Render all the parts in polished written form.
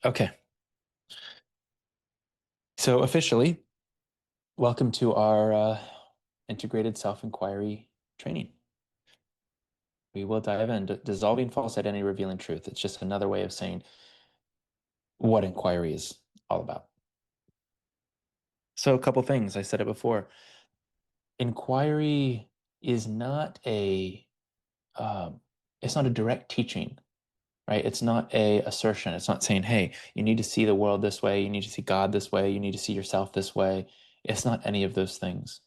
Okay, so officially, welcome to our integrated self-inquiry training. We will dive into dissolving false identity, revealing truth. It's just another way of saying what inquiry is all about. So a couple things, I said it before. Inquiry is not um, it's not a direct teaching, right? It's not a assertion. It's not saying, hey, you need to see the world this way, you need to see God this way, you need to see yourself this way. It's not any of those things.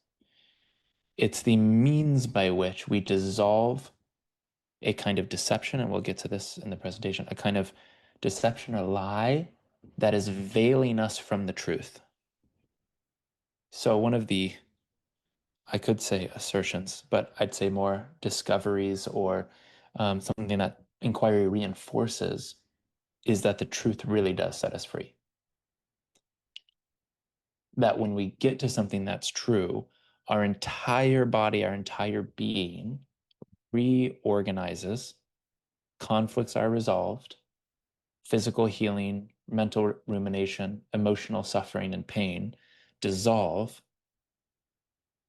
It's the means by which we dissolve a kind of deception, and we'll get to this in the presentation, a kind of deception or lie that is veiling us from the truth. So one of the, I could say assertions, but I'd say more discoveries or something that inquiry reinforces is that the truth really does set us free. That when we get to something that's true, our entire body, our entire being reorganizes, conflicts are resolved, physical healing, mental rumination, emotional suffering, and pain dissolve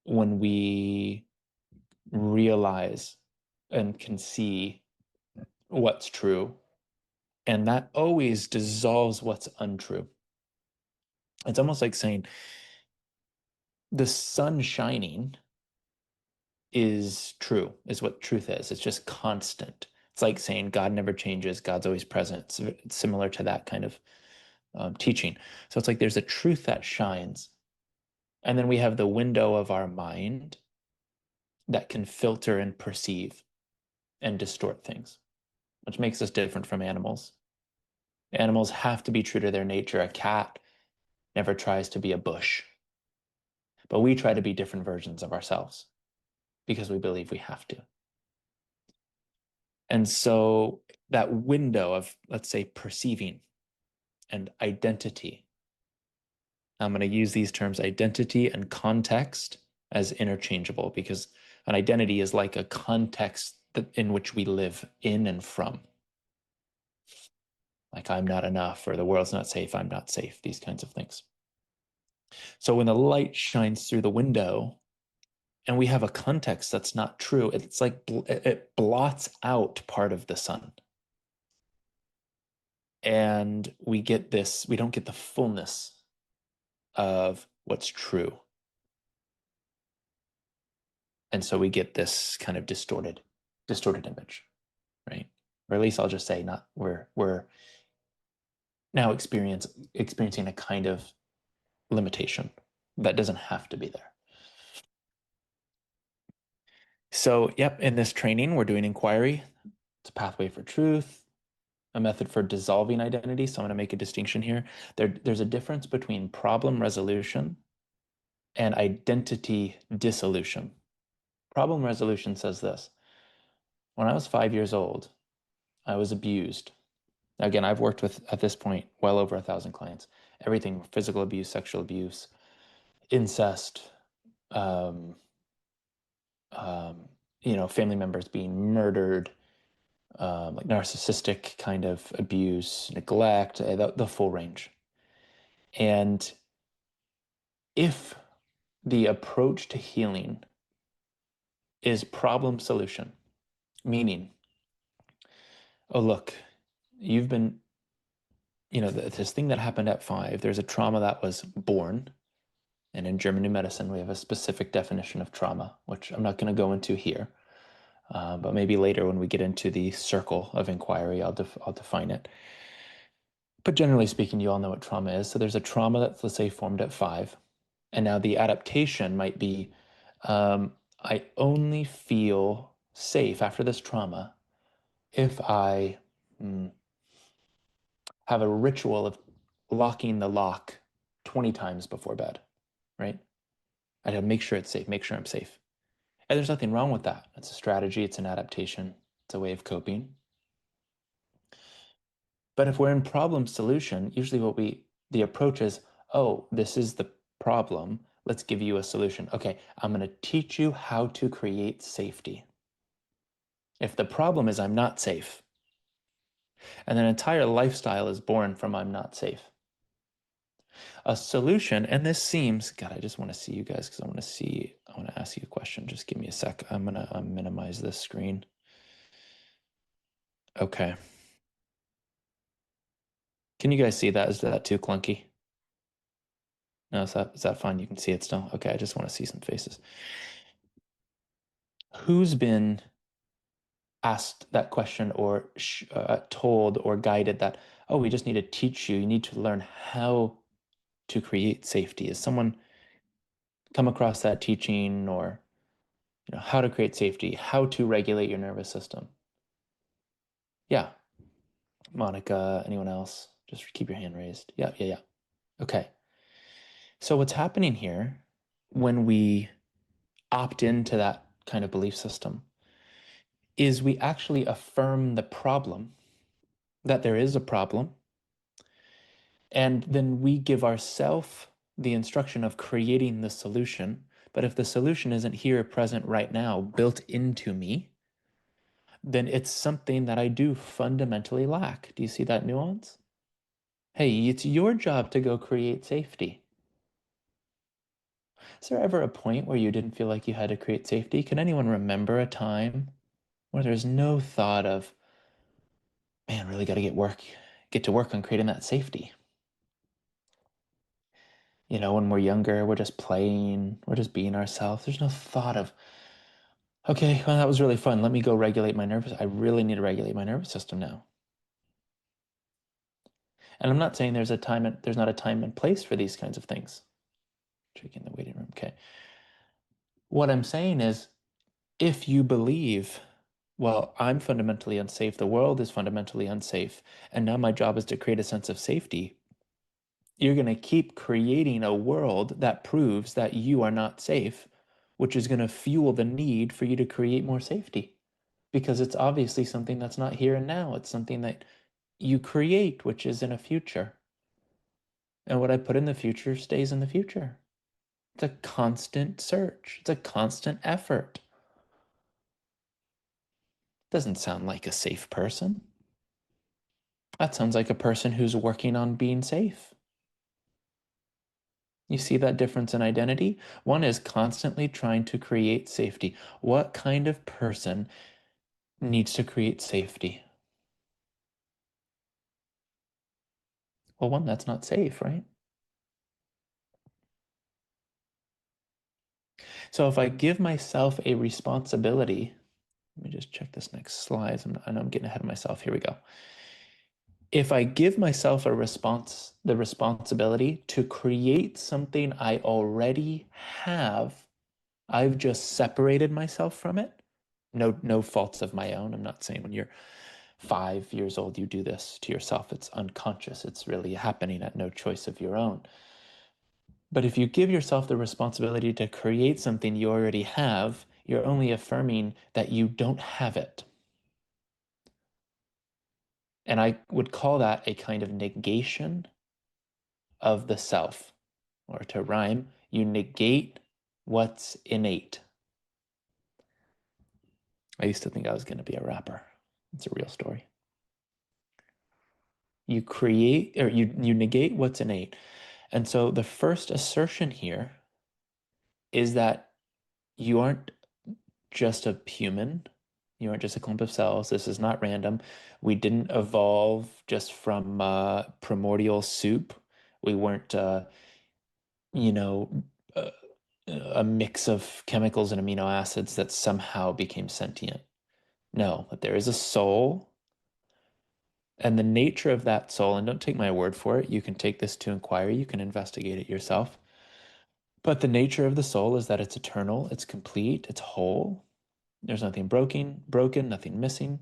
when we realize and can see what's true. And that always dissolves what's untrue. It's almost like saying the sun shining is true, is what truth is. It's just constant. It's like saying God never changes, God's always present. It's similar to that kind of teaching. So it's like there's a truth that shines. And then we have the window of our mind that can filter and perceive and distort things, which makes us different from animals. Animals have to be true to their nature. A cat never tries to be a bush, but we try to be different versions of ourselves because we believe we have to. And so that window of, let's say, perceiving and identity, I'm going to use these terms identity and context as interchangeable because an identity is like a context in which we live in and from. Like I'm not enough or the world's not safe, I'm not safe, these kinds of things. So when the light shines through the window and we have a context that's not true, it's like it blots out part of the sun. And we get this, we don't get the fullness of what's true. And so we get this kind of distorted image, right? Or at least I'll just say not we're now experiencing a kind of limitation that doesn't have to be there. So, yep, in this training, we're doing inquiry. It's a pathway for truth, a method for dissolving identity. So I'm going to make a distinction here. There's a difference between problem resolution and identity dissolution. Problem resolution says this. When I was 5 years old, I was abused. Again, I've worked with, at this point, well over 1,000 clients. Everything, physical abuse, sexual abuse, incest, um, family members being murdered, like narcissistic kind of abuse, neglect, the full range. And if the approach to healing is problem solution, meaning, oh, look, you've been, this thing that happened at 5, there's a trauma that was born. And in German New Medicine, we have a specific definition of trauma, which I'm not going to go into here. But maybe later when we get into the circle of inquiry, I'll define it. But generally speaking, you all know what trauma is. So there's a trauma that's, let's say, formed at 5. And now the adaptation might be, I only feel safe after this trauma if I have a ritual of locking the lock 20 times before bed, right? I have to make sure it's safe, make sure I'm safe. And there's nothing wrong with that. It's a strategy, it's an adaptation, it's a way of coping. But if we're in problem solution, usually the approach is, oh, this is the problem. Let's give you a solution. Okay, I'm going to teach you how to create safety. If the problem is I'm not safe, And an entire lifestyle is born from I'm not safe. A solution, and this seems, God, I just want to see you guys because I want to ask you a question. Just give me a sec. I'm going to minimize this screen. Okay. Can you guys see that? Is that too clunky? No, is that fine? You can see it still? Okay, I just want to see some faces. Who's been asked that question or told or guided that, oh, we just need to teach you. You need to learn how to create safety. Has someone come across that teaching or how to create safety, how to regulate your nervous system? Yeah. Monica, anyone else? Just keep your hand raised. Yeah, yeah, yeah. Okay. So what's happening here when we opt into that kind of belief system is we actually affirm the problem, that there is a problem, and then we give ourselves the instruction of creating the solution. But if the solution isn't here, present right now, built into me, then it's something that I do fundamentally lack. Do you see that nuance? Hey, it's your job to go create safety. Is there ever a point where you didn't feel like you had to create safety? Can anyone remember a time where there's no thought of, man, really got to get to work on creating that safety? When we're younger, we're just playing, we're just being ourselves. There's no thought of, okay, well, that was really fun. Let me go regulate my nervous. I really need to regulate my nervous system now. And I'm not saying there's not a time and place for these kinds of things. Checking the waiting room. Okay. What I'm saying is, if you believe, well, I'm fundamentally unsafe, the world is fundamentally unsafe, and now my job is to create a sense of safety, you're going to keep creating a world that proves that you are not safe, which is going to fuel the need for you to create more safety, because it's obviously something that's not here and now. It's something that you create, which is in a future. And what I put in the future stays in the future. It's a constant search. It's a constant effort. Doesn't sound like a safe person. That sounds like a person who's working on being safe. You see that difference in identity? One is constantly trying to create safety. What kind of person needs to create safety? Well, one that's not safe, right? So if I give myself a responsibility, let me just check this next slide. I know I'm getting ahead of myself. Here we go. If I give myself the responsibility to create something I already have, I've just separated myself from it. No faults of my own. I'm not saying when you're 5 years old, you do this to yourself. It's unconscious. It's really happening at no choice of your own. But if you give yourself the responsibility to create something you already have, you're only affirming that you don't have it. And I would call that a kind of negation of the self. Or to rhyme, you negate what's innate. I used to think I was going to be a rapper. It's a real story. You create, or you negate what's innate. And so the first assertion here is that you aren't just a human. You aren't just a clump of cells. This is not random. We didn't evolve just from primordial soup. We weren't, you know, uh, a mix of chemicals and amino acids that somehow became sentient. No, but there is a soul, and the nature of that soul, and don't take my word for it, you can take this to inquiry, you can investigate it yourself. But the nature of the soul is that it's eternal, it's complete, it's whole. There's nothing broken, nothing missing.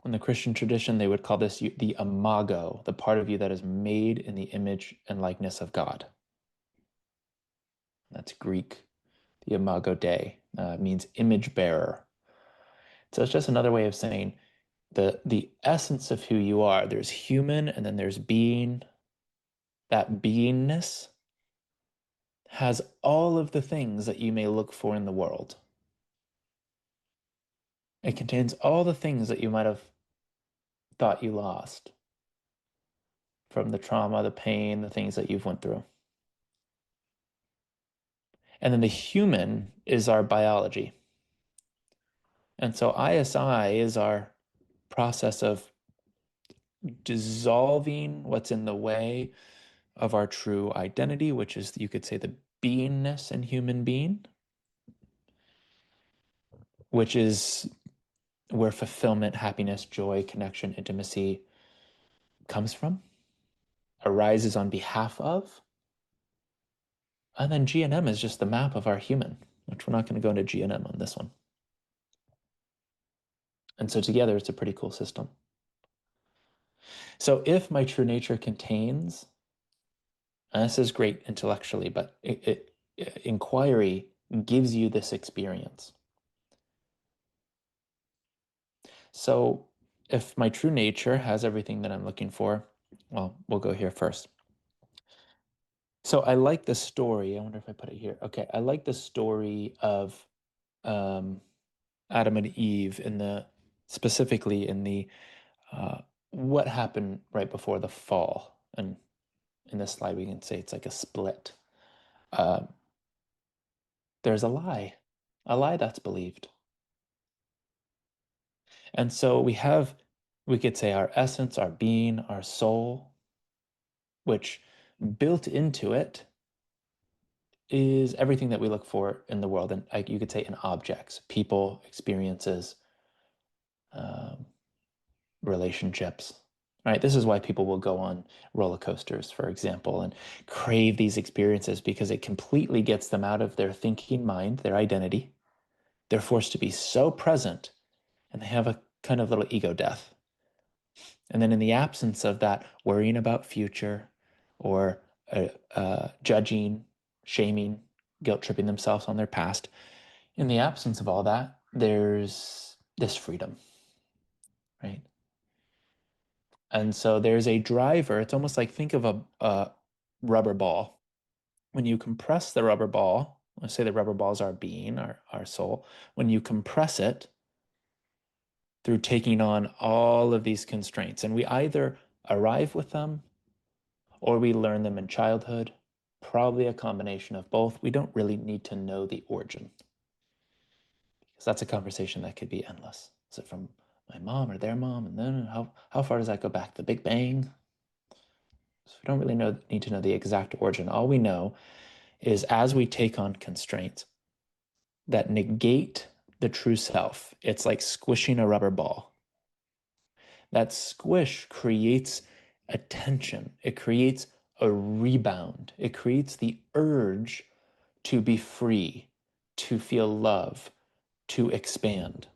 In the Christian tradition, they would call this the imago, the part of you that is made in the image and likeness of God. That's Greek. The imago Dei means image bearer. So it's just another way of saying the essence of who you are. There's human and then there's being. That beingness has all of the things that you may look for in the world. It contains all the things that you might have thought you lost from the trauma, the pain, the things that you've went through. And then the human is our biology. And so ISI is our process of dissolving what's in the way of our true identity, which is, you could say, the beingness in human being, which is where fulfillment, happiness, joy, connection, intimacy comes from, arises on behalf of. And then GNM is just the map of our human, which we're not going to go into GNM on this one. And so together, it's a pretty cool system. So if my true nature contains, and this is great intellectually, but inquiry gives you this experience. So if my true nature has everything that I'm looking for, well, we'll go here first. So I like the story. I wonder if I put it here. Okay, I like the story of Adam and Eve specifically in the what happened right before the fall. And in this slide, we can say it's like a split. There's a lie that's believed. And so we could say our essence, our being, our soul, which built into it is everything that we look for in the world. And you could say in objects, people, experiences, relationships, right? This is why people will go on roller coasters, for example, and crave these experiences, because it completely gets them out of their thinking mind, their identity. They're forced to be so present, and they have a kind of little ego death. And then in the absence of that, worrying about future or judging, shaming, guilt tripping themselves on their past, in the absence of all that, there's this freedom, right? And so there's a driver. It's almost like, think of a rubber ball. When you compress the rubber ball, let's say the rubber ball is our being, our soul. When you compress it through taking on all of these constraints, and we either arrive with them or we learn them in childhood, probably a combination of both. We don't really need to know the origin, because that's a conversation that could be endless. Is it from my mom or their mom? And then how far does that go back? The Big Bang? So we don't really need to know the exact origin. All we know is, as we take on constraints that negate the true self, it's like squishing a rubber ball. That squish creates a tension. It creates a rebound. It creates the urge to be free, to feel love, to expand.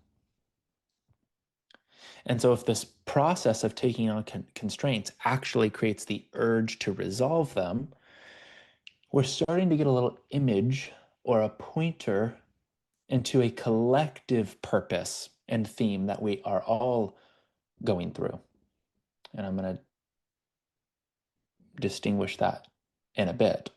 And so if this process of taking on constraints actually creates the urge to resolve them, we're starting to get a little image or a pointer into a collective purpose and theme that we are all going through. And I'm going to distinguish that in a bit.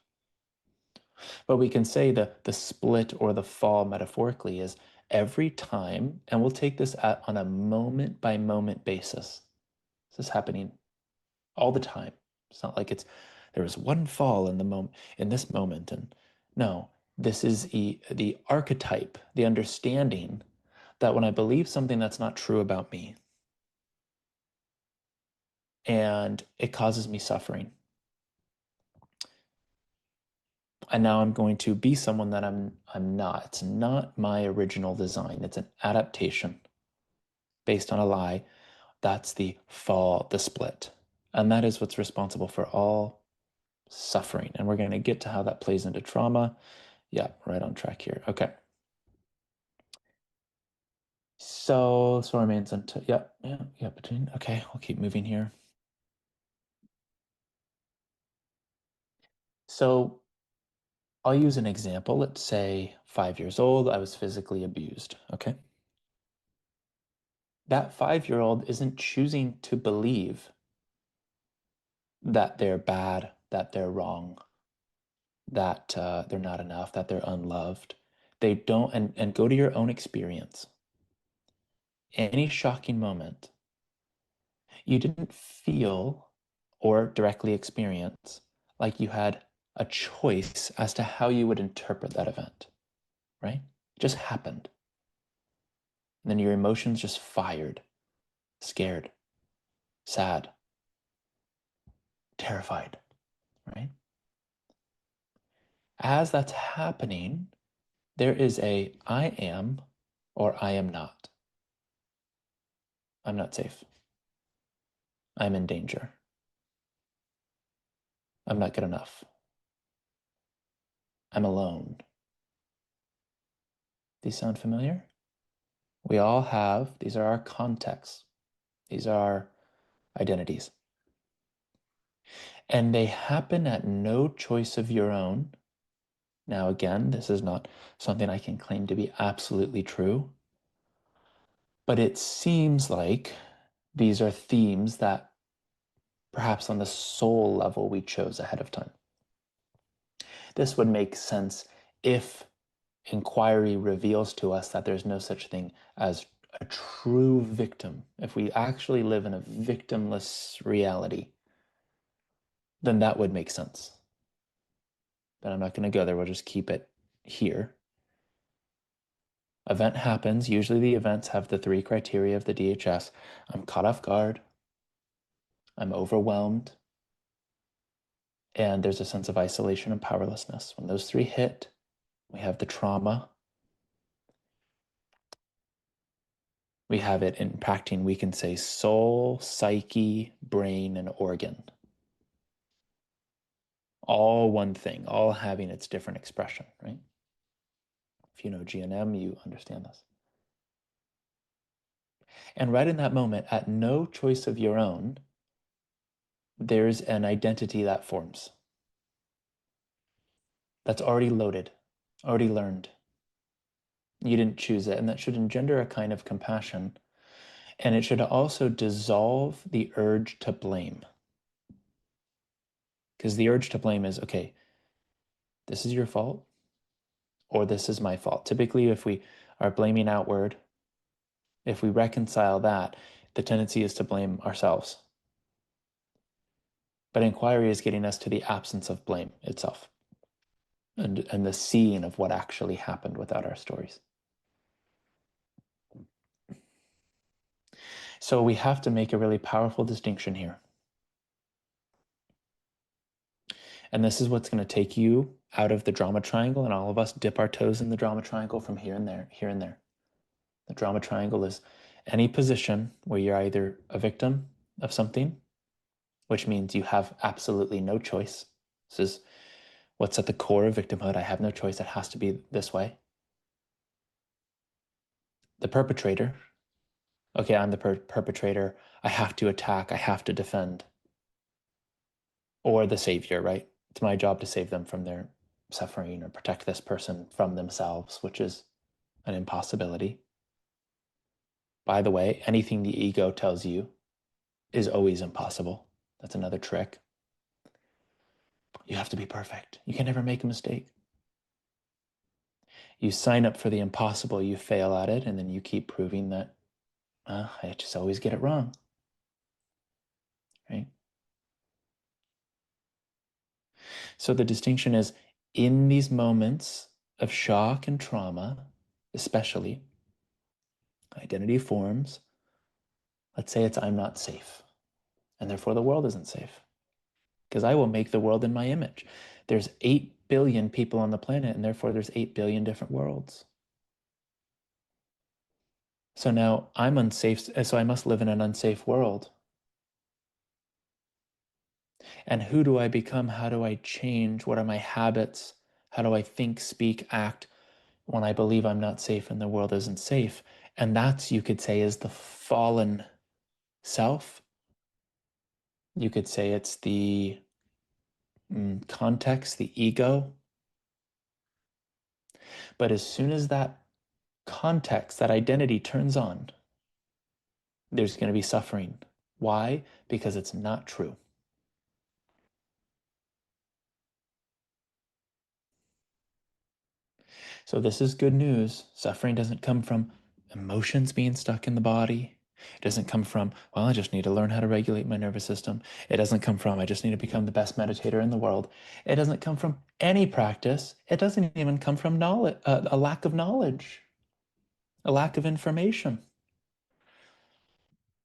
But we can say the split or the fall metaphorically is every time, and we'll take this on a moment by moment basis. This is happening all the time. It's not like there was one fall in this moment. And no, this is the archetype, the understanding that when I believe something that's not true about me, and it causes me suffering, and now I'm going to be someone that I'm not. It's not my original design. It's an adaptation based on a lie. That's the fall, the split. And that is what's responsible for all suffering. And we're going to get to how that plays into trauma. Yeah, right on track here. Okay. So remains until, yeah, between. Okay, we'll keep moving here. So I'll use an example. Let's say 5 years old, I was physically abused. Okay. That 5-year-old isn't choosing to believe that they're bad, that they're wrong, that they're not enough, that they're unloved. They don't, and go to your own experience. any shocking moment, you didn't feel or directly experience like you had a choice as to how you would interpret that event, right? It just happened. And then your emotions just fired, scared, sad, terrified, right? As that's happening, there is a I am or I am not. I'm not safe. I'm in danger. I'm not good enough. I'm alone. These sound familiar? We all have, these are our contexts. These are our identities. And they happen at no choice of your own. Now, again, this is not something I can claim to be absolutely true, but it seems like these are themes that perhaps on the soul level we chose ahead of time. This would make sense if inquiry reveals to us that there's no such thing as a true victim. If we actually live in a victimless reality, then that would make sense. But I'm not going to go there. We'll just keep it here. Event happens. Usually the events have the 3 criteria of the DHS. I'm caught off guard. I'm overwhelmed. And there's a sense of isolation and powerlessness. When those 3 hit, we have the trauma. We have it impacting, we can say, soul, psyche, brain, and organ. All one thing, all having its different expression, right? If you know GNM, you understand this. And right in that moment, at no choice of your own, there's an identity that forms. That's already loaded, already learned. You didn't choose it, and that should engender a kind of compassion. And it should also dissolve the urge to blame. Because the urge to blame is, okay, this is your fault, or this is my fault. Typically, if we are blaming outward, if we reconcile that, the tendency is to blame ourselves. But inquiry is getting us to the absence of blame itself and the seeing of what actually happened without our stories. So we have to make a really powerful distinction here. And this is what's going to take you out of the drama triangle, and all of us dip our toes in the drama triangle from here and there, here and there. The drama triangle is any position where you're either a victim of something, which means you have absolutely no choice. This is what's at the core of victimhood. I have no choice. It has to be this way. The perpetrator. Okay, I'm the perpetrator. I have to attack. I have to defend. Or the savior, right? It's my job to save them from their suffering or protect this person from themselves, which is an impossibility. By the way, anything the ego tells you is always impossible. That's another trick. You have to be perfect. You can never make a mistake. You sign up for the impossible, you fail at it, and then you keep proving that I just always get it wrong, right? So the distinction is, in these moments of shock and trauma, especially, identity forms. Let's say it's I'm not safe, and therefore the world isn't safe, because I will make the world in my image. There's 8 billion people on the planet, and therefore there's 8 billion different worlds. So now I'm unsafe, so I must live in an unsafe world. And who do I become? How do I change? What are my habits? How do I think, speak, act when I believe I'm not safe and the world isn't safe? And that's, you could say, is the fallen self. You could say it's the context, the ego. But as soon as that context, that identity turns on, there's going to be suffering. Why? Because it's not true. So this is good news. Suffering doesn't come from emotions being stuck in the body. It doesn't come from, well, I just need to learn how to regulate my nervous system. It doesn't come from, I just need to become the best meditator in the world. It doesn't come from any practice. It doesn't even come from knowledge, a lack of knowledge, a lack of information.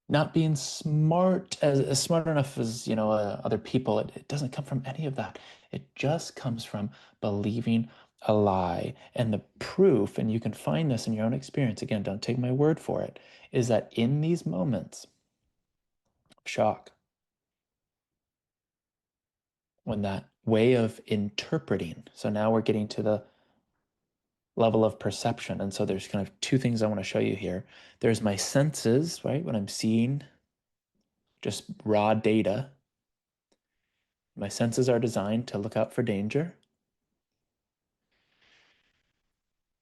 Not being smart, as smart enough as, other people. It doesn't come from any of that. It just comes from believing a lie. And the proof, and you can find this in your own experience, again, don't take my word for it, is that in these moments of shock, when that way of interpreting, so now we're getting to the level of perception. And so there's kind of two things I want to show you here. There's my senses, right? When I'm seeing just raw data, my senses are designed to look out for danger.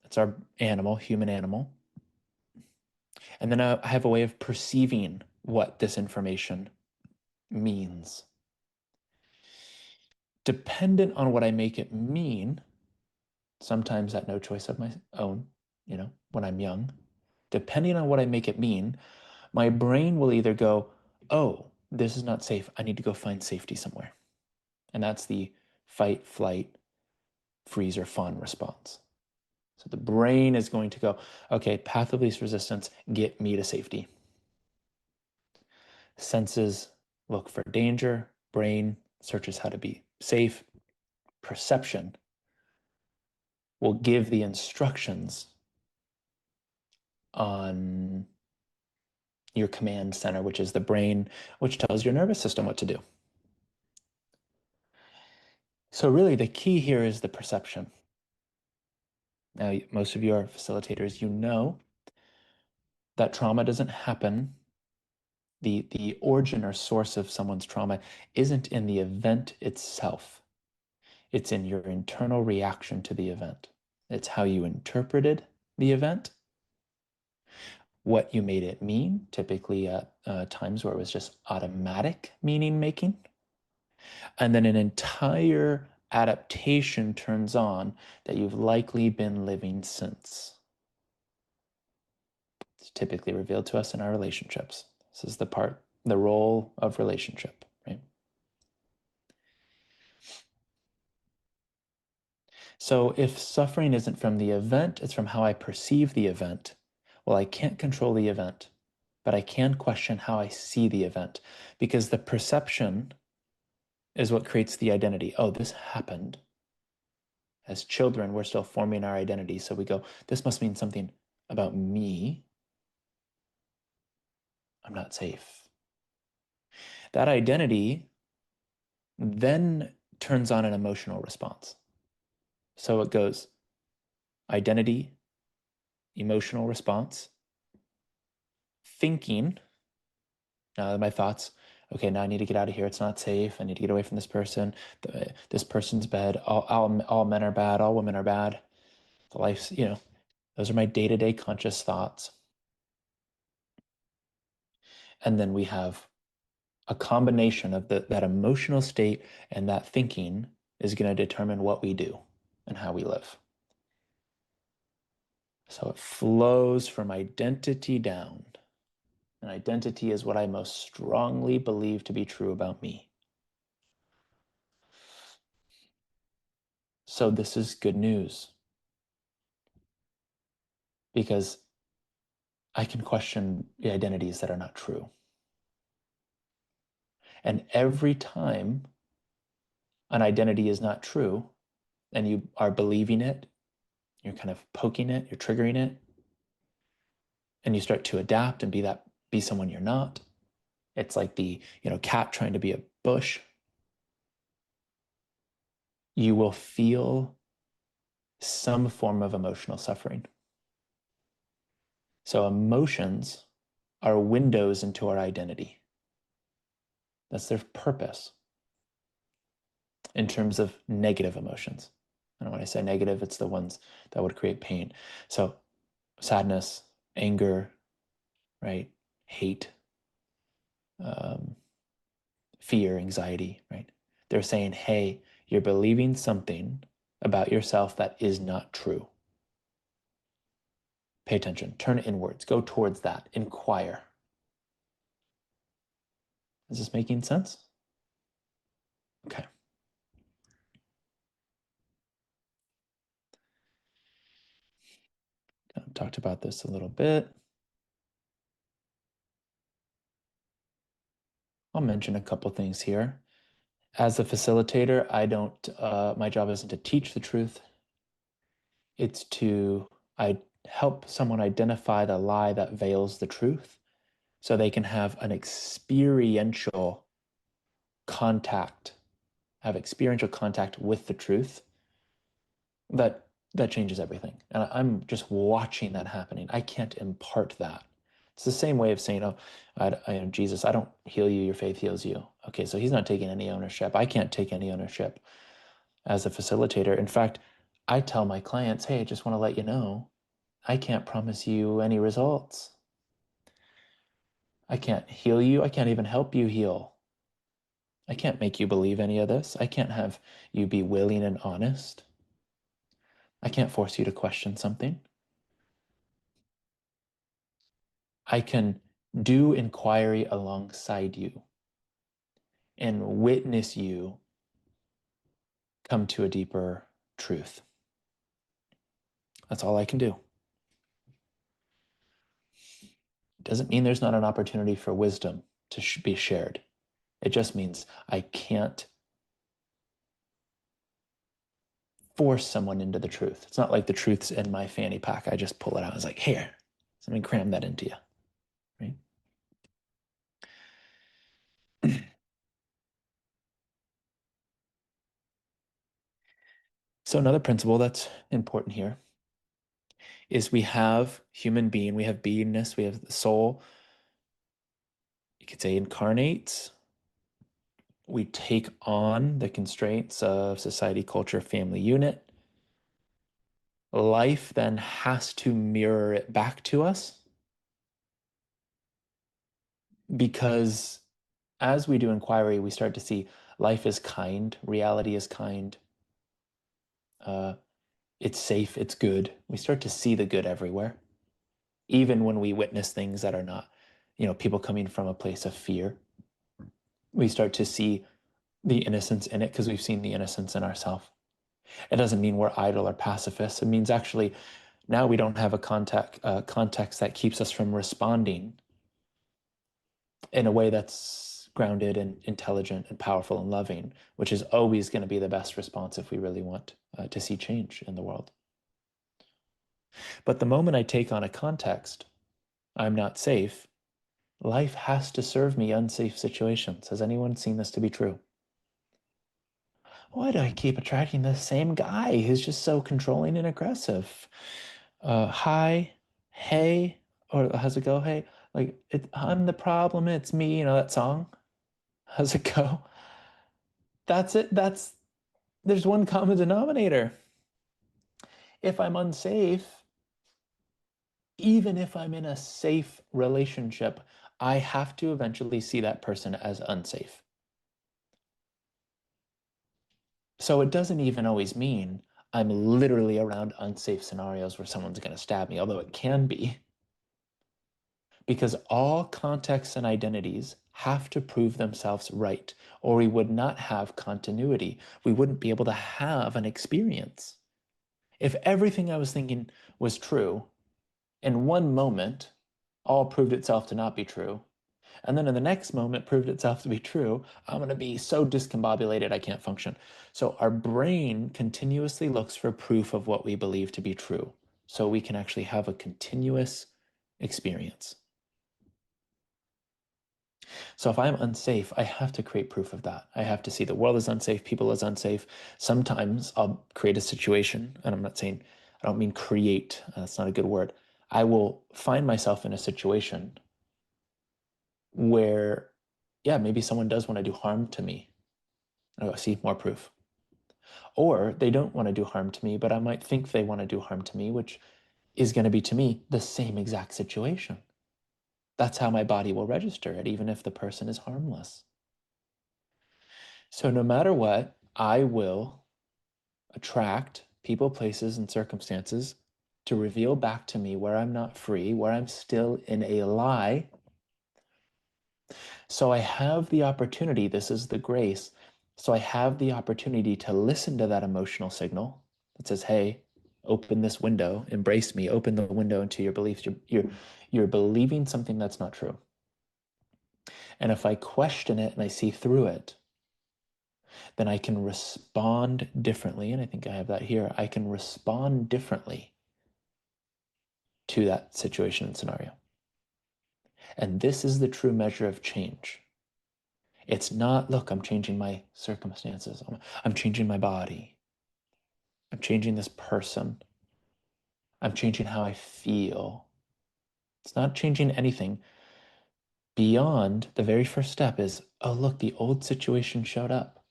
That's our animal, human animal. And then I have a way of perceiving what this information means. Dependent on what I make it mean, sometimes at no choice of my own, when I'm young, depending on what I make it mean, my brain will either go, oh, this is not safe. I need to go find safety somewhere. And that's the fight, flight, freeze, or fawn response. So the brain is going to go, okay, path of least resistance, get me to safety. Senses look for danger. Brain searches how to be safe. Perception will give the instructions on your command center, which is the brain, which tells your nervous system what to do. So really the key here is the perception. Now, most of you are facilitators, you know that trauma doesn't happen. The origin or source of someone's trauma isn't in the event itself. It's in your internal reaction to the event. It's how you interpreted the event, what you made it mean, typically at times where it was just automatic meaning making. And then an entire adaptation turns on that you've likely been living since. It's typically revealed to us in our relationships. This is the role of relationship, right? So if suffering isn't from the event, it's from how I perceive the event. Well, I can't control the event, but I can question how I see the event, because the perception is what creates the identity. Oh, this happened. As children, we're still forming our identity. So we go, this must mean something about me. I'm not safe. That identity then turns on an emotional response. So it goes identity, emotional response, thinking. My thoughts, okay, now I need to get out of here. It's not safe. I need to get away from this person. This person's bad. All men are bad. All women are bad. The life's, those are my day-to-day conscious thoughts. And then we have a combination of that emotional state and that thinking is going to determine what we do and how we live. So it flows from identity down. And identity is what I most strongly believe to be true about me. So this is good news, because I can question the identities that are not true. And every time an identity is not true and you are believing it, you're kind of poking it, you're triggering it, and you start to adapt and be someone you're not. It's like the cat trying to be a bush. You will feel some form of emotional suffering. So emotions are windows into our identity. That's their purpose in terms of negative emotions. And when I say negative, it's the ones that would create pain. So sadness, anger, right? Hate, fear, anxiety, right? They're saying, hey, you're believing something about yourself that is not true. Pay attention, turn inwards, go towards that, inquire. Is this making sense? Okay. Kind of talked about this a little bit. I'll mention a couple things here. As a facilitator, my job isn't to teach the truth. It's to help someone identify the lie that veils the truth so they can have an experiential contact, have experiential contact with the truth that changes everything. And I'm just watching that happening. I can't impart that. It's the same way of saying, oh, I am Jesus, I don't heal you, your faith heals you. Okay, so he's not taking any ownership. I can't take any ownership as a facilitator. In fact, I tell my clients, hey, I just want to let you know, I can't promise you any results. I can't heal you. I can't even help you heal. I can't make you believe any of this. I can't have you be willing and honest. I can't force you to question something. I can do inquiry alongside you and witness you come to a deeper truth. That's all I can do. It doesn't mean there's not an opportunity for wisdom to be shared. It just means I can't force someone into the truth. It's not like the truth's in my fanny pack. I just pull it out. It's like, here, let me cram that into you, right? So another principle that's important here is we have human being, we have beingness, we have the soul. You could say incarnates. We take on the constraints of society, culture, family unit. Life then has to mirror it back to us because as we do inquiry, we start to see life is kind, reality is kind, it's safe, it's good. We start to see the good everywhere, even when we witness things that are not, people coming from a place of fear. We start to see the innocence in it because we've seen the innocence in ourselves. It doesn't mean we're idle or pacifists. It means actually now we don't have a context that keeps us from responding in a way that's grounded and intelligent and powerful and loving, which is always going to be the best response if we really want to see change in the world. But the moment I take on a context, I'm not safe, life has to serve me unsafe situations. Has anyone seen this to be true? Why do I keep attracting the same guy who's just so controlling and aggressive? Hi, hey, or how's it go? Hey, like I'm the problem. It's me. You know that song? How's it go? That's it. There's one common denominator. If I'm unsafe, even if I'm in a safe relationship, I have to eventually see that person as unsafe. So it doesn't even always mean I'm literally around unsafe scenarios where someone's going to stab me, although it can be. Because all contexts and identities have to prove themselves right, or we would not have continuity. We wouldn't be able to have an experience. If everything I was thinking was true, in one moment, all proved itself to not be true, and then in the next moment proved itself to be true, I'm going to be so discombobulated I can't function. So our brain continuously looks for proof of what we believe to be true, so we can actually have a continuous experience. So if I'm unsafe, I have to create proof of that. I have to see the world is unsafe, people is unsafe. Sometimes I'll create a situation, and I'm not saying, I don't mean create, that's not a good word. I will find myself in a situation where, yeah, maybe someone does want to do harm to me. I go, see, more proof. Or they don't want to do harm to me, but I might think they want to do harm to me, which is going to be to me the same exact situation. That's how my body will register it, even if the person is harmless. So no matter what, I will attract people, places, and circumstances to reveal back to me where I'm not free, where I'm still in a lie. So I have the opportunity, this is the grace, so I have the opportunity to listen to that emotional signal that says, hey, open this window, embrace me, open the window into your beliefs. You're believing something that's not true. And if I question it and I see through it, then I can respond differently. And I think I have that here. I can respond differently to that situation and scenario. And this is the true measure of change. It's not, look, I'm changing my circumstances. I'm changing my body. I'm changing this person. I'm changing how I feel. It's not changing anything beyond the very first step is, oh, look, the old situation showed up.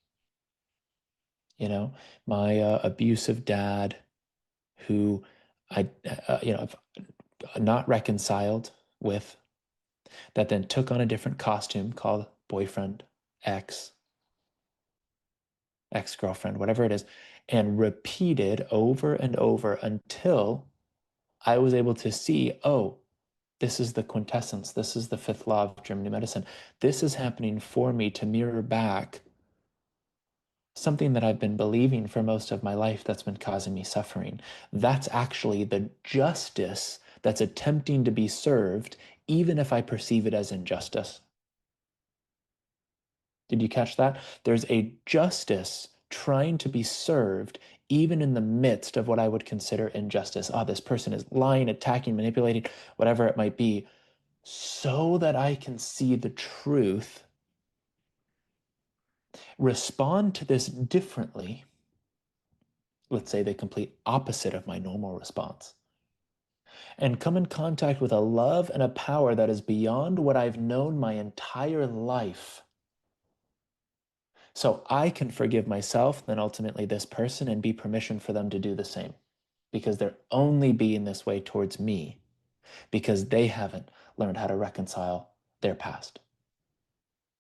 You know, my abusive dad who I've not reconciled with, that then took on a different costume called boyfriend, ex-girlfriend, whatever it is, and repeated over and over until I was able to see, oh, this is the quintessence. This is the fifth law of German New Medicine. This is happening for me to mirror back something that I've been believing for most of my life that's been causing me suffering. That's actually the justice that's attempting to be served, even if I perceive it as injustice. Did you catch that? There's a justice trying to be served, even in the midst of what I would consider injustice. Oh, this person is lying, attacking, manipulating, whatever it might be, so that I can see the truth, respond to this differently. Let's say the complete opposite of my normal response, and come in contact with a love and a power that is beyond what I've known my entire life. So I can forgive myself, then ultimately this person, and be permission for them to do the same, because they're only being this way towards me because they haven't learned how to reconcile their past.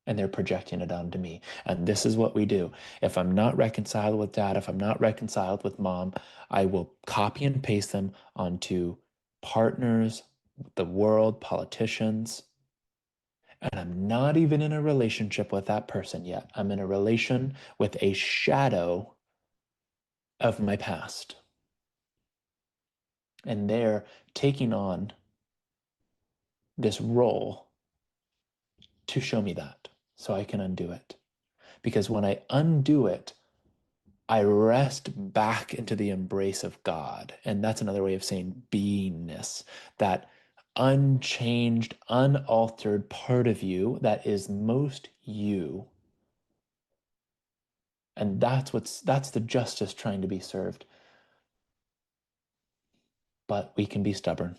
And they're projecting it onto me. And this is what we do. If I'm not reconciled with dad, if I'm not reconciled with mom, I will copy and paste them onto partners, the world, politicians. And I'm not even in a relationship with that person yet. I'm in a relation with a shadow of my past. And they're taking on this role to show me that so I can undo it. Because when I undo it, I rest back into the embrace of God. And that's another way of saying beingness, that unchanged, unaltered part of you that is most you. And that's the justice trying to be served. But we can be stubborn.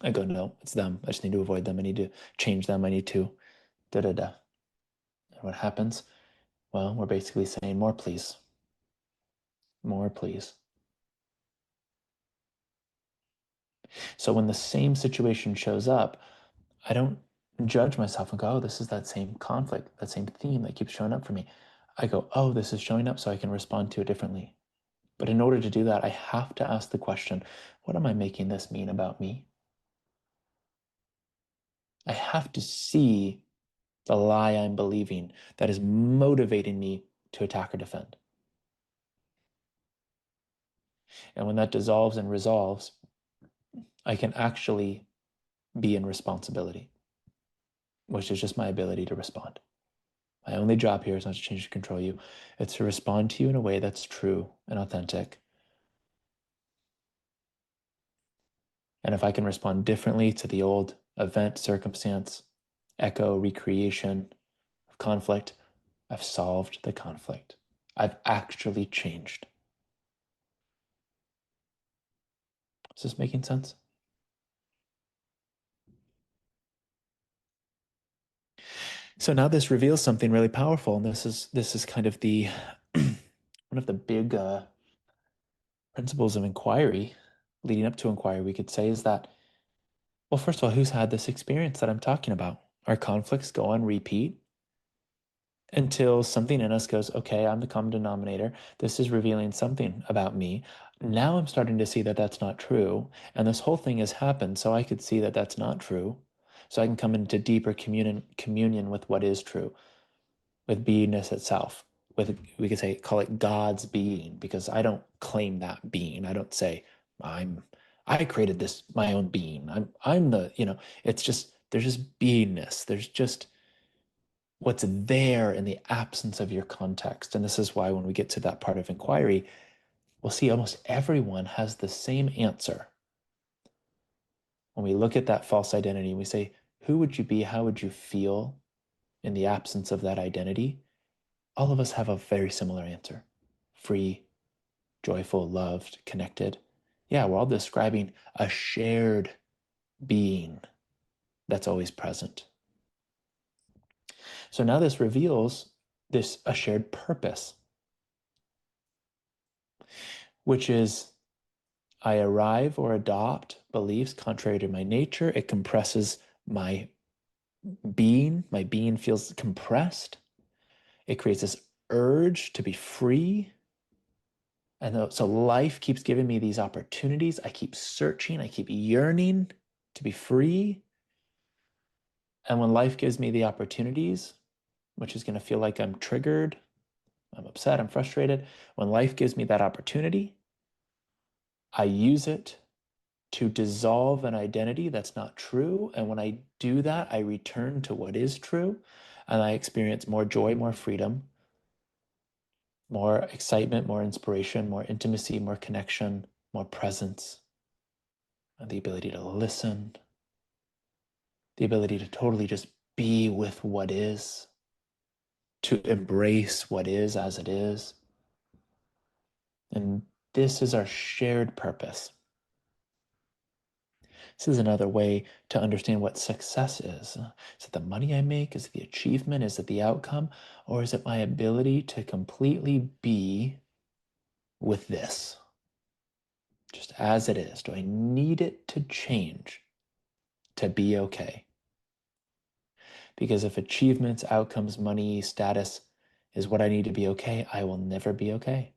I go, no, it's them. I just need to avoid them. I need to change them. I need to da-da-da. And what happens? Well, we're basically saying, more please. More please. So when the same situation shows up, I don't judge myself and go, oh, this is that same conflict, that same theme that keeps showing up for me. I go, oh, this is showing up so I can respond to it differently. But in order to do that, I have to ask the question, what am I making this mean about me? I have to see the lie I'm believing that is motivating me to attack or defend. And when that dissolves and resolves, I can actually be in responsibility, which is just my ability to respond. My only job here is not to change to control you. It's to respond to you in a way that's true and authentic. And if I can respond differently to the old event, circumstance, echo, recreation of conflict, I've solved the conflict. I've actually changed. Is this making sense? So now this reveals something really powerful, and this is kind of the one of the big principles of inquiry, leading up to inquiry, we could say, is that, well, first of all, who's had this experience that I'm talking about? Our conflicts go on repeat. until something in us goes, okay, I'm the common denominator. This is revealing something about me. Now I'm starting to see that that's not true. And this whole thing has happened so I could see that that's not true. So I can come into deeper communion with what is true, with beingness itself. With, we could say, call it God's being, because I don't claim that being. I don't say I created this, my own being. I'm the, it's just, there's just beingness. There's just what's there in the absence of your context. And this is why when we get to that part of inquiry, we'll see almost everyone has the same answer. When we look at that false identity, we say, who would you be? How would you feel in the absence of that identity? All of us have a very similar answer. Free, joyful, loved, connected. Yeah, we're all describing a shared being that's always present. So now this reveals a shared purpose, which is I arrive or adopt beliefs contrary to my nature. It compresses my being. My being feels compressed. It creates this urge to be free. And so life keeps giving me these opportunities. I keep searching. I keep yearning to be free. And when life gives me the opportunities, which is going to feel like I'm triggered, I'm upset, I'm frustrated. When life gives me that opportunity, I use it to dissolve an identity that's not true. And when I do that, I return to what is true, and I experience more joy, more freedom, more excitement, more inspiration, more intimacy, more connection, more presence, and the ability to listen, the ability to totally just be with what is, to embrace what is as it is. And this is our shared purpose. This is another way to understand what success is. Is it the money I make? Is it the achievement? Is it the outcome? Or is it my ability to completely be with this, just as it is? Do I need it to change to be okay? Because if achievements, outcomes, money, status is what I need to be okay, I will never be okay.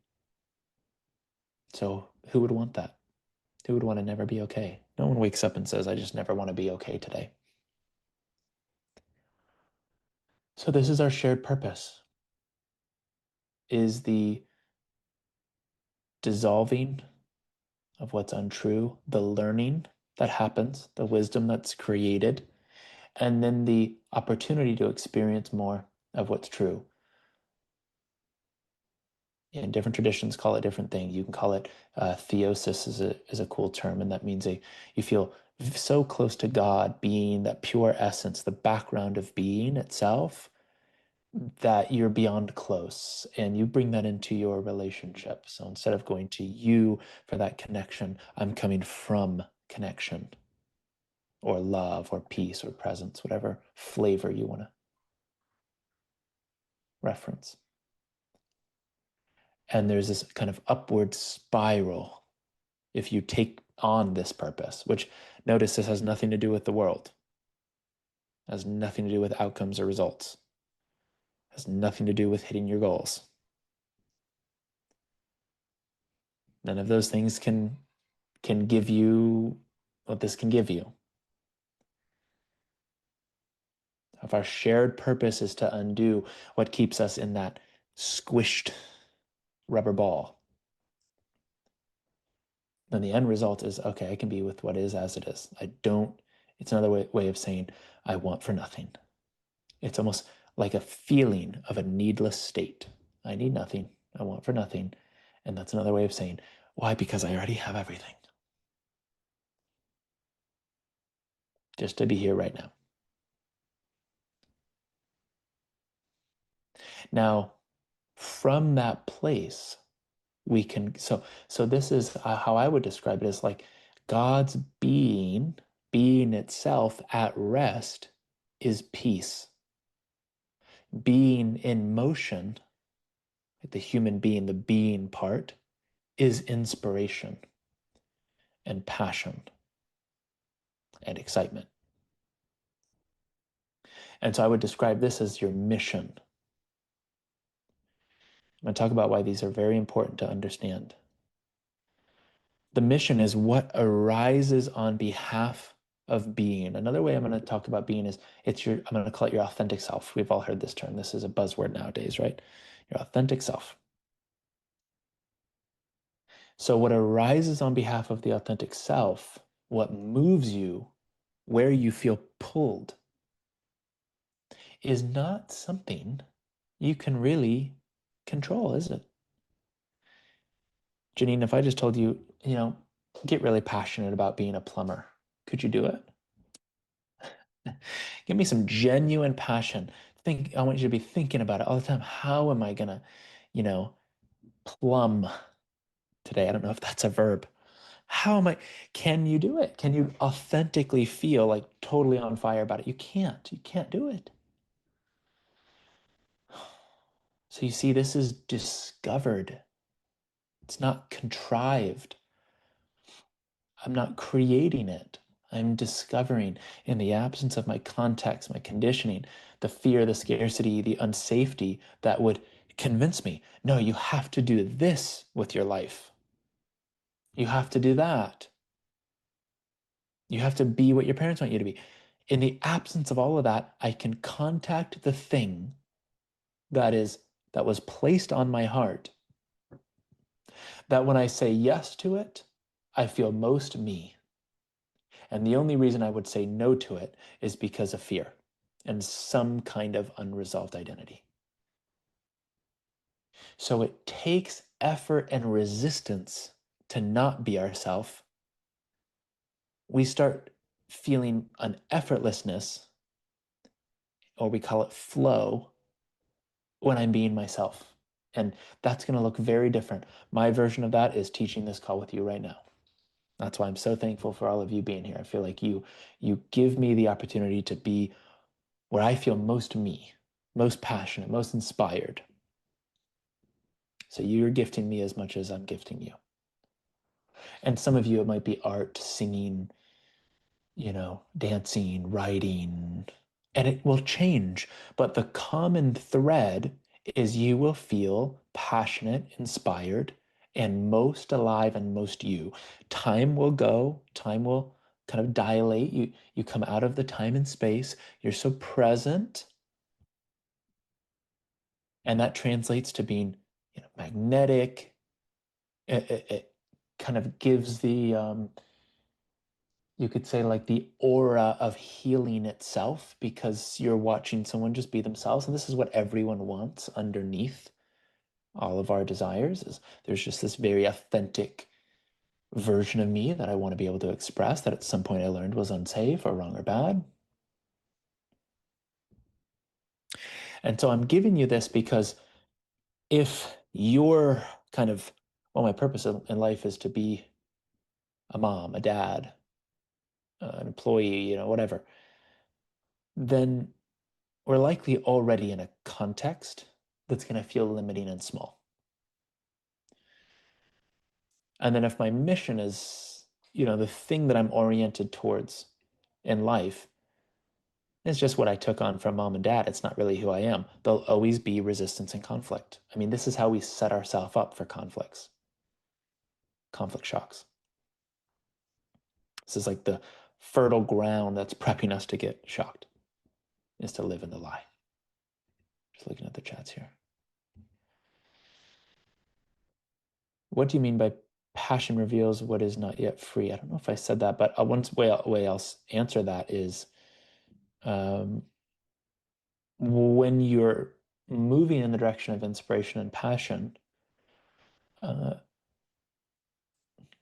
So who would want that? Who would want to never be okay? No one wakes up and says, I just never want to be okay today. So this is our shared purpose, is the dissolving of what's untrue, the learning that happens, the wisdom that's created, and then the opportunity to experience more of what's true. And different traditions call it different things. You can call it theosis is a cool term, and that means you feel so close to God, being that pure essence, the background of being itself, that you're beyond close, and you bring that into your relationship. So instead of going to you for that connection, I'm coming from connection or love or peace or presence, whatever flavor you want to reference. And there's this kind of upward spiral if you take on this purpose, which, notice, this has nothing to do with the world, it has nothing to do with outcomes or results, it has nothing to do with hitting your goals. None of those things can give you what this can give you. If our shared purpose is to undo what keeps us in that squished rubber ball, then the end result is, okay, I can be with what is as it is. It's another way of saying I want for nothing. It's almost like a feeling of a needless state. I need nothing. I want for nothing. And that's another way of saying, why? Because I already have everything. Just to be here right now. Now, from that place, we can, so this is how I would describe it, is like God's being itself at rest is peace. Being in motion, like the human being, the being part, is inspiration and passion and excitement. And so I would describe this as your mission. I'm going to talk about why these are very important to understand. The mission is what arises on behalf of being. Another way I'm going to talk about being is I'm going to call it your authentic self. We've all heard this term. This is a buzzword nowadays, right? Your authentic self. So what arises on behalf of the authentic self, what moves you, where you feel pulled, is not something you can really control, is it? Janine, if I just told you, get really passionate about being a plumber, could you do it? Give me some genuine passion. I want you to be thinking about it all the time. How am I gonna, plumb today? I don't know if that's a verb. Can you do it? Can you authentically feel like totally on fire about it? You can't do it. So you see, this is discovered. It's not contrived. I'm not creating it. I'm discovering in the absence of my context, my conditioning, the fear, the scarcity, the unsafety that would convince me, no, you have to do this with your life. You have to do that. You have to be what your parents want you to be. In the absence of all of that, I can contact the thing that was placed on my heart, that when I say yes to it, I feel most me. And the only reason I would say no to it is because of fear and some kind of unresolved identity. So it takes effort and resistance to not be ourself. We start feeling an effortlessness, or we call it flow, when I'm being myself. And that's going to look very different. My version of that is teaching this call with you right now. That's why I'm so thankful for all of you being here. I feel like you give me the opportunity to be where I feel most me, most passionate, most inspired. So you're gifting me as much as I'm gifting you. And some of you, it might be art, singing, dancing, writing, and it will change. But the common thread is you will feel passionate, inspired, and most alive and most you. Time will go, time will kind of dilate. You come out of the time and space. You're so present. And that translates to being magnetic. It kind of gives the you could say like the aura of healing itself, because you're watching someone just be themselves. And this is what everyone wants underneath all of our desires, is there's just this very authentic version of me that I want to be able to express, that at some point I learned was unsafe or wrong or bad. And so I'm giving you this because if you're my purpose in life is to be a mom, a dad, an employee, whatever, then we're likely already in a context that's going to feel limiting and small. And then if my mission is, the thing that I'm oriented towards in life is just what I took on from mom and dad, it's not really who I am, there'll always be resistance and conflict. I mean, this is how we set ourselves up for conflict shocks. This is like the fertile ground that's prepping us to get shocked, is to live in the lie. Just looking at the chats here. What do you mean by passion reveals what is not yet free? I don't know if I said that, but one way I'll answer that is when you're moving in the direction of inspiration and passion,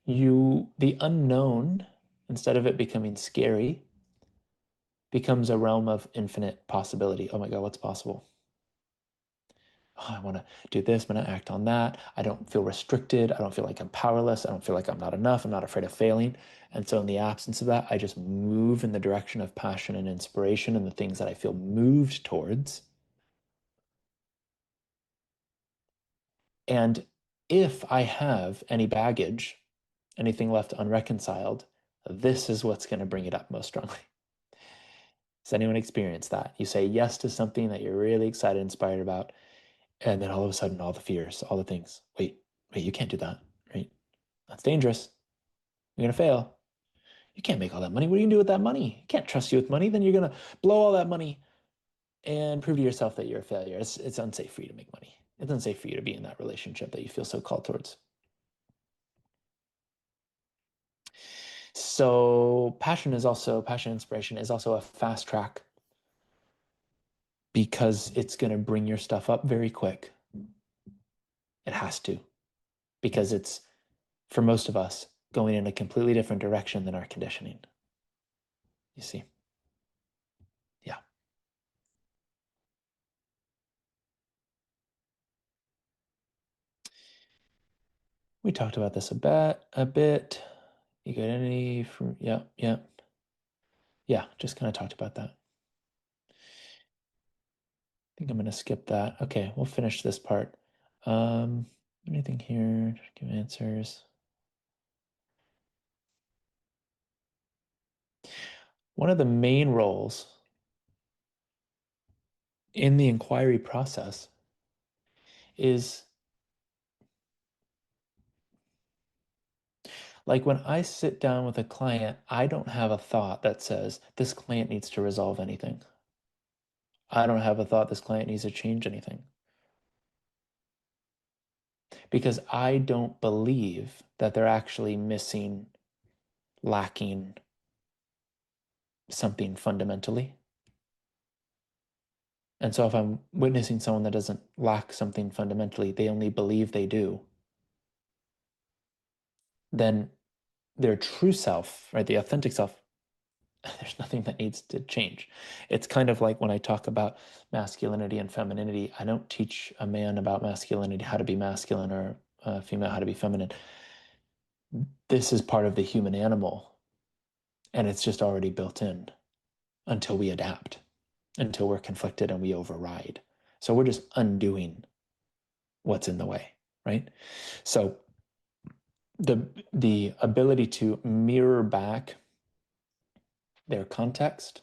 the unknown, instead of it becoming scary, becomes a realm of infinite possibility. Oh my God, what's possible? Oh, I want to do this, I'm going to act on that. I don't feel restricted. I don't feel like I'm powerless. I don't feel like I'm not enough. I'm not afraid of failing. And so in the absence of that, I just move in the direction of passion and inspiration and the things that I feel moved towards. And if I have any baggage, anything left unreconciled, this is what's going to bring it up most strongly. Has anyone experienced that? You say yes to something that you're really excited, inspired about, And then all of a sudden, all the fears, all the things. Wait, you can't do that, right? That's dangerous. You're going to fail. You can't make all that money. What are you going to do with that money? You can't trust you with money. Then you're going to blow all that money and prove to yourself that you're a failure. It's unsafe for you to make money. It's unsafe for you to be in that relationship that you feel so called towards. So passion, inspiration is also a fast track because it's going to bring your stuff up very quick. It has to, because it's, for most of us, going in a completely different direction than our conditioning. You see? Yeah. We talked about this a bit. You got any from, yeah. Yeah, just kind of talked about that. I think I'm going to skip that. Okay, we'll finish this part. Anything here? Give answers. One of the main roles in the inquiry process is like when I sit down with a client, I don't have a thought that says this client needs to resolve anything. I don't have a thought this client needs to change anything. Because I don't believe that they're actually missing, lacking something fundamentally. And so if I'm witnessing someone that doesn't lack something fundamentally, they only believe they do, then their true self, right, the authentic self, there's nothing that needs to change. It's kind of like when I talk about masculinity and femininity, I don't teach a man about masculinity, how to be masculine, or a female how to be feminine. This is part of the human animal, and it's just already built in until we adapt, until we're conflicted and we override. So we're just undoing what's in the way, right? So the ability to mirror back their context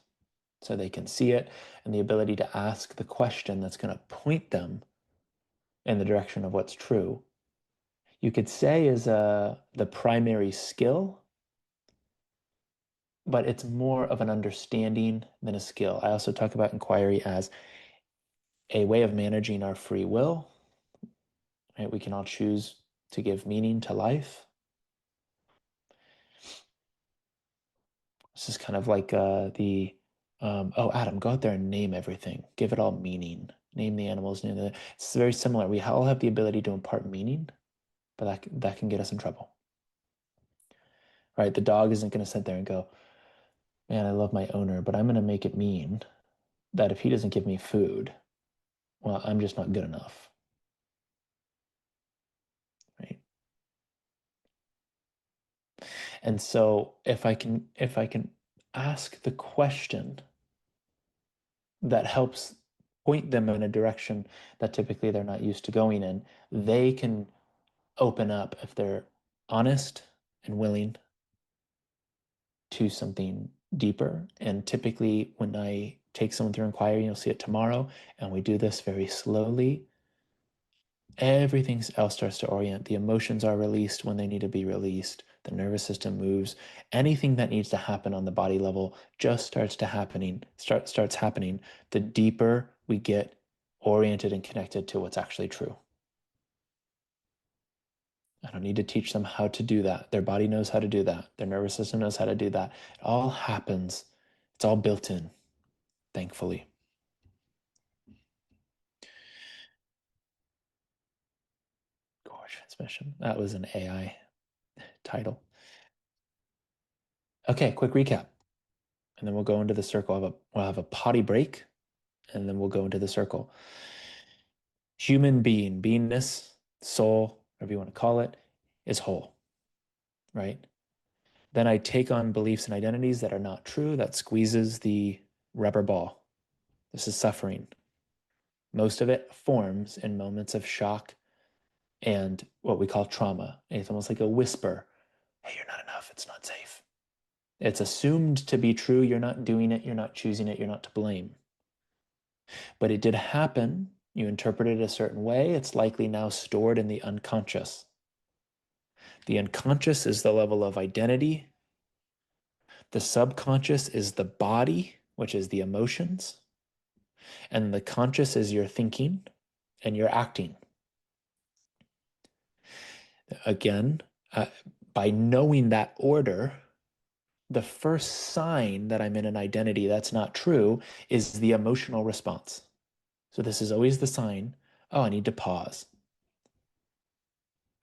so they can see it, and the ability to ask the question that's going to point them in the direction of what's true, you could say is the primary skill, but it's more of an understanding than a skill. I also talk about inquiry as a way of managing our free will, right? We can all choose to give meaning to life. This is kind of like oh, Adam, go out there and name everything. Give it all meaning. Name the animals. It's very similar. We all have the ability to impart meaning, but that can get us in trouble. Right? The dog isn't going to sit there and go, man, I love my owner, but I'm going to make it mean that if he doesn't give me food, well, I'm just not good enough. Right? And so if I can ask the question that helps point them in a direction that typically they're not used to going in, they can open up if they're honest and willing to something deeper. And typically when I take someone through inquiry, you'll see it tomorrow, and we do this very slowly, everything else starts to orient. The emotions are released when they need to be released. The nervous system moves. Anything that needs to happen on the body level just starts happening. The deeper we get oriented and connected to what's actually true. I don't need to teach them how to do that. Their body knows how to do that. Their nervous system knows how to do that. It all happens. It's all built in, thankfully. Core transmission. That was an AI title. Okay, quick recap. And then we'll go into the circle. We'll have a potty break, and then we'll go into the circle. Human being, beingness, soul, whatever you want to call it, is whole, right? Then I take on beliefs and identities that are not true. That squeezes the rubber ball. This is suffering. Most of it forms in moments of shock and what we call trauma. It's almost like a whisper. Hey, you're not enough. It's not safe. It's assumed to be true. You're not doing it. You're not choosing it. You're not to blame. But it did happen. You interpret it a certain way, it's likely now stored in the unconscious. The unconscious is the level of identity. The subconscious is the body, which is the emotions. And the conscious is your thinking and your acting. Again, by knowing that order, the first sign that I'm in an identity that's not true is the emotional response. So this is always the sign, oh, I need to pause.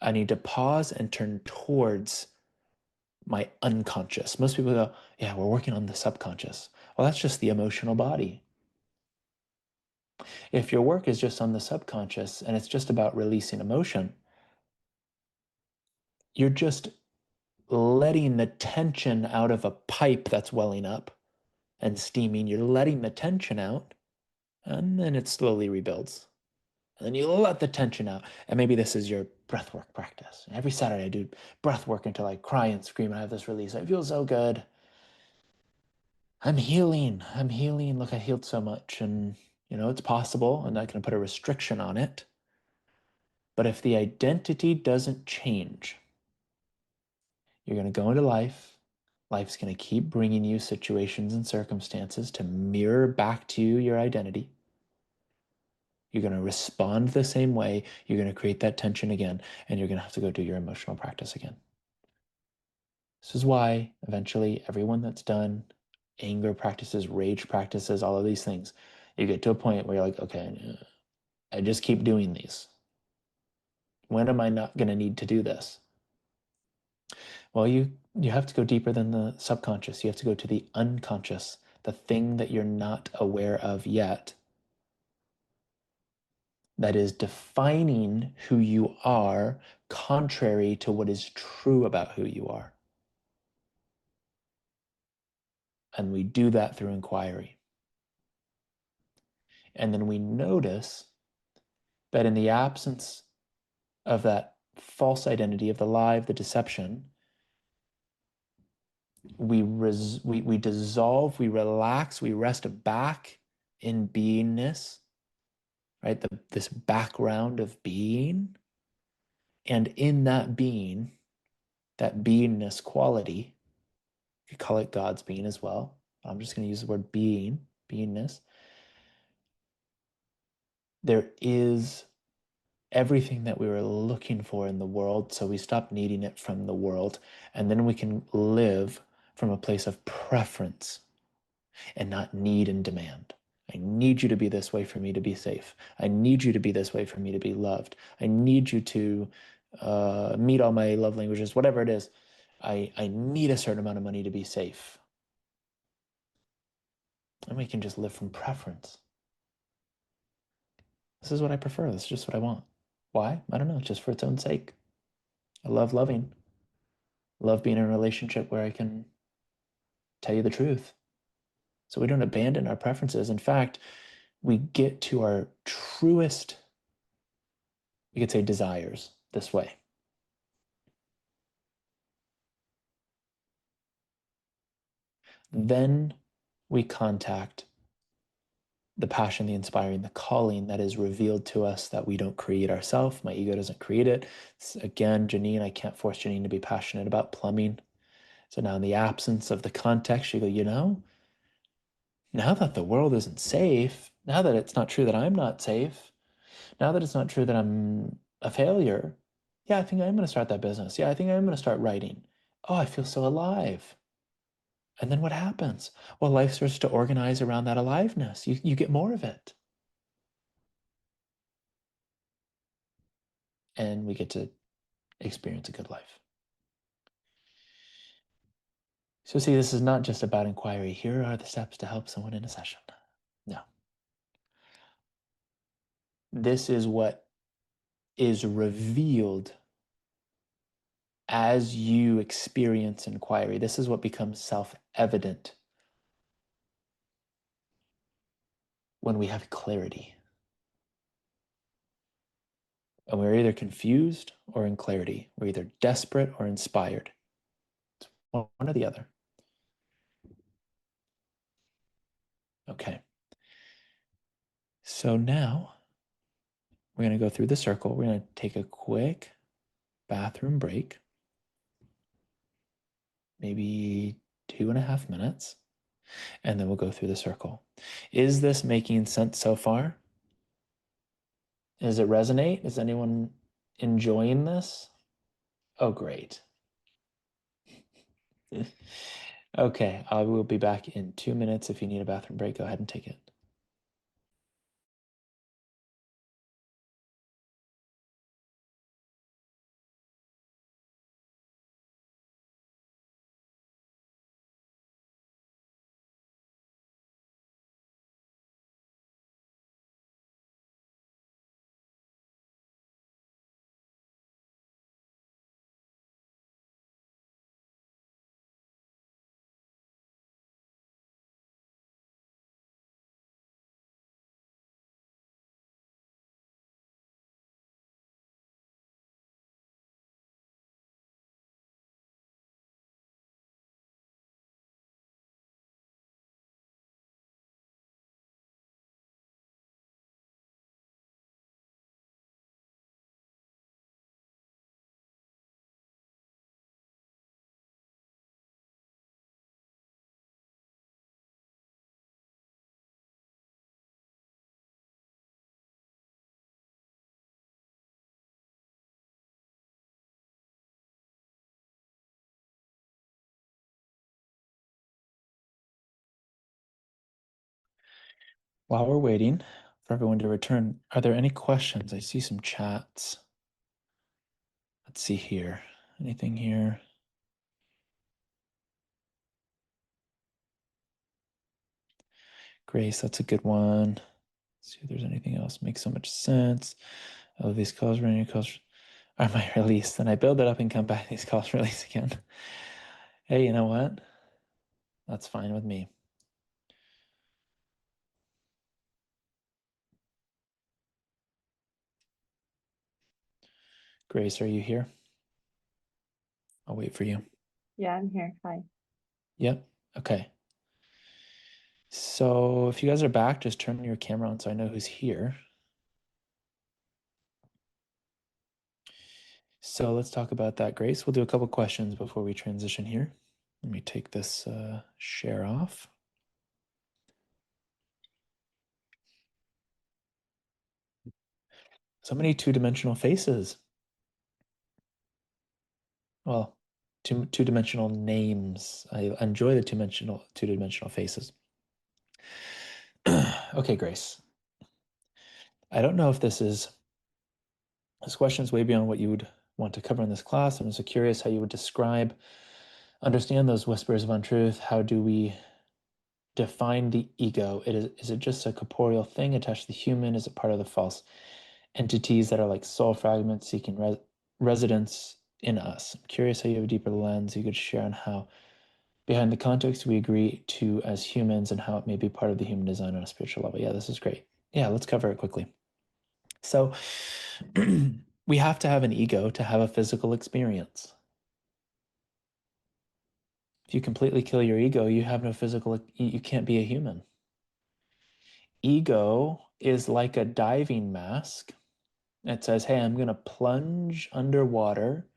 I need to pause and turn towards my unconscious. Most people go, yeah, we're working on the subconscious. Well, that's just the emotional body. If your work is just on the subconscious and it's just about releasing emotion, you're just letting the tension out of a pipe that's welling up and steaming. You're letting the tension out, and then it slowly rebuilds. And then you let the tension out. And maybe this is your breathwork practice. Every Saturday I do breathwork until I cry and scream and I have this release. I feel so good. I'm healing. I'm healing. Look, I healed so much. And, it's possible. I'm not going to put a restriction on it. But if the identity doesn't change, you're going to go into life. Life's going to keep bringing you situations and circumstances to mirror back to you your identity. You're going to respond the same way. You're going to create that tension again, and you're going to have to go do your emotional practice again. This is why eventually everyone that's done anger practices, rage practices, all of these things, you get to a point where you're like, okay, I just keep doing these. When am I not going to need to do this? Well, you have to go deeper than the subconscious. You have to go to the unconscious, the thing that you're not aware of yet, that is defining who you are contrary to what is true about who you are. And we do that through inquiry. And then we notice that in the absence of that false identity, of the lie, of the deception, we dissolve, we relax, we rest back in beingness, right? This background of being. And in that being, that beingness quality, you could call it God's being as well. I'm just going to use the word beingness. There is everything that we were looking for in the world, so we stop needing it from the world, and then we can live from a place of preference and not need and demand. I need you to be this way for me to be safe. I need you to be this way for me to be loved. I need you to meet all my love languages, whatever it is. I need a certain amount of money to be safe. And we can just live from preference. This is what I prefer. This is just what I want. Why? I don't know. Just for its own sake. I love loving. I love being in a relationship where I can tell you the truth. So we don't abandon our preferences. In fact, we get to our truest, you could say, desires this way. Then we contact the passion, the inspiring, the calling that is revealed to us that we don't create ourselves. My ego doesn't create it. Again, Janine, I can't force Janine to be passionate about plumbing. So now in the absence of the context, you go, now that the world isn't safe, now that it's not true that I'm not safe, now that it's not true that I'm a failure, yeah, I think I'm going to start that business. Yeah, I think I'm going to start writing. Oh, I feel so alive. And then what happens? Well, life starts to organize around that aliveness. You get more of it. And we get to experience a good life. So see, this is not just about inquiry. Here are the steps to help someone in a session. No. This is what is revealed as you experience inquiry. This is what becomes self-evident when we have clarity. And we're either confused or in clarity. We're either desperate or inspired. It's one or the other. Okay. So now We're going to go through the circle. We're going to take a quick bathroom break, maybe 2.5 minutes, and then we'll go through the circle. Is this making sense so far? Does it resonate? Is anyone enjoying this? Oh, great. Okay, I will be back in 2 minutes. If you need a bathroom break, go ahead and take it. While we're waiting for everyone to return, are there any questions? I see some chats. Let's see here. Anything here? Grace, that's a good one. Let's see if there's anything else. Makes so much sense. Oh, these calls are my release. Then I build it up and come back. These calls release again. Hey, you know what? That's fine with me. Grace, are you here? I'll wait for you. Yeah, I'm here. Hi. Yep. Okay. So if you guys are back, just turn your camera on so I know who's here. So let's talk about that, Grace. We'll do a couple questions before we transition here. Let me take this share off. So many two-dimensional faces. Well, two-dimensional names. I enjoy the two-dimensional faces. Okay, Grace. I don't know if this question is way beyond what you would want to cover in this class. I'm so curious how you would understand those whispers of untruth. How do we define the ego? Is it just a corporeal thing attached to the human? Is it part of the false entities that are like soul fragments seeking residence in us? I'm curious how you have a deeper lens you could share on how, behind the context we agree to as humans, and how it may be part of the human design on a spiritual level. Yeah, this is great. Yeah, let's cover it quickly. So we have to have an ego to have a physical experience. If you completely kill your ego, you have no physical, you can't be a human. Ego is like a diving mask. It says, hey, I'm going to plunge underwater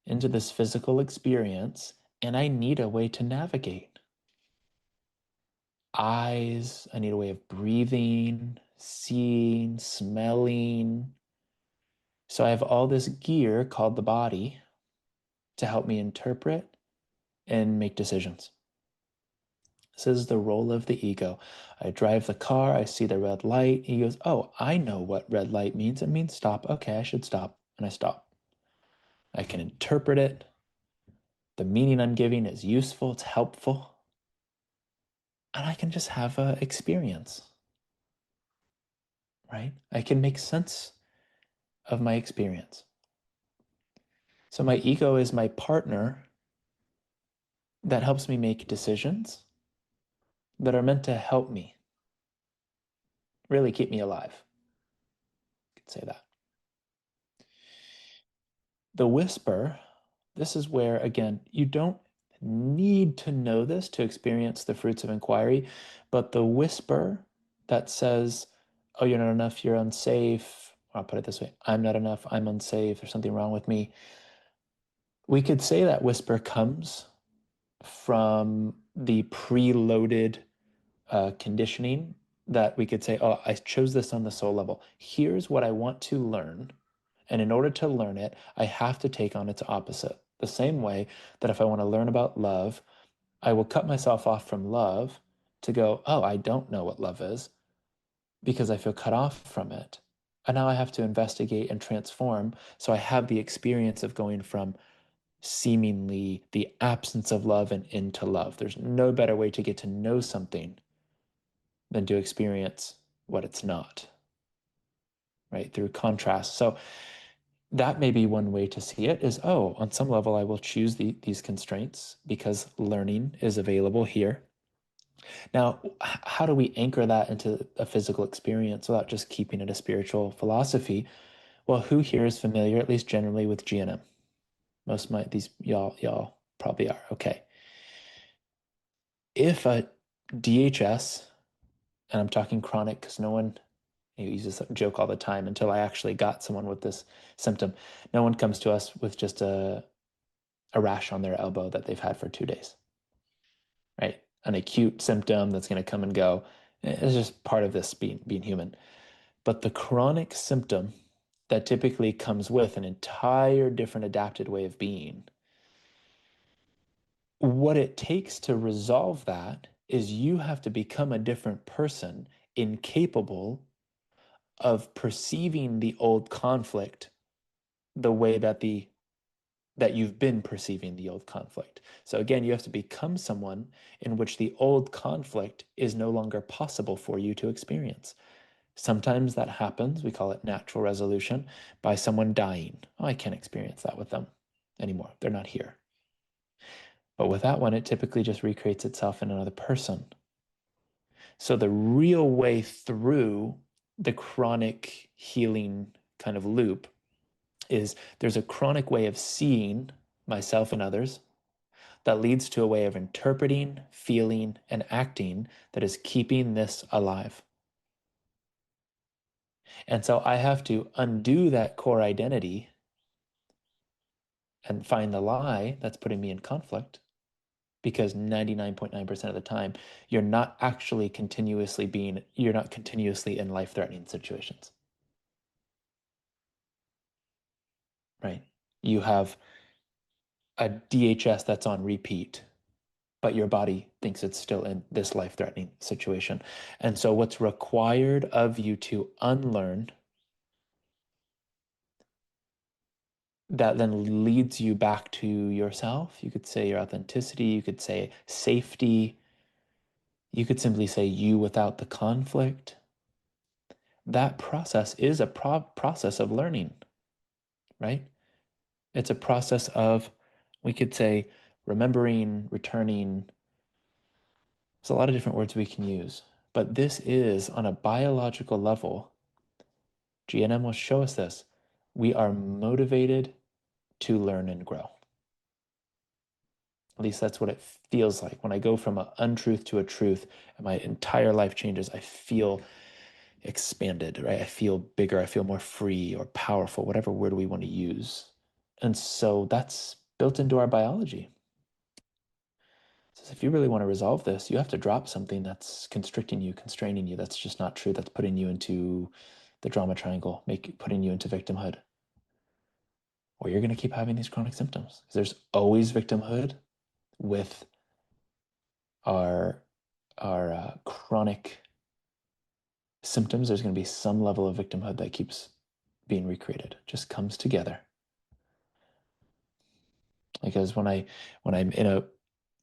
into this physical experience, and I need a way to navigate. Eyes, I need a way of breathing, seeing, smelling. So I have all this gear called the body to help me interpret and make decisions. This is the role of the ego. I drive the car, I see the red light. He goes, oh, I know what red light means. It means stop. Okay, I should stop. And I stop. I can interpret it. The meaning I'm giving is useful, it's helpful. And I can just have an experience, right? I can make sense of my experience. So my ego is my partner that helps me make decisions that are meant to help me, really keep me alive. I could say that. The whisper, this is where, again, you don't need to know this to experience the fruits of inquiry, but the whisper that says, oh, you're not enough, you're unsafe, I'll put it this way, I'm not enough, I'm unsafe, there's something wrong with me. We could say that whisper comes from the preloaded conditioning that we could say, oh, I chose this on the soul level. Here's what I want to learn. And in order to learn it, I have to take on its opposite. The same way that if I want to learn about love, I will cut myself off from love to go, oh, I don't know what love is because I feel cut off from it. And now I have to investigate and transform. So I have the experience of going from seemingly the absence of love and into love. There's no better way to get to know something than to experience what it's not, right? Through contrast. So that may be one way to see it is, oh, on some level, I will choose these constraints because learning is available here. Now, how do we anchor that into a physical experience without just keeping it a spiritual philosophy? Well, who here is familiar, at least generally, with GNM? Most might, these y'all probably are. Okay. If a DHS, and I'm talking chronic because no one uses a joke all the time until I actually got someone with this symptom. No one comes to us with just a rash on their elbow that they've had for 2 days, right? An acute symptom that's going to come and go. It's just part of this being human. But the chronic symptom that typically comes with an entire different adapted way of being, what it takes to resolve that is you have to become a different person, incapable of perceiving the old conflict the way that you've been perceiving the old conflict. So again, you have to become someone in which the old conflict is no longer possible for you to experience. Sometimes that happens, we call it natural resolution, by someone dying. Oh, I can't experience that with them anymore. They're not here. But with that one, it typically just recreates itself in another person. So the real way through the chronic healing kind of loop is there's a chronic way of seeing myself and others that leads to a way of interpreting, feeling, and acting that is keeping this alive. And so I have to undo that core identity and find the lie that's putting me in conflict, because 99.9% of the time, you're not continuously in life-threatening situations, right? You have a DHS that's on repeat, but your body thinks it's still in this life-threatening situation. And so what's required of you to unlearn that then leads you back to yourself, you could say your authenticity, you could say safety, you could simply say you without the conflict. That process is a process of learning, right? It's a process of, we could say, remembering, returning. There's a lot of different words we can use, but this is on a biological level. GNM will show us this. We are motivated to learn and grow. At least that's what it feels like. When I go from an untruth to a truth and my entire life changes, I feel expanded, right? I feel bigger, I feel more free or powerful, whatever word we want to use. And so that's built into our biology. So if you really want to resolve this, you have to drop something that's constricting you, constraining you, that's just not true, that's putting you into the drama triangle, putting you into victimhood. Or you're going to keep having these chronic symptoms. Because there's always victimhood with our chronic symptoms. There's going to be some level of victimhood that keeps being recreated. It just comes together. Because when I'm in a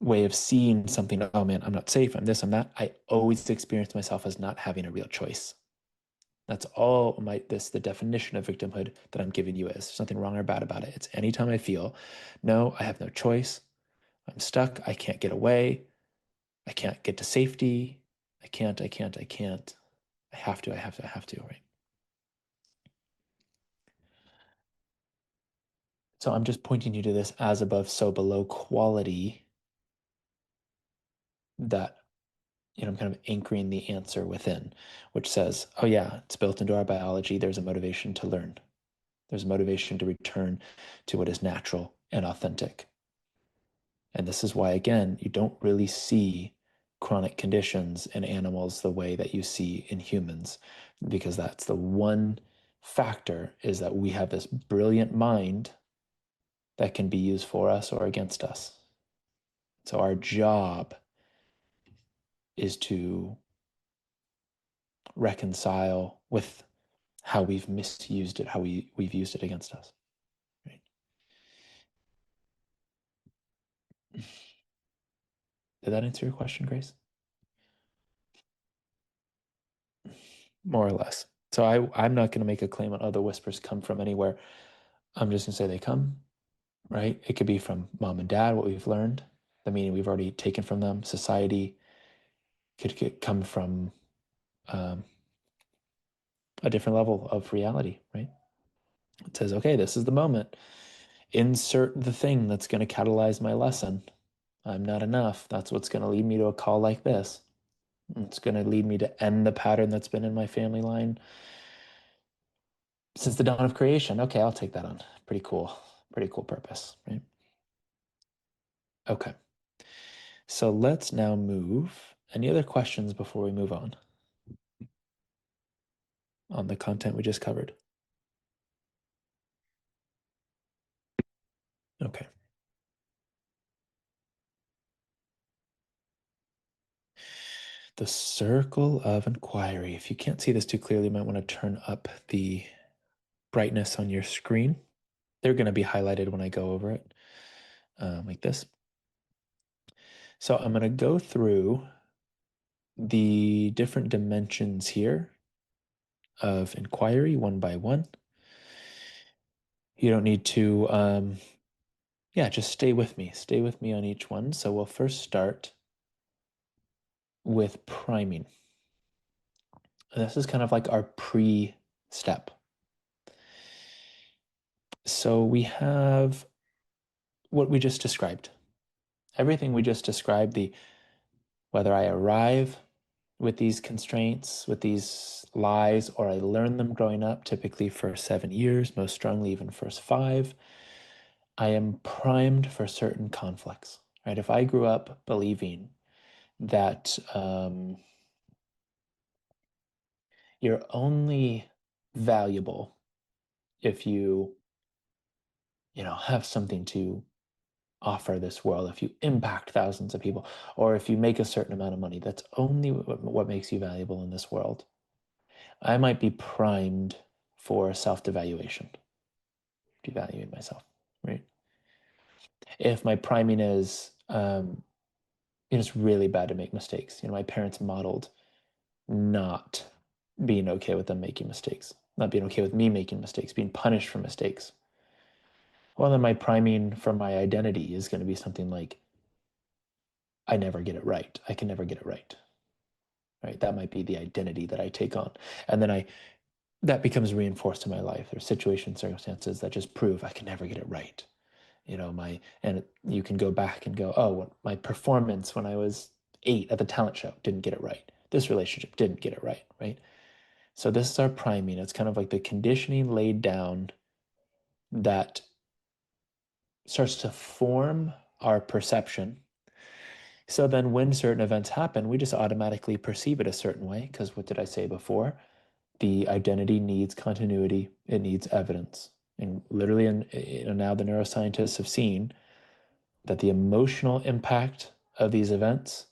way of seeing something, oh man, I'm not safe, I'm this, I'm that, I always experience myself as not having a real choice. That's all the definition of victimhood that I'm giving you is. There's nothing wrong or bad about it. It's anytime I feel, no, I have no choice. I'm stuck. I can't get away. I can't get to safety. I can't. I have to, right? So I'm just pointing you to this as above, so below quality that I'm kind of anchoring the answer within, which says, oh yeah, it's built into our biology. There's a motivation to learn. There's a motivation to return to what is natural and authentic. And this is why, again, you don't really see chronic conditions in animals the way that you see in humans, because that's the one factor, is that we have this brilliant mind that can be used for us or against us. So our job is to reconcile with how we've misused it, how we've used it against us. Right? Did that answer your question, Grace? More or less. So I'm not going to make a claim on, oh, the whispers come from anywhere. I'm just going to say they come, right? It could be from mom and dad, what we've learned, the meaning we've already taken from them, society. Could come from a different level of reality, right? It says, okay, this is the moment. Insert the thing that's going to catalyze my lesson. I'm not enough. That's what's going to lead me to a call like this. It's going to lead me to end the pattern that's been in my family line since the dawn of creation. Okay, I'll take that on. Pretty cool. Pretty cool purpose, right? Okay. So let's now move. Any other questions before we move on the content we just covered? Okay. The circle of inquiry. If you can't see this too clearly, you might want to turn up the brightness on your screen. They're going to be highlighted when I go over it, like this. So I'm going to go through the different dimensions here of inquiry one by one. You don't need to, just stay with me. Stay with me on each one. So we'll first start with priming. And this is kind of like our pre-step. So we have what we just described. Everything we just described, whether I arrive with these constraints, with these lies, or I learn them growing up, typically for 7 years, most strongly even first 5, I am primed for certain conflicts, right? If I grew up believing that you're only valuable if you have something to offer this world, if you impact thousands of people, or if you make a certain amount of money, that's only what makes you valuable in this world. I might be primed for self-devaluation, devaluing myself, right? If my priming is, it's really bad to make mistakes. My parents modeled not being okay with them making mistakes, not being okay with me making mistakes, being punished for mistakes. Well, then my priming for my identity is going to be something like, I never get it right. I can never get it right. Right? That might be the identity that I take on. And then that becomes reinforced in my life. There's situations, circumstances that just prove I can never get it right. And you can go back and go, oh, my performance when I was 8 at the talent show didn't get it right. This relationship didn't get it right, right? So this is our priming. It's kind of like the conditioning laid down that starts to form our perception. So then when certain events happen, we just automatically perceive it a certain way, because what did I say before? The identity needs continuity. It needs evidence. And literally, now the neuroscientists have seen that the emotional impact of these events,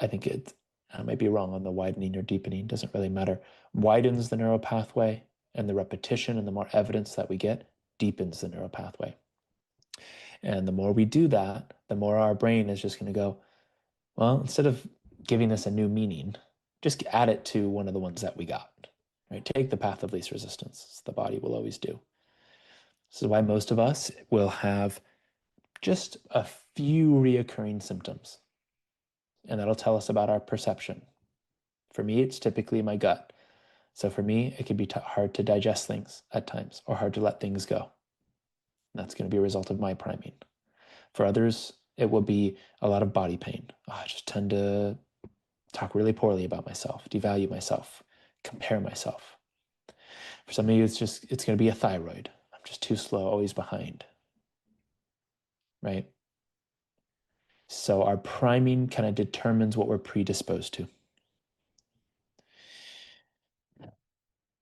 I think I might be wrong on the widening or deepening, doesn't really matter, widens the neural pathway, and the repetition and the more evidence that we get deepens the neural pathway. And the more we do that, the more our brain is just going to go, well, instead of giving this a new meaning, just add it to one of the ones that we got. Right? Take the path of least resistance. The body will always do. This is why most of us will have just a few reoccurring symptoms. And that'll tell us about our perception. For me, it's typically my gut. So for me, it can be hard to digest things at times, or hard to let things go. And that's going to be a result of my priming. For others, it will be a lot of body pain. I just tend to talk really poorly about myself, devalue myself, compare myself. For some of you, it's going to be a thyroid. I'm just too slow, always behind, right? So our priming kind of determines what we're predisposed to.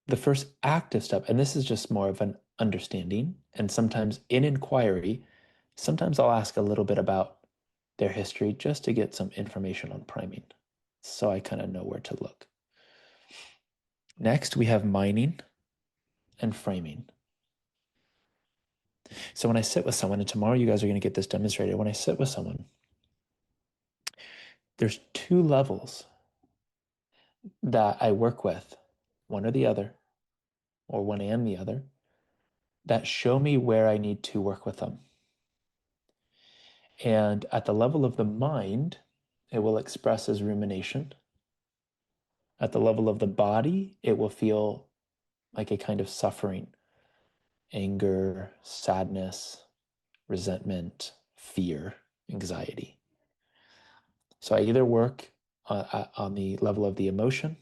The first active step, and this is just more of an understanding, and sometimes in inquiry, sometimes I'll ask a little bit about their history just to get some information on priming, so I kind of know where to look. Next, we have mining and framing. So when I sit with someone, and tomorrow you guys are going to get this demonstrated, when I sit with someone, there's two levels that I work with, one or the other, or one and the other, that show me where I need to work with them. And at the level of the mind, it will express as rumination. At the level of the body, it will feel like a kind of suffering, anger, sadness, resentment, fear, anxiety. So I either work on the level of the emotion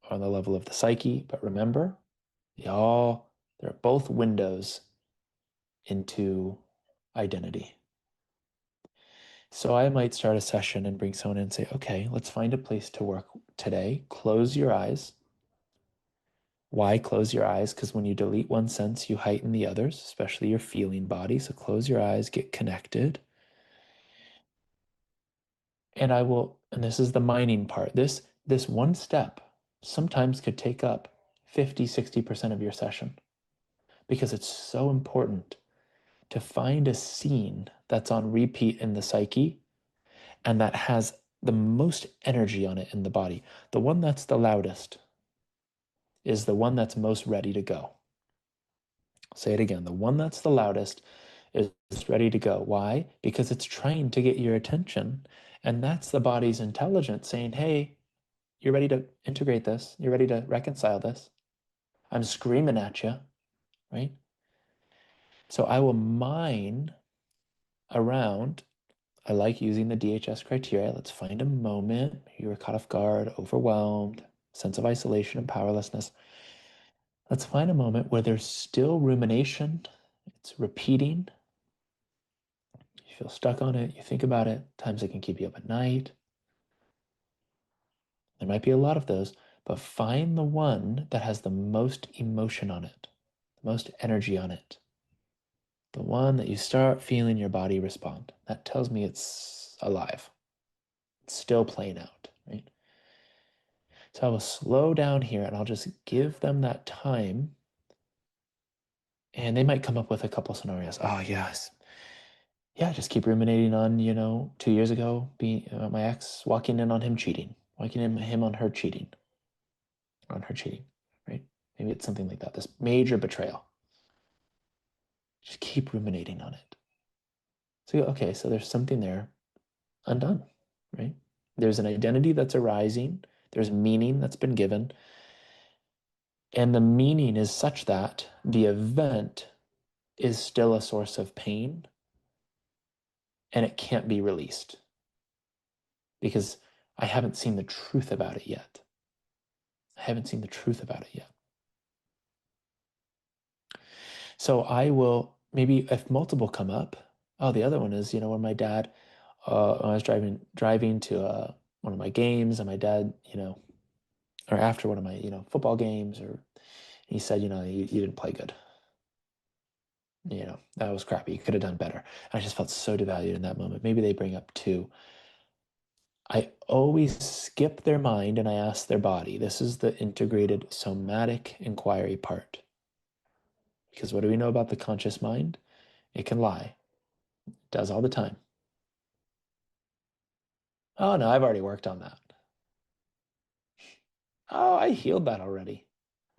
or on the level of the psyche, but remember, they're both windows into identity. So I might start a session and bring someone in and say, okay, let's find a place to work today. Close your eyes. Why close your eyes? Because when you delete one sense, you heighten the others, especially your feeling body. So close your eyes, get connected. And and this is the mining part. This one step sometimes could take up 50, 60% of your session because it's so important to find a scene that's on repeat in the psyche and that has the most energy on it in the body. The one that's the loudest is the one that's most ready to go. I'll say it again. The one that's the loudest is ready to go. Why? Because it's trying to get your attention. And that's the body's intelligence saying, hey, you're ready to integrate this. You're ready to reconcile this. I'm screaming at you, right? So I will mine around. I like using the DHS criteria. Let's find a moment. You were caught off guard, overwhelmed, sense of isolation and powerlessness. Let's find a moment where there's still rumination. It's repeating. You feel stuck on it. You think about it. Times it can keep you up at night. There might be a lot of those, but find the one that has the most emotion on it, the most energy on it. The one that you start feeling your body respond. That tells me it's alive. It's still playing out, right? So I will slow down here and I'll just give them that time. And they might come up with a couple scenarios. Oh, yes. Yeah, just keep ruminating on, 2 years ago, my ex, walking in on him cheating, walking in him on her cheating, right? Maybe it's something like that, this major betrayal. Just keep ruminating on it. So, okay, so there's something there undone, right? There's an identity that's arising. There's meaning that's been given. And the meaning is such that the event is still a source of pain and it can't be released because I haven't seen the truth about it yet. So I will, maybe if multiple come up, the other one is, when my dad, when I was driving to one of my games and my dad, or after one of my, football games, or he said, you didn't play good. That was crappy. You could have done better. And I just felt so devalued in that moment. Maybe they bring up two. I always skip their mind and I ask their body. This is the integrated somatic inquiry part. Because what do we know about the conscious mind? It can lie. It does all the time. Oh, no, I've already worked on that. Oh, I healed that already.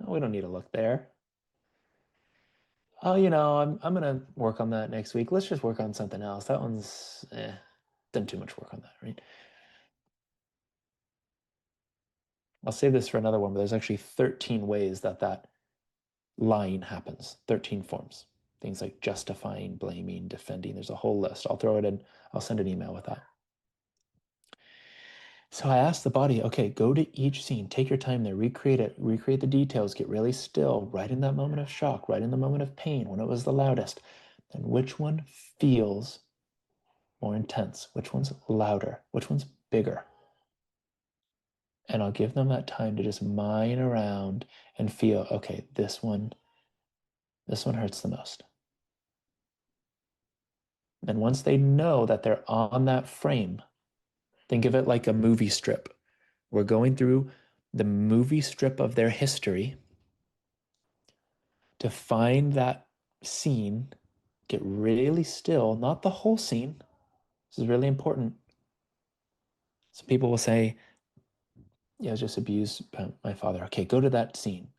Oh, we don't need to look there. Oh, I'm going to work on that next week. Let's just work on something else. That one's, done too much work on that, right? I'll save this for another one, but there's actually 13 ways that lying happens, 13 forms. Things like justifying, blaming, defending. There's a whole list. I'll throw it in. I'll send an email with that. So I asked the body, okay, go to each scene, take your time there, recreate it, recreate the details, get really still, right in that moment of shock, right in the moment of pain when it was the loudest. And which one feels more intense? Which one's louder? Which one's bigger? And I'll give them that time to just mine around and feel, okay, this one hurts the most. And once they know that they're on that frame, think of it like a movie strip. We're going through the movie strip of their history to find that scene, get really still, not the whole scene. This is really important. Some people will say, yeah, I was just abused by my father. Okay, go to that scene.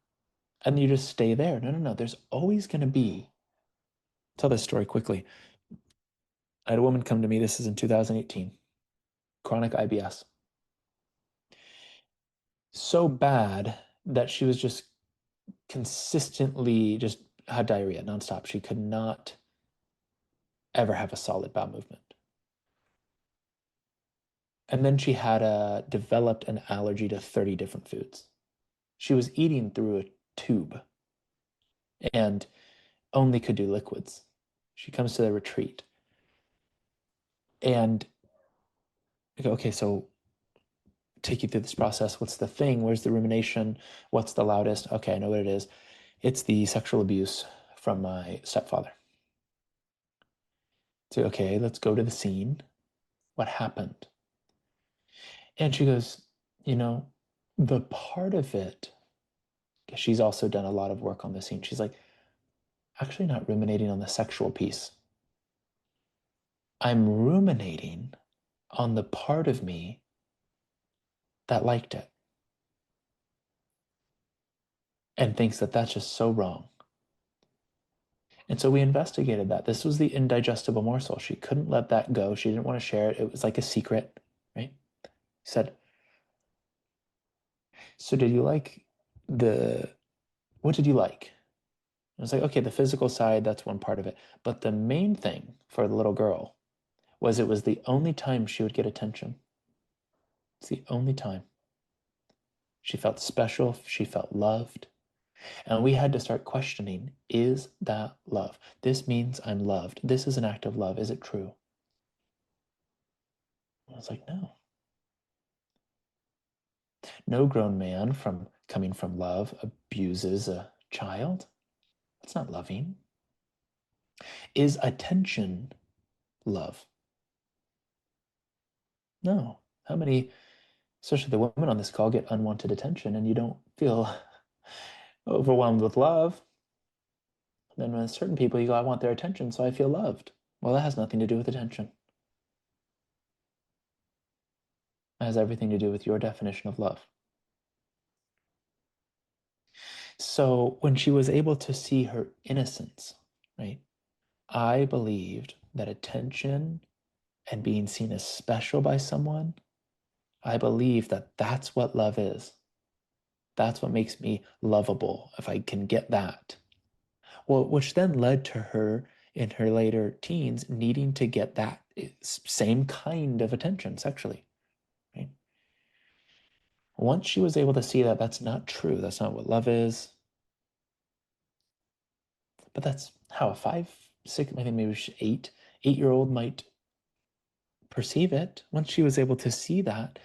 And you just stay there. No, no, no. There's always going to be, tell this story quickly. I had a woman come to me, this is in 2018, chronic IBS. So bad that she was just consistently just had diarrhea nonstop. She could not ever have a solid bowel movement. And then she had developed an allergy to 30 different foods. She was eating through a tube and only could do liquids. She comes to the retreat. And I go, okay, so take you through this process. What's the thing? Where's the rumination? What's the loudest? Okay, I know what it is. It's the sexual abuse from my stepfather. So, okay, let's go to the scene. What happened? And she goes, the part of it, she's also done a lot of work on the scene. She's like, actually not ruminating on the sexual piece. I'm ruminating on the part of me that liked it and thinks that that's just so wrong. And so we investigated that. This was the indigestible morsel. She couldn't let that go. She didn't want to share it. It was like a secret, right? She said, so did you like what did you like? I was like, okay, the physical side, that's one part of it. But the main thing for the little girl was it was the only time she would get attention. It's the only time. She felt special. She felt loved. And we had to start questioning, is that love? This means I'm loved. This is an act of love. Is it true? I was like, no. No grown man coming from love abuses a child. That's not loving. Is attention love? No. How many, especially the women on this call, get unwanted attention and you don't feel overwhelmed with love? Then with certain people, you go, I want their attention, so I feel loved. Well, that has nothing to do with attention. It has everything to do with your definition of love. So when she was able to see her innocence, right, I believed that attention and being seen as special by someone, I believe that that's what love is. That's what makes me lovable, if I can get that. Well, which then led to her in her later teens needing to get that same kind of attention sexually, right? Once she was able to see that that's not true, that's not what love is, but that's how a 5, 6, I think maybe 8-year-old might perceive it. Once she was able to see that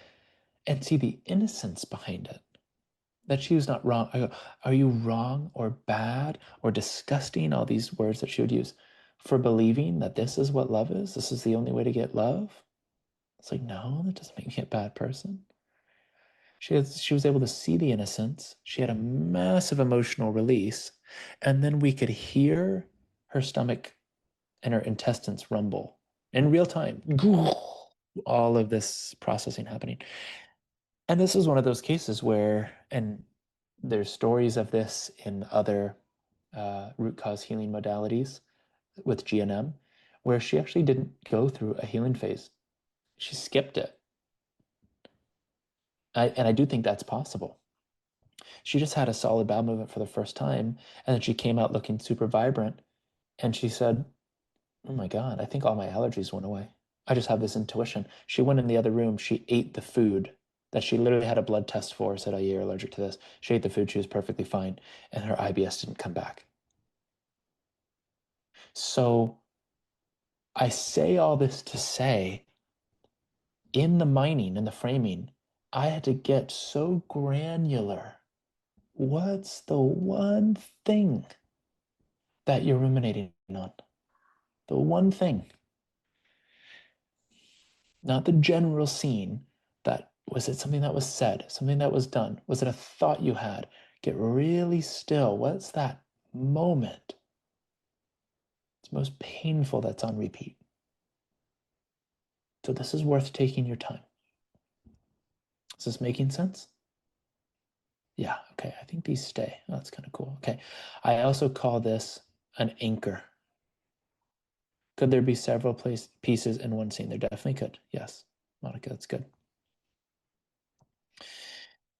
and see the innocence behind it, that she was not wrong. I go, are you wrong or bad or disgusting? All these words that she would use for believing that this is what love is. This is the only way to get love. It's like, no, that doesn't make me a bad person. She was able to see the innocence. She had a massive emotional release. And then we could hear her stomach and her intestines rumble in real time. All of this processing happening. And this is one of those cases where, and there's stories of this in other root cause healing modalities with GNM, where she actually didn't go through a healing phase. She skipped it. And I do think that's possible. She just had a solid bowel movement for the first time, and then she came out looking super vibrant, and she said, oh my God, I think all my allergies went away. I just have this intuition. She went in the other room. She ate the food that she literally had a blood test for, said, oh, you're allergic to this. She ate the food. She was perfectly fine. And her IBS didn't come back. So I say all this to say, in the mining, in the framing, I had to get so granular. What's the one thing that you're ruminating on? The one thing. Not the general scene. That was it something that was said, something that was done? Was it a thought you had? Get really still. What's that moment? It's most painful that's on repeat. So this is worth taking your time. Is this making sense? Yeah, okay. I think these stay. Oh, that's kind of cool. Okay. I also call this an anchor. Could there be several pieces in one scene? There definitely could. Yes. Monica, that's good.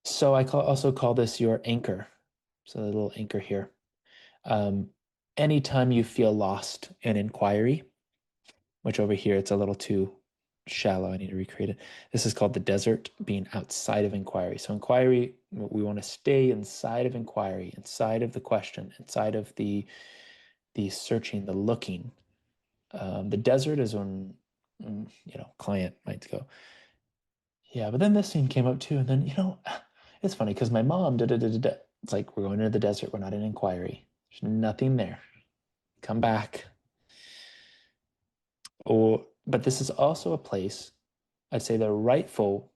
So I also call this your anchor. So the little anchor here. Anytime you feel lost in inquiry, which over here it's a little too shallow, I need to recreate it. This is called the desert, being outside of inquiry. So inquiry, we want to stay inside of inquiry, inside of the question, inside of the searching, the looking. The desert is when client might go, yeah, but then this scene came up too, and then it's funny because my mom It's like we're going into the desert, we're not in inquiry. There's nothing there. Come back. But this is also a place, I'd say the rightful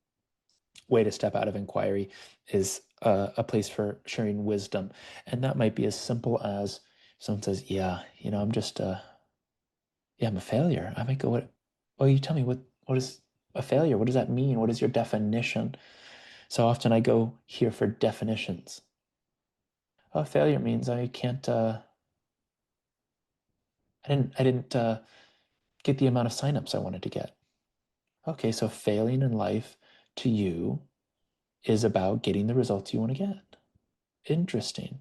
way to step out of inquiry is a place for sharing wisdom. And that might be as simple as someone says, yeah, I'm just, I'm a failure. I might go, well, you tell me what is a failure? What does that mean? What is your definition? So often I go here for definitions. Oh, failure means I can't, I didn't get the amount of signups I wanted to get. Okay, so failing in life to you is about getting the results you want to get. Interesting.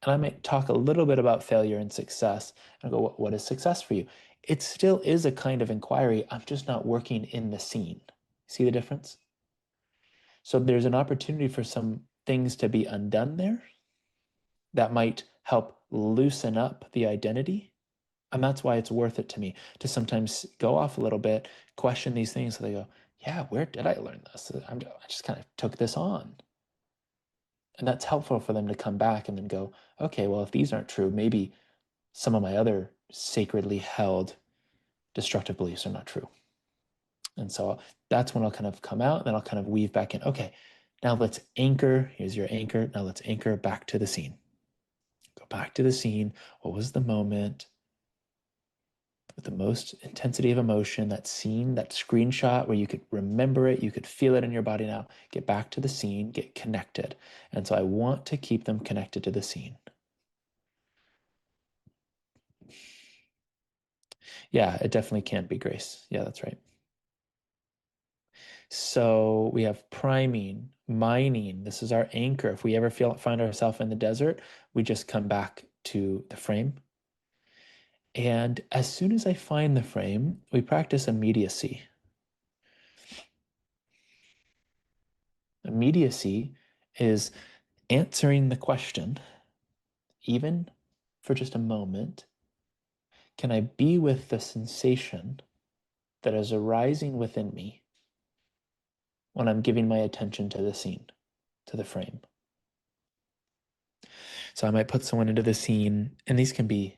And I might talk a little bit about failure and success and go, what is success for you? It still is a kind of inquiry. I'm just not working in the scene. See the difference? So there's an opportunity for some things to be undone there that might help loosen up the identity. And that's why it's worth it to me to sometimes go off a little bit, question these things. So they go, yeah, where did I learn this? I just kind of took this on. And that's helpful for them to come back and then go, okay, well, if these aren't true, maybe some of my other sacredly held destructive beliefs are not true. And so that's when I'll kind of come out and then I'll kind of weave back in. Okay, now let's anchor. Here's your anchor. Now let's anchor back to the scene. Go back to the scene. What was the moment? With the most intensity of emotion, that scene, that screenshot where you could remember it, you could feel it in your body now. Get back to the scene, get connected. And so I want to keep them connected to the scene. Yeah, it definitely can be grace. Yeah, that's right. So we have priming, mining. This is our anchor. If we ever find ourselves in the desert, we just come back to the frame. And as soon as I find the frame, we practice immediacy. Immediacy is answering the question, even for just a moment, can I be with the sensation that is arising within me when I'm giving my attention to the scene, to the frame? So I might put someone into the scene, and these can be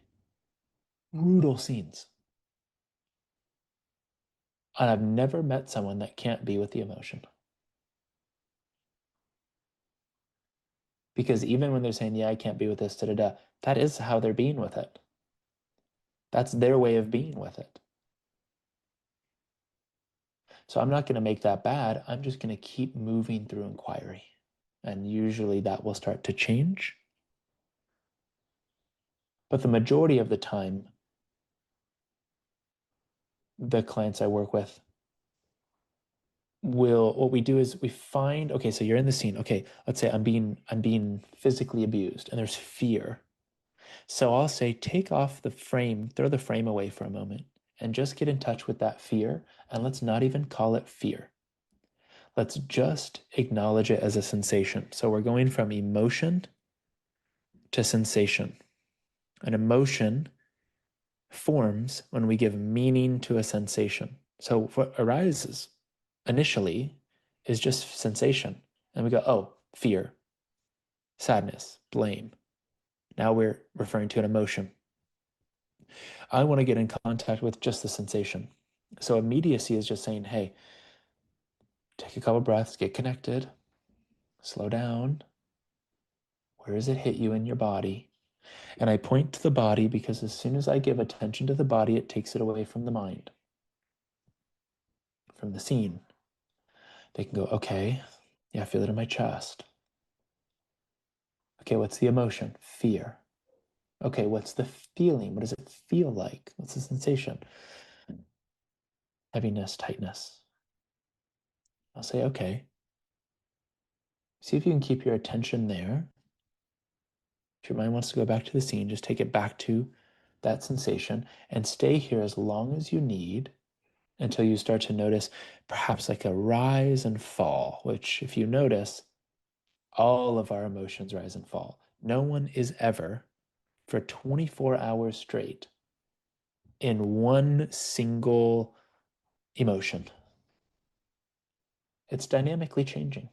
brutal scenes. And I've never met someone that can't be with the emotion. Because even when they're saying, yeah, I can't be with this, that is how they're being with it. That's their way of being with it. So I'm not going to make that bad. I'm just going to keep moving through inquiry. And usually that will start to change. But the majority of the time, the clients I work with what we do is we find, okay, so you're in the scene. Okay, let's say I'm being physically abused and there's fear. So I'll say, take off the frame, throw the frame away for a moment and just get in touch with that fear. And let's not even call it fear. Let's just acknowledge it as a sensation. So we're going from emotion to sensation. An emotion forms when we give meaning to a sensation. So what arises initially is just sensation. And we go, oh, fear, sadness, blame. Now we're referring to an emotion. I want to get in contact with just the sensation. So immediacy is just saying, hey, take a couple breaths, get connected, slow down. Where does it hit you in your body? And I point to the body because as soon as I give attention to the body, it takes it away from the mind, from the scene. They can go, okay, yeah, I feel it in my chest. Okay, what's the emotion? Fear. Okay, what's the feeling? What does it feel like? What's the sensation? Heaviness, tightness. I'll say, okay. See if you can keep your attention there. If your mind wants to go back to the scene, just take it back to that sensation and stay here as long as you need until you start to notice perhaps like a rise and fall, which if you notice, all of our emotions rise and fall. No one is ever for 24 hours straight in one single emotion. It's dynamically changing.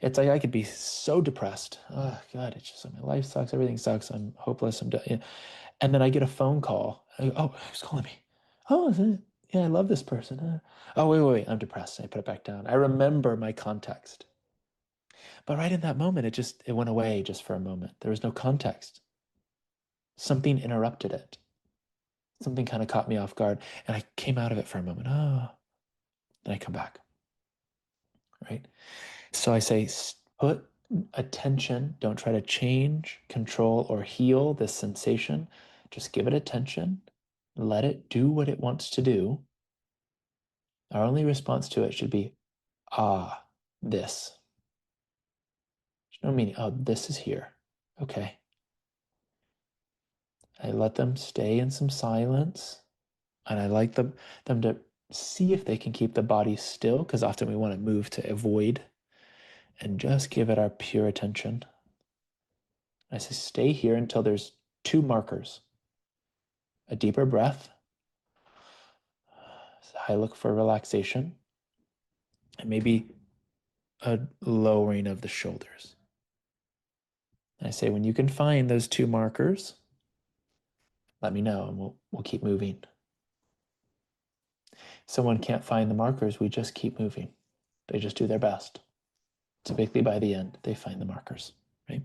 It's like I could be so depressed. Oh God, it's just like my life sucks. Everything sucks. I'm hopeless. I'm done. And then I get a phone call. I go, oh, who's calling me? Oh, is it? Yeah, I love this person. Oh, wait. I'm depressed. I put it back down. I remember my context. But right in that moment, it went away just for a moment. There was no context. Something interrupted it. Something kind of caught me off guard. And I came out of it for a moment. Oh, then I come back. Right? So I say, put attention. Don't try to change, control, or heal this sensation. Just give it attention. Let it do what it wants to do. Our only response to it should be, ah, this. There's no meaning, oh, this is here. Okay. I let them stay in some silence, and I like them to see if they can keep the body still, because often we want to move to avoid, and just give it our pure attention. I say, stay here until there's two markers. A deeper breath. I look for relaxation, and maybe a lowering of the shoulders. I say, when you can find those two markers, let me know and we'll keep moving. Someone can't find the markers, we just keep moving. They just do their best. Typically by the end, they find the markers, right?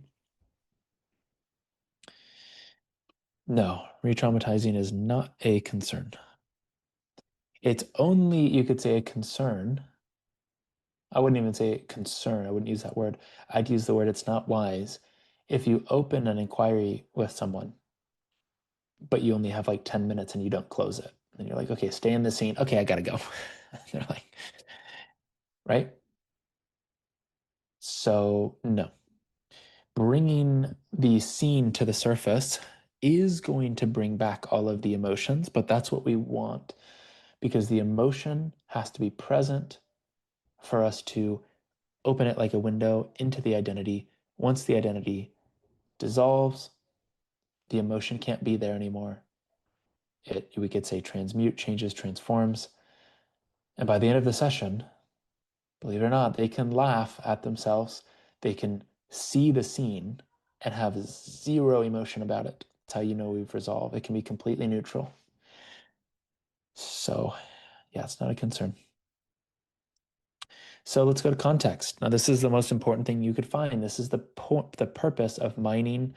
No, re-traumatizing is not a concern. It's only, you could say, a concern. I wouldn't even say concern. I wouldn't use that word. I'd use the word it's not wise. If you open an inquiry with someone, but you only have like 10 minutes and you don't close it, and you're like, okay, stay in the scene. Okay, I gotta go. They're like, right? So no. Bringing the scene to the surface is going to bring back all of the emotions, but that's what we want because the emotion has to be present for us to open it like a window into the identity. Once the identity dissolves, the emotion can't be there anymore. We could say transmute, changes, transforms. And by the end of the session, believe it or not, they can laugh at themselves. They can see the scene and have zero emotion about it. That's how you know we've resolved. It can be completely neutral. So, yeah, it's not a concern. So let's go to context. Now, this is the most important thing you could find. This is the purpose of mining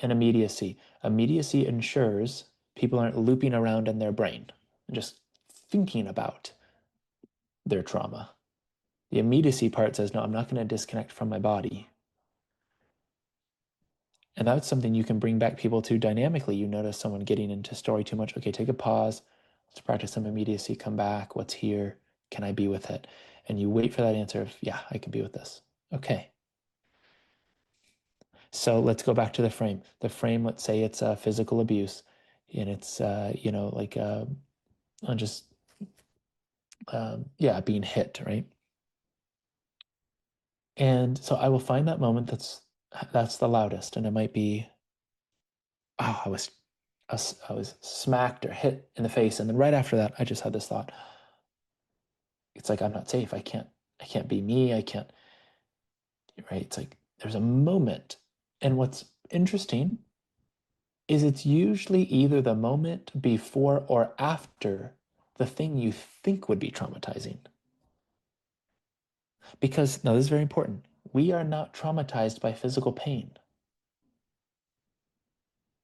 and immediacy. Immediacy ensures people aren't looping around in their brain and just thinking about their trauma. The immediacy part says, no, I'm not going to disconnect from my body. And that's something you can bring back people to dynamically. You notice someone getting into story too much. Okay, take a pause. Let's practice some immediacy. Come back. What's here? Can I be with it? And you wait for that answer of, yeah, I can be with this. Okay. So let's go back to the frame. The frame, let's say it's physical abuse. and it's like on just being hit, right? And so I will find that moment that's the loudest, and it might be, oh, I was smacked or hit in the face, and then right after that, I just had this thought. It's like, I'm not safe. I can't be me. I can't, right? It's like there's a moment. And what's interesting is it's usually either the moment before or after the thing you think would be traumatizing. Because, now this is very important, we are not traumatized by physical pain.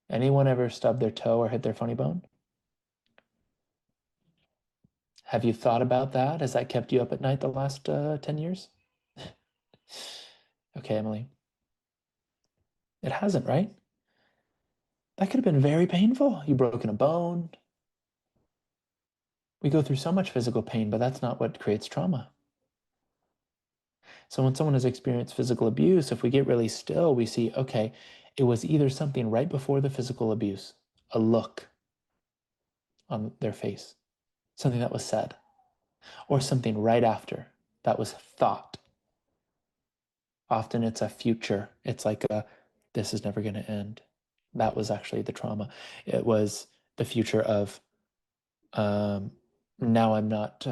Anyone ever stubbed their toe or hit their funny bone? Have you thought about that? Has that kept you up at night the last 10 years? Okay, Emily. It hasn't, right? That could have been very painful. You've broken a bone. We go through so much physical pain, but that's not what creates trauma. So when someone has experienced physical abuse, if we get really still, we see, okay, it was either something right before the physical abuse, a look on their face, something that was said, or something right after that was thought. Often it's a future. It's like this is never going to end. That was actually the trauma. It was the future of now I'm not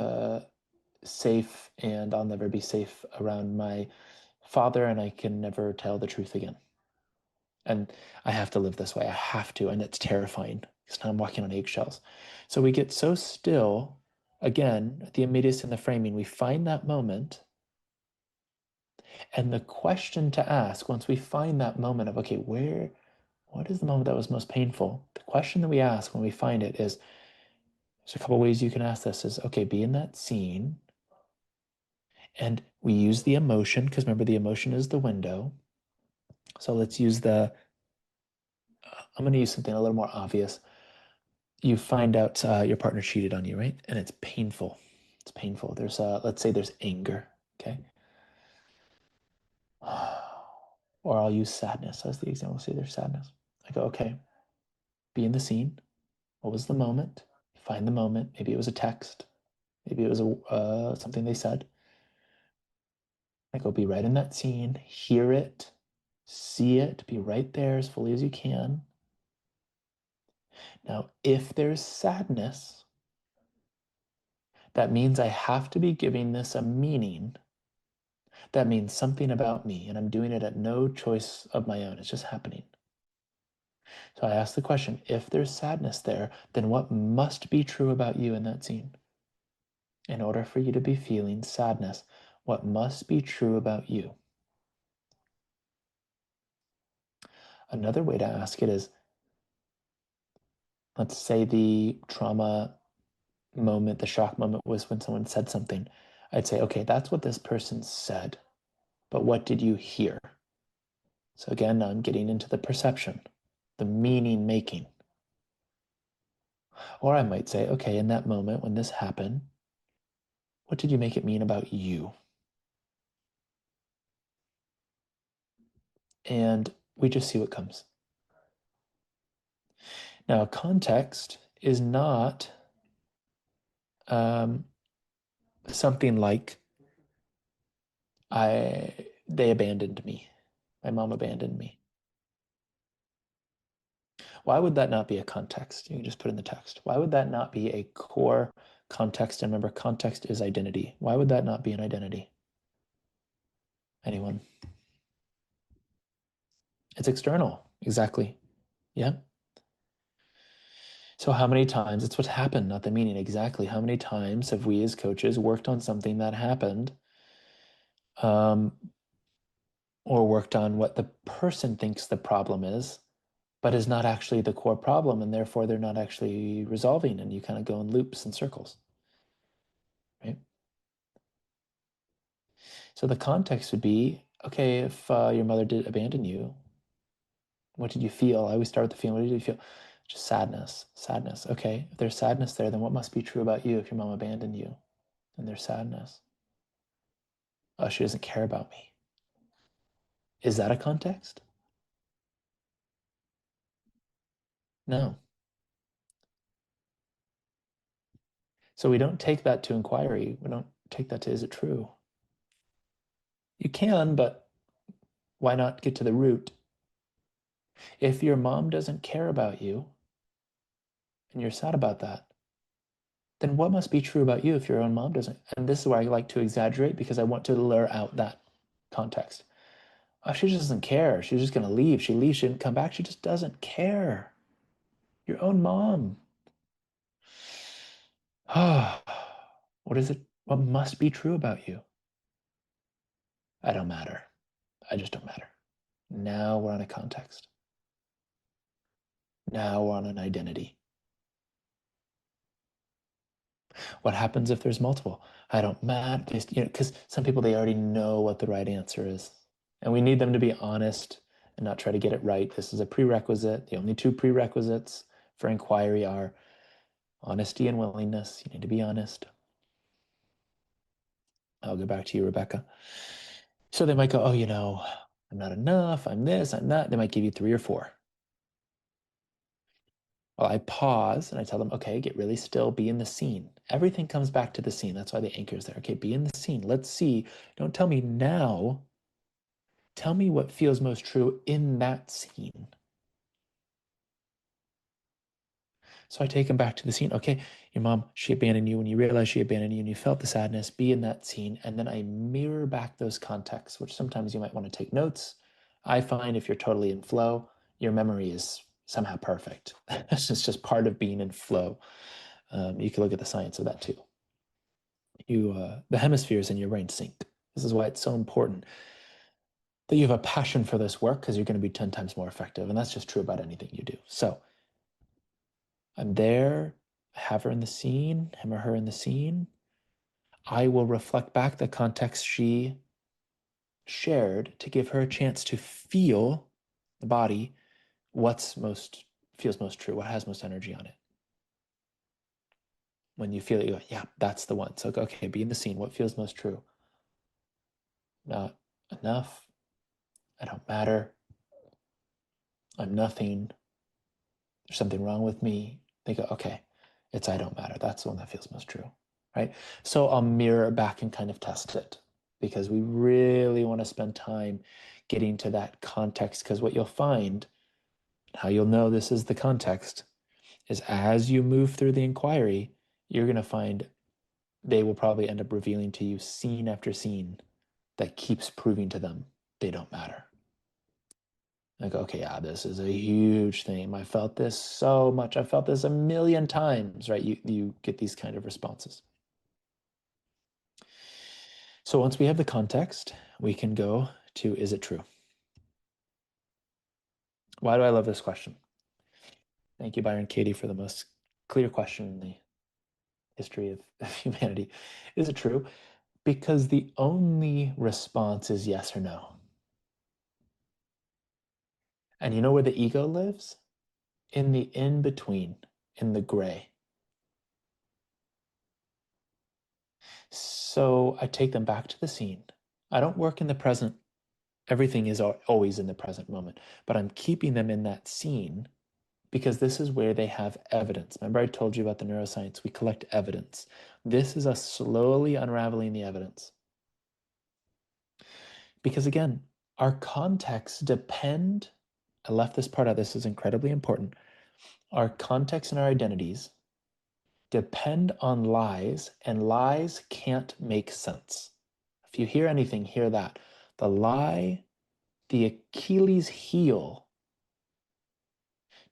safe, and I'll never be safe around my father, and I can never tell the truth again. And I have to live this way. I have to. And it's terrifying because now I'm walking on eggshells. So we get so still, again, the immediacy and the framing, we find that moment. And the question to ask once we find that moment of, okay, what is the moment that was most painful? The question that we ask when we find it is, there's a couple ways you can ask this is, okay, be in that scene. And we use the emotion, because remember, the emotion is the window. So let's use I'm going to use something a little more obvious. You find out your partner cheated on you, right? And it's painful. It's painful. There's, let's say there's anger, okay? Or I'll use sadness as the example. Say there's sadness. I go, okay, be in the scene. What was the moment? Find the moment. Maybe it was a text. Maybe it was something they said. I go, be right in that scene. Hear it. See it. Be right there as fully as you can. Now, if there's sadness, that means I have to be giving this a meaning. That means something about me, and I'm doing it at no choice of my own. It's just happening. So I ask the question, if there's sadness there, then what must be true about you in that scene? In order for you to be feeling sadness, what must be true about you? Another way to ask it is, let's say the trauma moment, the shock moment was when someone said something. I'd say, okay, that's what this person said, but what did you hear? So again, I'm getting into the perception, the meaning making. Or I might say, okay, in that moment when this happened, what did you make it mean about you? And we just see what comes. Now, context is not something like they abandoned me. My mom abandoned me. Why would that not be a context? You can just put in the text. Why would that not be a core context? And remember, context is identity. Why would that not be an identity? Anyone? It's external. Exactly. Yeah. So how many times, it's what happened, not the meaning. Exactly. How many times have we as coaches worked on something that happened, or worked on what the person thinks the problem is, but is not actually the core problem, and therefore they're not actually resolving, and you kind of go in loops and circles, right? So the context would be, okay, if your mother did abandon you, what did you feel? I always start with the feeling. What did you feel? Just sadness, sadness. Okay, if there's sadness there, then what must be true about you if your mom abandoned you and there's sadness? Oh, she doesn't care about me. Is that a context? No. So we don't take that to inquiry. We don't take that to, is it true? You can, but why not get to the root? If your mom doesn't care about you and you're sad about that, then what must be true about you if your own mom doesn't? And this is where I like to exaggerate because I want to lure out that context. Oh, she just doesn't care. She's just going to leave. She leaves. She didn't come back. She just doesn't care. Your own mom. What is it? What must be true about you? I don't matter. I just don't matter. Now we're on a context. Now we're on an identity. What happens if there's multiple? I don't matter. Because some people, they already know what the right answer is. And we need them to be honest and not try to get it right. This is a prerequisite. The only two prerequisites for inquiry are honesty and willingness. You need to be honest. I'll go back to you, Rebecca. So they might go, oh, I'm not enough. I'm this, I'm that. They might give you 3 or 4. Well, I pause and I tell them, okay, get really still, be in the scene. Everything comes back to the scene. That's why the anchor is there. Okay, be in the scene. Let's see. Don't tell me now. Tell me what feels most true in that scene. So I take them back to the scene. Okay, your mom, she abandoned you when you realized she abandoned you and you felt the sadness, be in that scene. And then I mirror back those contexts, which sometimes you might want to take notes. I find if you're totally in flow, your memory is somehow perfect. It's just part of being in flow. You can look at the science of that too. The hemispheres in your brain sync. This is why it's so important that you have a passion for this work, because you're going to be 10 times more effective. And that's just true about anything you do. So I'm there, I have her in the scene, him or her in the scene. I will reflect back the context she shared to give her a chance to feel the body, feels most true, what has most energy on it. When you feel it, you go, yeah, that's the one. So okay, be in the scene. What feels most true? Not enough. I don't matter. I'm nothing. There's something wrong with me. They go, okay, it's I don't matter. That's the one that feels most true, right? So I'll mirror back and kind of test it, because we really want to spend time getting to that context, because what you'll find, how you'll know this is the context, is as you move through the inquiry, you're going to find they will probably end up revealing to you scene after scene that keeps proving to them they don't matter. Like, okay, yeah, this is a huge thing. I felt this so much. I felt this a million times, right? You get these kind of responses. So once we have the context, we can go to, is it true? Why do I love this question? Thank you, Byron Katie, for the most clear question in the history of humanity. Is it true? Because the only response is yes or no. And you know where the ego lives? In the in-between, in the gray. So I take them back to the scene. I don't work in the present. Everything is always in the present moment, but I'm keeping them in that scene because this is where they have evidence. Remember, I told you about the neuroscience. We collect evidence. This is us slowly unraveling the evidence. Because again, our contexts depend, I left this part out, this is incredibly important. Our context and our identities depend on lies, and lies can't make sense. If you hear anything, hear that. The lie, the Achilles heel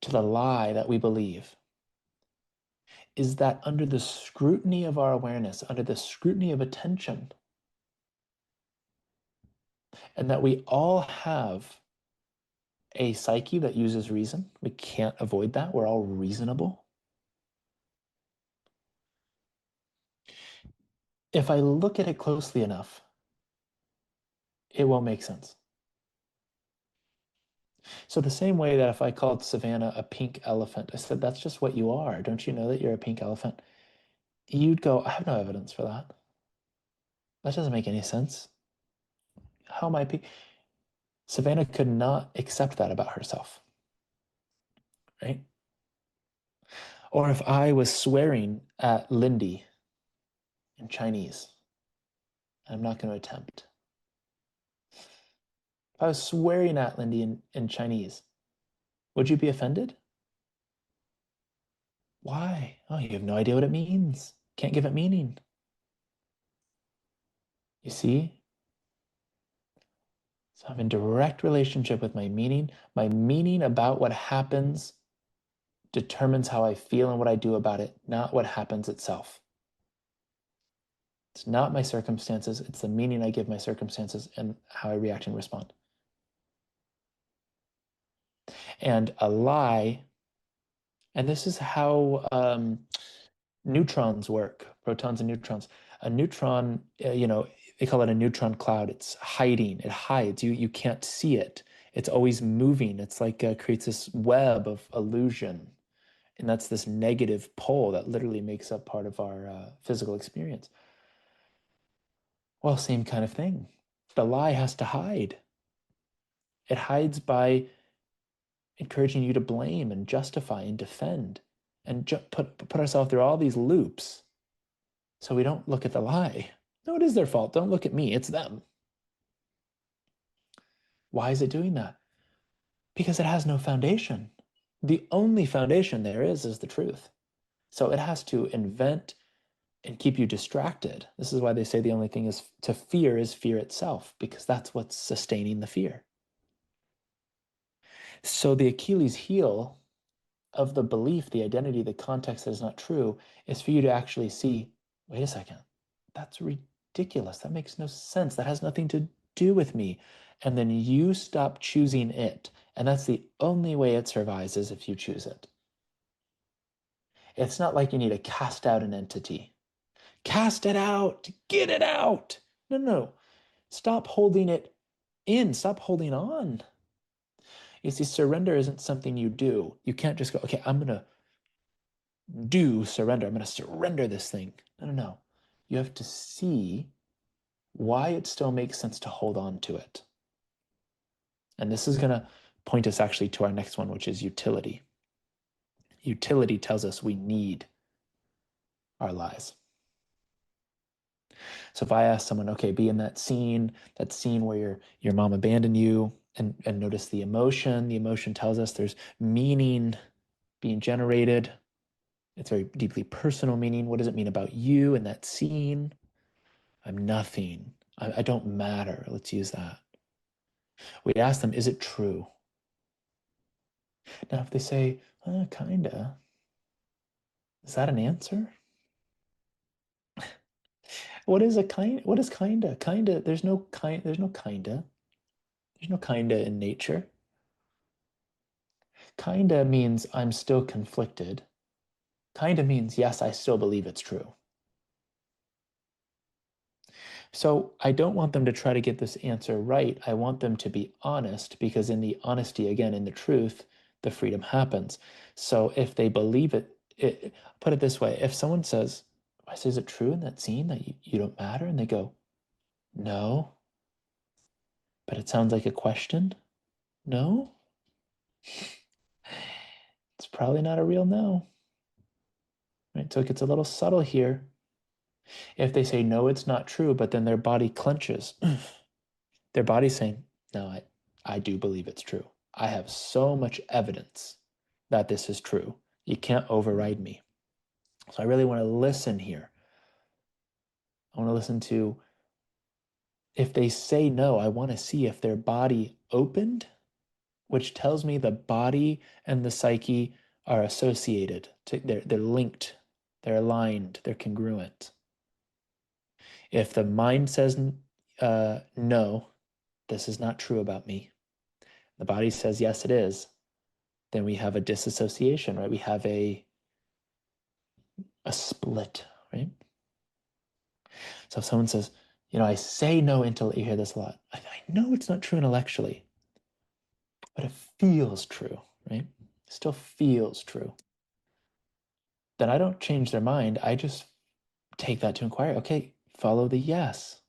to the lie that we believe, is that under the scrutiny of our awareness, under the scrutiny of attention, and that we all have a psyche that uses reason. We can't avoid that. We're all reasonable. If I look at it closely enough, it won't make sense. So the same way that if I called Savannah a pink elephant, I said, that's just what you are. Don't you know that you're a pink elephant? You'd go, I have no evidence for that. That doesn't make any sense. How am I pink? Savannah could not accept that about herself, right? Or if I was swearing at Lindy in Chinese. I'm not going to attempt. If I was swearing at Lindy in Chinese, would you be offended? Why? Oh, you have no idea what it means. Can't give it meaning. You see? So I'm in direct relationship with my meaning. My meaning about what happens determines how I feel and what I do about it, not what happens itself. It's not my circumstances. It's the meaning I give my circumstances and how I react and respond. And a lie, and this is how neutrons work, protons and neutrons. A neutron, they call it a neutron cloud. It's hiding. It hides. You can't see it. It's always moving. It's like creates this web of illusion. And that's this negative pole that literally makes up part of our physical experience. Well, same kind of thing. The lie has to hide. It hides by encouraging you to blame and justify and defend and put ourselves through all these loops so we don't look at the lie. No, it is their fault. Don't look at me. It's them. Why is it doing that? Because it has no foundation. The only foundation there is the truth. So it has to invent and keep you distracted. This is why they say the only thing is to fear is fear itself, because that's what's sustaining the fear. So the Achilles heel of the belief, the identity, the context that is not true is for you to actually see, wait a second, that's ridiculous. That makes no sense. That has nothing to do with me. And then you stop choosing it. And that's the only way it survives, is if you choose it. It's not like you need to cast out an entity. Cast it out, get it out. No. Stop holding it in. Stop holding on. You see, surrender isn't something you do. You can't just go, okay, I'm going to do surrender. I'm going to surrender this thing. No. You have to see why it still makes sense to hold on to it. And this is going to point us actually to our next one, which is utility. Utility tells us we need our lies. So if I ask someone, okay, be in that scene where your mom abandoned you, and notice the emotion tells us there's meaning being generated. It's very deeply personal meaning. What does it mean about you in that scene? I'm nothing. I don't matter. Let's use that. We ask them, is it true? Now, if they say, kinda, is that an answer? What is kinda? Kinda, there's no kinda. There's no kinda in nature. Kinda means I'm still conflicted. Kinda means, yes, I still believe it's true. So I don't want them to try to get this answer right. I want them to be honest, because in the honesty, again, in the truth, the freedom happens. So if they believe it, put it this way, if someone says, I say, is it true in that scene that you don't matter? And they go, no, but it sounds like a question. No? It's probably not a real no. Right? So it gets a little subtle here. If they say, no, it's not true, but then their body clenches, their body's saying, no, I do believe it's true. I have so much evidence that this is true. You can't override me. So I really want to listen here. I want to listen to, if they say no, I want to see if their body opened, which tells me the body and the psyche are associated. They're linked, they're aligned, they're congruent. If the mind says, no, this is not true about me, the body says, yes, it is, then we have a disassociation, right? We have a split, right? So if someone says, I say no intellectually, you hear this a lot. I know it's not true intellectually, but it feels true, right? It still feels true. Then I don't change their mind. I just take that to inquire. Okay, follow the yes.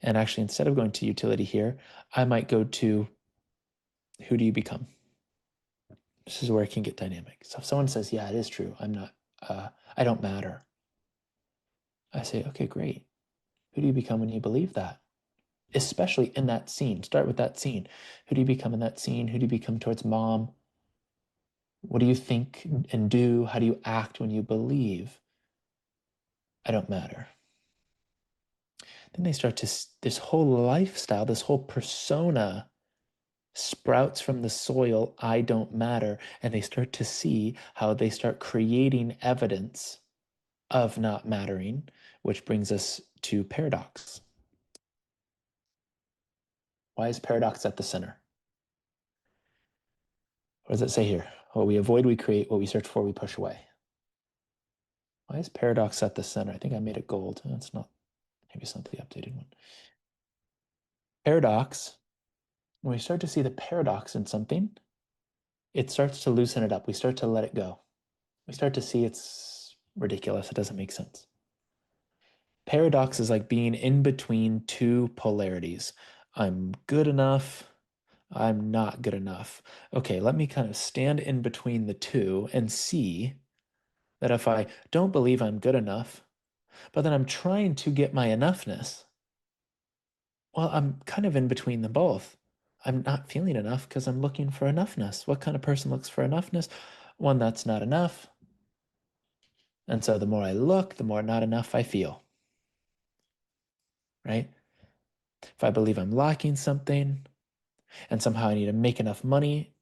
And actually, instead of going to utility here, I might go to, who do you become? This is where it can get dynamic. So if someone says, yeah, it is true, I'm not, I don't matter. I say, okay, great. Who do you become when you believe that? Especially in that scene. Start with that scene. Who do you become in that scene? Who do you become towards mom? What do you think and do? How do you act when you believe I don't matter? Then they start to, this whole lifestyle, this whole persona sprouts from the soil, I don't matter. And they start to see how they start creating evidence of not mattering, which brings us to paradox. Why is paradox at the center? What does it say here? What we avoid, we create. What we search for, we push away. Why is paradox at the center? I think I made it gold. That's not, maybe it's not the updated one. Paradox, when we start to see the paradox in something, it starts to loosen it up. We start to let it go. We start to see it's ridiculous. It doesn't make sense. Paradox is like being in between two polarities. I'm good enough. I'm not good enough. Okay, let me kind of stand in between the two and see that if I don't believe I'm good enough, but then I'm trying to get my enoughness, well, I'm kind of in between them both. I'm not feeling enough because I'm looking for enoughness. What kind of person looks for enoughness? One that's not enough. And so the more I look, the more not enough I feel. Right? If I believe I'm lacking something and somehow I need to make enough money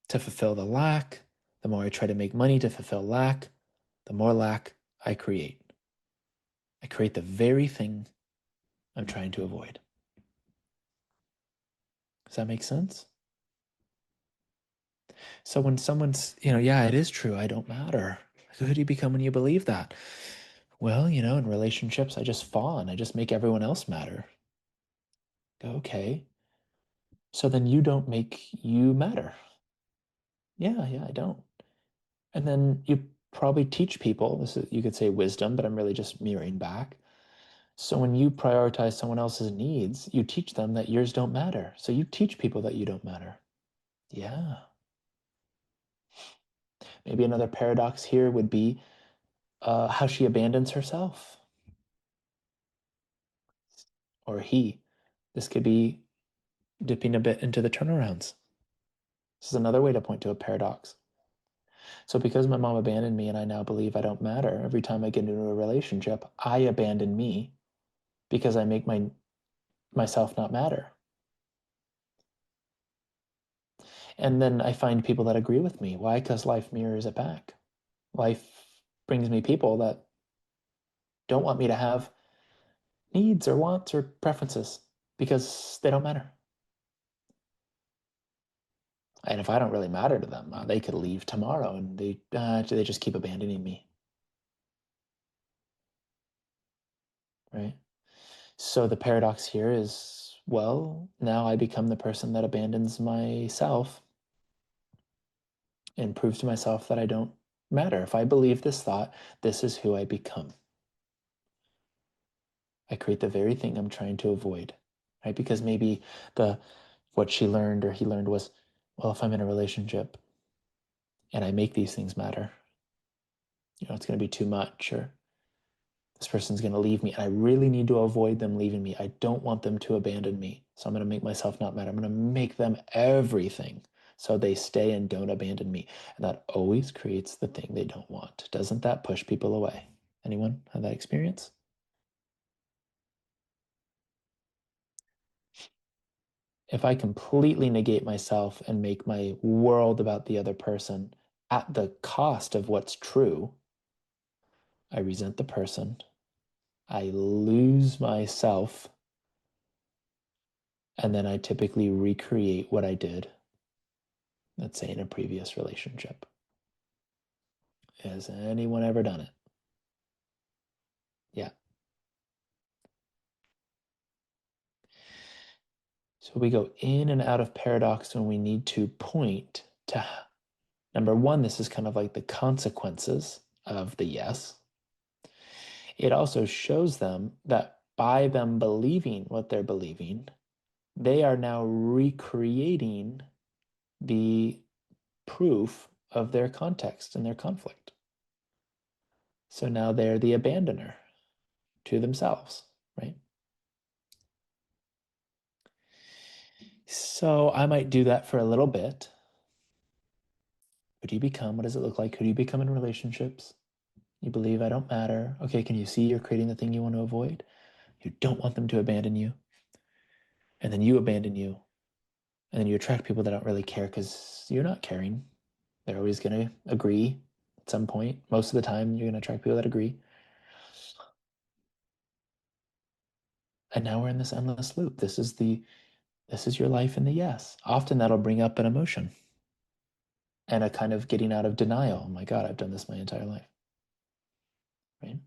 to fulfill the lack, the more I try to make money to fulfill lack, the more lack I create. I create the very thing I'm trying to avoid. Does that make sense? So when someone's, yeah, it is true, I don't matter. Who do you become when you believe that? Well, in relationships, I just fawn. I just make everyone else matter. Okay. So then you don't make you matter. Yeah, I don't. And then you probably teach people, this is, you could say wisdom, but I'm really just mirroring back. So when you prioritize someone else's needs, you teach them that yours don't matter. So you teach people that you don't matter. Yeah. Maybe another paradox here would be how she abandons herself. Or he. This could be dipping a bit into the turnarounds. This is another way to point to a paradox. So because my mom abandoned me and I now believe I don't matter, every time I get into a relationship, I abandon me because I make myself not matter. And then I find people that agree with me. Why? Because life mirrors it back. Life brings me people that don't want me to have needs or wants or preferences because they don't matter. And if I don't really matter to them, they could leave tomorrow and they just keep abandoning me. Right? So the paradox here is, well, now I become the person that abandons myself and proves to myself that I don't matter. If I believe this thought, this is who I become. I create the very thing I'm trying to avoid, right? Because maybe what she learned or he learned was, well, if I'm in a relationship and I make these things matter, it's going to be too much, or this person's going to leave me, and I really need to avoid them leaving me. I don't want them to abandon me, so I'm going to make myself not matter. I'm going to make them everything so they stay and don't abandon me. And that always creates the thing they don't want. Doesn't that push people away? Anyone have that experience? If I completely negate myself and make my world about the other person at the cost of what's true, I resent the person, I lose myself, and then I typically recreate what I did, let's say in a previous relationship. Has anyone ever done it? Yeah. So we go in and out of paradox when we need to point to, number one, this is kind of like the consequences of the yes. It also shows them that by them believing what they're believing, they are now recreating the proof of their context and their conflict. So now they're the abandoner. to themselves, right? So I might do that for a little bit. Who do you become? What does it look like? Who do you become in relationships? You believe I don't matter. Okay, can you see you're creating the thing you want to avoid? You don't want them to abandon you. And then you abandon you. And then you attract people that don't really care because you're not caring. They're always going to agree at some point. Most of the time, you're going to attract people that agree. And now we're in this endless loop. This is your life in the yes. Often that'll bring up an emotion and a kind of getting out of denial. Oh my God, I've done this my entire life. Right?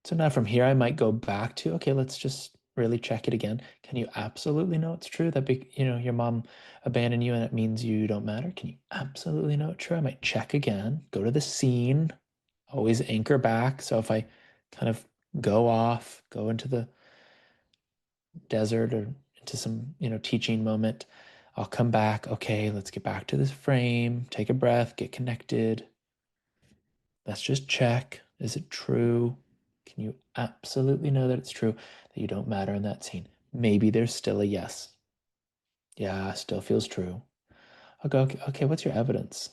So now from here, I might go back to, okay, let's just really check it again. Can you absolutely know it's true that your mom abandoned you and it means you don't matter? Can you absolutely know it's true? I might check again, go to the scene, always anchor back. So if I kind of go off, go into the desert or into some, teaching moment, I'll come back. Okay, let's get back to this frame, take a breath, get connected. Let's just check. Is it true? Can you absolutely know that it's true that you don't matter in that scene? Maybe there's still a yes. Yeah, still feels true. I'll go, okay, what's your evidence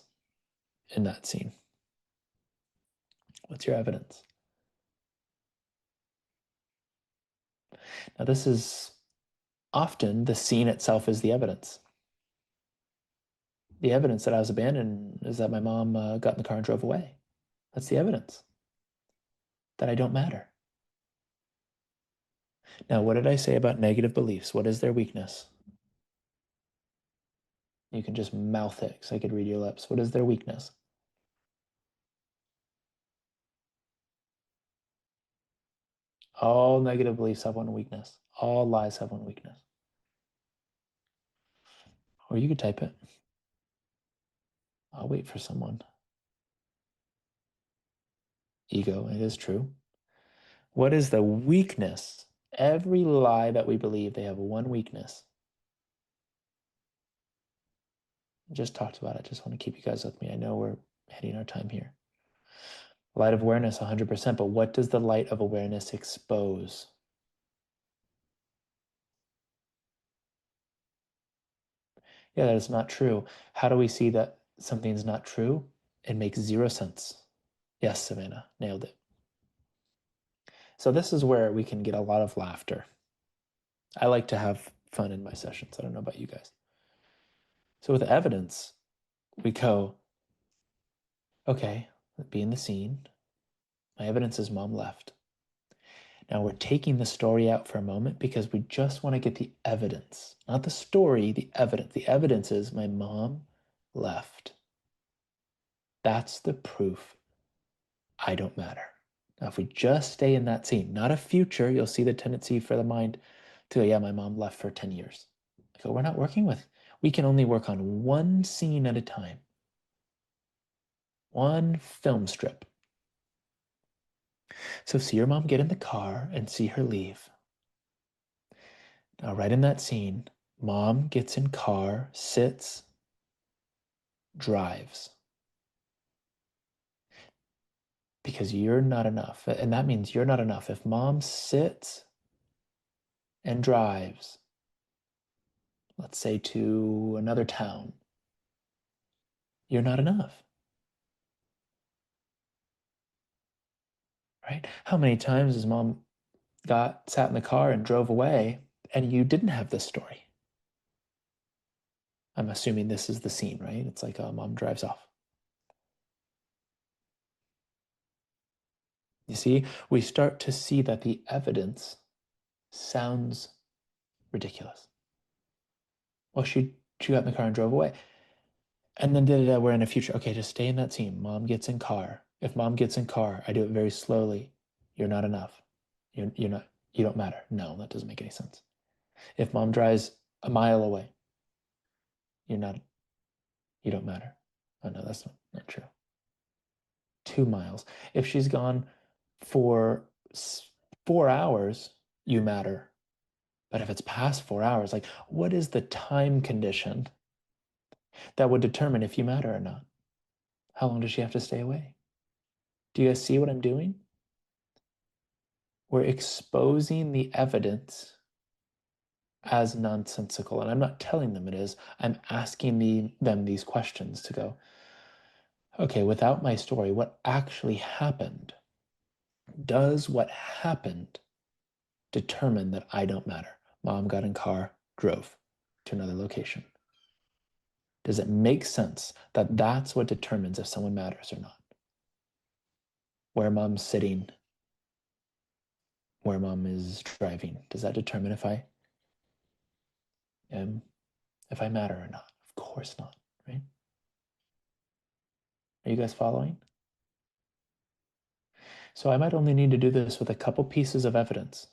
in that scene? What's your evidence? Now, this is often the scene itself is the evidence. The evidence that I was abandoned is that my mom got in the car and drove away. That's the evidence that I don't matter. Now, what did I say about negative beliefs? What is their weakness? You can just mouth it because I could read your lips. What is their weakness? All negative beliefs have one weakness. All lies have one weakness. Or you could type it. I'll wait for someone. Ego, it is true. What is the weakness? Every lie that we believe, they have one weakness. I just talked about it. Just want to keep you guys with me. I know we're hitting our time here. Light of awareness, 100%. But what does the light of awareness expose? Yeah, that is not true. How do we see that something's not true? It makes zero sense. Yes, Savannah, nailed it. So this is where we can get a lot of laughter. I like to have fun in my sessions. I don't know about you guys. So with evidence, we go, okay, be in the scene. My evidence is mom left. Now we're taking the story out for a moment because we just want to get the evidence, not the story, the evidence. The evidence is my mom left. That's the proof I don't matter. Now, if we just stay in that scene, not a future, you'll see the tendency for the mind to go, yeah, my mom left for 10 years. So we're not working with, we can only work on one scene at a time, one film strip. So see your mom get in the car and see her leave. Now, right in that scene, mom gets in car, sits, drives. Because you're not enough. And that means you're not enough. If mom sits and drives, let's say to another town, you're not enough. Right? How many times has mom sat in the car and drove away and you didn't have this story? I'm assuming this is the scene, right? It's like mom drives off. You see, we start to see that the evidence sounds ridiculous. Well, she got in the car and drove away. And then we're in a future. Okay, just stay in that scene. Mom gets in car. If mom gets in car, I do it very slowly. You're not enough. You're not, you don't matter. No, that doesn't make any sense. If mom drives a mile away, you don't matter. Oh no, that's not true. 2 miles. If she's gone for 4 hours, you matter. But if it's past 4 hours, like what is the time condition that would determine if you matter or not? How long does she have to stay away? Do you guys see what I'm doing? We're exposing the evidence as nonsensical. And I'm not telling them it is. I'm asking them these questions to go, okay, without my story, what actually happened? Does what happened determine that I don't matter? Mom got in car, drove to another location. Does it make sense that that's what determines if someone matters or not? Where mom's sitting, where mom is driving, does that determine if I matter or not? Of course not, right? Are you guys following? So I might only need to do this with a couple pieces of evidence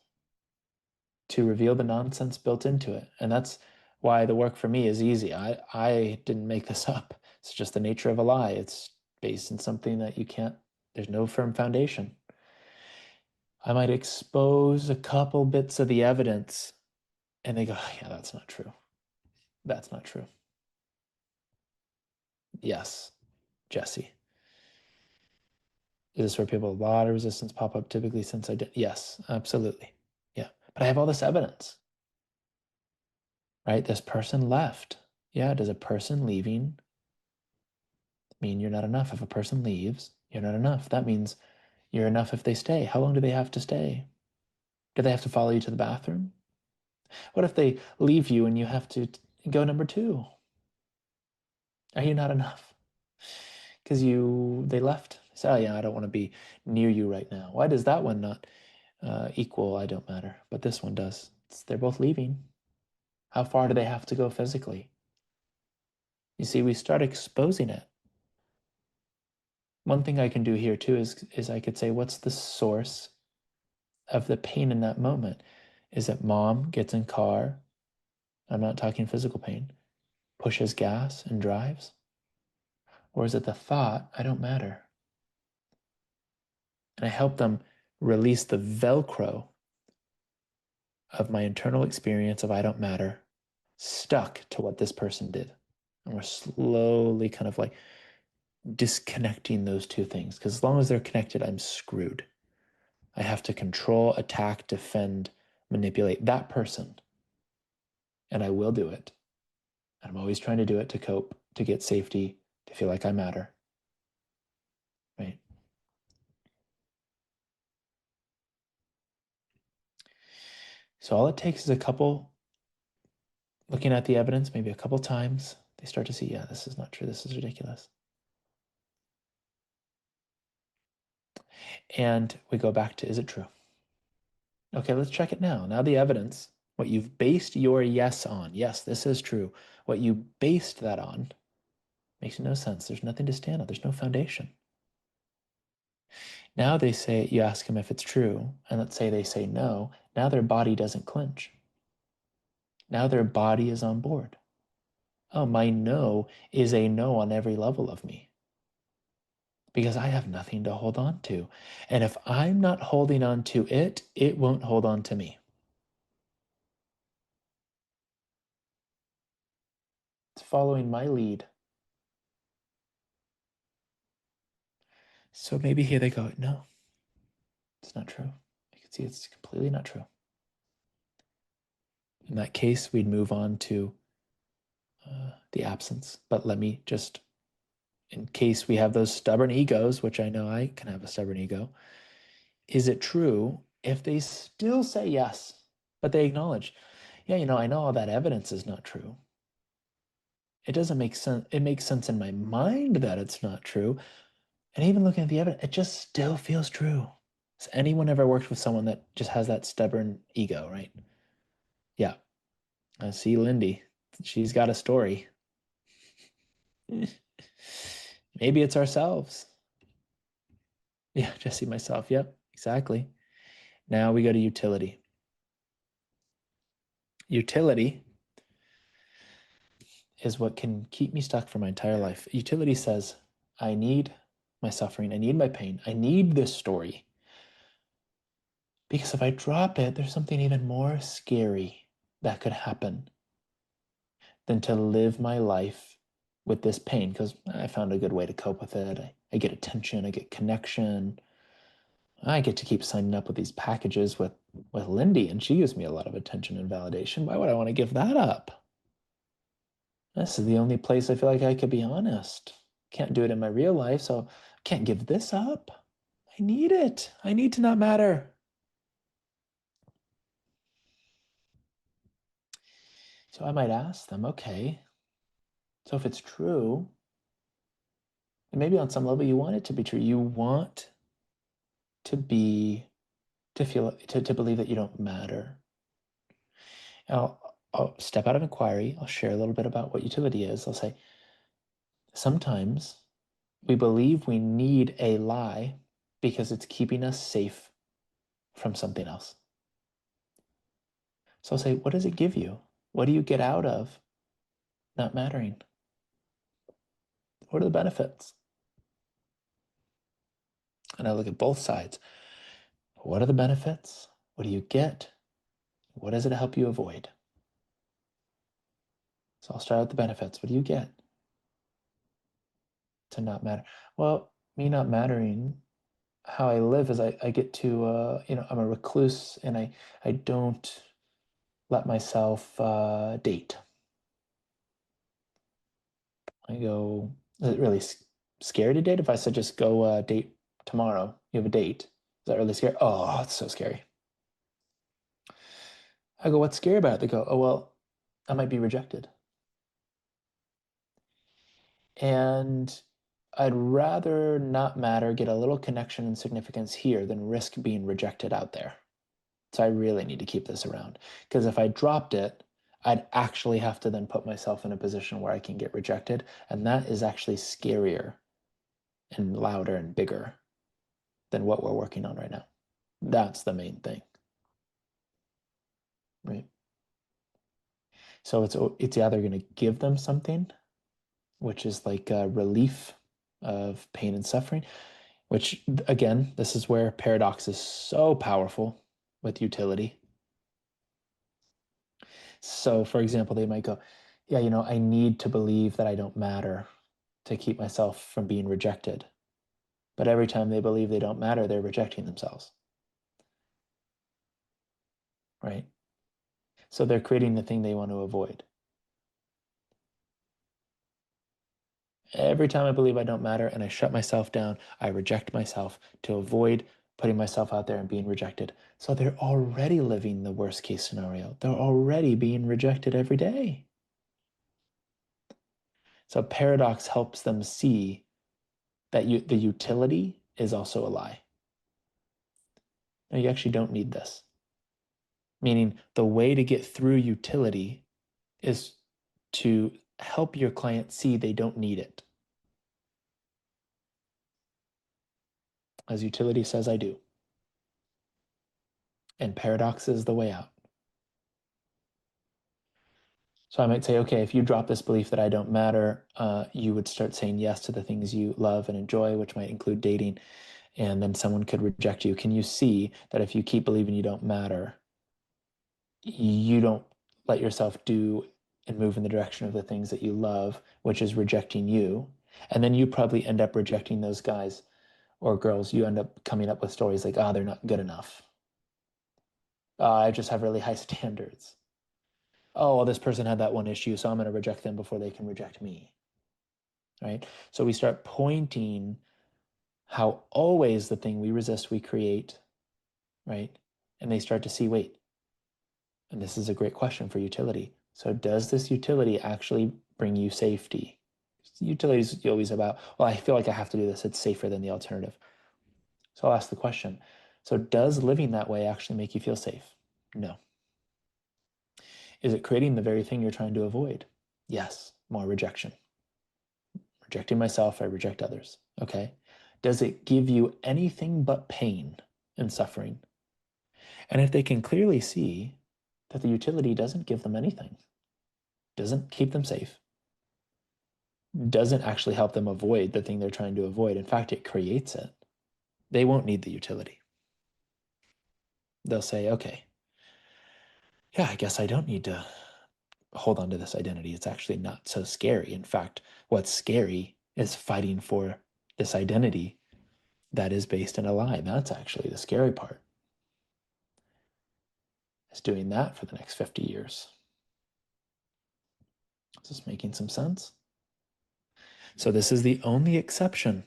to reveal the nonsense built into it. And that's why the work for me is easy. I didn't make this up. It's just the nature of a lie. It's based in something that you can't, there's no firm foundation. I might expose a couple bits of the evidence and they go, oh, yeah, that's not true. That's not true. Yes, Jesse. Is this where people, a lot of resistance pop up typically since I did? Yes, absolutely. Yeah. But I have all this evidence, right? This person left. Yeah. Does a person leaving mean you're not enough? If a person leaves, you're not enough. That means you're enough if they stay. How long do they have to stay? Do they have to follow you to the bathroom? What if they leave you and you have to go number 2? Are you not enough? Because they left. They said, oh yeah, I don't want to be near you right now. Why does that one not equal I don't matter? But this one does. They're both leaving. How far do they have to go physically? You see, we start exposing it. One thing I can do here too is I could say, what's the source of the pain in that moment? Is it mom gets in car? I'm not talking physical pain. Pushes gas and drives? Or is it the thought, I don't matter? And I help them release the Velcro of my internal experience of I don't matter, stuck to what this person did. And we're slowly kind of like disconnecting those two things. Because as long as they're connected, I'm screwed. I have to control, attack, defend, manipulate that person. And I will do it. And I'm always trying to do it to cope, to get safety, to feel like I matter. Right? So all it takes is a couple, looking at the evidence, maybe a couple times, they start to see, yeah, this is not true. This is ridiculous. And we go back to, is it true? Okay, let's check it now. Now the evidence, what you've based your yes on, yes, this is true. What you based that on makes no sense. There's nothing to stand on. There's no foundation. Now they say, you ask them if it's true, and let's say they say no. Now their body doesn't clinch. Now their body is on board. Oh, my no is a no on every level of me because I have nothing to hold on to. And if I'm not holding on to it, it won't hold on to me. It's following my lead. So maybe here they go, no, it's not true. You can see it's completely not true. In that case, we'd move on to the absence. But let me just, in case we have those stubborn egos, which I know I can have a stubborn ego, is it true if they still say yes, but they acknowledge, yeah, I know all that evidence is not true. It doesn't make sense. It makes sense in my mind that it's not true. And even looking at the evidence, it just still feels true. Has anyone ever worked with someone that just has that stubborn ego, right? Yeah. I see Lindy. She's got a story. Maybe it's ourselves. Yeah, Jesse, myself. Yep, exactly. Now we go to utility. Utility is what can keep me stuck for my entire life. Utility says, I need my suffering. I need my pain. I need this story. Because if I drop it, there's something even more scary that could happen than to live my life with this pain because I found a good way to cope with it. I get attention, I get connection. I get to keep signing up with these packages with Lindy, and she gives me a lot of attention and validation. Why would I want to give that up? This is the only place I feel like I could be honest. Can't do it in my real life, so I can't give this up. I need it. I need to not matter. So I might ask them, okay, so if it's true, and maybe on some level you want it to be true, you want to believe that you don't matter. I'll step out of inquiry. I'll share a little bit about what utility is. I'll say, sometimes we believe we need a lie because it's keeping us safe from something else. So I'll say, what does it give you? What do you get out of not mattering? What are the benefits? And I look at both sides. What are the benefits? What do you get? What does it help you avoid? So I'll start with the benefits. What do you get to not matter? Well, me not mattering, how I live is I get to, I'm a recluse and I don't let myself date. I go, is it really scary to date? If I said just go date tomorrow, you have a date. Is that really scary? Oh, it's so scary. I go, what's scary about it? They go, oh, well, I might be rejected. And I'd rather not matter, get a little connection and significance here than risk being rejected out there. So I really need to keep this around. Because if I dropped it, I'd actually have to then put myself in a position where I can get rejected. And that is actually scarier and louder and bigger than what we're working on right now. That's the main thing. Right? So it's either going to give them something, which is like a relief of pain and suffering, which again, this is where paradox is so powerful with utility. So for example, they might go, yeah, I need to believe that I don't matter to keep myself from being rejected. But every time they believe they don't matter, they're rejecting themselves. Right? So they're creating the thing they want to avoid. Every time I believe I don't matter and I shut myself down, I reject myself to avoid putting myself out there and being rejected. So they're already living the worst case scenario. They're already being rejected every day. So paradox helps them see that the utility is also a lie. No, you actually don't need this. Meaning the way to get through utility is to help your client see they don't need it. As utility says, I do. And paradox is the way out. So I might say, okay, if you drop this belief that I don't matter, you would start saying yes to the things you love and enjoy, which might include dating, and then someone could reject you. Can you see that if you keep believing you don't matter, you don't let yourself do and move in the direction of the things that you love, which is rejecting you, and then you probably end up rejecting those guys or girls. You end up coming up with stories like, they're not good enough. I just have really high standards. Oh, well, this person had that one issue, so I'm going to reject them before they can reject me. Right? So we start pointing how always the thing we resist, we create, right? And they start to see, wait, and this is a great question for utility. So does this utility actually bring you safety? Utility is always about, well, I feel like I have to do this. It's safer than the alternative. So I'll ask the question. So does living that way actually make you feel safe? No. Is it creating the very thing you're trying to avoid? Yes, more rejection. Rejecting myself, I reject others. Okay. Does it give you anything but pain and suffering? And if they can clearly see that the utility doesn't give them anything, doesn't keep them safe, doesn't actually help them avoid the thing they're trying to avoid. In fact, it creates it. They won't need the utility. They'll say, okay, yeah, I guess I don't need to hold on to this identity. It's actually not so scary. In fact, what's scary is fighting for this identity that is based in a lie. That's actually the scary part. Is doing that for the next 50 years. Is this making some sense? So this is the only exception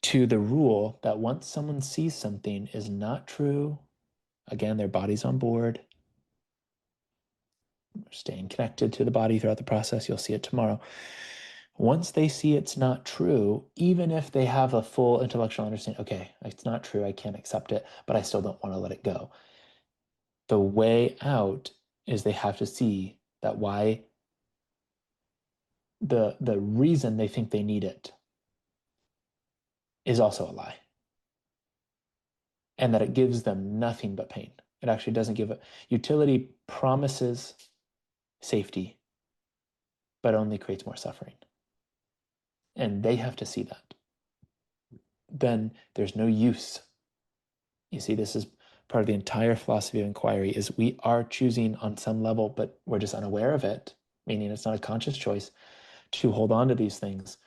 to the rule that once someone sees something is not true, again, their body's on board, staying connected to the body throughout the process. You'll see it tomorrow. Once they see it's not true, even if they have a full intellectual understanding, okay, it's not true, I can't accept it, but I still don't want to let it go. The way out is they have to see that why the reason they think they need it is also a lie. And that it gives them nothing but pain. It actually doesn't give it. Utility promises safety, but only creates more suffering. And they have to see that. Then there's no use. You see, this is part of the entire philosophy of inquiry, is we are choosing on some level, but we're just unaware of it, meaning it's not a conscious choice to hold on to these things.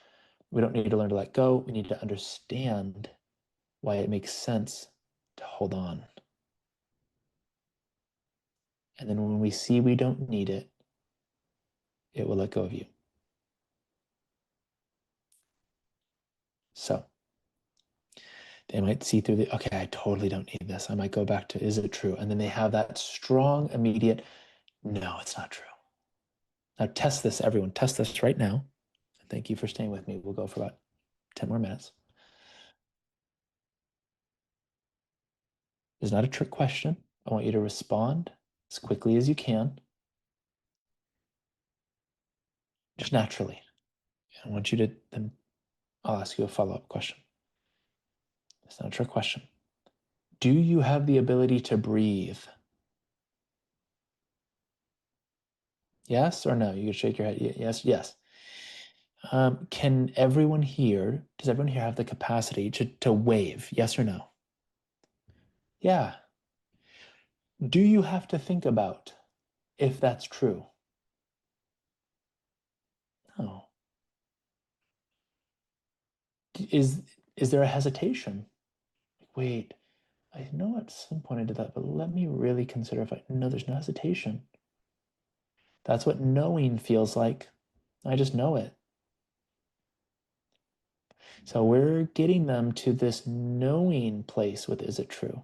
We don't need to learn to let go. We need to understand why it makes sense to hold on. And then when we see we don't need it, it will let go of you. So they might see through the, okay, I totally don't need this. I might go back to, is it true? And then they have that strong, immediate, no, it's not true. Now test this, everyone. Test this right now. Thank you for staying with me. We'll go for about 10 more minutes. It's not a trick question. I want you to respond as quickly as you can, just naturally. I want you to, then I'll ask you a follow-up question. It's not a trick question. Do you have the ability to breathe? Yes or no? You can shake your head. Yes, yes. Can everyone here, does everyone here have the capacity to wave? Yes or no? Yeah. Do you have to think about if that's true? No. Is there a hesitation? Wait, I know at some point I did that, but let me really consider if no, there's no hesitation. That's what knowing feels like. I just know it. So we're getting them to this knowing place with, is it true?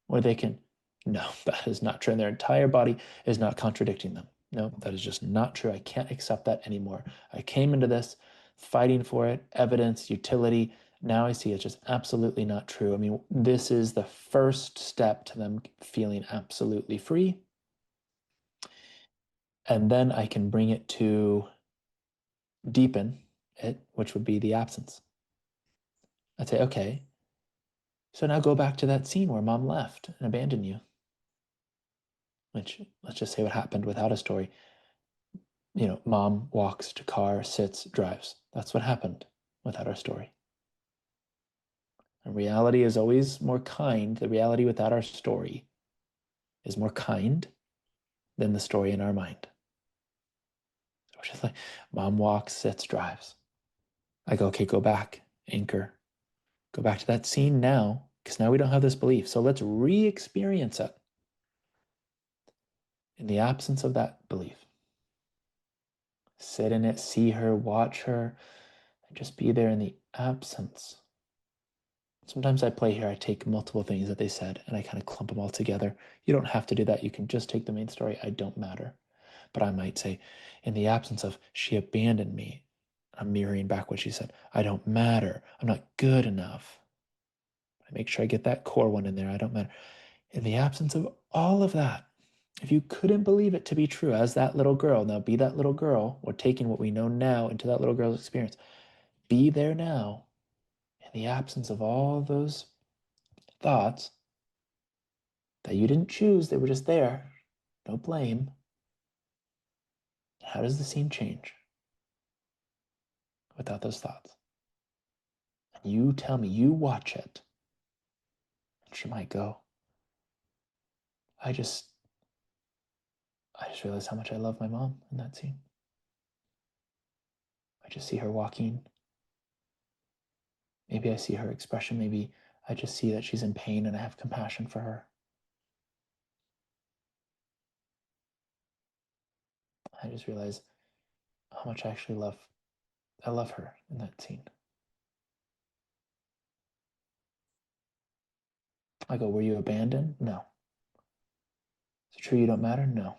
Where they can, no, that is not true. And their entire body is not contradicting them. No, that is just not true. I can't accept that anymore. I came into this fighting for it, evidence, utility. Now I see it's just absolutely not true. I mean, this is the first step to them feeling absolutely free. And then I can bring it to deepen it, which would be the absence. I'd say, okay, so now go back to that scene where mom left and abandoned you. Which, let's just say what happened without a story. You know, mom walks to car, sits, drives. That's what happened without our story. And reality is always more kind. The reality without our story is more kind than the story in our mind. So it's just like, mom walks, sits, drives. I go, okay, go back, anchor. Go back to that scene now, because now we don't have this belief. So let's re-experience it in the absence of that belief. Sit in it, see her, watch her, and just be there in the absence. Sometimes I play here, I take multiple things that they said and I kind of clump them all together. You don't have to do that. You can just take the main story. I don't matter. But I might say, in the absence of, she abandoned me. I'm mirroring back what she said. I don't matter. I'm not good enough. I make sure I get that core one in there. I don't matter. In the absence of all of that, if you couldn't believe it to be true as that little girl, now be that little girl, or taking what we know now into that little girl's experience. Be there now in the absence of all those thoughts that you didn't choose, they were just there. No blame. How does the scene change without those thoughts? And you tell me, you watch it. And she might go, I just I just realized how much I love my mom in that scene. I just see her walking. Maybe I see her expression. Maybe I just see that she's in pain and I have compassion for her. I just realize how much I actually I love her in that scene. I go, were you abandoned? No. Is it true you don't matter? No.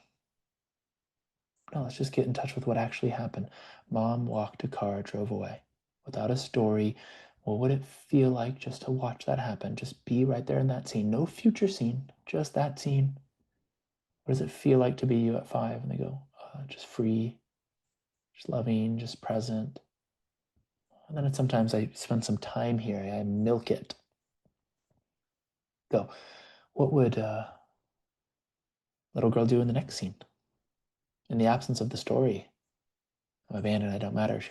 No, let's just get in touch with what actually happened. Mom walked a car, drove away. Without a story, what would it feel like just to watch that happen? Just be right there in that scene. No future scene, just that scene. What does it feel like to be you at 5? And they go, just free, just loving, just present. And then sometimes I spend some time here. I milk it. Go, what would little girl do in the next scene? In the absence of the story, I'm abandoned, I don't matter.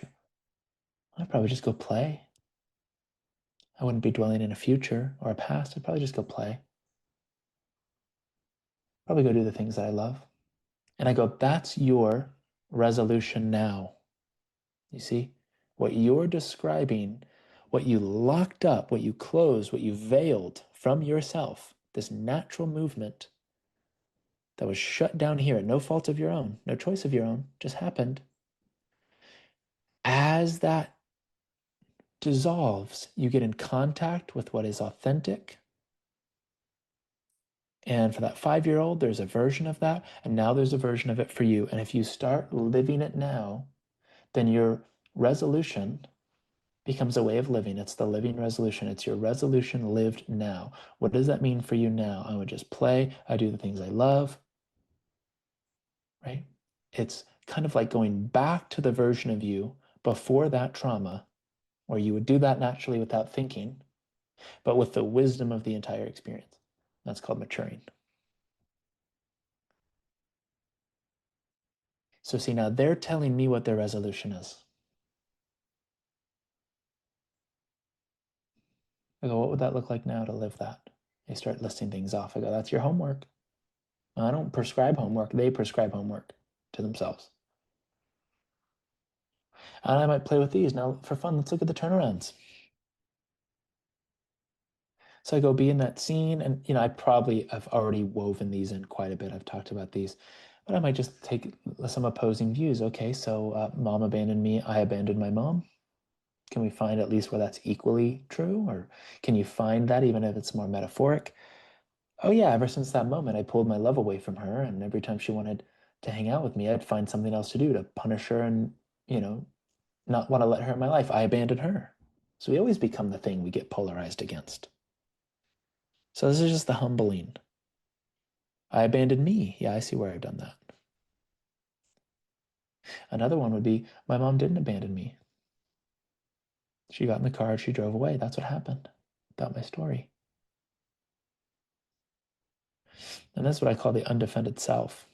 I'd probably just go play. I wouldn't be dwelling in a future or a past. I'd probably just go play. Probably go do the things that I love. And I go, that's your resolution now. You see? What you're describing, what you locked up, what you closed, what you veiled from yourself, this natural movement that was shut down here at no fault of your own, no choice of your own, just happened. As that dissolves, you get in contact with what is authentic. And for that 5-year-old, there's a version of that, and now there's a version of it for you. And if you start living it now, then your resolution becomes a way of living. It's the living resolution. It's your resolution lived now. What does that mean for you now? I would just play. I do the things I love, right? It's kind of like going back to the version of you before that trauma, where you would do that naturally without thinking, but with the wisdom of the entire experience. That's called maturing. So see, now they're telling me what their resolution is. I go, what would that look like now to live that? They start listing things off. I go, that's your homework. I don't prescribe homework. They prescribe homework to themselves. And I might play with these. Now, for fun, let's look at the turnarounds. So I go be in that scene, and I probably have already woven these in quite a bit. I've talked about these, but I might just take some opposing views. Okay, so mom abandoned me. I abandoned my mom. Can we find at least where that's equally true? Or can you find that even if it's more metaphoric? Oh yeah, ever since that moment, I pulled my love away from her, and every time she wanted to hang out with me, I'd find something else to do to punish her and, not want to let her in my life. I abandoned her. So we always become the thing we get polarized against. So this is just the humbling. I abandoned me. Yeah, I see where I've done that. Another one would be, my mom didn't abandon me. She got in the car, she drove away. That's what happened. That's my story. And that's what I call the undefended self.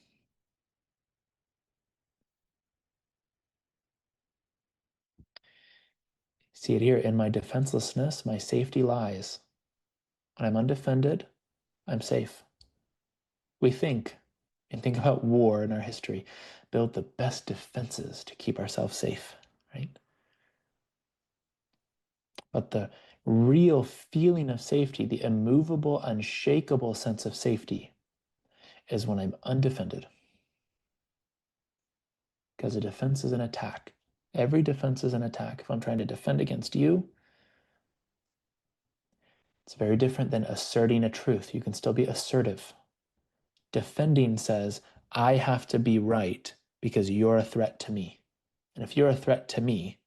See it here. In my defenselessness, my safety lies. When I'm undefended, I'm safe. We think about war in our history, build the best defenses to keep ourselves safe, right? But the real feeling of safety, the immovable, unshakable sense of safety, is when I'm undefended. Because a defense is an attack. Every defense is an attack. If I'm trying to defend against you, it's very different than asserting a truth. You can still be assertive. Defending says, I have to be right because you're a threat to me. And if you're a threat to me,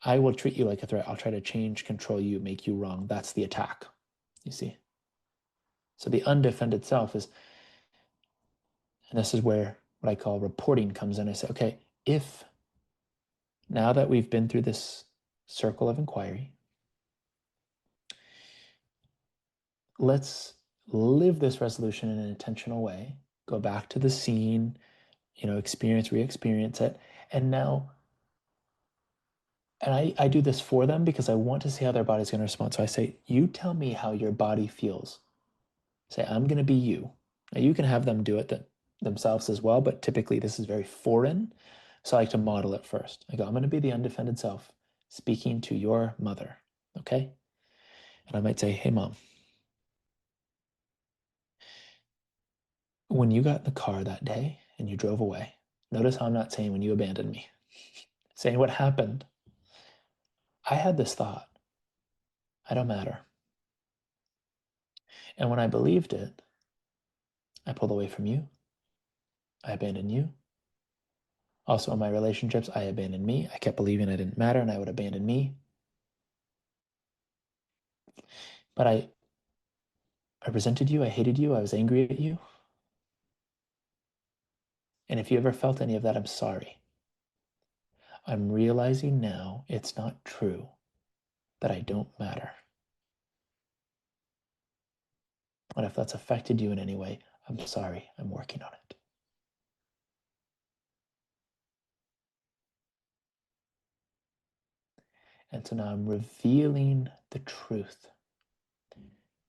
I will treat you like a threat. I'll try to change, control you, make you wrong. That's the attack, you see. So the undefended self is, and this is where what I call reporting comes in. I say, okay, if now that we've been through this circle of inquiry, let's live this resolution in an intentional way, go back to the scene, experience, re-experience it. And now, and I do this for them because I want to see how their body's going to respond. So I say, you tell me how your body feels. Say, I'm going to be you. Now you can have them do it. themselves as well, but typically this is very foreign. So I like to model it first. I go, I'm going to be the undefended self speaking to your mother, okay? And I might say, hey, mom, when you got in the car that day and you drove away, notice how I'm not saying when you abandoned me, saying what happened. I had this thought, I don't matter. And when I believed it, I pulled away from you. I abandoned you. Also in my relationships, I abandoned me. I kept believing I didn't matter and I would abandon me. But I resented you. I hated you. I was angry at you. And if you ever felt any of that, I'm sorry. I'm realizing now it's not true, that I don't matter. And if that's affected you in any way, I'm sorry. I'm working on it. And so now I'm revealing the truth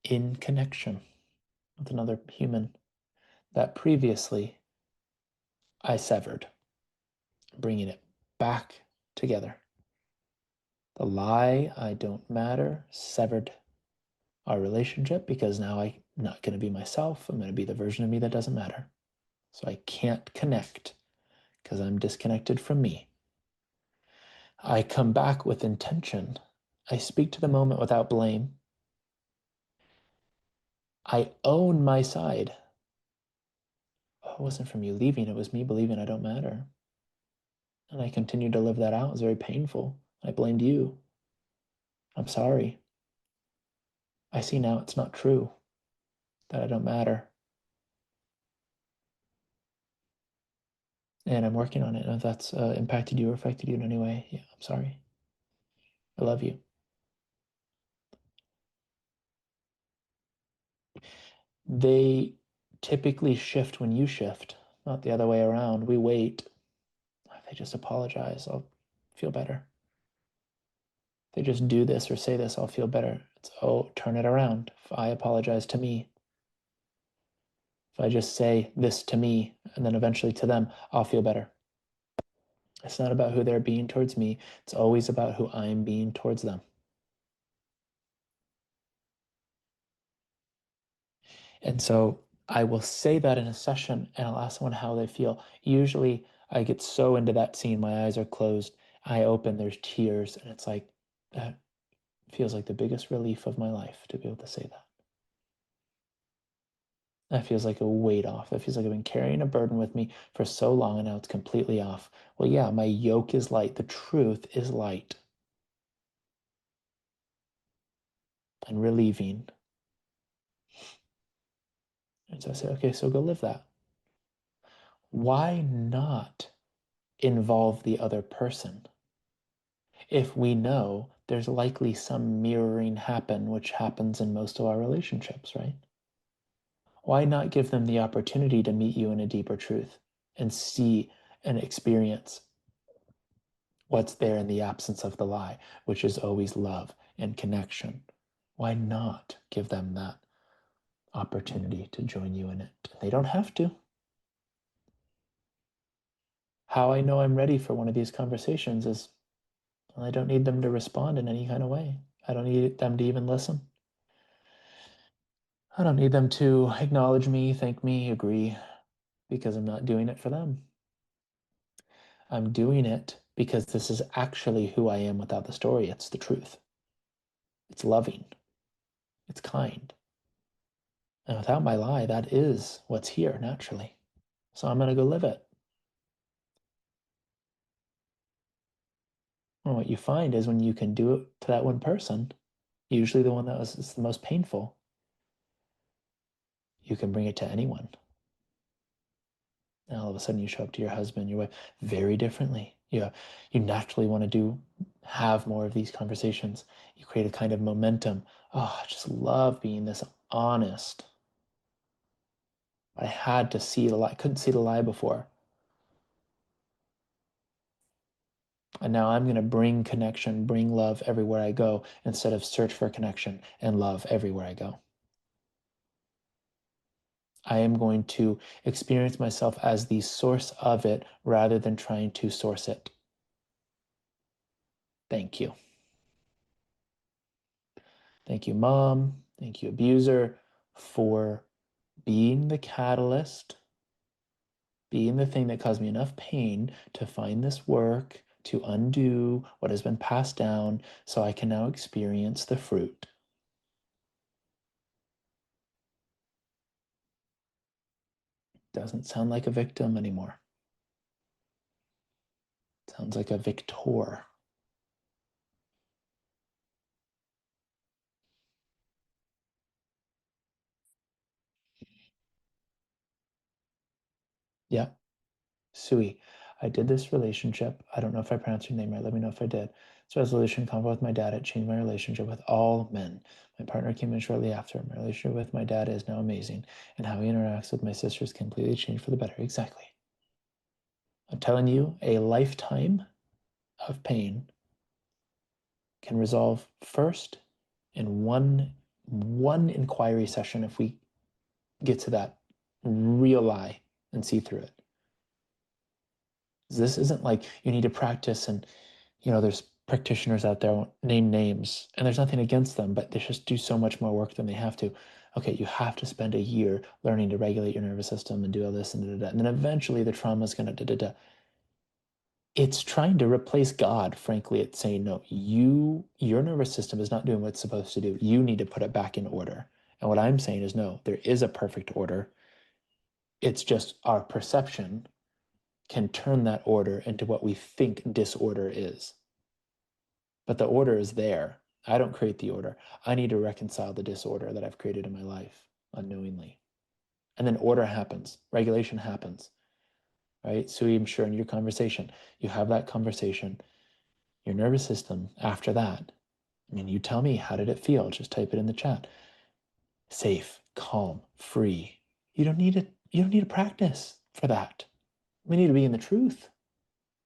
in connection with another human that previously I severed, bringing it back together. The lie, I don't matter, severed our relationship because now I'm not going to be myself. I'm going to be the version of me that doesn't matter. So I can't connect because I'm disconnected from me. I come back with intention. I speak to the moment without blame. I own my side. Oh, it wasn't from you leaving, it was me believing I don't matter. And I continued to live that out. It was very painful. I blamed you. I'm sorry. I see now it's not true, that I don't matter. And I'm working on it. And if that's impacted you or affected you in any way, yeah, I'm sorry. I love you. They typically shift when you shift, not the other way around. We wait. If they just apologize, I'll feel better. If they just do this or say this, I'll feel better. It's, oh, turn it around. If I apologize to me, if I just say this to me and then eventually to them, I'll feel better. It's not about who they're being towards me. It's always about who I'm being towards them. And so I will say that in a session and I'll ask someone how they feel. Usually I get so into that scene, my eyes are closed, I open, there's tears, and it's like, that feels like the biggest relief of my life to be able to say that. That feels like a weight off. That feels like I've been carrying a burden with me for so long and now it's completely off. Well, yeah, my yoke is light. The truth is light and relieving. And so I say, okay, so go live that. Why not involve the other person? If we know there's likely some mirroring happen, which happens in most of our relationships, right? Why not give them the opportunity to meet you in a deeper truth and see and experience what's there in the absence of the lie, which is always love and connection? Why not give them that opportunity to join you in it? They don't have to. How I know I'm ready for one of these conversations is I don't need them to respond in any kind of way. I don't need them to even listen. I don't need them to acknowledge me, thank me, agree, because I'm not doing it for them. I'm doing it because this is actually who I am without the story. It's the truth. It's loving. It's kind. And without my lie, that is what's here naturally. So I'm going to go live it. And what you find is when you can do it to that one person, usually the one that was the most painful, you can bring it to anyone. And all of a sudden you show up to your husband, your wife, very differently. You naturally want to have more of these conversations. You create a kind of momentum. Oh, I just love being this honest. I had to see the lie. I couldn't see the lie before. And now I'm going to bring connection, bring love everywhere I go instead of search for connection and love everywhere I go. I am going to experience myself as the source of it rather than trying to source it. Thank you. Thank you, Mom. Thank you, abuser, for being the catalyst, being the thing that caused me enough pain to find this work, to undo what has been passed down so I can now experience the fruit. Doesn't sound like a victim anymore. Sounds like a victor. Yeah. Sui, I did this relationship. I don't know if I pronounced your name right. Let me know if I did. This resolution conflict with my dad. It changed my relationship with all men. My partner came in shortly after. My relationship with my dad is now amazing, and how he interacts with my sisters completely changed for the better. Exactly. I'm telling you, a lifetime of pain can resolve first in one inquiry session if we get to that real eye and see through it. This isn't like you need to practice and there's practitioners out there, I won't name names, and there's nothing against them, but they just do so much more work than they have to. Okay, you have to spend a year learning to regulate your nervous system and do all this and da, da, da. And then eventually the trauma is going to da, da, da. It's trying to replace God, frankly. It's saying, no, your nervous system is not doing what it's supposed to do. You need to put it back in order. And what I'm saying is, no, there is a perfect order. It's just our perception can turn that order into what we think disorder is. But the order is there. I don't create the order. I need to reconcile the disorder that I've created in my life unknowingly. And then order happens, regulation happens, right? So I'm sure in your conversation, you have that conversation, your nervous system after that. I mean, you tell me, how did it feel? Just type it in the chat. Safe, calm, free. You don't need to practice for that. We need to be in the truth.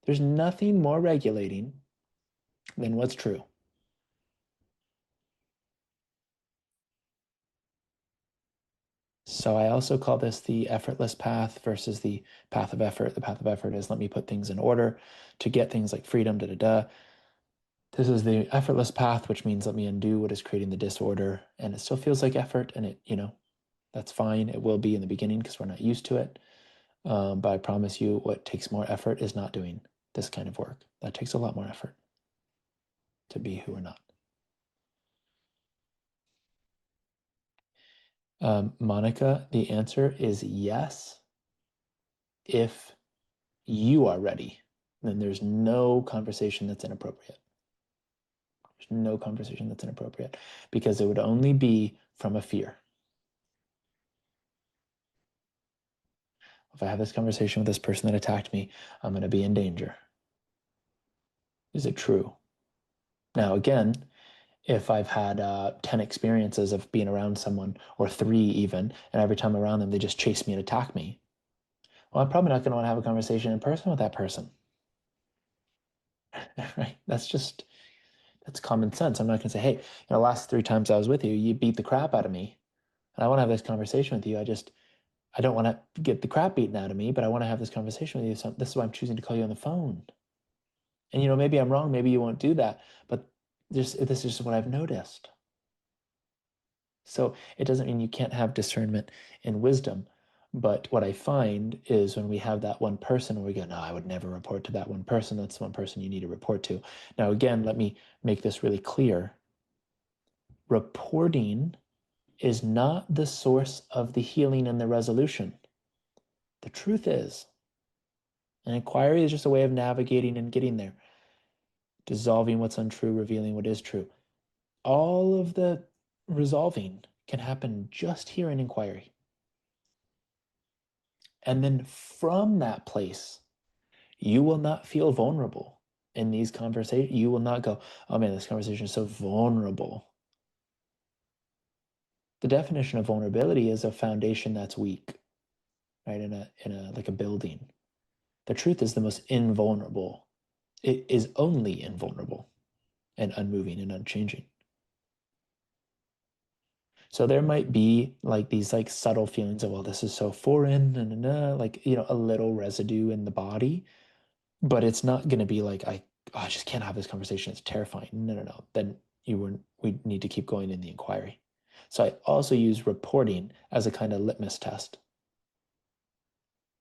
There's nothing more regulating than what's true. So I also call this the effortless path versus the path of effort. The path of effort is let me put things in order to get things like freedom, da da da. This is the effortless path, which means let me undo what is creating the disorder. And it still feels like effort, and that's fine. It will be in the beginning because we're not used to it. But I promise you, what takes more effort is not doing this kind of work. That takes a lot more effort to be who we're not. Monica, the answer is yes, if you are ready. Then there's no conversation that's inappropriate. There's no conversation that's inappropriate because it would only be from a fear. If I have this conversation with this person that attacked me, I'm going to be in danger. Is it true? Now, again, if I've had 10 experiences of being around someone, or 3 even, and every time around them, they just chase me and attack me, well, I'm probably not going to want to have a conversation in person with that person. Right? That's common sense. I'm not going to say, hey, the last 3 times I was with you, you beat the crap out of me. And I want to have this conversation with you. I don't want to get the crap beaten out of me, but I want to have this conversation with you. So this is why I'm choosing to call you on the phone. And maybe I'm wrong, maybe you won't do that, but this is just what I've noticed. So it doesn't mean you can't have discernment and wisdom. But what I find is when we have that one person where we go, no, I would never report to that one person. That's the one person you need to report to. Now, again, let me make this really clear. Reporting is not the source of the healing and the resolution. The truth is, an inquiry is just a way of navigating and getting there, dissolving what's untrue, revealing what is true. All of the resolving can happen just here in inquiry. And then from that place, you will not feel vulnerable in these conversations. You will not go, oh man, this conversation is so vulnerable. The definition of vulnerability is a foundation that's weak, right? In a like a building. The truth is the most invulnerable. It is only invulnerable and unmoving and unchanging. So there might be like these like subtle feelings of, well, this is so foreign, and like, a little residue in the body, but it's not going to be like, I just can't have this conversation. It's terrifying. No, no, no. Then we need to keep going in the inquiry. So I also use reporting as a kind of litmus test.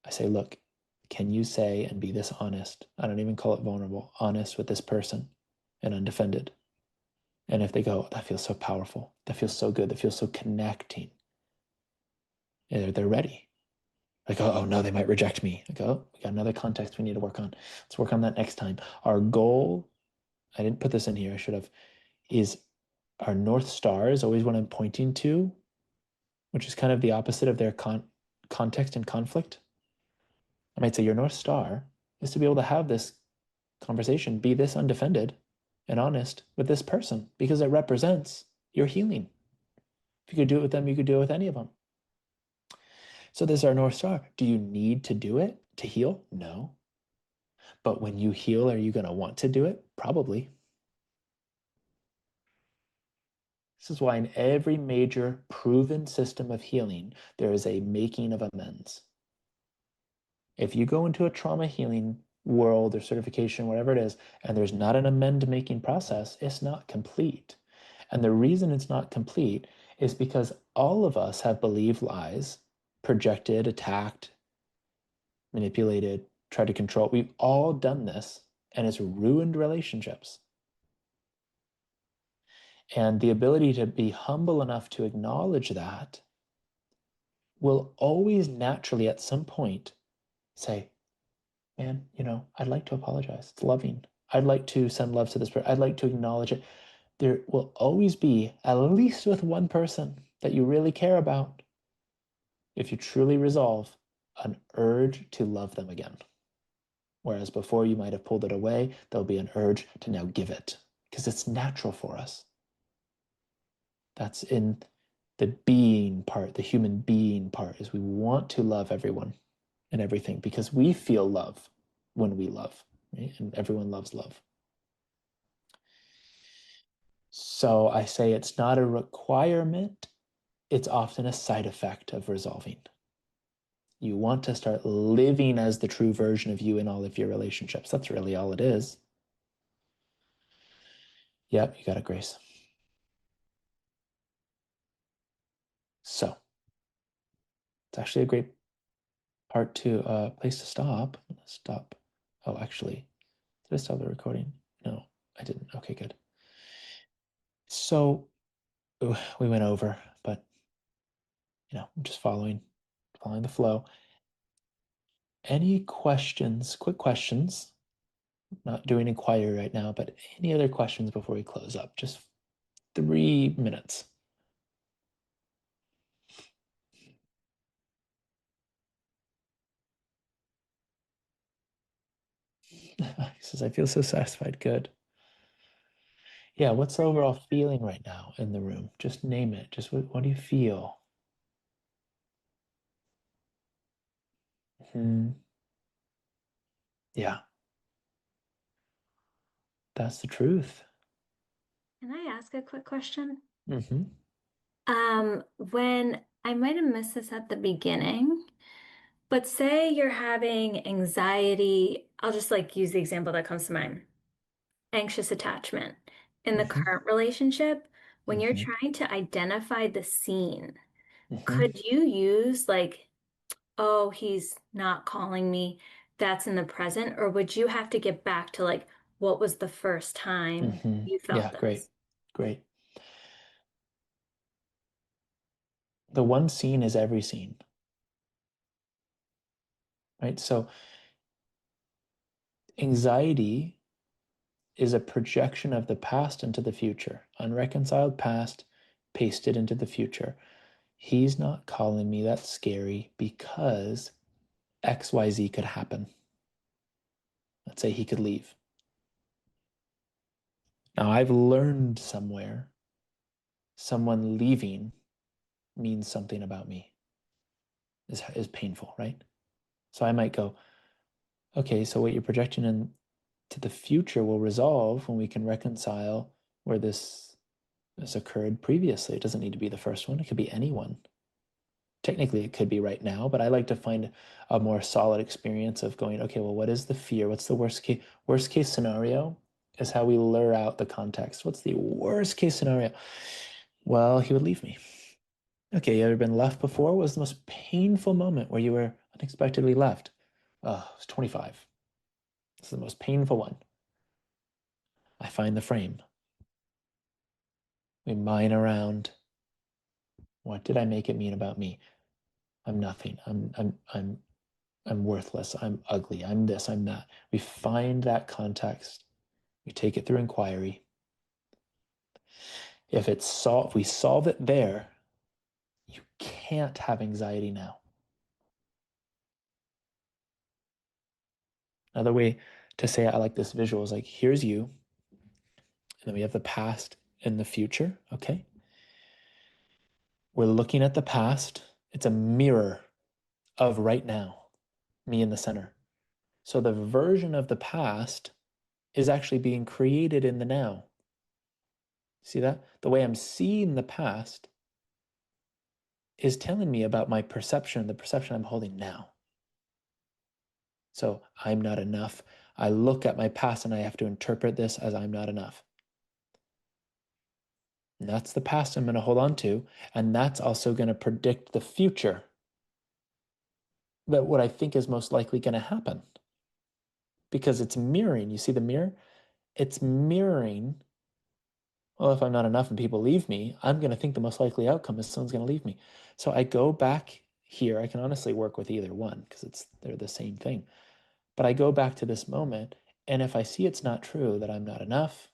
I say, look, can you say and be this honest? I don't even call it vulnerable, honest with this person and undefended. And if they go, that feels so powerful, that feels so good, that feels so connecting, they're ready. Like, oh no, they might reject me. I go, oh, we got another context we need to work on. Let's work on that next time. Our goal, I didn't put this in here, I should have, is our North Star is always what I'm pointing to, which is kind of the opposite of their context and conflict. I might say your North Star is to be able to have this conversation, be this undefended and honest with this person, because it represents your healing. If you could do it with them, you could do it with any of them. So this is our North Star. Do you need to do it to heal? No. But when you heal, are you going to want to do it? Probably. This is why in every major proven system of healing, there is a making of amends. If you go into a trauma healing world or certification, whatever it is, and there's not an amend making process, it's not complete. And the reason it's not complete is because all of us have believed lies, projected, attacked, manipulated, tried to control. We've all done this, and it's ruined relationships. And the ability to be humble enough to acknowledge that will always naturally at some point say, man, I'd like to apologize. It's loving. I'd like to send love to this person. I'd like to acknowledge it. There will always be, at least with one person that you really care about, if you truly resolve, an urge to love them again. Whereas before you might have pulled it away, there'll be an urge to now give it, because it's natural for us. That's in the being part, the human being part, is we want to love everyone and everything because we feel love when we love, right? And everyone loves love. So I say it's not a requirement, it's often a side effect of resolving. You want to start living as the true version of you in all of your relationships. That's really all it is. Yep, you got it, Grace. So it's actually a great part to place to stop. Let's stop. Oh, actually, did I stop the recording? No, I didn't. Okay, good. So we went over, but I'm just following the flow. Any questions, quick questions? Not doing inquiry right now, but any other questions before we close up? Just 3 minutes. He says, I feel so satisfied. Good. Yeah, what's the overall feeling right now in the room? Just name it. Just what do you feel? Yeah, that's the truth. Can I ask a quick question? Mm-hmm. When I might have missed this at the beginning, but say you're having anxiety, I'll just like use the example that comes to mind, anxious attachment in the Mm-hmm. current relationship. When you're Mm-hmm. trying to identify the scene, Mm-hmm. could you use like, oh, he's not calling me, that's in the present, or would you have to get back to like, what was the first time Mm-hmm. you felt Yeah, great. this? Great. The one scene is every scene, right? So anxiety is a projection of the past into the future, unreconciled past pasted into the future. He's not calling me, that's scary because XYZ could happen. Let's say he could leave. Now, I've learned somewhere someone leaving means something about me, is painful, right? So I might go, okay, so what you're projecting into the future will resolve when we can reconcile where this has occurred previously. It doesn't need to be the first one. It could be anyone. Technically, it could be right now, but I like to find a more solid experience of going, okay, well, what is the fear? What's the worst case? Worst case scenario is how we lure out the context. What's the worst case scenario? Well, he would leave me. Okay, you ever been left before? What was the most painful moment where you were unexpectedly left? Oh, it was 25. This is the most painful one. I find the frame. We mine around. What did I make it mean about me? I'm nothing. I'm worthless. I'm ugly. I'm this. I'm that. We find that context. We take it through inquiry. If we solve it there, you can't have anxiety now. Another way to say it, I like this visual, is like, here's you, and then we have the past and the future, okay? We're looking at the past. It's a mirror of right now, me in the center. So the version of the past is actually being created in the now. See that? The way I'm seeing the past is telling me about my perception, the perception I'm holding now. So I'm not enough. I look at my past and I have to interpret this as I'm not enough. And that's the past I'm going to hold on to. And that's also going to predict the future. That what I think is most likely going to happen. Because it's mirroring. You see the mirror? It's mirroring. Well, if I'm not enough and people leave me, I'm going to think the most likely outcome is someone's going to leave me. So I go back here. I can honestly work with either one because they're the same thing. But I go back to this moment, and if I see it's not true, that I'm not enough,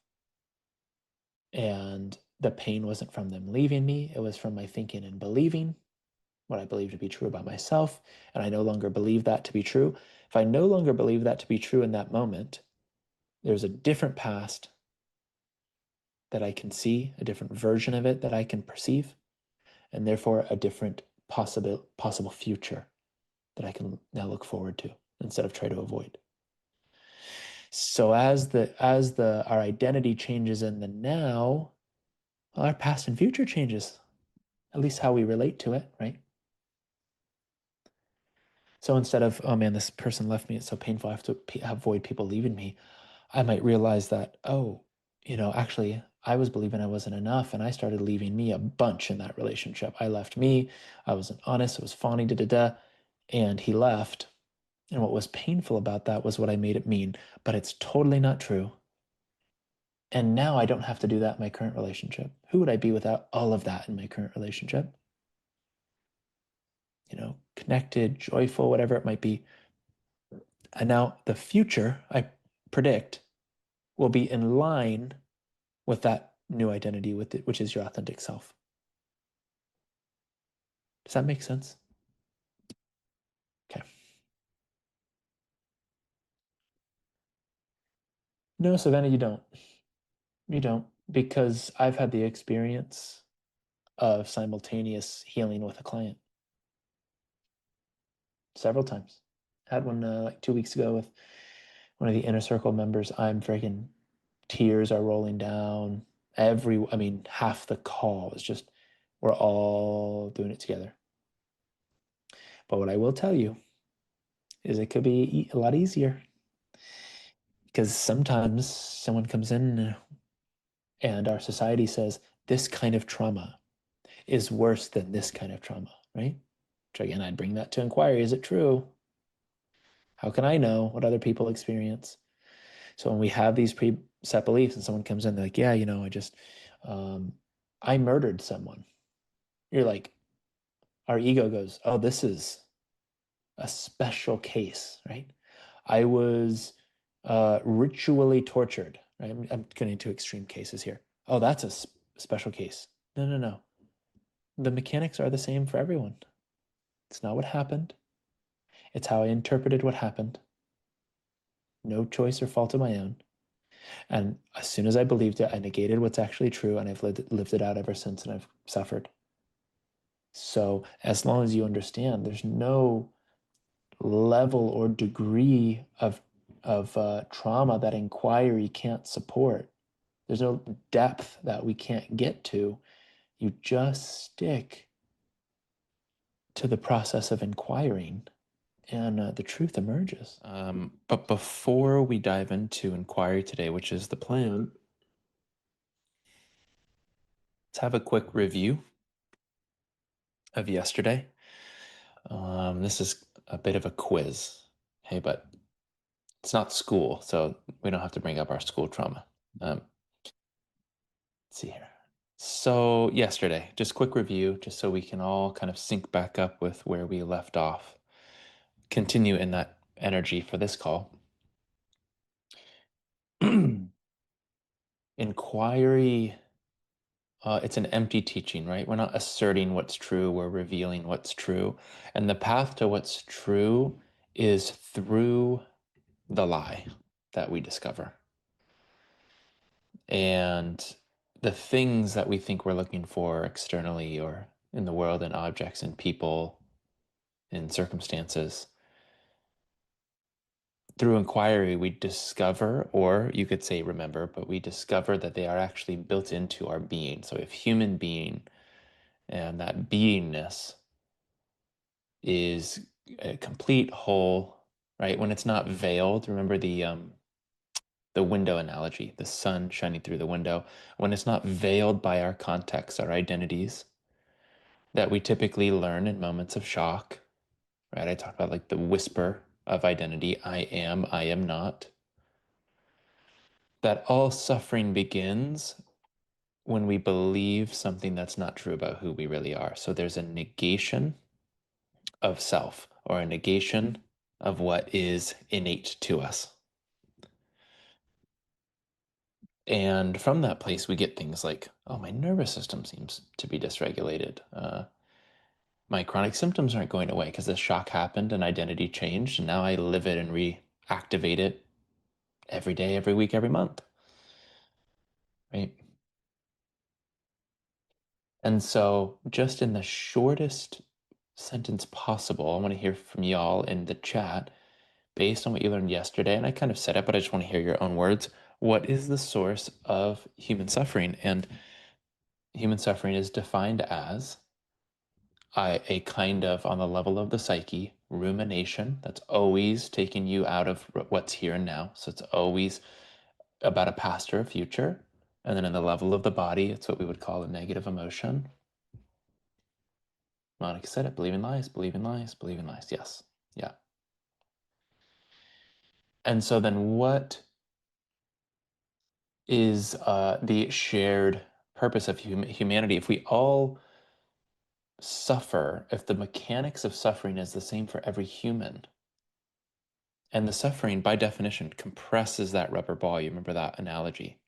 and the pain wasn't from them leaving me, it was from my thinking and believing what I believe to be true about myself, and I no longer believe that to be true. If I no longer believe that to be true in that moment, there's a different past that I can see, a different version of it that I can perceive, and therefore a different possible future that I can now look forward to instead of try to avoid. So as our identity changes in the now, well, our past and future changes, at least how we relate to it, right? So instead of, oh man, this person left me, it's so painful, I have to avoid people leaving me, I might realize that, oh, actually, I was believing I wasn't enough, and I started leaving me a bunch in that relationship. I left me, I wasn't honest, I was fawning, and he left. And what was painful about that was what I made it mean, but it's totally not true. And now I don't have to do that in my current relationship. Who would I be without all of that in my current relationship? Connected, joyful, whatever it might be. And now the future, I predict, will be in line with that new identity, which is your authentic self. Does that make sense? Okay. No, Savannah, you don't. You don't, because I've had the experience of simultaneous healing with a client several times. I had one like 2 weeks ago with one of the inner circle members. I'm freaking tears are rolling down. Half the call is just, we're all doing it together. But what I will tell you is it could be a lot easier, because sometimes someone comes in and our society says this kind of trauma is worse than this kind of trauma, right? Which again, I'd bring that to inquiry. Is it true? How can I know what other people experience? So when we have these preset beliefs and someone comes in, they're like, yeah, I murdered someone. You're like, our ego goes, oh, this is a special case, right? I was ritually tortured, right? I'm getting into extreme cases here. Oh, that's a special case. No. The mechanics are the same for everyone. It's not what happened. It's how I interpreted what happened. No choice or fault of my own. And as soon as I believed it, I negated what's actually true, and I've lived it out ever since, and I've suffered. So as long as you understand, there's no level or degree of trauma that inquiry can't support. There's no depth that we can't get to. You just stick to the process of inquiring, and the truth emerges. But before we dive into inquiry today, which is the plan, let's have a quick review of yesterday. This is a bit of a quiz. Hey, but it's not school, so we don't have to bring up our school trauma. Let's see here. So yesterday, just quick review, just so we can all kind of sync back up with where we left off. Continue in that energy for this call. Inquiry, it's an empty teaching, right? We're not asserting what's true, we're revealing what's true. And the path to what's true is through the lie that we discover. And the things that we think we're looking for externally or in the world and objects and people and circumstances, through inquiry, we discover, or you could say remember, but we discover that they are actually built into our being. So if human being and that beingness is a complete whole, right? When it's not veiled, remember the window analogy, the sun shining through the window, when it's not veiled by our contexts, our identities that we typically learn in moments of shock, right? I talked about like the whisper of identity, I am not. That all suffering begins when we believe something that's not true about who we really are. So there's a negation of self or a negation of what is innate to us. And from that place, we get things like, oh, my nervous system seems to be dysregulated. My chronic symptoms aren't going away because this shock happened and identity changed. And now I live it and reactivate it every day, every week, every month. Right. And so, just in the shortest sentence possible, I want to hear from y'all in the chat based on what you learned yesterday. And I kind of said it, but I just want to hear your own words. What is the source of human suffering? And human suffering is defined as a kind of, on the level of the psyche, rumination that's always taking you out of what's here and now. So it's always about a past or a future. And then in the level of the body, it's what we would call a negative emotion. Monica said it, believe in lies, believe in lies, believe in lies. Yes. Yeah. And so then what is the shared purpose of humanity? If we all suffer, if the mechanics of suffering is the same for every human, and the suffering by definition compresses that rubber ball, you remember that analogy?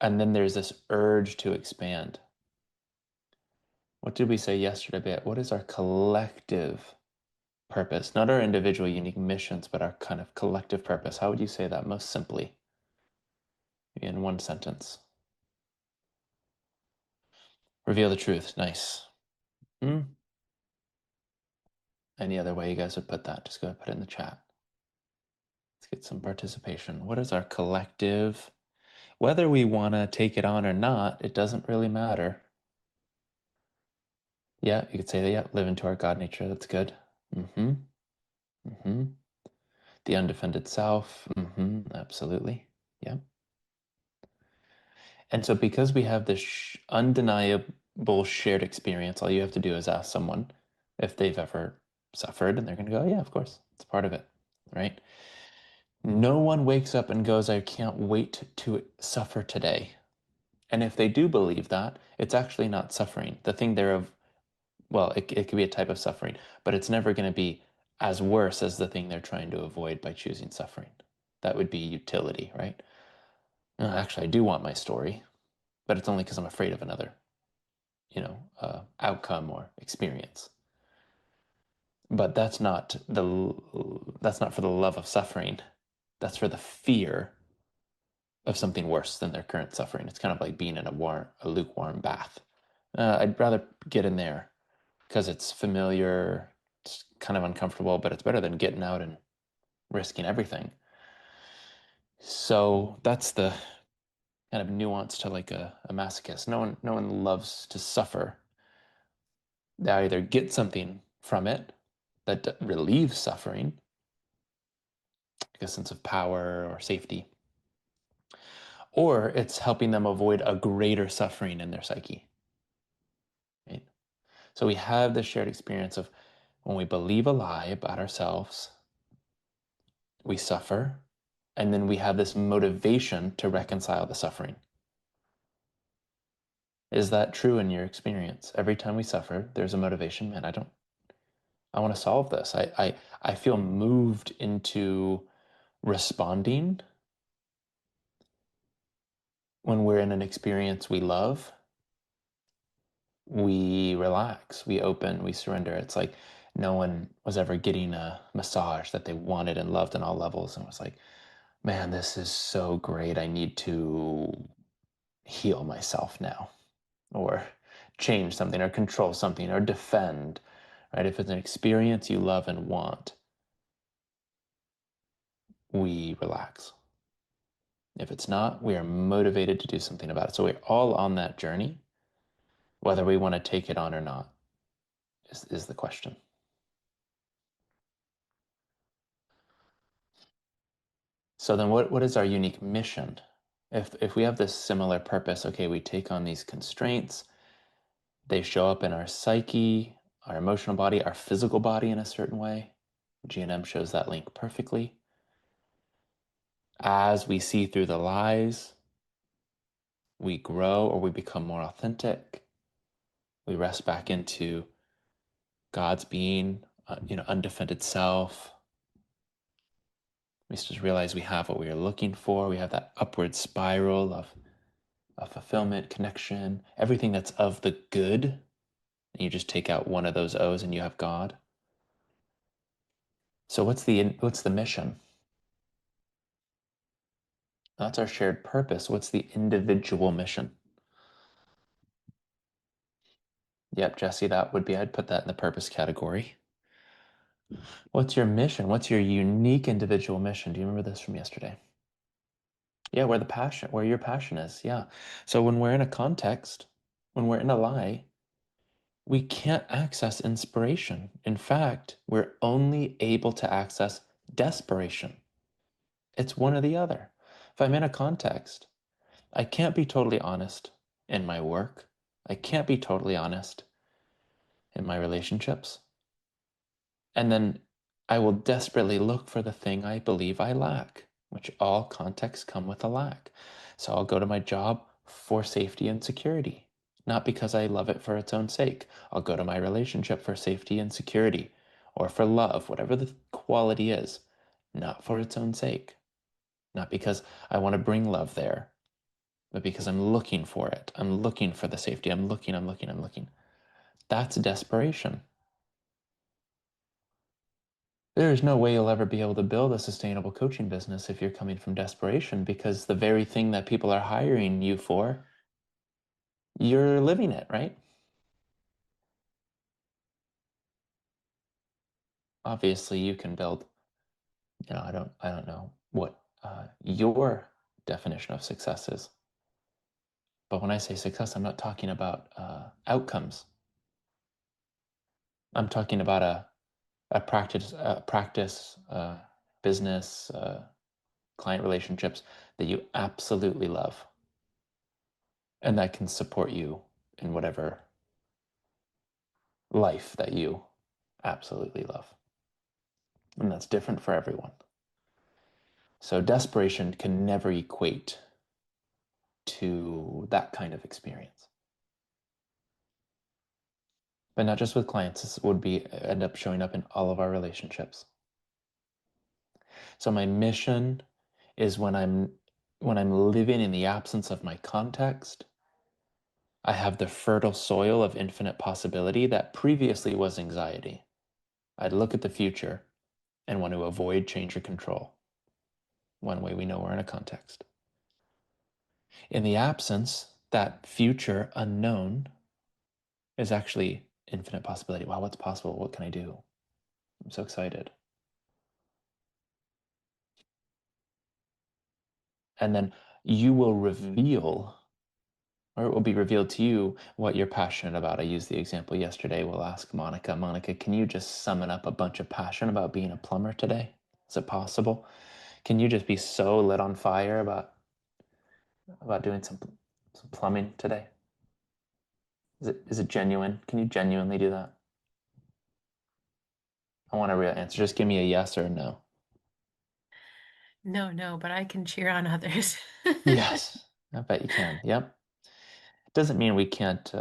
And then there's this urge to expand. What did we say yesterday? What is our collective purpose? Not our individual unique missions, but our kind of collective purpose. How would you say that most simply in one sentence? Reveal the truth. Nice. Any other way you guys would put that? Just go ahead and put it in the chat. Let's get some participation. What is our collective? Whether we want to take it on or not, it doesn't really matter. Yeah, you could say that. Yeah, live into our God nature. That's good. The undefended self. Absolutely. Yeah. And so because we have this undeniable shared experience, all you have to do is ask someone if they've ever suffered, and they're going to go, yeah, of course, it's part of it, right? No one wakes up and goes, I can't wait to suffer today. And if they do believe that, it's actually not suffering. The thing thereof, well, it could be a type of suffering, but it's never going to be as worse as the thing they're trying to avoid by choosing suffering. That would be utility, right? Actually, I do want my story, but it's only because I'm afraid of another, outcome or experience. But that's not for the love of suffering. That's for the fear of something worse than their current suffering. It's kind of like being in a lukewarm bath. I'd rather get in there because it's familiar, it's kind of uncomfortable, but it's better than getting out and risking everything. So that's the kind of nuance to like a masochist. No one loves to suffer. They either get something from it that relieves suffering, like a sense of power or safety, or it's helping them avoid a greater suffering in their psyche. Right? So we have this shared experience of when we believe a lie about ourselves, we suffer, and then we have this motivation to reconcile the suffering. Is that true in your experience? Every time we suffer, there's a motivation. Man, I want to solve this. I feel moved into responding when we're in an experience we love. We relax, we open, we surrender. It's like no one was ever getting a massage that they wanted and loved on all levels and was like, man, this is so great. I need to heal myself now, or change something, or control something, or defend, right? If it's an experience you love and want, we relax. If it's not, we are motivated to do something about it. So we're all on that journey, whether we want to take it on or not, is the question. So then what is our unique mission? If we have this similar purpose, okay, we take on these constraints, they show up in our psyche, our emotional body, our physical body in a certain way. GNM shows that link perfectly. As we see through the lies, we grow or we become more authentic. We rest back into God's being, undefended self. We just realize we have what we are looking for. We have that upward spiral of fulfillment, connection, everything that's of the good. And you just take out one of those O's and you have God. So what's the mission? That's our shared purpose. What's the individual mission? Yep, Jesse, that would be, I'd put that in the purpose category. What's your mission? What's your unique individual mission? Do you remember this from yesterday? Yeah, where your passion is. Yeah. So when we're in a context, when we're in a lie, we can't access inspiration. In fact, we're only able to access desperation. It's one or the other. If I'm in a context, I can't be totally honest in my work. I can't be totally honest in my relationships. And then I will desperately look for the thing I believe I lack, which all contexts come with a lack. So I'll go to my job for safety and security, not because I love it for its own sake. I'll go to my relationship for safety and security, or for love, whatever the quality is, not for its own sake. Not because I want to bring love there, but because I'm looking for it. I'm looking for the safety. I'm looking. That's desperation. There is no way you'll ever be able to build a sustainable coaching business if you're coming from desperation, because the very thing that people are hiring you for, you're living it, right? Obviously, you can build, I don't know what your definition of success is. But when I say success, I'm not talking about outcomes. I'm talking about a practice, business, client relationships that you absolutely love, and that can support you in whatever life that you absolutely love. And that's different for everyone. So desperation can never equate to that kind of experience. But not just with clients, this would end up showing up in all of our relationships. So my mission is when I'm living in the absence of my context, I have the fertile soil of infinite possibility that previously was anxiety. I'd look at the future and want to avoid change or control. One way we know we're in a context. In the absence, that future unknown is actually infinite possibility. Wow, what's possible? What can I do? I'm so excited. And then you will reveal, or it will be revealed to you what you're passionate about. I used the example yesterday. We'll ask Monica, can you just summon up a bunch of passion about being a plumber today? Is it possible? Can you just be so lit on fire about doing some plumbing today? Is it genuine? Can you genuinely do that? I want a real answer. Just give me a yes or a no. No, but I can cheer on others. Yes, I bet you can. Yep. It doesn't mean we can't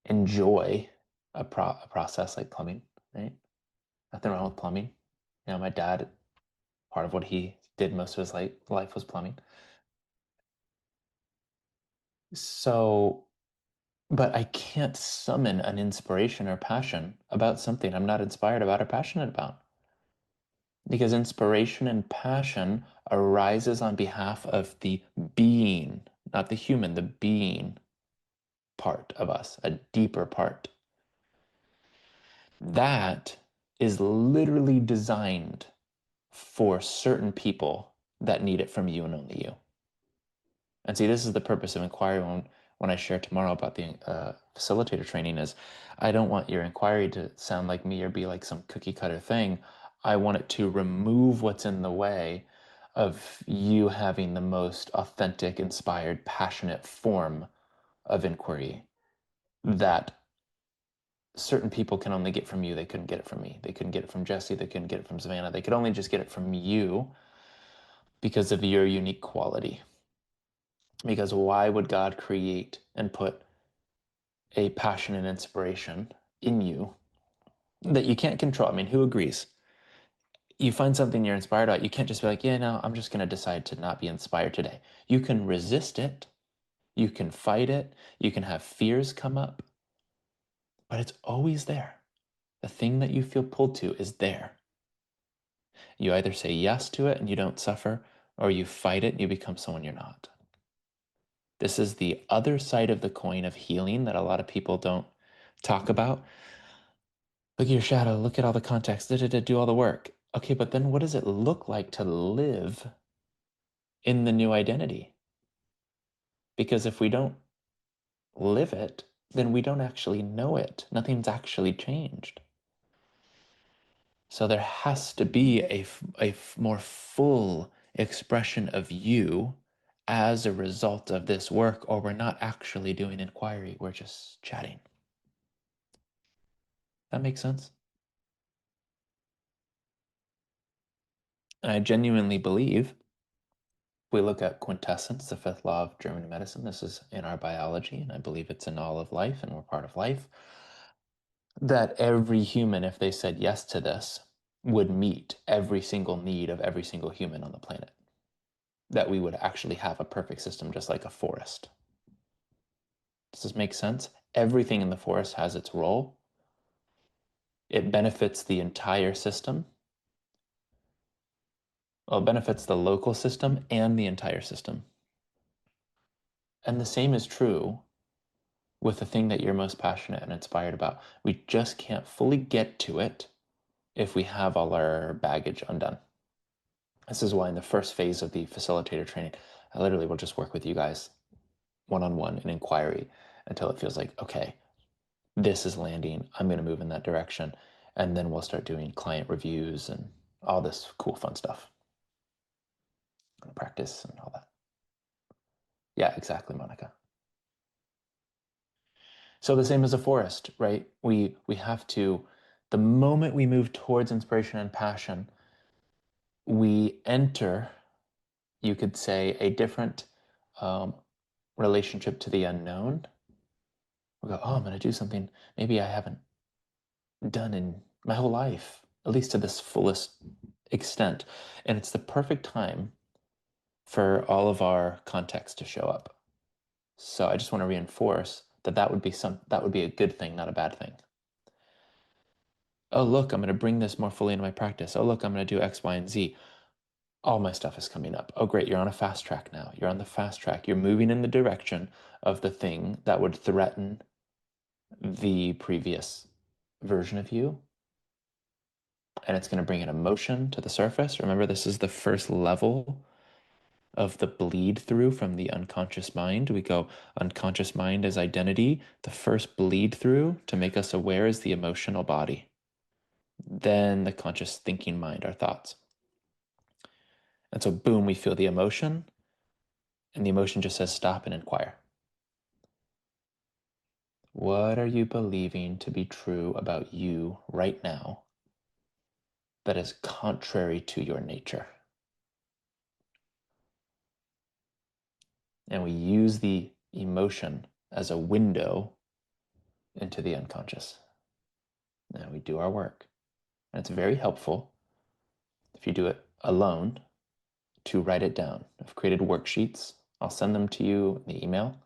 enjoy a process like plumbing, right? Nothing wrong with plumbing. My dad, part of what he did most of his life was plumbing. So, but I can't summon an inspiration or passion about something I'm not inspired about or passionate about. Because inspiration and passion arises on behalf of the being, not the human, the being part of us, a deeper part. That is literally designed for certain people that need it from you and only you. And see, this is the purpose of inquiry when I share tomorrow about the facilitator training is I don't want your inquiry to sound like me or be like some cookie cutter thing. I want it to remove what's in the way of you having the most authentic, inspired, passionate form of inquiry that certain people can only get from you. They couldn't get it from me. They couldn't get it from Jesse. They couldn't get it from Savannah. They could only just get it from you because of your unique quality. Because why would God create and put a passion and inspiration in you that you can't control? I mean, who agrees? You find something you're inspired about, you can't just be like, yeah, no, I'm just going to decide to not be inspired today. You can resist it. You can fight it. You can have fears come up, but it's always there. The thing that you feel pulled to is there. You either say yes to it and you don't suffer, or you fight it and you become someone you're not. This is the other side of the coin of healing that a lot of people don't talk about. Look at your shadow, look at all the context, do all the work. Okay, but then what does it look like to live in the new identity? Because if we don't live it, then we don't actually know it. Nothing's actually changed. So there has to be a more full expression of you as a result of this work, or we're not actually doing inquiry, we're just chatting. That makes sense? And I genuinely believe, if we look at quintessence, the fifth law of German medicine, this is in our biology, and I believe it's in all of life, and we're part of life, that every human, if they said yes to this, would meet every single need of every single human on the planet. That we would actually have a perfect system, just like a forest. Does this make sense? Everything in the forest has its role. It benefits the entire system. Well, it benefits the local system and the entire system. And the same is true with the thing that you're most passionate and inspired about. We just can't fully get to it if we have all our baggage undone. This is why in the first phase of the facilitator training, I literally will just work with you guys one-on-one in inquiry until it feels like, okay, this is landing, I'm going to move in that direction. And then we'll start doing client reviews and all this cool, fun stuff. Practice and all that. Yeah, exactly, Monica. So the same as a forest, right? We have to, the moment we move towards inspiration and passion, we enter, you could say, a different relationship to the unknown. We go, oh, I'm going to do something maybe I haven't done in my whole life, at least to this fullest extent. And it's the perfect time for all of our context to show up. So I just want to reinforce that that would be a good thing, not a bad thing. Oh, look, I'm going to bring this more fully into my practice. Oh, look, I'm going to do X, Y, and Z. All my stuff is coming up. Oh, great, you're on a fast track now. You're on the fast track. You're moving in the direction of the thing that would threaten the previous version of you. And it's going to bring an emotion to the surface. Remember, this is the first level of the bleed through from the unconscious mind. We go unconscious mind as identity. The first bleed through to make us aware is the emotional body. Then the conscious thinking mind, our thoughts. And so, boom, we feel the emotion, and the emotion just says stop and inquire. What are you believing to be true about you right now that is contrary to your nature? And we use the emotion as a window into the unconscious. Now we do our work. And it's very helpful if you do it alone to write it down. I've created worksheets. I'll send them to you in the email.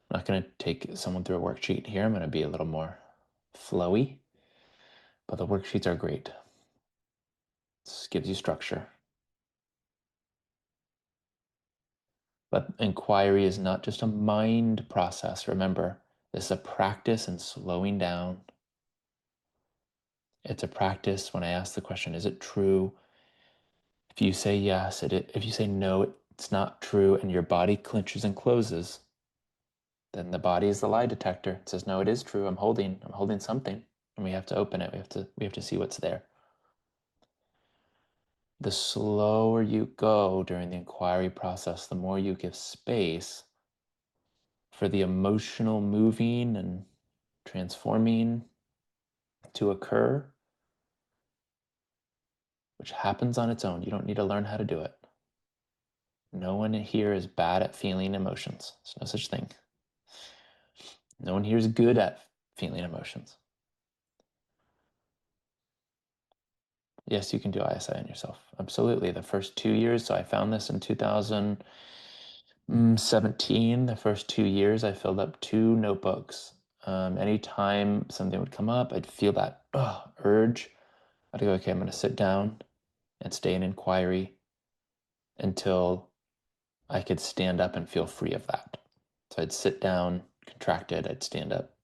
I'm not going to take someone through a worksheet here. I'm going to be a little more flowy, but the worksheets are great. This gives you structure. But inquiry is not just a mind process. Remember, this is a practice in slowing down. It's a practice when I ask the question, is it true? If you say yes, if you say no, it's not true, and your body clenches and closes, then the body is the lie detector. It says, no, it is true. I'm holding something, and we have to open it. We have to see what's there. The slower you go during the inquiry process, the more you give space for the emotional moving and transforming to occur, which happens on its own. You don't need to learn how to do it. No one here is bad at feeling emotions. There's no such thing. No one here is good at feeling emotions. Yes, you can do ISI on yourself. Absolutely. The first 2 years, so I found this in 2017. The first 2 years, I filled up 2 notebooks. Anytime something would come up, I'd feel that urge. I'd go, okay, I'm going to sit down and stay in inquiry until I could stand up and feel free of that. So I'd sit down, contracted, I'd stand up,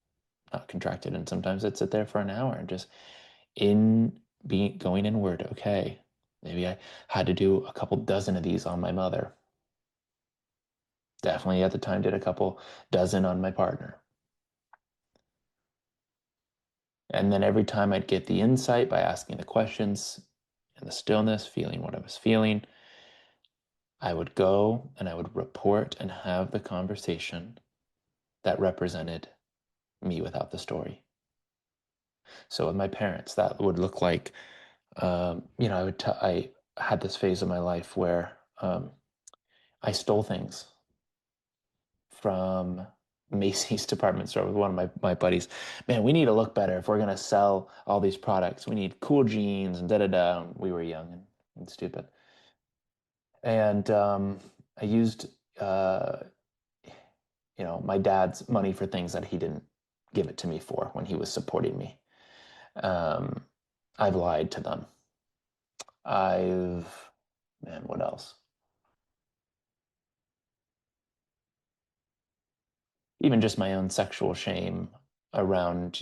not contracted, and sometimes I'd sit there for an hour and just going inward. Okay, maybe I had to do a couple dozen of these on my mother. Definitely at the time did a couple dozen on my partner. And then every time I'd get the insight by asking the questions in the stillness, feeling what I was feeling, I would go and I would report and have the conversation that represented me without the story. So with my parents, that would look like, I had this phase of my life where I stole things from Macy's department store with one of my buddies. Man, we need to look better if we're going to sell all these products. We need cool jeans and da-da-da. We were young and stupid. And I used, my dad's money for things that he didn't give it to me for when he was supporting me. I've lied to them. What else? Even just my own sexual shame around,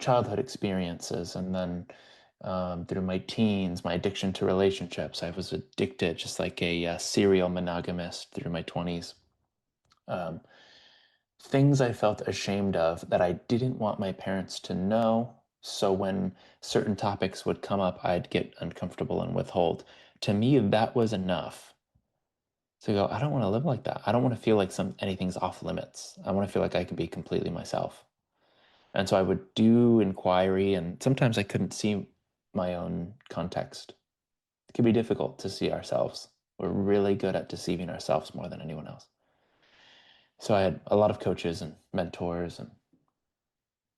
childhood experiences. And then through my teens, my addiction to relationships, I was addicted, just like a serial monogamist through my 20s. Things I felt ashamed of that I didn't want my parents to know. So when certain topics would come up, I'd get uncomfortable and withhold. To me, that was enough to go, I don't want to live like that. I don't want to feel like anything's off limits. I want to feel like I can be completely myself. And so I would do inquiry, and sometimes I couldn't see my own context. It can be difficult to see ourselves. We're really good at deceiving ourselves more than anyone else. So I had a lot of coaches and mentors, and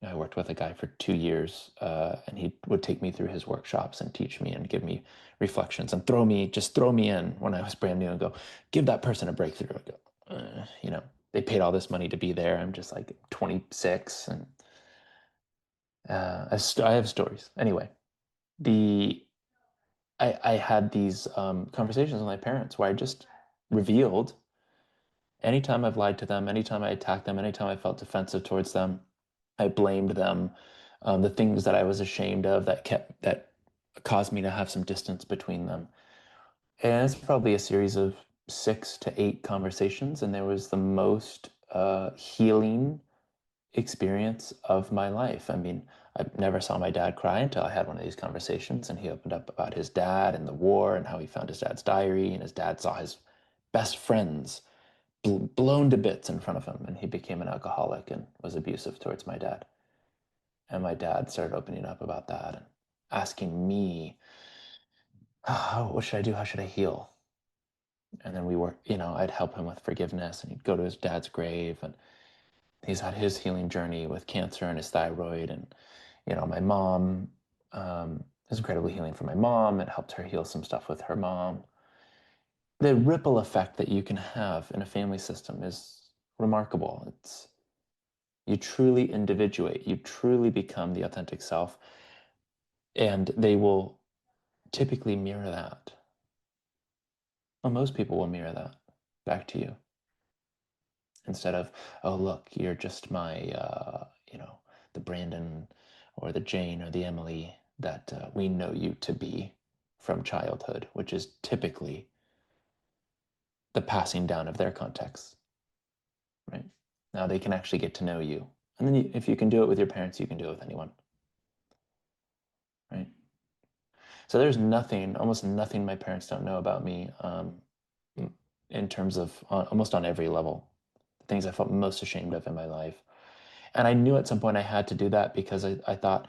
I worked with a guy for 2 years, and he would take me through his workshops and teach me and give me reflections and throw me in when I was brand new and go, give that person a breakthrough. I go, they paid all this money to be there. I'm just like 26, and I have stories. Anyway, I had these conversations with my parents where I just revealed anytime I've lied to them, anytime I attacked them, anytime I felt defensive towards them, I blamed them. The things that I was ashamed of that caused me to have some distance between them. And it's probably a series of 6 to 8 conversations, and there was the most healing experience of my life. I mean, I never saw my dad cry until I had one of these conversations, and he opened up about his dad and the war and how he found his dad's diary, and his dad saw his best friends blown to bits in front of him, and he became an alcoholic and was abusive towards my dad. And my dad started opening up about that and asking me, oh, what should I do? How should I heal? And then we were, I'd help him with forgiveness, and he'd go to his dad's grave, and he's had his healing journey with cancer and his thyroid. And, my mom is incredibly healing for my mom. It helped her heal some stuff with her mom. The ripple effect that you can have in a family system is remarkable. You truly individuate, you truly become the authentic self, and they will typically mirror that. Well, most people will mirror that back to you. Instead of, oh, look, you're just my, the Brandon or the Jane or the Emily that we know you to be from childhood, which is typically the passing down of their context, right? Now they can actually get to know you. And then if you can do it with your parents, you can do it with anyone, right? So there's almost nothing my parents don't know about me in terms of almost on every level, the things I felt most ashamed of in my life. And I knew at some point I had to do that because I thought,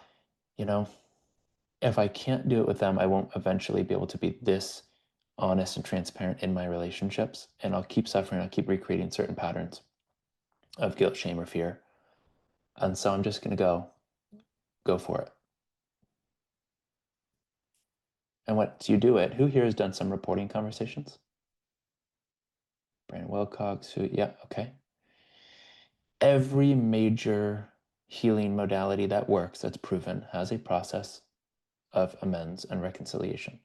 if I can't do it with them, I won't eventually be able to be this honest and transparent in my relationships. And I'll keep suffering. I'll keep recreating certain patterns of guilt, shame, or fear. And so I'm just going to go for it. And once you do it, who here has done some reporting conversations? Brandon Wilcox, yeah, okay. Every major healing modality that works, that's proven, has a process of amends and reconciliation.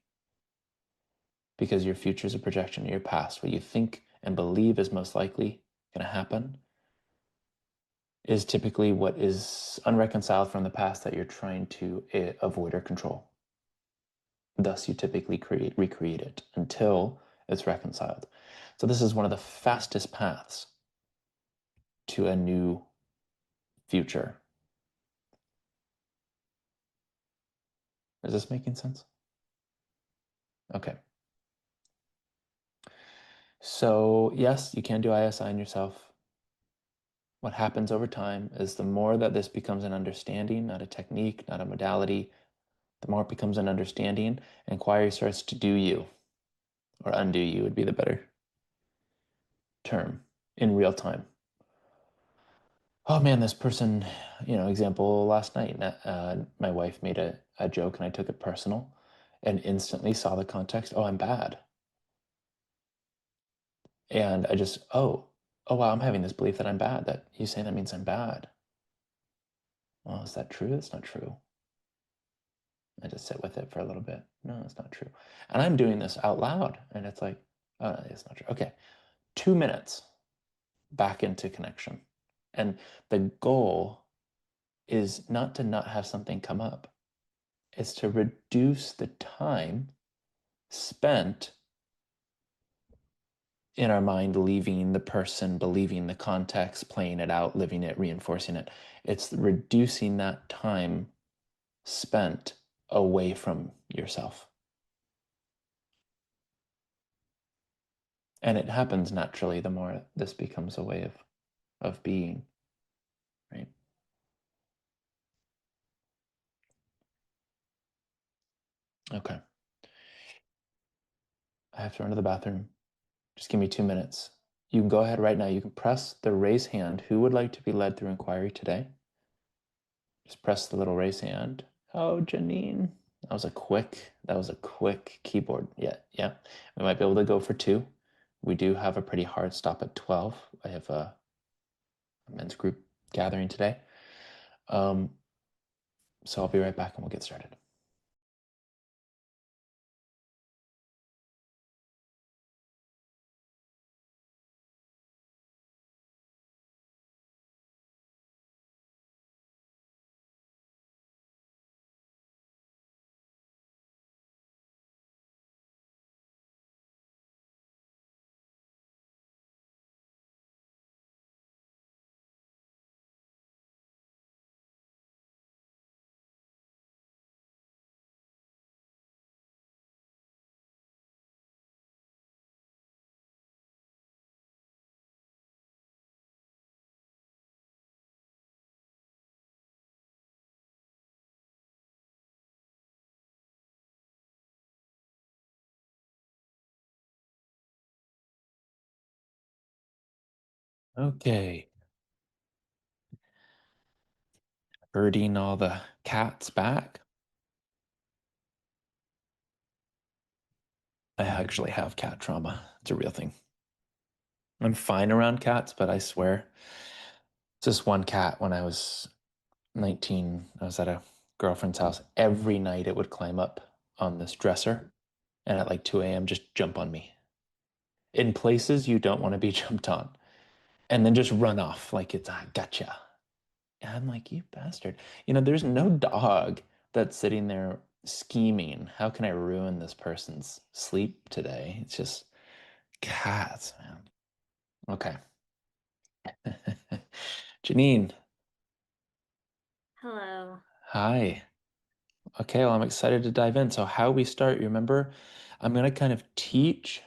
Because your future is a projection of your past. What you think and believe is most likely going to happen is typically what is unreconciled from the past that you're trying to avoid or control. Thus, you typically recreate it until it's reconciled. So this is one of the fastest paths to a new future. Is this making sense? Okay. So yes, you can do ISI on yourself. What happens over time is the more that this becomes an understanding, not a technique, not a modality, the more it becomes an understanding, inquiry starts to do you, or undo you would be the better term, in real time. Oh man, this person, example last night, my wife made a joke and I took it personal and instantly saw the context. Oh, I'm bad. And I just, oh wow, I'm having this belief that I'm bad, that you say that means I'm bad. Well, is that true? It's not true. I just sit with it for a little bit. No, it's not true. And I'm doing this out loud and it's like, oh, no, it's not true. Okay, 2 minutes back into connection. And the goal is not to not have something come up. It's to reduce the time spent in our mind, leaving the person, believing the context, playing it out, living it, reinforcing it. It's reducing that time spent away from yourself. And it happens naturally the more this becomes a way of being, right? Okay. I have to run to the bathroom. Just give me 2 minutes. You can go ahead right now. You can press the raise hand. Who would like to be led through inquiry today? Just press the little raise hand. Oh, Janine. That was a quick keyboard. Yeah. We might be able to go for 2. We do have a pretty hard stop at 12. I have a men's group gathering today. So I'll be right back and we'll get started. Okay. Herding all the cats back. I actually have cat trauma. It's a real thing. I'm fine around cats, but I swear, just one cat when I was 19, I was at a girlfriend's house. Every night it would climb up on this dresser and at like 2 a.m. just jump on me in places you don't want to be jumped on and then just run off like it's, I gotcha. And I'm like, you bastard. There's no dog that's sitting there scheming. How can I ruin this person's sleep today? It's just cats, man. Okay. Janine, Hello. hi. Okay, well, I'm excited to dive in. So, how we start, you remember, I'm going to kind of teach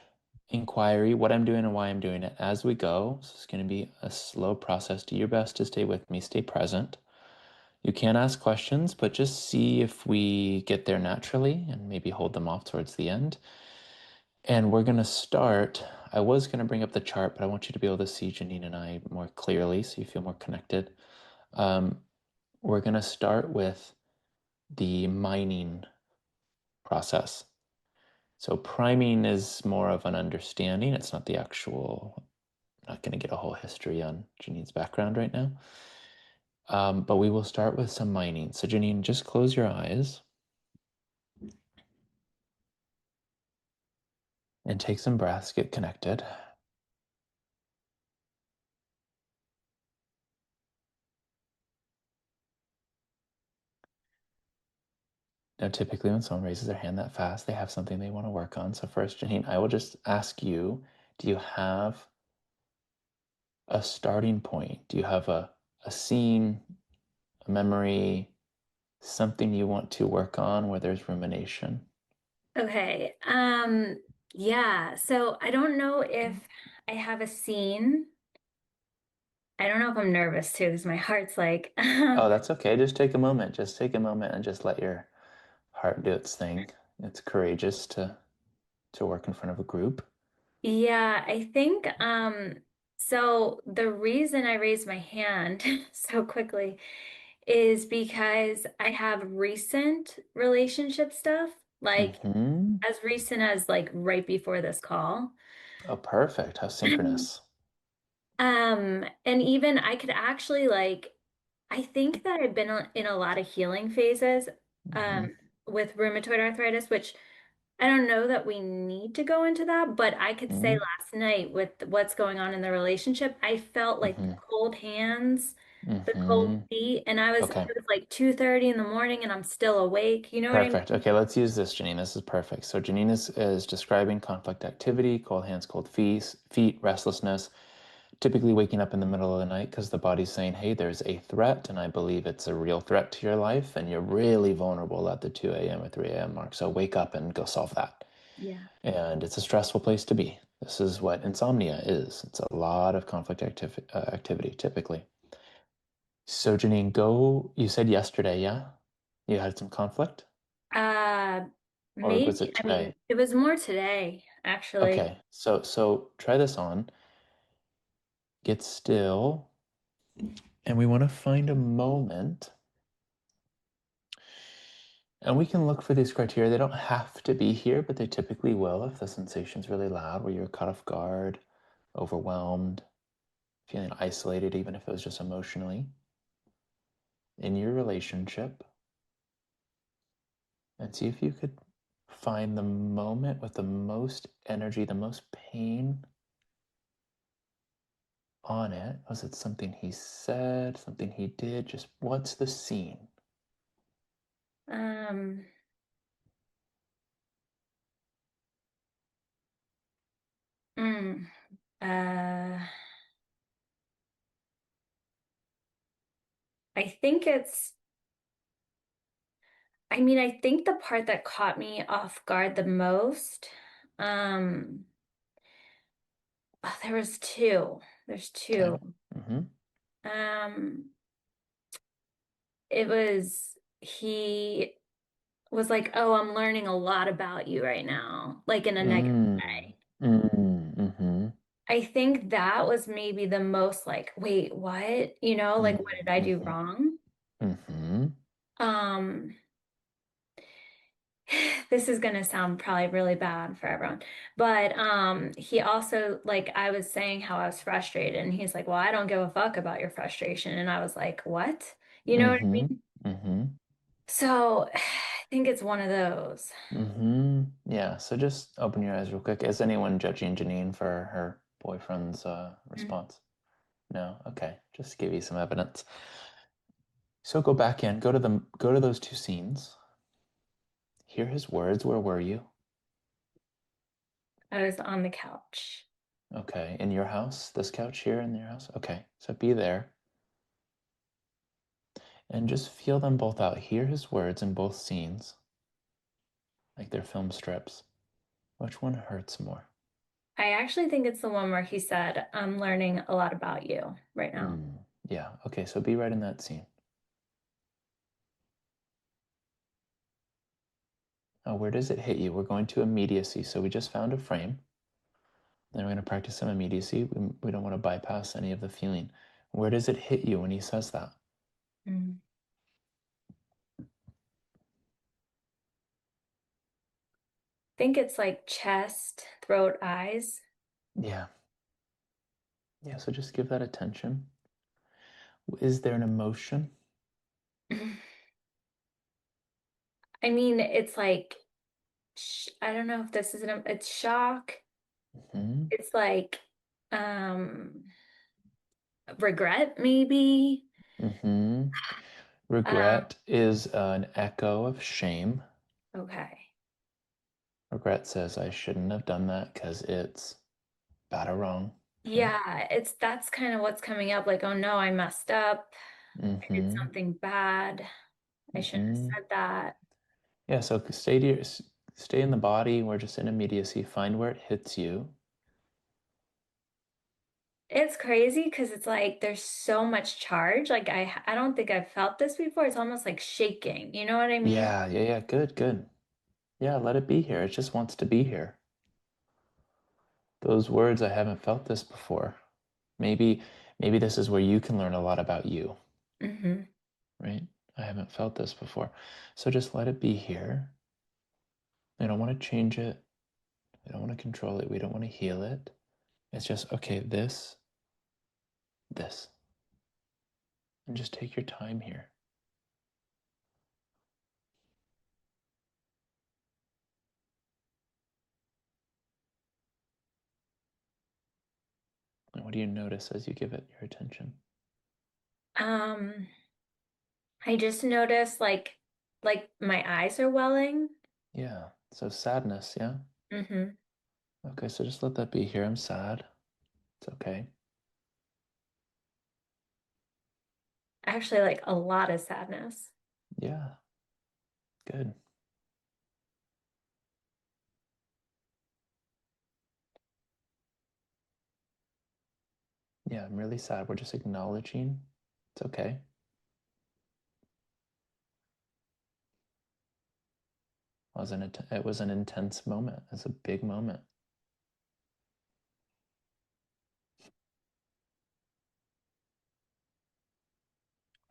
inquiry, what I'm doing and why I'm doing it as we go. So, it's going to be a slow process. Do your best to stay with me, stay present. You can ask questions, but just see if we get there naturally and maybe hold them off towards the end. And we're going to start. I was going to bring up the chart, but I want you to be able to see Janine and I more clearly so you feel more connected. We're going to start with the mining process. So priming is more of an understanding. It's not the actual, I'm not going to get a whole history on Janine's background right now. But we will start with some mining. So Janine, just close your eyes and take some breaths, get connected. Now, typically when someone raises their hand that fast, they have something they want to work on. So first, Janine, I will just ask you, do you have a starting point? Do you have a scene, a memory, something you want to work on where there's rumination? Okay. Yeah. So I don't know if I have a scene. I don't know if I'm nervous too, because my heart's like, Oh, that's okay. Just take a moment. Just take a moment and just let your heart do its thing. It's courageous to work in front of a group. yeah, I think so the reason I raised my hand so quickly is because I have recent relationship stuff, like Mm-hmm. as recent as like right before this call. Oh, perfect. How synchronous. And even I could actually like I think that I've been in a lot of healing phases Mm-hmm. um with rheumatoid arthritis, which I don't know that we need to go into that, but I could say Mm-hmm. last night with what's going on in the relationship, I felt like the Mm-hmm. cold hands, the cold Mm-hmm. feet, and it Okay. was like 2:30 in the morning and I'm still awake. You know what I Perfect. mean? Okay, let's use this, Janine. This is perfect. So Janine is describing conflict activity, cold hands, cold feet, restlessness, typically waking up in the middle of the night because the body's saying, hey, there's a threat, and I believe it's a real threat to your life, and you're really vulnerable at the 2 a.m. or 3 a.m. mark. So wake up and go solve that. Yeah. And it's a stressful place to be. This is what insomnia is. It's a lot of conflict activity, typically. So Janine, you said yesterday, yeah? You had some conflict? Uh, Or was maybe, it I mean, today? it was more today, actually. Okay, so try this on. Get still, and we want to find a moment. And we can look for these criteria. They don't have to be here, but they typically will if the sensation's really loud, where you're caught off guard, overwhelmed, feeling isolated, even if it was just emotionally, in your relationship. And see if you could find the moment with the most energy, the most pain on it. Was it something he said, something he did? Just what's the scene? Um, mm, uh, I think I mean, I think the part that caught me off guard the most, um, oh, there was two. There's Okay. two. Mm-hmm. Um, it was he was like, "Oh, I'm learning a lot about you right now," like in a negative Mm. way. Mm. Mm-hmm. I think that was maybe the most like, wait, what? Like what did I do Mm-hmm. wrong? Mm-hmm. Um, this is gonna sound probably really bad for everyone, but he also like I was saying how I was frustrated, and he's like, "Well, I don't give a fuck about your frustration," and I was like, "What?" You know what I Mm-hmm. mean? Mm-hmm. So I think it's one of those. Mm-hmm. Yeah, so just open your eyes real quick. Is anyone judging Janine for her boyfriend's Mm. response? No? Okay. Just to give you some evidence. So go back in, go to those two scenes. Hear his words. Where were you? I was on the couch. Okay. In your house? This couch here in your house? Okay. So be there. And just feel them both out. Hear his words in both scenes, like they're film strips. Which one hurts more? I actually think it's the one where he said, "I'm learning a lot about you right now." Yeah. Okay. So be right in that scene. Oh, where does it hit you? We're going to immediacy. So we just found a frame. Then we're going to practice some immediacy. We don't want to bypass any of the feeling. Where does it hit you when he says that? Mm. Think it's like chest, throat, eyes. Yeah. Yeah. So just give that attention. Is there an emotion? I mean, it's like I don't know if this is it's shock. Hmm. It's like um regret maybe. Hmm. Um Regret is an echo of shame. okay. Regret says, I shouldn't have done that because it's bad or wrong. Okay. Yeah, it's that's kind of what's coming up like, oh no, I messed up. I did Mm-hmm. something bad. I shouldn't have Mm-hmm. said that. Yeah, so stay in the body. We're just in immediacy. Find where it hits you. It's crazy because it's like there's so much charge. Like I don't think I've felt this before. It's almost like shaking. You know what I mean? Yeah, yeah, yeah. Good, good. Yeah, let it be here. It just wants to be here. Those words, I haven't felt this before. Maybe, maybe this is where you can learn a lot about you, Hmm. right? I haven't felt this before. So just let it be here. We don't want to change it. We don't want to control it. We don't want to heal it. It's just, okay, this. And just take your time here. And what do you notice as you give it your attention? Um, I just noticed like my eyes are welling. Yeah. So sadness, yeah? Hmm. Okay, so just let that be here. I'm sad. It's okay. Actually, like a lot of sadness. Yeah, good. Yeah, I'm really sad. We're just acknowledging. It's okay. It was an intense moment. It's a big moment.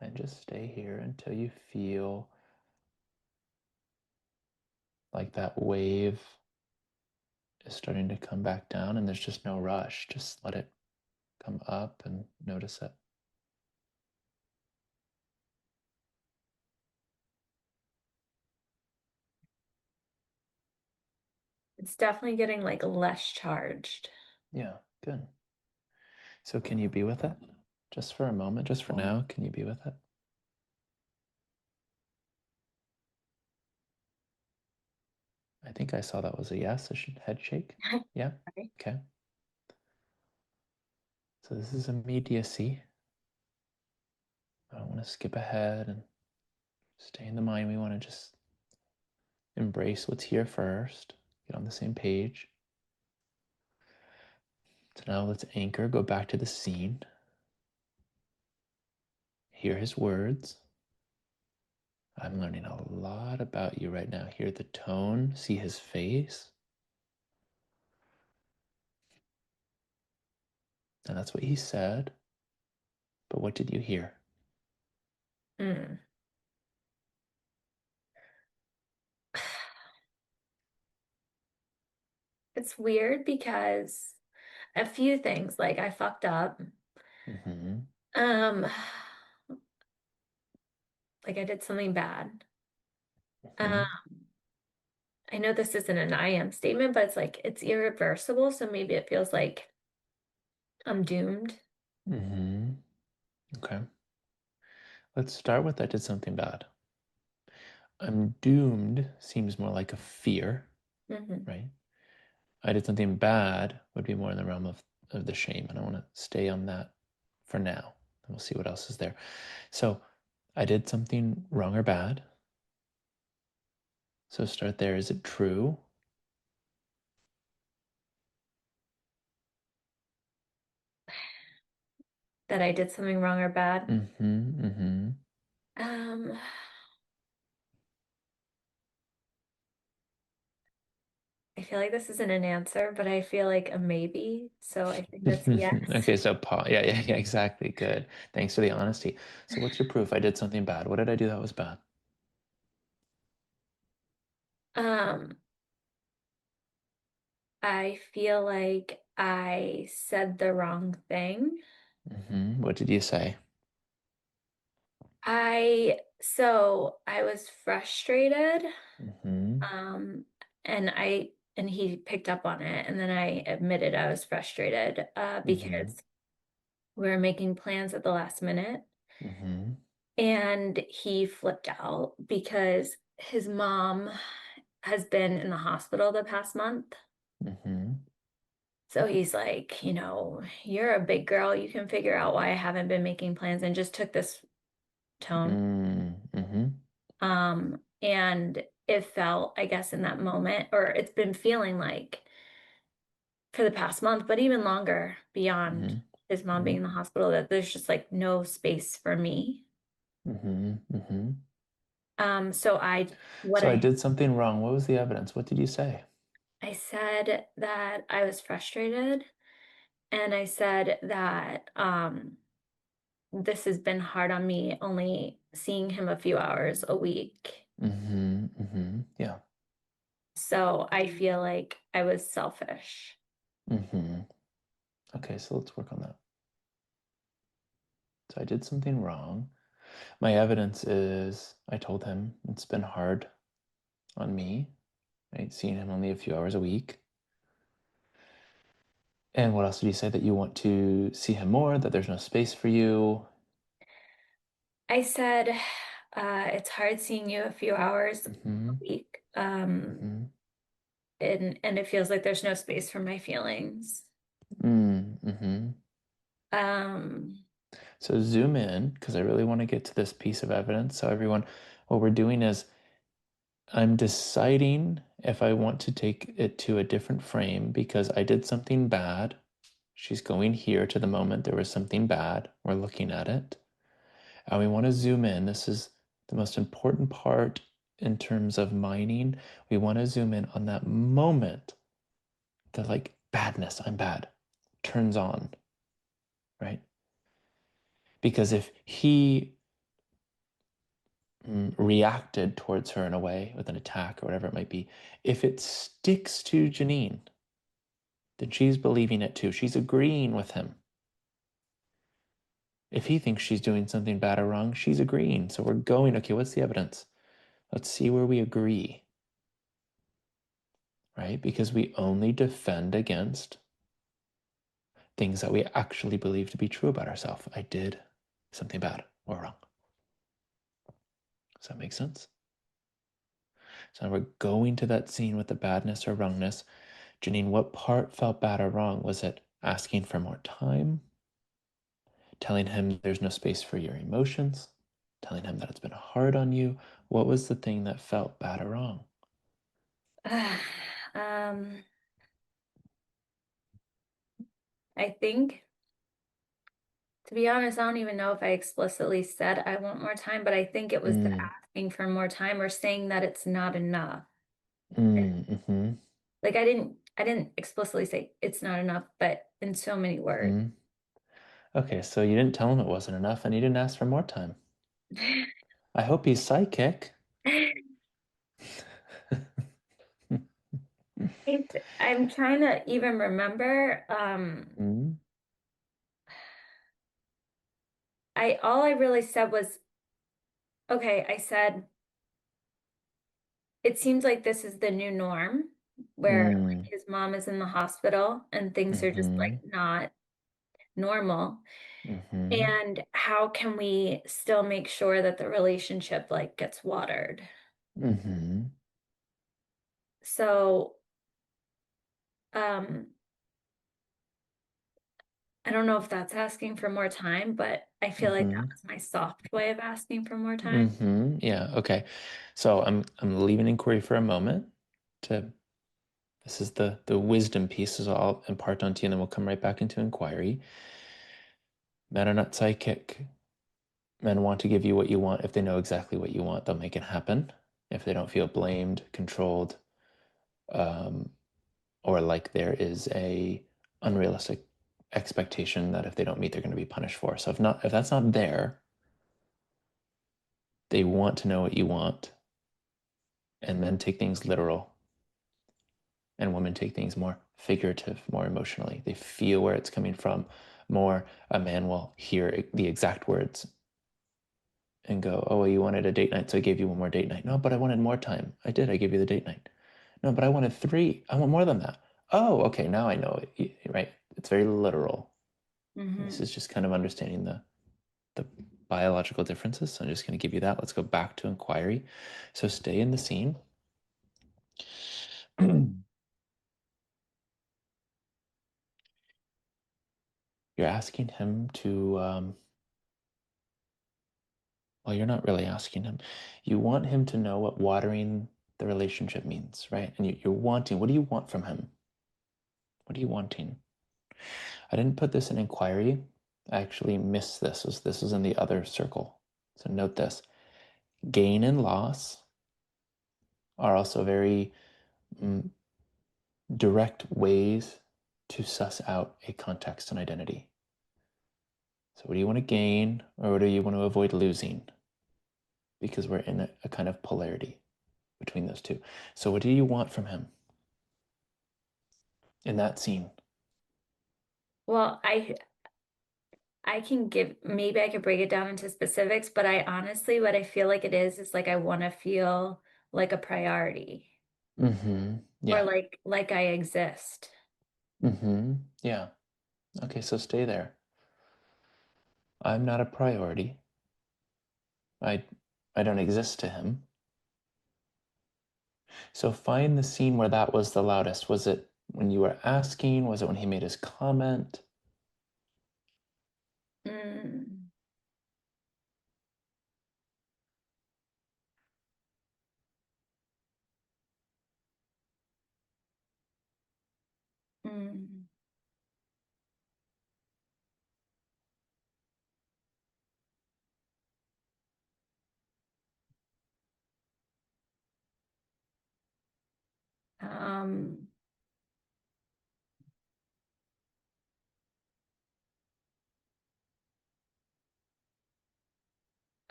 And just stay here until you feel like that wave is starting to come back down and there's just no rush. Just let it come up and notice it. It's definitely getting like less charged. Yeah, good. So can you be with it? Just for a moment, just for now, can you be with it? I think I saw that was a yes, head shake. Yeah, Right? okay. So this is immediacy. I don't want to skip ahead and stay in the mind. We want to just embrace what's here first, get on the same page. So now let's anchor, go back to the scene, hear his words. I'm learning a lot about you right now. Hear the tone, see his face. And that's what he said. But what did you hear? Mm. It's weird because a few things, like I fucked up. Mm-hmm. Um, like I did something bad. Mm-hmm. Um, I know this isn't an I am statement, but it's like it's irreversible, so maybe it feels like I'm doomed. Mm-hmm. Okay. Let's start with I did something bad. I'm doomed seems more like a fear, Hmm. right? I did something bad would be more in the realm of the shame. And I want to stay on that for now. And we'll see what else is there. So I did something wrong or bad. So start there. Is it true? That I did something wrong or bad. Mm-hmm. Mm-hmm. Um, I feel like this isn't an answer, but I feel like a maybe. So I think that's a yes. Okay, so yeah, exactly. Good. Thanks for the honesty. So what's your proof? I did something bad. What did I do that was bad? Um, I feel like I said the wrong thing. Mm-hmm. What did you say? So I was frustrated. Mm-hmm. Um, and he picked up on it, and then I admitted I was frustrated Mm-hmm. because we were making plans at the last minute, Mm-hmm. and he flipped out because his mom has been in the hospital the past month. Mm-hmm. So he's like, you're a big girl. You can figure out why I haven't been making plans, and just took this tone. Mm-hmm. And it felt, I guess, in that moment, or it's been feeling like for the past month, but even longer beyond his mom Mm-hmm. being in the hospital, that there's just like no space for me. Mm-hmm. Mm-hmm. So what So I did something wrong. What was the evidence? What did you say? I said that I was frustrated, and I said that, this has been hard on me, only seeing him a few hours a week. Mm-hmm. Mm-hmm. Yeah. So I feel like I was selfish. Mm-hmm. Okay, so let's work on that. So I did something wrong. My evidence is I told him it's been hard on me, right? Seeing him only a few hours a week. And what else did you say? That you want to see him more, that there's no space for you? I said, it's hard seeing you a few hours a Mm-hmm. week. Mm-hmm. And it feels like there's no space for my feelings. Mm-hmm. Um, So zoom in, because I really want to get to this piece of evidence. So everyone, what we're doing is I'm deciding if I want to take it to a different frame because I did something bad. She's going here to the moment there was something bad. We're looking at it. And we want to zoom in. This is the most important part in terms of mining. We want to zoom in on that moment, the like badness, I'm bad, turns on, right? Because if he reacted towards her in a way with an attack or whatever it might be, if it sticks to Janine, then she's believing it too. She's agreeing with him. If he thinks she's doing something bad or wrong, she's agreeing. So we're going, okay, what's the evidence? Let's see where we agree, right? Because we only defend against things that we actually believe to be true about ourselves. I did something bad or wrong. Does that make sense? So now we're going to that scene with the badness or wrongness. Janine, what part felt bad or wrong? Was it asking for more time? Telling him there's no space for your emotions? Telling him that it's been hard on you? What was the thing that felt bad or wrong? um, I think, to be honest, I don't even know if I explicitly said I want more time, but I think it was the Mm, asking for more time or saying that it's not enough. mm-hmm, Like I didn't explicitly say it's not enough, but in so many words. mm-hmm. Okay, so you didn't tell him it wasn't enough and you didn't ask for more time. I hope he's psychic. I'm trying to even remember. Mhm. All I really said was, okay, I said, it seems like this is the new norm where like, Mm. his mom is in the hospital and things are just like Mhm. not normal. Mhm. And how can we still make sure that the relationship like gets watered? Mhm. So, um, I don't know if that's asking for more time, but I feel like that Mhm. was my soft way of asking for more time. Mhm. Yeah, okay. So I'm leaving inquiry for a moment to this is the wisdom pieces I'll impart onto you, and then we'll come right back into inquiry. Men are not psychic. Men want to give you what you want. If they know exactly what you want, they'll make it happen. If they don't feel blamed, controlled, um, or like there is a unrealistic expectation that if they don't meet, they're going to be punished for. So if that's not there, they want to know what you want, and men take things literal, and women take things more figurative, more emotionally. They feel where it's coming from more. A man will hear the exact words and go, oh, well, you wanted a date night, so I gave you one more date night. No, but I wanted more time. I did. I gave you the date night. No, but I wanted 3. I want more than that. Oh, okay. Now I know it. Right. It's very literal. This Hmm. is just kind of understanding the biological differences. So I'm just going to give you that. Let's go back to inquiry. So stay in the scene. You're asking him to, well, you're not really asking him. You want him to know what watering the relationship means, right? And you're wanting, what do you want from him? What are you wanting? I didn't put this in inquiry. I actually missed this. This was in the other circle. So note this. Gain and loss are also very mm, direct ways to suss out a context and identity. So what do you want to gain or what do you want to avoid losing? Because we're in a kind of polarity between those two. So what do you want from him in that scene? Well, I can give, maybe I could break it down into specifics, but I honestly, what I feel like it is like I want to feel like a priority Mm-hmm. or Yeah. like I exist. Mm-hmm. Yeah. Okay, so stay there. I'm not a priority. I I don't exist to him. So find the scene where that was the loudest. Was it when you were asking? Was it when he made his comment? Mm, mm. Um,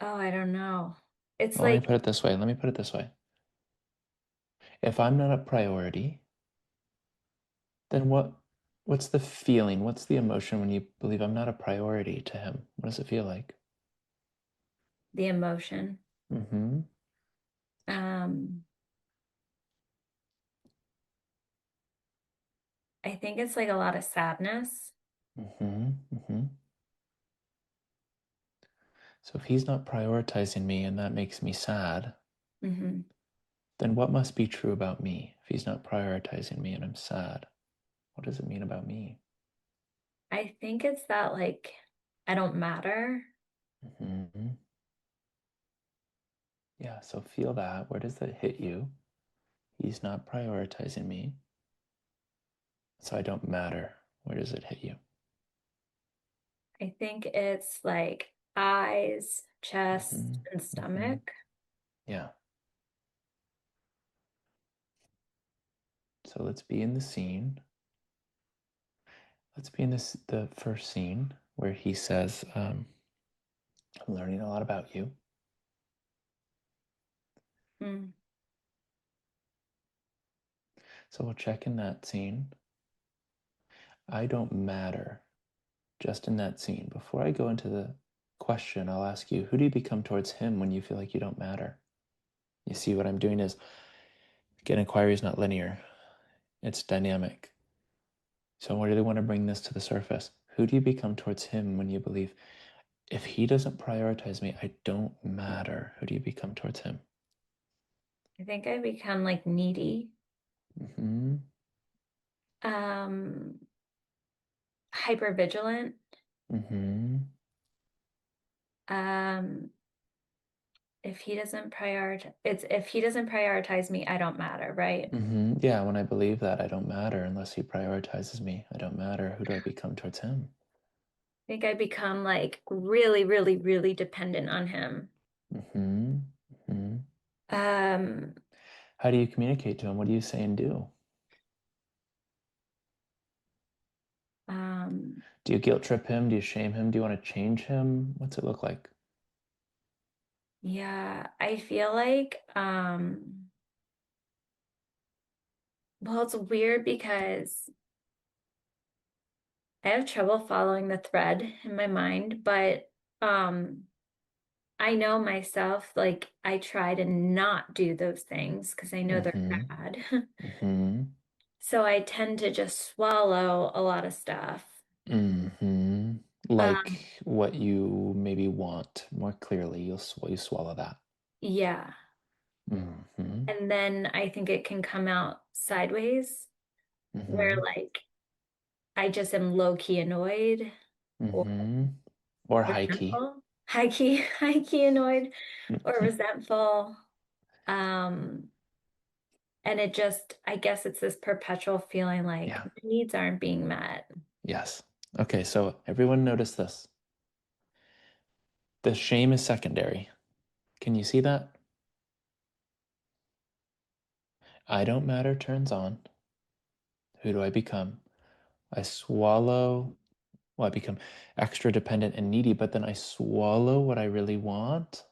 oh, I don't know. It's Well, let me like put it this way. Let me put it this way. If I'm not a priority, then what's the feeling? What's the emotion when you believe I'm not a priority to him? What does it feel like? the emotion. Mm-hmm. Um, I think it's like a lot of sadness. Mm-hmm. Mm-hmm. So if he's not prioritizing me and that makes me sad, Hmm. then what must be true about me if he's not prioritizing me and I'm sad? What does it mean about me? I think it's that like I don't matter. Mm-hmm. Yeah, so feel that. Where does that hit you? He's not prioritizing me, so I don't matter. Where does it hit you? I think it's like eyes, chest, Mm-hmm. and Mm-hmm. stomach. Yeah. So let's be in the scene. Let's be in the first scene where he says, I'm learning a lot about you. Mm. So we'll check in that scene. I don't matter. Just in that scene. Before I go into the question, I'll ask you, who do you become towards him when you feel like you don't matter? You see, what I'm doing is, again, inquiry is not linear. It's dynamic. So I really want to bring this to the surface. Who do you become towards him when you believe, if he doesn't prioritize me, I don't matter? Who do you become towards him? I think I become like needy, Mm-hmm. Hyper vigilant. Mm-hmm. Um, if he doesn't prioritize me, I don't matter, right? Mm-hmm. Yeah, when I believe that I don't matter unless he prioritizes me, I don't matter. Who do I become towards him? I think I become like really, really, really dependent on him. Mm-hmm. Mm-hmm. Um, How do you communicate to him? What do you say and do? um, Do you guilt trip him? Do you shame him? Do you want to change him? What's it look like? yeah, I feel like, well, it's weird because I have trouble following the thread in my mind, but um, I know myself, like I try to not do those things because I know they're Mm-hmm. bad. Mm-hmm. So I tend to just swallow a lot of stuff. Mm-hmm. Um, Like what you maybe want more clearly, you swallow that. yeah. Mm-hmm. And then I think it can come out sideways where Mm-hmm. like I just am low key annoyed or Mm-hmm. Or high key. resentful, high key annoyed or resentful. Um, and it just, I guess it's this perpetual feeling like Yeah. my needs aren't being met. Yes. Okay, so everyone notice this. The shame is secondary. Can you see that? I don't matter turns on. Who do I become? I swallow, well, I become extra dependent and needy, but then I swallow what I really want.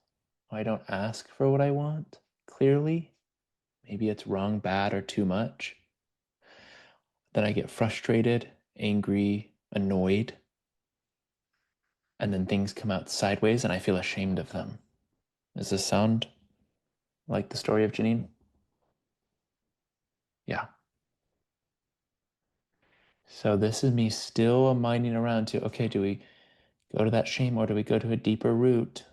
I don't ask for what I want clearly. Maybe it's wrong, bad, or too much. Then I get frustrated, angry, annoyed, and then things come out sideways and I feel ashamed of them. Does this sound like the story of Janine? Yeah. So this is me still minding around to, okay, do we go to that shame or do we go to a deeper root?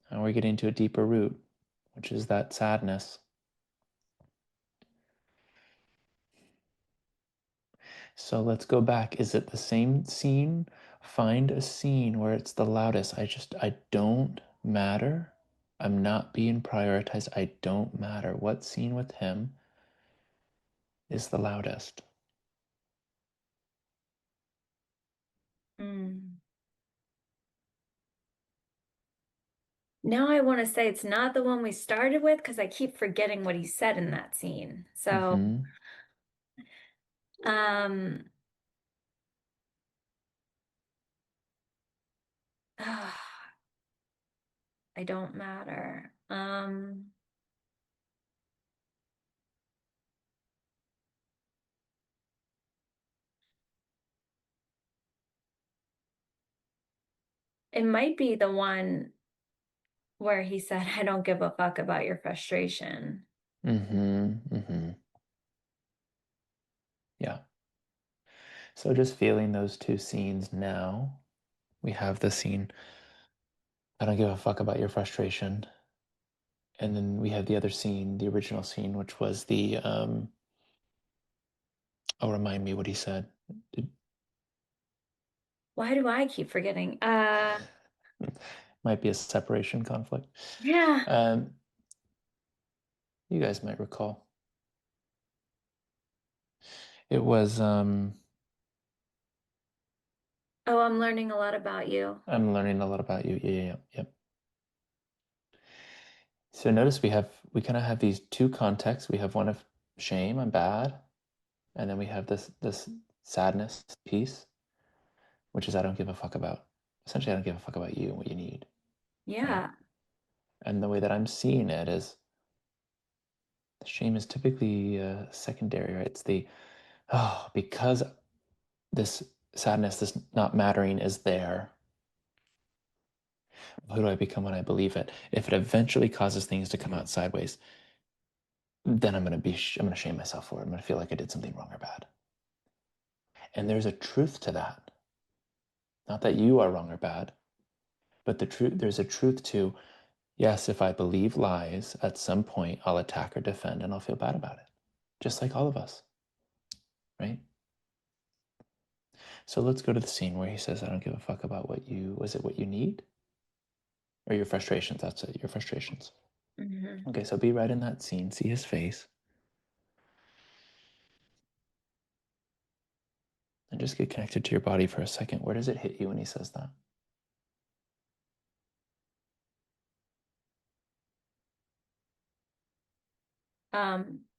And we're getting to a deeper root, which is that sadness. So let's go back. Is it the same scene? Find a scene where it's the loudest. I don't matter. I'm not being prioritized. I don't matter. What scene with him is the loudest? Mm. Now I want to say it's not the one we started with because I keep forgetting what he said in that scene. So, Mm-hmm. um, I don't matter. It might be the one where he said, I don't give a fuck about your frustration. Mm-hmm. Mm-hmm. Yeah. So just feeling those two scenes now. We have the scene, I don't give a fuck about your frustration. And then we have the other scene, the original scene, which was the oh, remind me what he said. Did, Why do I keep forgetting? might be a separation conflict. Yeah. Um, you guys might recall. It was Oh, I'm learning a lot about you. I'm learning a lot about you. Yeah. Yep. So notice we kind of have these two contexts. We have one of shame, I'm bad, and then we have this sadness piece. which is I don't give a fuck about. Essentially, I don't give a fuck about you and what you need. Yeah. Right? And the way that I'm seeing it is the shame is typically secondary, right? It's the, oh, because this sadness, this not mattering is there, who do I become when I believe it? If it eventually causes things to come out sideways, then I'm going to shame myself for it. I'm going to feel like I did something wrong or bad. And there's a truth to that. Not that you are wrong or bad, but there's a truth to, yes, if I believe lies, at some point I'll attack or defend and I'll feel bad about it. Just like all of us, right? So let's go to the scene where he says, I don't give a fuck about what you need? Or your frustrations, that's it, your frustrations. Mm-hmm. Okay, so be right in that scene, see his face. And just get connected to your body for a second. Where does it hit you when he says that?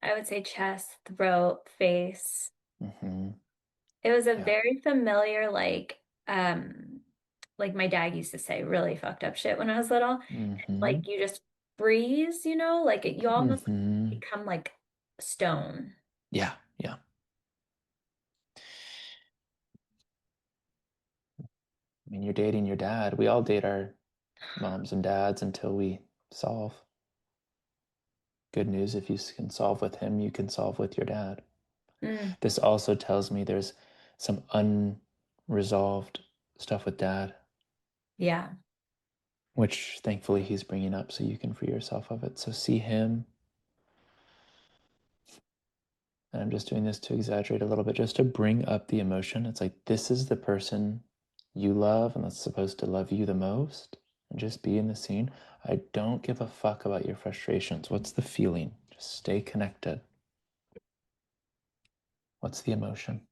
I would say chest, throat, face. Mm-hmm. It was a Yeah. very familiar, like my dad used to say, really fucked up shit when I was little. Mm-hmm. Like you just freeze, like you almost Mm-hmm. become like stone. Yeah, yeah. I mean, you're dating your dad. We all date our moms and dads until we solve. Good news, if you can solve with him, you can solve with your dad. Mm, This also tells me there's some unresolved stuff with dad, yeah. which thankfully he's bringing up so you can free yourself of it. So see him. And I'm just doing this to exaggerate a little bit, just to bring up the emotion. It's like, this is the person you love and that's supposed to love you the most. And just be in the scene. I don't give a fuck about your frustrations. What's the feeling? Just stay connected. What's the emotion?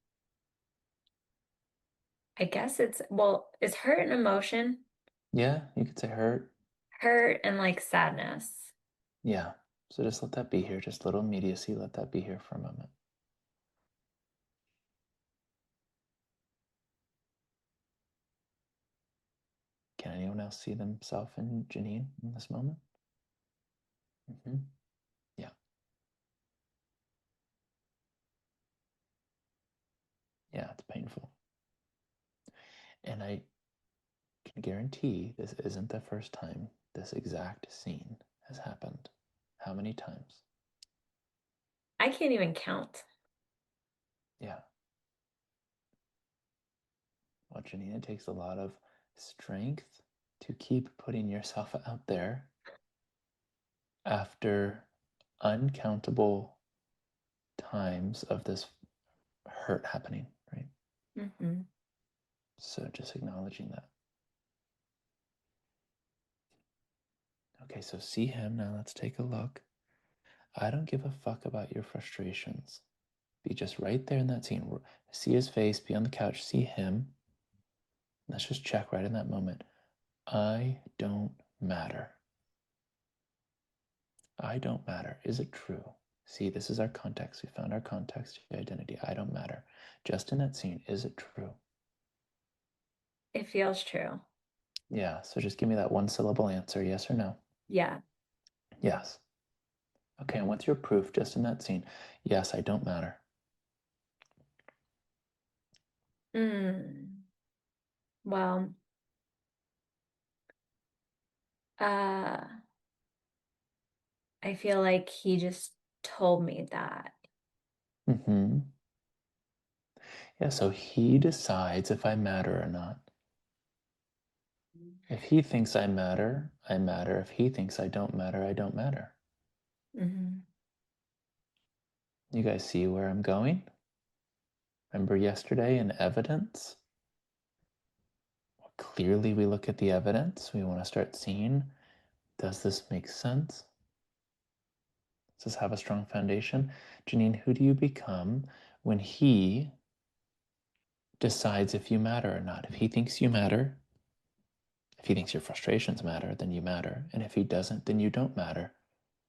I guess it's hurt and emotion, Yeah, you could say hurt. hurt and like sadness. Yeah. So just let that be here. Just little immediacy. Let that be here for a moment. Can anyone else see themselves in Janine in this moment? Mm-hmm. Yeah. Yeah, it's painful. And I can guarantee this isn't the first time this exact scene has happened. How many times? I can't even count. Yeah. Well, Janine, it takes a lot of strength to keep putting yourself out there after uncountable times of this hurt happening, right? Hmm. So just acknowledging that. Okay, so see him. Now let's take a look. I don't give a fuck about your frustrations. Be just right there in that scene. See his face, be on the couch, see him. Let's just check right in that moment. I don't matter. I don't matter. Is it true? See, this is our context. We found our context, the identity. I don't matter. Just in that scene, is it true? It feels true. Yeah, so just give me that one syllable answer, yes or no? Yeah. Yes. Okay, and what's your proof just in that scene? Yes, I don't matter. Mm. Well, uh, I feel like he just told me that. Mm-hmm. Yeah, so he decides if I matter or not. If he thinks I matter, I matter. If he thinks I don't matter, I don't matter. Hmm. You guys see where I'm going? Remember yesterday in evidence? Clearly, we look at the evidence. We want to start seeing, does this make sense? Does this have a strong foundation? Janine, who do you become when he decides if you matter or not? If he thinks you matter, if he thinks your frustrations matter, then you matter. And if he doesn't, then you don't matter.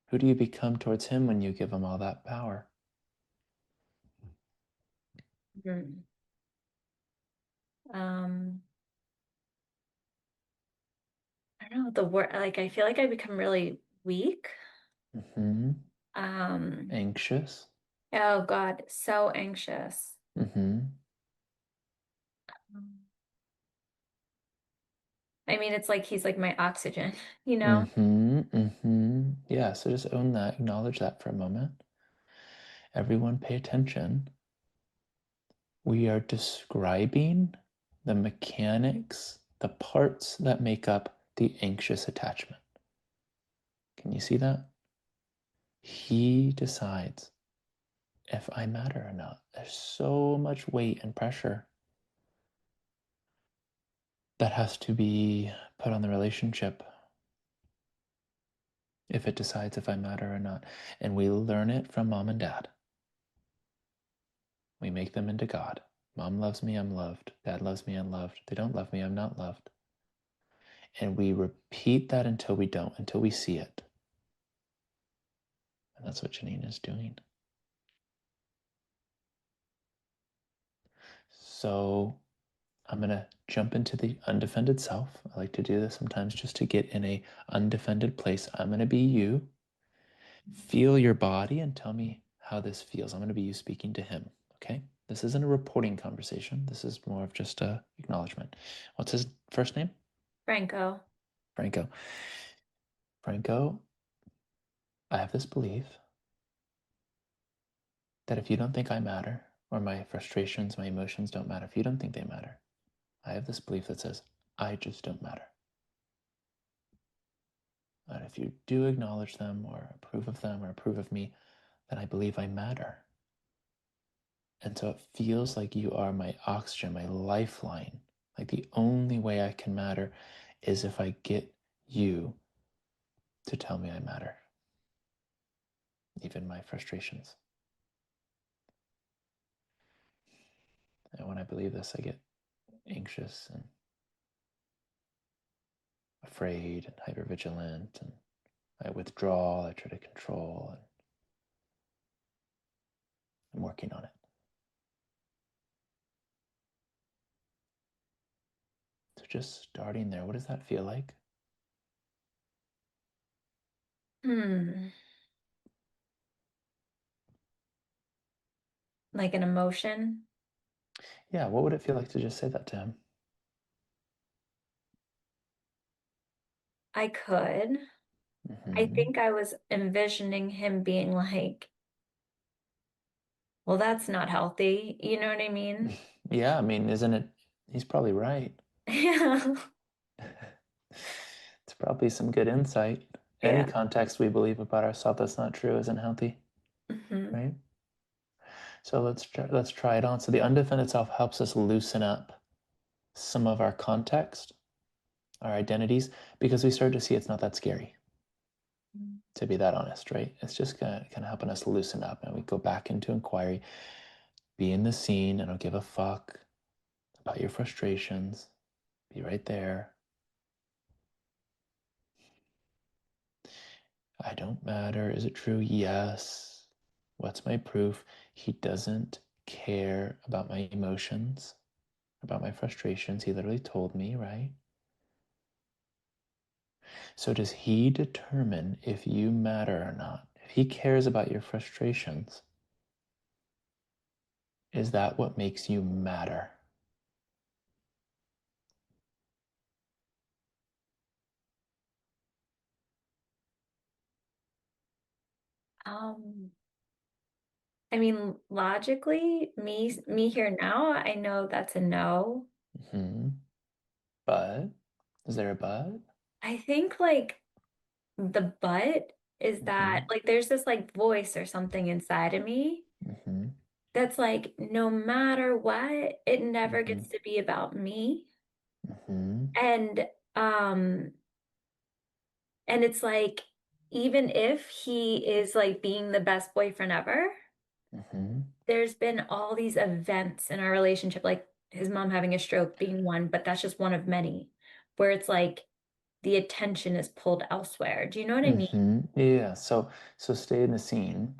Who do you become towards him when you give him all that power? Hmm. the word, like I feel like I become really weak. Mm-hmm. Um, Anxious. oh God, so anxious. Mm-hmm. Um, I mean, it's like he's like my oxygen, you know? Mm-hmm. Mm-hmm. Yeah, so just own that, acknowledge that for a moment. Everyone pay attention. We are describing the mechanics, the parts that make up the anxious attachment. Can you see that? He decides if I matter or not. There's so much weight and pressure that has to be put on the relationship if it decides if I matter or not. And we learn it from mom and dad. We make them into God. Mom loves me, I'm loved. Dad loves me, I'm loved. They don't love me, I'm not loved. And we repeat that until we don't, until we see it. And that's what Janine is doing. So I'm going to jump into the undefended self. I like to do this sometimes just to get in a undefended place. I'm going to be you. Feel your body and tell me how this feels. I'm going to be you speaking to him, okay? This isn't a reporting conversation. This is more of just a acknowledgement. What's his first name? Franco. Franco. Franco, I have this belief that if you don't think I matter, or my frustrations, my emotions don't matter, if you don't think they matter, I have this belief that says, I just don't matter. And if you do acknowledge them or approve of them or approve of me, then I believe I matter. And so it feels like you are my oxygen, my lifeline. Like the only way I can matter is if I get you to tell me I matter, even my frustrations. And when I believe this, I get anxious and afraid and hypervigilant, and I withdraw, I try to control, and I'm working on it. So just starting there, what does that feel like? Hmm. Like an emotion. Yeah, what would it feel like to just say that to him? I could. I Mm-hmm. think I was envisioning him being like, well, that's not healthy. You know what I mean? Yeah, I mean, isn't it? He's probably right. Yeah. It's probably some good insight. Any Yeah. context we believe about ourselves that's not true isn't healthy, Hmm. right? So let's try it on. So the undefended self helps us loosen up some of our context, our identities, because we start to see it's not that scary, to be that honest, right? It's just kind of helping us loosen up, and we go back into inquiry, be in the scene. I don't give a fuck about your frustrations. Be right there. I don't matter. Is it true? Yes. What's my proof? He doesn't care about my emotions, about my frustrations. He literally told me, right? So does he determine if you matter or not? If he cares about your frustrations, is that what makes you matter? Um, I mean, logically, me here now, I know that's a no. Mm-hmm. But is there a but? I think like the but is Mm-hmm. that like there's this like voice or something inside of me Mm-hmm. that's like no matter what, it never Mm-hmm. gets to be about me. Mm-hmm. And um and it's like even if he is like being the best boyfriend ever, Mm-hmm. there's been all these events in our relationship, like his mom having a stroke being one, but that's just one of many, where it's like the attention is pulled elsewhere. Do you know what I mean? Mm-hmm. Yeah. So stay in the scene.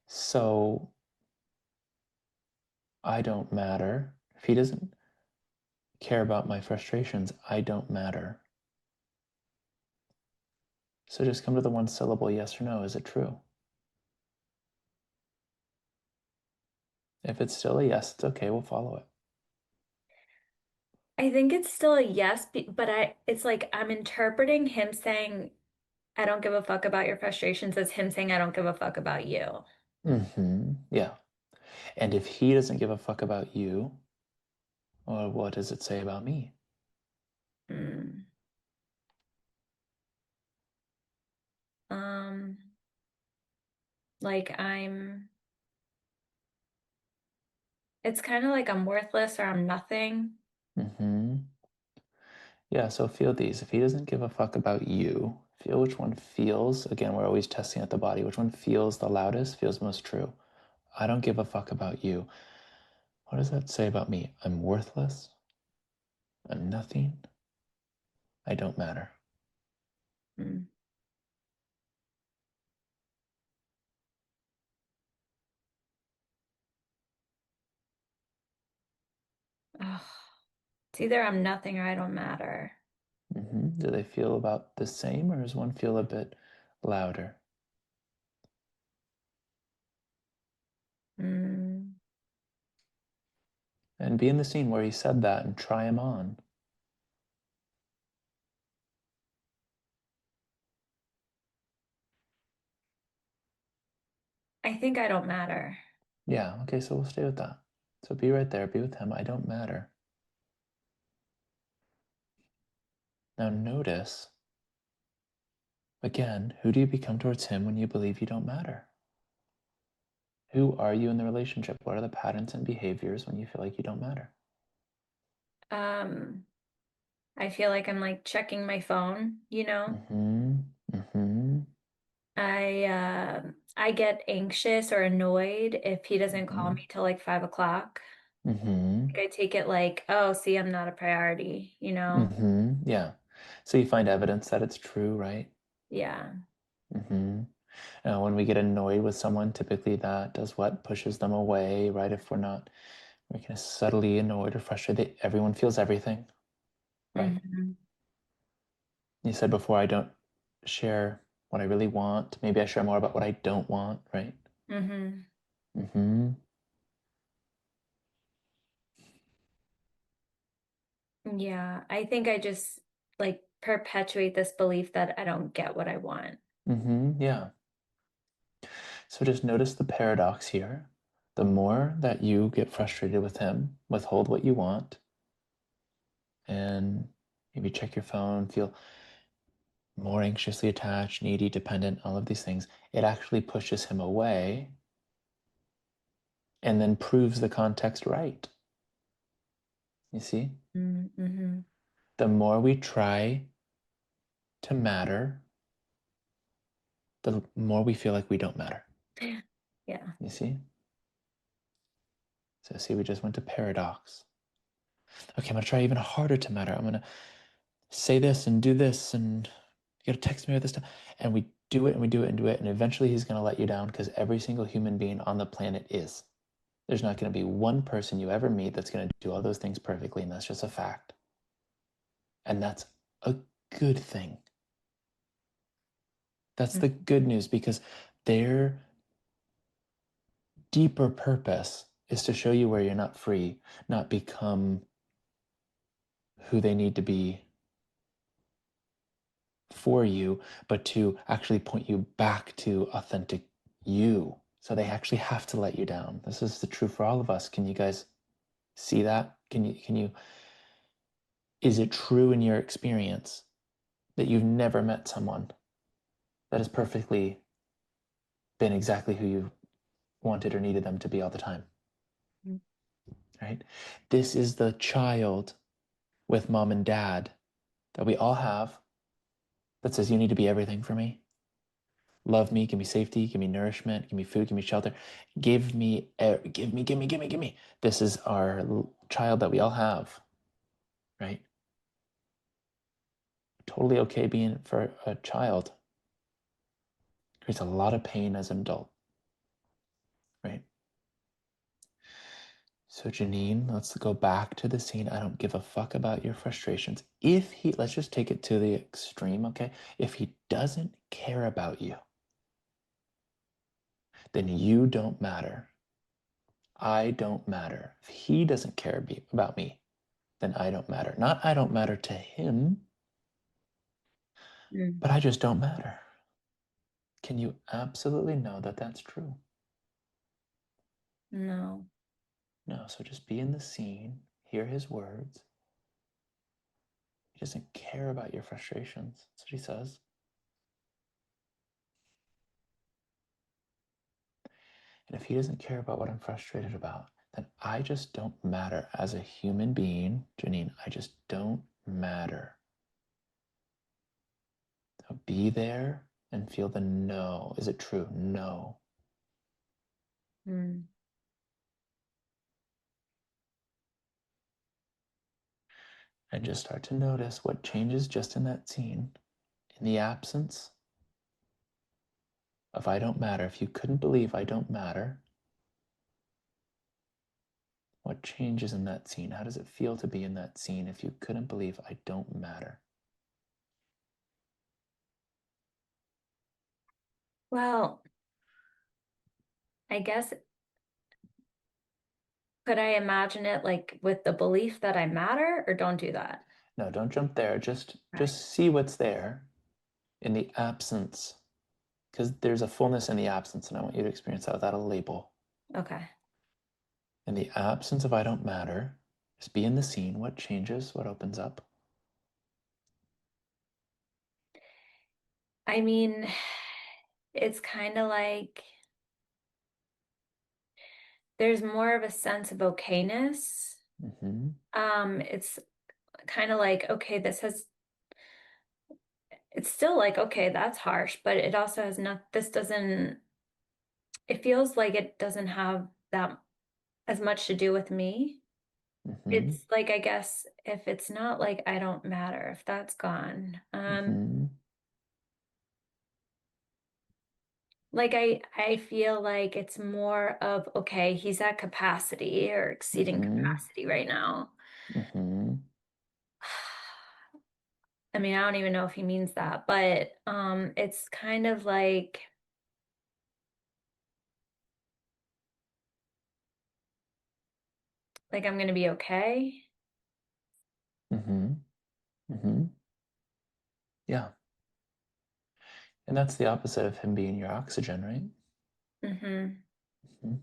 So I don't matter. If he doesn't care about my frustrations, I don't matter. So just come to the one syllable yes or no. Is it true? If it's still a yes, it's okay. We'll follow it. I think it's still a yes, but it's like I'm interpreting him saying, I don't give a fuck about your frustrations as him saying, I don't give a fuck about you. Yeah. And if he doesn't give a fuck about you, well, what does it say about me? Mm. Um, like it's kind of like I'm worthless or I'm nothing. Yeah, so feel these. If he doesn't give a fuck about you, feel which one feels, again, we're always testing at the body, which one feels the loudest, feels most true. I don't give a fuck about you. What does that say about me? I'm worthless. I'm nothing. I don't matter. Mm. Ugh. It's either I'm nothing or I don't matter. Do they feel about the same, or does one feel a bit louder? Mm. And be in the scene where he said that and try him on. I think I don't matter. Yeah, okay, so we'll stay with that. So be right there, be with him. I don't matter. Now notice, again, who do you become towards him when you believe you don't matter? Who are you in the relationship? What are the patterns and behaviors when you feel like you don't matter? Um, I feel like I'm like checking my phone, you know? Mm-hmm. Mm-hmm. I get anxious or annoyed if he doesn't call Mm-hmm. me till like 5 o'clock. Mm-hmm. Like I take it like, oh, see, I'm not a priority, you know? Mm-hmm. Yeah. So you find evidence that it's true, right? Yeah. Mm-hmm. When we get annoyed with someone, typically that does what? Pushes them away, right? If we're not, we're kind of subtly annoyed or frustrated. Everyone feels everything, right? Hmm. You said before, I don't share what I really want. Maybe I share more about what I don't want, right? Hmm. Mm-hmm. Yeah. I think I just like perpetuate this belief that I don't get what I want. Mm-hmm. Yeah. So just notice the paradox here. The more that you get frustrated with him, withhold what you want, and maybe check your phone, feel more anxiously attached, needy, dependent, all of these things, it actually pushes him away and then proves the context right. You see? Mm-hmm. The more we try to matter, the more we feel like we don't matter. Yeah. You see? So see, we just went to paradox. Okay, I'm gonna try even harder to matter. I'm gonna say this and do this, and you gotta text me at this time. And we do it and we do it and do it, and eventually he's gonna let you down because every single human being on the planet is. There's not gonna be one person you ever meet that's gonna do all those things perfectly, and that's just a fact. And that's a good thing. That's the good news because their deeper purpose is to show you where you're not free, not become who they need to be for you, but to actually point you back to authentic you. So they actually have to let you down. This is the truth for all of us. Can you guys see that? Is it true in your experience that you've never met someone that has perfectly been exactly who you wanted or needed them to be all the time? Mm-hmm. Right? This is the child with mom and dad that we all have that says, you need to be everything for me. Love me, give me safety, give me nourishment, give me food, give me shelter. Give me. This is our child that we all have, right? Totally okay being for a child. Creates a lot of pain as an adult, right? So Janine, let's go back to the scene. I don't give a fuck about your frustrations. Let's just take it to the extreme, okay? If he doesn't care about you, then you don't matter. I don't matter. If he doesn't care about me, then I don't matter. Not I don't matter to him, Mm. but I just don't matter. Can you absolutely know that that's true? No. No, so just be in the scene, hear his words. He doesn't care about your frustrations. That's what he says. And if he doesn't care about what I'm frustrated about, then I just don't matter as a human being. Janine, I just don't matter. So be there and feel the no. Is it true? No. Mm. And just start to notice what changes just in that scene. In the absence of I don't matter, if you couldn't believe I don't matter, what changes in that scene? How does it feel to be in that scene if you couldn't believe I don't matter? Well, I guess, could I imagine it like with the belief that I matter, or don't do that? No, don't jump there. Just Right. see what's there in the absence, because there's a fullness in the absence, and I want you to experience that without a label. Okay. In the absence of I don't matter, just be in the scene. What changes? What opens up? I mean, it's kind of like there's more of a sense of okayness. Mm-hmm. It's kind of like, okay, it's still like, okay, that's harsh, but it also has not, this doesn't, it feels like it doesn't have that as much to do with me. Mm-hmm. It's like, I guess if it's not like I don't matter, if that's gone, Mm-hmm. like I feel like it's more of, okay, he's at capacity or exceeding Mm-hmm. capacity right now. Mm-hmm. I mean, I don't even know if he means that, but it's kind of like I'm gonna be okay. Mm-hmm. Mm-hmm. Yeah. And that's the opposite of him being your oxygen, right? Hmm. Mm-hmm.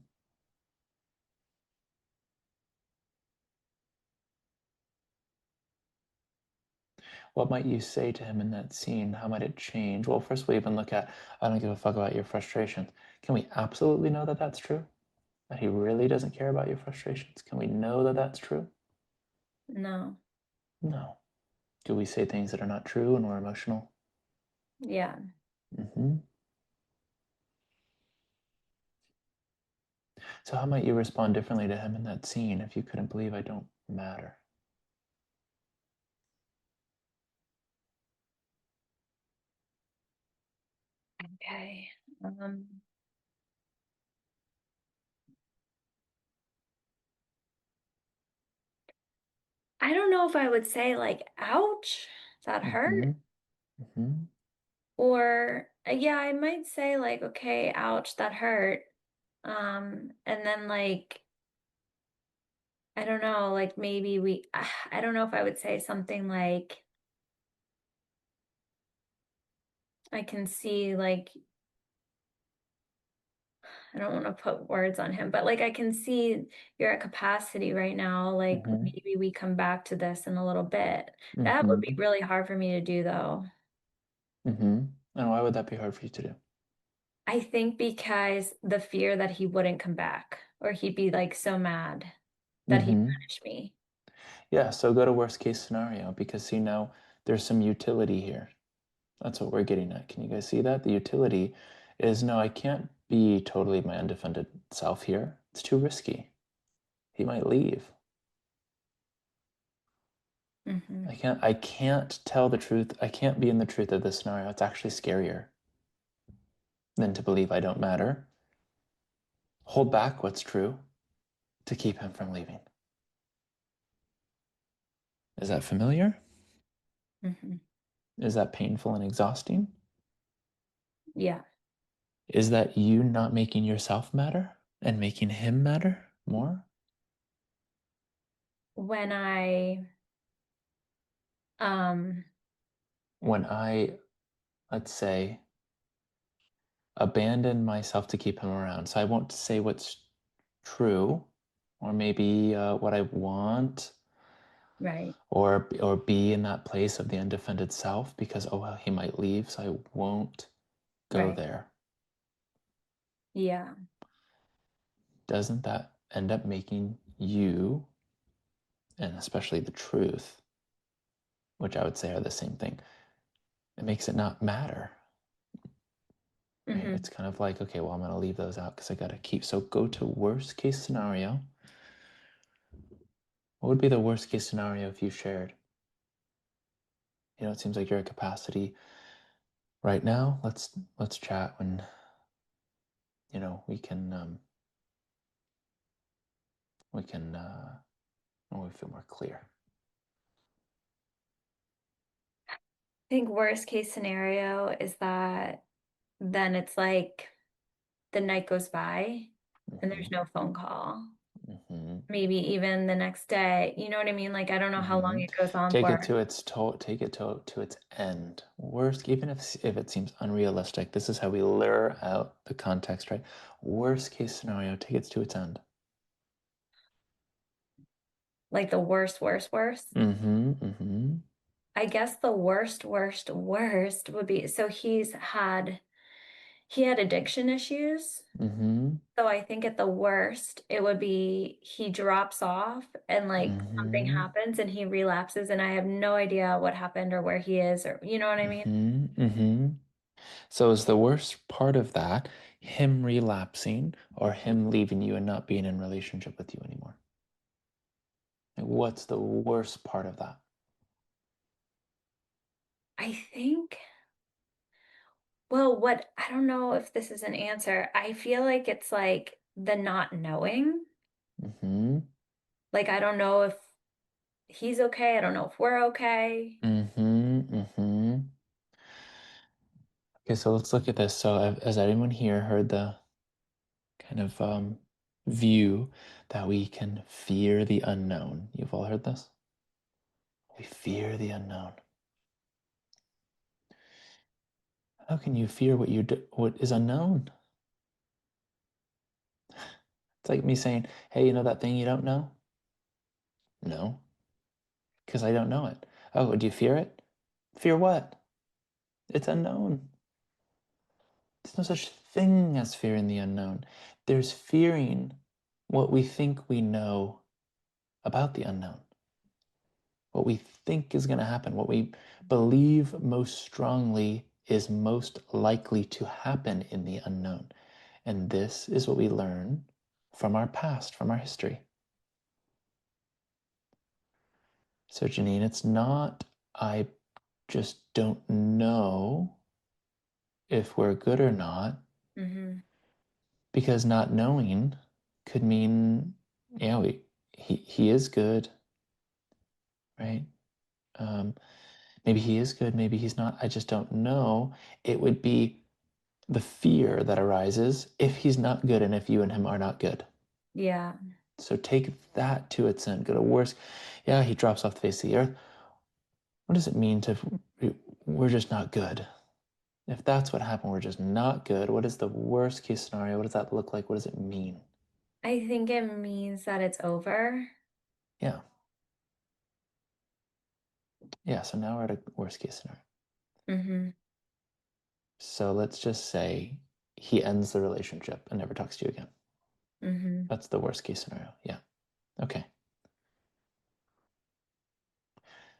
What might you say to him in that scene? How might it change? Well, first we'll even look at, I don't give a fuck about your frustrations. Can we absolutely know that that's true? That he really doesn't care about your frustrations? Can we know that that's true? No. No. Do we say things that are not true and we're emotional? Yeah. Mm-hmm. So how might you respond differently to him in that scene if you couldn't believe I don't matter? Okay. Um, I don't know if I would say like, ouch, that hurt. Mm-hmm. Mm-hmm. Or yeah, I might say like, okay, ouch, that hurt. And then like, I don't know, like maybe I don't know if I would say something like, I can see like, I don't want to put words on him, but like I can see you're at capacity right now. Like Mm-hmm. maybe we come back to this in a little bit. That would be Mm-hmm. really hard for me to do though. Mm-hmm. And why would that be hard for you to do? I think because the fear that he wouldn't come back or he'd be like so mad that he'd Mm-hmm. punish me. Yeah, so go to worst case scenario because see now there's some utility here. That's what we're getting at. Can you guys see that? The utility is no, I can't be totally my undefended self here. It's too risky. He might leave. Hmm. I can't tell the truth. I can't be in the truth of this scenario. It's actually scarier than to believe I don't matter. Hold back what's true to keep him from leaving. Is that familiar? Mm-hmm. Is that painful and exhausting? Yeah. Is that you not making yourself matter and making him matter more? When um When I, let's say, abandon myself to keep him around. So I won't say what's true, or maybe what I want, right. or be in that place of the undefended self, because oh well, he might leave, so I won't go Right. there. Yeah. Doesn't that end up making you, and especially the truth, which I would say are the same thing, it makes it not matter, right? Mm-hmm. It's kind of like, okay, well, I'm going to leave those out because I got to keep. So go to worst case scenario. What would be the worst case scenario if you shared? You know, it seems like you're at capacity right now. Let's chat when, you know, we can when we feel more clear. I think worst case scenario is that then it's like the night goes by and there's no phone call. Mm-hmm. Maybe even the next day. You know what I mean? Like I don't know how long Mm-hmm. it goes on Take it for. to its take it to its end. Worst, even if it seems unrealistic, this is how we lure out the context, right? Worst case scenario, take it to its end. Like the worst. Mm-hmm. Mm-hmm. I guess the worst would be so he had addiction issues. Mm-hmm. So I think at the worst, it would be he drops off and like something Mm-hmm. happens and he relapses and I have no idea what happened or where he is or you know what I mean? Mm-hmm. Mm-hmm. So is the worst part of that him relapsing or him leaving you and not being in relationship with you anymore? Like, what's the worst part of that? I think, well, what I don't know if this is an answer. I feel like it's like the not knowing. Mm-hmm. Like I don't know if he's okay. I don't know if we're okay. Mm-hmm. Mm-hmm. Okay, so let's look at this. So has anyone here heard the kind of view that we can fear the unknown? You've all heard this? We fear the unknown. How can you fear what is unknown? It's like me saying, hey, you know that thing you don't know? No, because I don't know it. Oh, do you fear it? Fear what? It's unknown. There's no such thing as fearing the unknown. There's fearing what we think we know about the unknown, what we think is going to happen, what we believe most strongly is most likely to happen in the unknown. And this is what we learn from our past, from our history. So, Janine, it's not, I just don't know if we're good or not, Mm-hmm. because not knowing could mean, yeah, he is good, right? Maybe he is good, maybe he's not. I just don't know. It would be the fear that arises if he's not good and if you and him are not good. Yeah. So take that to its end. Go to worst. Yeah, he drops off the face of the earth. What does it mean to we're just not good? If that's what happened, we're just not good. What is the worst case scenario? What does that look like? What does it mean? I think it means that it's over. Yeah. Yeah, so now we're at a worst case scenario. Mm-hmm. So let's just say he ends the relationship and never talks to you again. Mm-hmm. That's the worst case scenario. Yeah. Okay.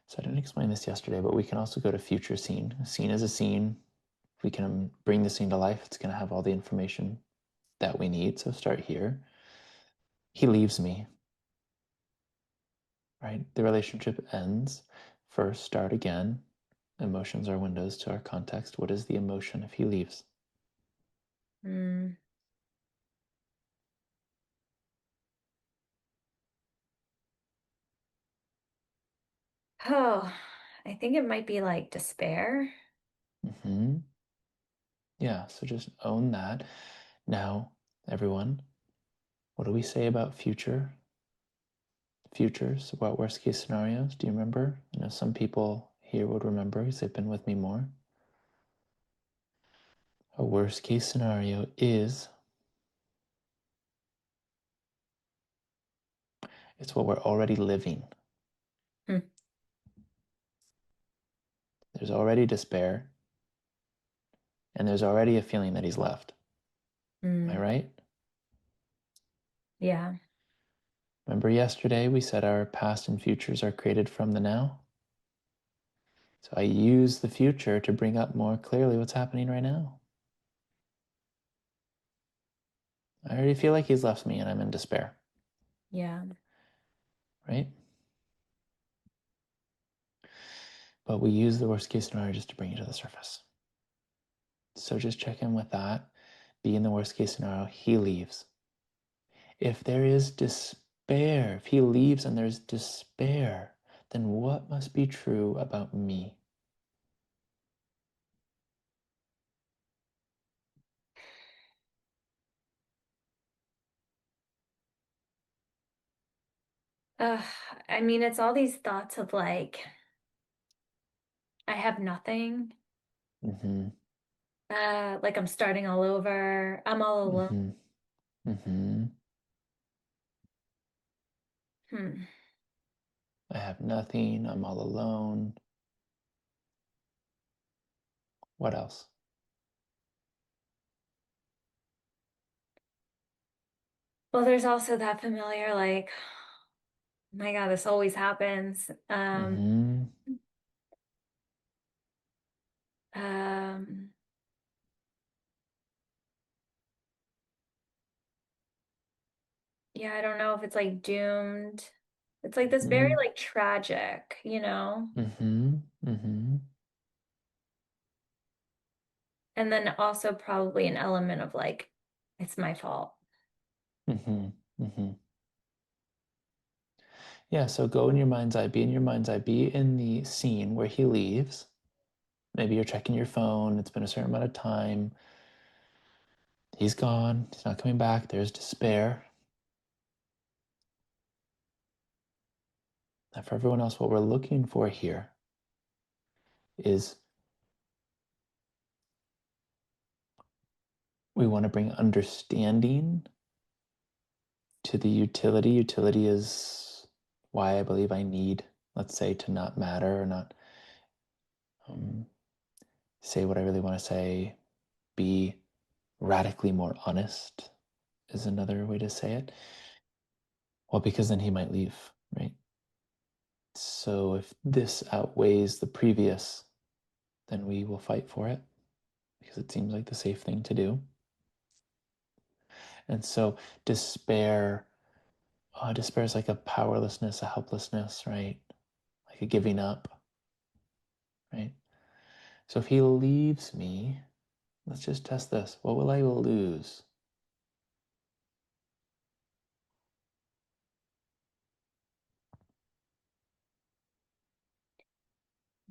So I didn't explain this yesterday, but we can also go to future scene. A scene is a scene. If we can bring the scene to life, it's going to have all the information that we need. So start here. He leaves me, right? The relationship ends. First, start again. Emotions are windows to our context. What is the emotion if he leaves? Mm. Oh, I think it might be like despair. Mm-hmm. Yeah, so just own that. Now, everyone, what do we say about futures, about worst case scenarios? Do you remember? I know some people here would remember because they've been with me more. A worst case scenario is it's what we're already living. Hmm. There's already despair, and there's already a feeling that he's left. Am I Mm, right? yeah. Remember yesterday we said our past and futures are created from the now? So I use the future to bring up more clearly what's happening right now. I already feel like he's left me and I'm in despair, Yeah. right? But we use the worst case scenario just to bring it to the surface. So just check in with that. Be in the worst case scenario, he leaves. If there is despair, if he leaves and there's despair, then what must be true about me? Uh, I mean, it's all these thoughts of like, I have nothing. Mm-hmm. Like I'm starting all over. I'm all alone. Mm-hmm. Mm-hmm. Hmm. I have nothing. I'm all alone. What else? Well, there's also that familiar, like, my God, this always happens. Mm-hmm. Um, yeah, I don't know if it's like doomed. It's like this very Mm-hmm. like tragic, you know? Mm-hmm. Mm-hmm. And then also probably an element of like, it's my fault. Mm-hmm. Mm-hmm. Yeah, so go in your mind's eye, be in your mind's eye, be in the scene where he leaves. Maybe you're checking your phone, it's been a certain amount of time. He's gone, he's not coming back, there's despair. And for everyone else, what we're looking for here is we want to bring understanding to the utility. Utility is why I believe I need, let's say, to not matter or not um, say what I really want to say, be radically more honest is another way to say it. Well, because then he might leave, right? So if this outweighs the previous, then we will fight for it because it seems like the safe thing to do. And so despair is like a powerlessness, a helplessness, right? Like a giving up, right? So if he leaves me, let's just test this. What will I lose?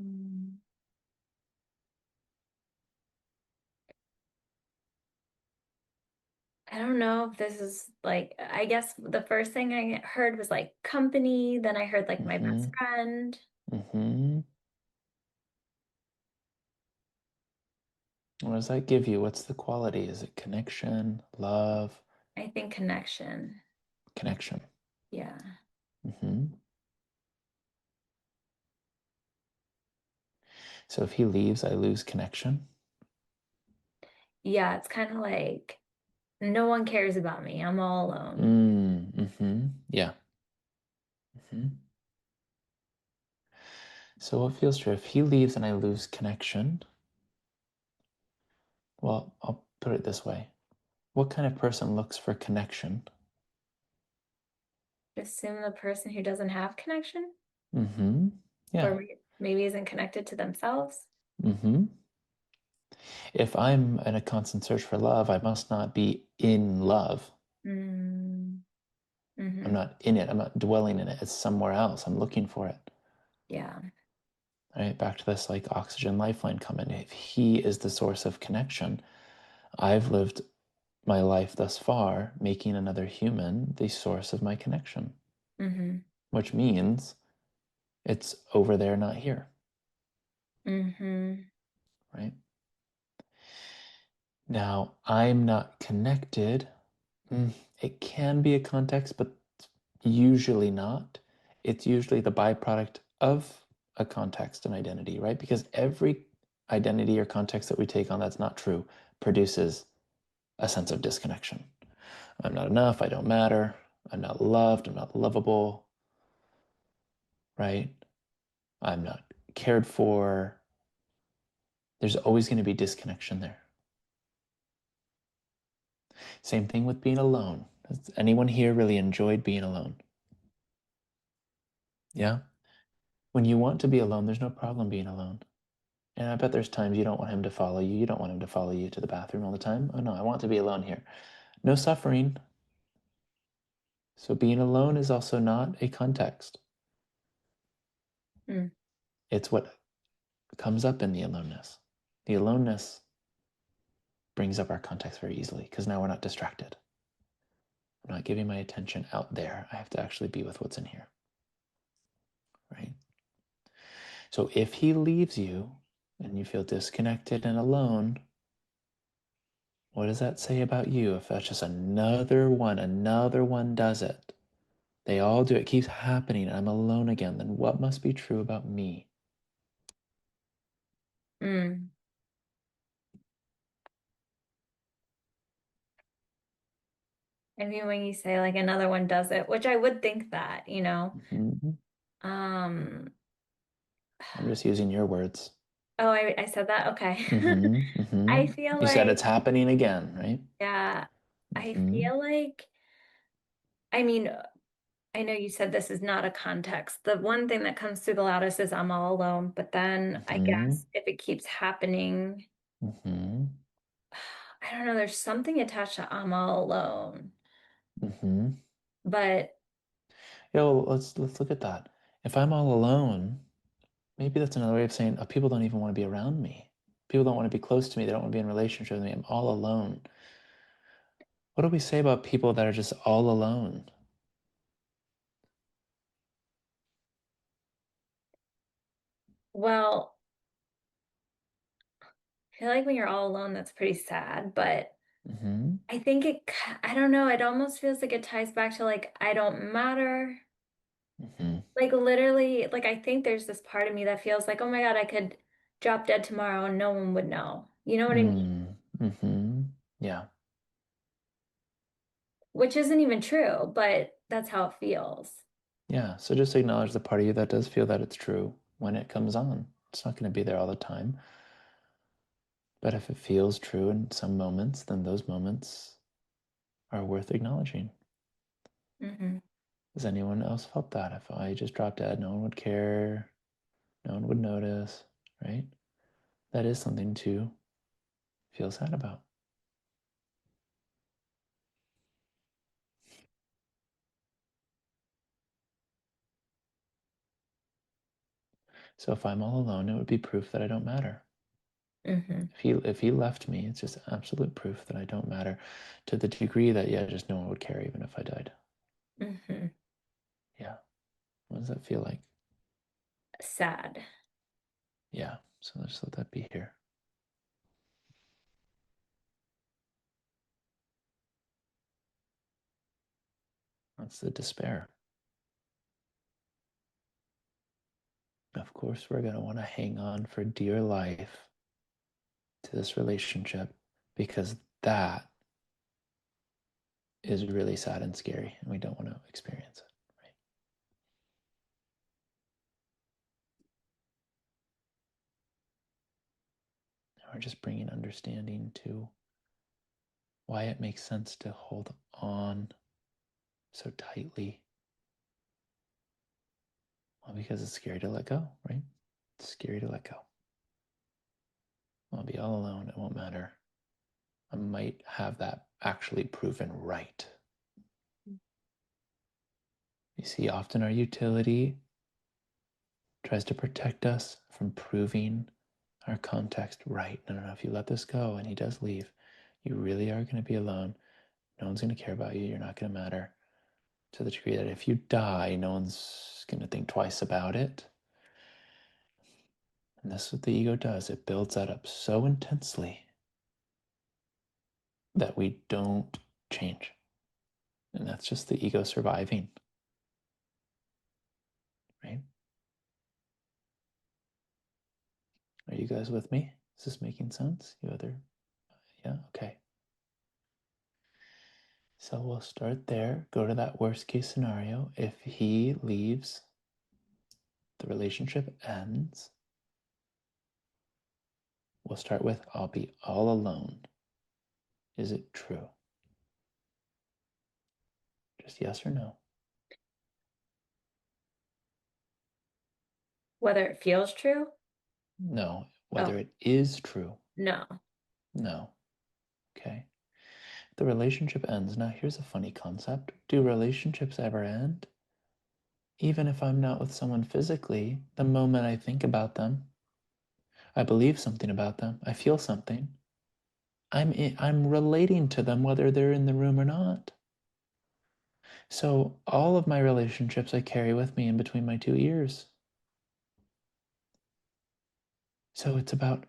Mm. I don't know if this is like, I guess the first thing I heard was like company, then I heard like my Mm-hmm. best friend. Mm-hmm. What does that give you? What's the quality? Is it connection, love, I think connection. connection? Yeah. Mm-hmm. So if he leaves, I lose connection. Yeah, it's kind of like no one cares about me. I'm all alone. Mm-hmm. Yeah. Mm-hmm. So what feels true? If he leaves and I lose connection, well, I'll put it this way. What kind of person looks for connection? Assume the person who doesn't have connection Mm-hmm. Yeah. or maybe isn't connected to themselves. Mm-hmm. If I'm in a constant search for love, I must not be in love. Mm, I'm hmm. not in it. I'm not dwelling in it. It's somewhere else. I'm looking for it. Yeah. Right? Back to this like oxygen lifeline comment. If he is the source of connection, I've lived my life thus far making another human the source of my connection, Mm-hmm. which means it's over there, not here. Mm-hmm. Right? Now, I'm not connected. It can be a context, but usually not. It's usually the byproduct of a context and identity, right? Because every identity or context that we take on that's not true produces a sense of disconnection. I'm not enough, I don't matter, I'm not loved, I'm not lovable, right? I'm not cared for. There's always going to be disconnection there. Same thing with being alone. Has anyone here really enjoyed being alone? Yeah? When you want to be alone, there's no problem being alone. And I bet there's times you don't want him to follow you. You don't want him to follow you to the bathroom all the time. Oh no, I want to be alone here. No suffering. So being alone is also not a context. Mm. It's what comes up in the aloneness. The aloneness brings up our context very easily because now we're not distracted. I'm not giving my attention out there. I have to actually be with what's in here. Right? So if he leaves you and you feel disconnected and alone, what does that say about you? If that's just another one does it. They all do it. It keeps happening. And I'm alone again. Then what must be true about me? Mm. I mean, when you say like another one does it, which I would think that, Mm-hmm. um, I'm just using your words. oh, I said that. Okay. Mm-hmm. Mm-hmm. I feel You said like, it's happening again, right? yeah, I Mm-hmm. feel like, I mean, I know you said this is not a context. The one thing that comes through the loudest is I'm all alone, but then I Mm-hmm. guess if it keeps happening, Mm-hmm. I don't know, there's something attached to I'm all alone. Mm-hmm. But Yo, let's look at that. If I'm all alone, maybe that's another way of saying people don't even want to be around me. People don't want to be close to me. They don't want to be in a relationship with me. I'm all alone. What do we say about people that are just all alone? well, I feel like when you're all alone, that's pretty sad, but Mm-hmm. I don't know, it almost feels like it ties back to like, I don't matter. Mm-hmm. Like literally, like I think there's this part of me that feels like, oh my God, I could drop dead tomorrow and no one would know. You know what I mean? Mm-hmm. Yeah. Which isn't even true, but that's how it feels. Yeah. So just acknowledge the part of you that does feel that it's true when it comes on. It's not going to be there all the time. But if it feels true in some moments, then those moments are worth acknowledging. Hmm. Has anyone else felt that? If I just dropped dead, no one would care, no one would notice, right? That is something to feel sad about. So if I'm all alone, it would be proof that I don't matter. Hmm. If he left me, it's just absolute proof that I don't matter to the degree that yeah, just no one would care even if I died. Hmm. Yeah. What does that feel like? Sad. Yeah. So let's let that be here. That's the despair. Of course, we're going to want to hang on for dear life to this relationship because that is really sad and scary and we don't want to experience it, right? And we're just bringing understanding to why it makes sense to hold on so tightly. Well, because it's scary to let go, right? It's scary to let go. I'll be all alone. It won't matter. I might have that actually proven right. You see, often our utility tries to protect us from proving our context right. No, no, no. If you let this go and he does leave, you really are going to be alone. No one's going to care about you. You're not going to matter, to the degree that if you die, no one's going to think twice about it. And this is what the ego does. It builds that up so intensely that we don't change. And that's just the ego surviving, right? Are you guys with me? Is this making sense? You other, yeah, okay. So we'll start there, go to that worst case scenario. If he leaves, the relationship ends. We'll start with, I'll be all alone. Is it true? Just yes or no. Whether it feels true? No. Whether Oh, it is true. no. No. Okay. The relationship ends. Now, here's a funny concept. Do relationships ever end? Even if I'm not with someone physically, the moment I think about them, I believe something about them, I feel something, I'm relating to them whether they're in the room or not. So all of my relationships I carry with me in between my two ears. So it's about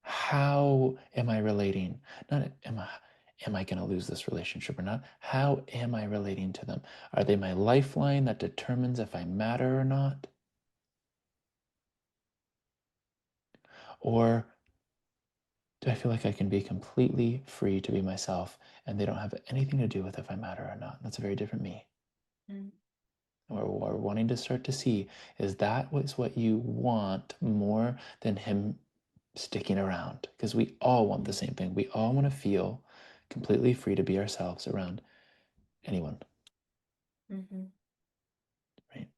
how am I relating? Not am I going to lose this relationship or not? How am I relating to them? Are they my lifeline that determines if I matter or not? Or do I feel like I can be completely free to be myself and they don't have anything to do with if I matter or not? That's a very different me. Mm. Or wanting to start to see, is that what you want more than him sticking around? Because we all want the same thing. We all want to feel completely free to be ourselves around anyone, Mm-hmm. right?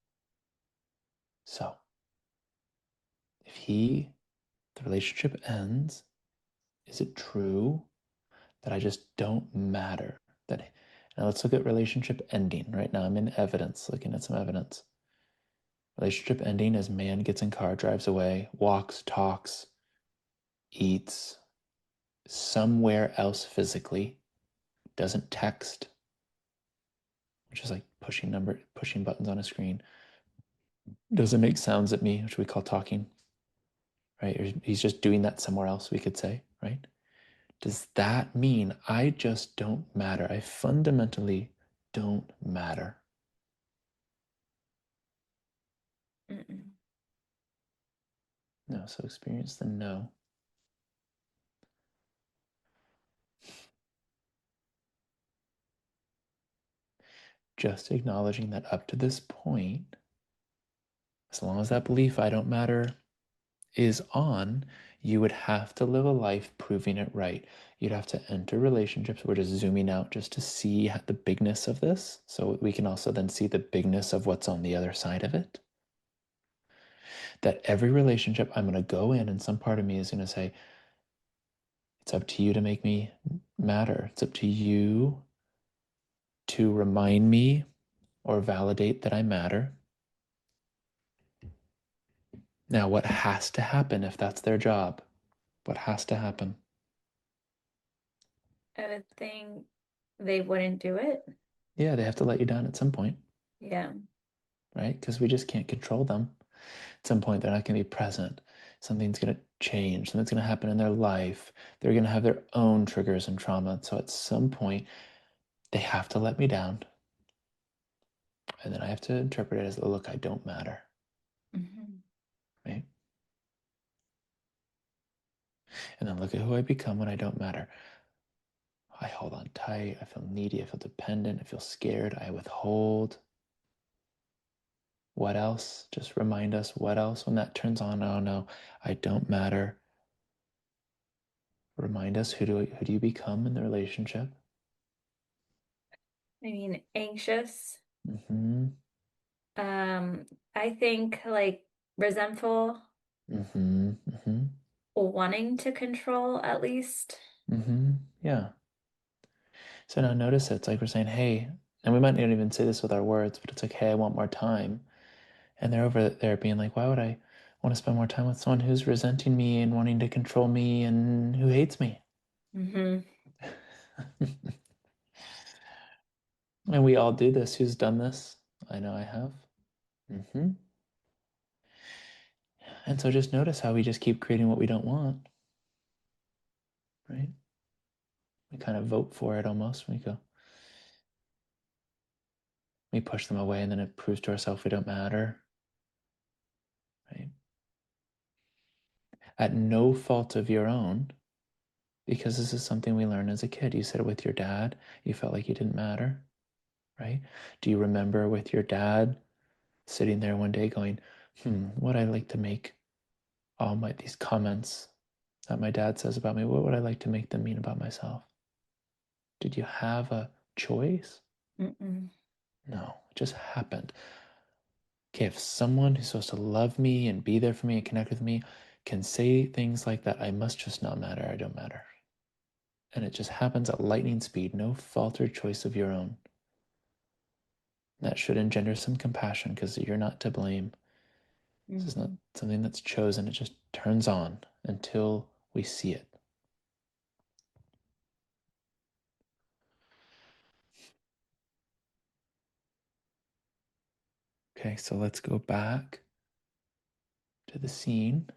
So if the relationship ends, is it true that I just don't matter? Now let's look at relationship ending. Right now I'm in evidence, looking at some evidence. Relationship ending as man gets in car, drives away, walks, talks, eats somewhere else physically, doesn't text, which is like pushing buttons on a screen, doesn't make sounds at me, which we call talking, right? Or he's just doing that somewhere else, we could say, right? Does that mean I just don't matter? I fundamentally don't matter. Mm-mm. No, so experience the no. Just acknowledging that up to this point, as long as that belief I don't matter is on, you would have to live a life proving it right. You'd have to enter relationships. We're just zooming out just to see the bigness of this. So we can also then see the bigness of what's on the other side of it. That every relationship, I'm going to go in and some part of me is going to say, it's up to you to make me matter. It's up to you to remind me or validate that I matter. Now, what has to happen if that's their job? What has to happen? I would think they wouldn't do it. Yeah, they have to let you down at some point, Yeah. right? Because we just can't control them. At some point, they're not going to be present. Something's going to change. Something's going to happen in their life. They're going to have their own triggers and trauma. So at some point, they have to let me down. And then I have to interpret it as, look, I don't matter, Mm-hmm. right? And then look at who I become when I don't matter. I hold on tight. I feel needy. I feel dependent. I feel scared. I withhold. What else? Just remind us what else when that turns on. Oh no, I don't matter. Remind us who do you become in the relationship? I mean, anxious. Mm-hmm. I think like resentful, Mm-hmm. Mm-hmm. wanting to control at least. Mm-hmm. Yeah. So now notice it. It's like we're saying, hey, and we might not even say this with our words, but it's like, hey, I want more time. And they're over there being like, why would I want to spend more time with someone who's resenting me and wanting to control me and who hates me? Mm-hmm. And we all do this. Who's done this? I know I have. And so just notice how we just keep creating what we don't want, right? We kind of vote for it almost. We push them away, and then it proves to ourselves we don't matter, right? At no fault of your own, because this is something we learned as a kid. You said it with your dad. You felt like you didn't matter, right? Do you remember with your dad sitting there one day going, would I like to make all these comments that my dad says about me, what would I like to make them mean about myself? Did you have a choice? Mm-mm. No, it just happened. Okay, if someone who's supposed to love me and be there for me and connect with me can say things like that, I must just not matter, I don't matter. And it just happens at lightning speed, no fault or choice of your own. That should engender some compassion because you're not to blame. This is not Mm-hmm. something that's chosen, it just turns on until we see it. Okay, so let's go back to the scene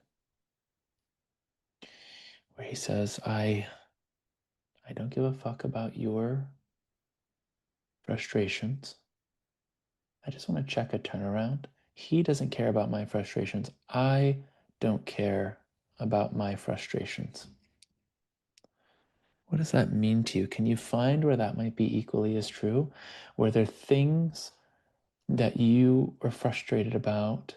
where he says, I don't give a fuck about your frustrations. I just want to check a turnaround. He doesn't care about my frustrations. I don't care about my frustrations. What does that mean to you? Can you find where that might be equally as true? Were there things that you were frustrated about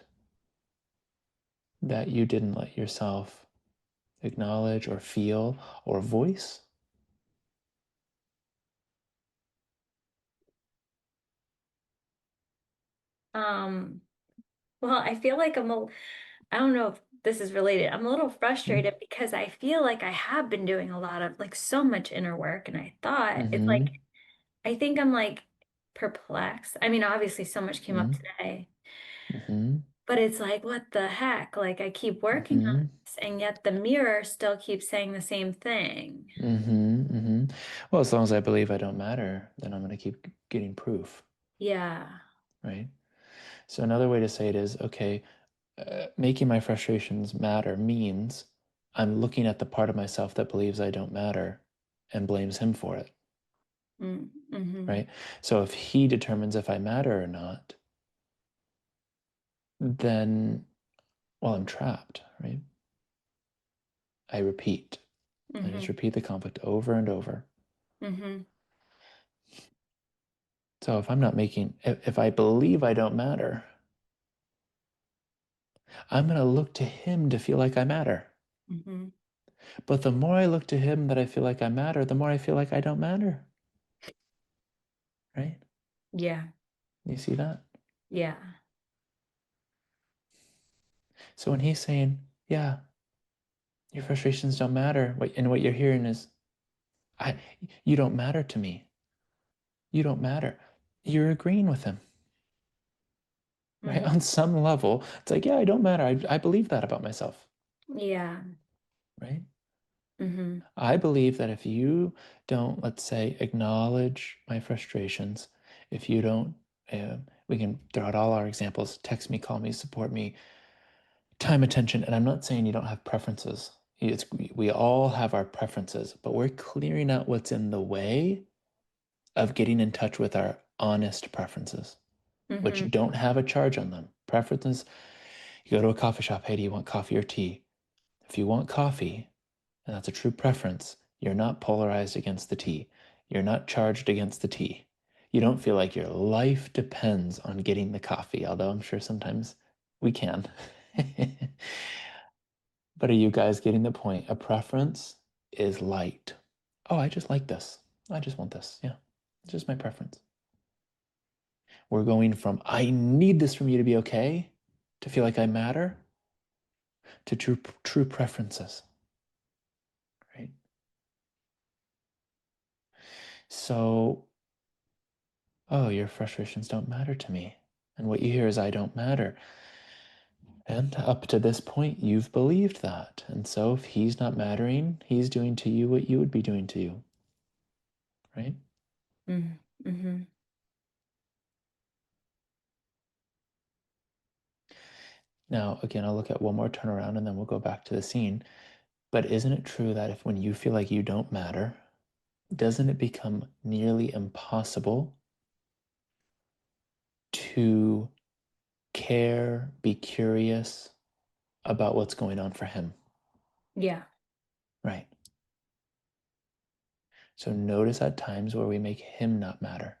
that you didn't let yourself acknowledge or feel or voice? Um, well, I feel like I don't know if this is related. I'm a little frustrated because I feel like I have been doing a lot of like so much inner work, and I thought it's like Mm-hmm. I think I'm like perplexed. I mean, obviously so much came up Mm-hmm. today, Mm-hmm. but it's like, what the heck? Like I keep working on Mm-hmm. this, and yet the mirror still keeps saying the same thing. Mm-hmm. Mm-hmm. Well, as long as I believe I don't matter, then I'm going to keep getting proof, Yeah. right? So another way to say it is, okay, making my frustrations matter means I'm looking at the part of myself that believes I don't matter and blames him for it, Mm-hmm. right? So if he determines if I matter or not, then, well, I'm trapped, right? I repeat. I just Mm-hmm. repeat the conflict over and over. Mm-hmm. So if I'm not making, if I believe I don't matter, I'm going to look to him to feel like I matter. Mm-hmm. But the more I look to him that I feel like I matter, the more I feel like I don't matter, right? Yeah. You see that? Yeah. So when he's saying, yeah, your frustrations don't matter, and what you're hearing is, you don't matter to me. You don't matter. You're agreeing with him, right? Mm-hmm. On some level, it's like, yeah, I don't matter. I believe that about myself, Yeah. right? Mm-hmm. I believe that if you don't, let's say, acknowledge my frustrations, if you don't, we can throw out all our examples, text me, call me, support me, time, attention. And I'm not saying you don't have preferences. We all have our preferences, but we're clearing out what's in the way of getting in touch with our honest preferences, Mm-hmm. which don't have a charge on them. Preferences, you go to a coffee shop, hey, do you want coffee or tea? If you want coffee, and that's a true preference, you're not polarized against the tea. You're not charged against the tea. You don't feel like your life depends on getting the coffee, although I'm sure sometimes we can. But are you guys getting the point? A preference is light. Oh, I just like this. I just want this. Yeah, it's just my preference. We're going from, I need this from you to be okay, to feel like I matter, to true preferences, right? So, oh, your frustrations don't matter to me. And what you hear is, I don't matter. And up to this point, you've believed that. And so if he's not mattering, he's doing to you what you would be doing to you. Right? Mm-hmm. Now, again, I'll look at one more turnaround and then we'll go back to the scene. But isn't it true that if when you feel like you don't matter, doesn't it become nearly impossible to care, be curious about what's going on for him? Yeah. Right. So notice at times where we make him not matter.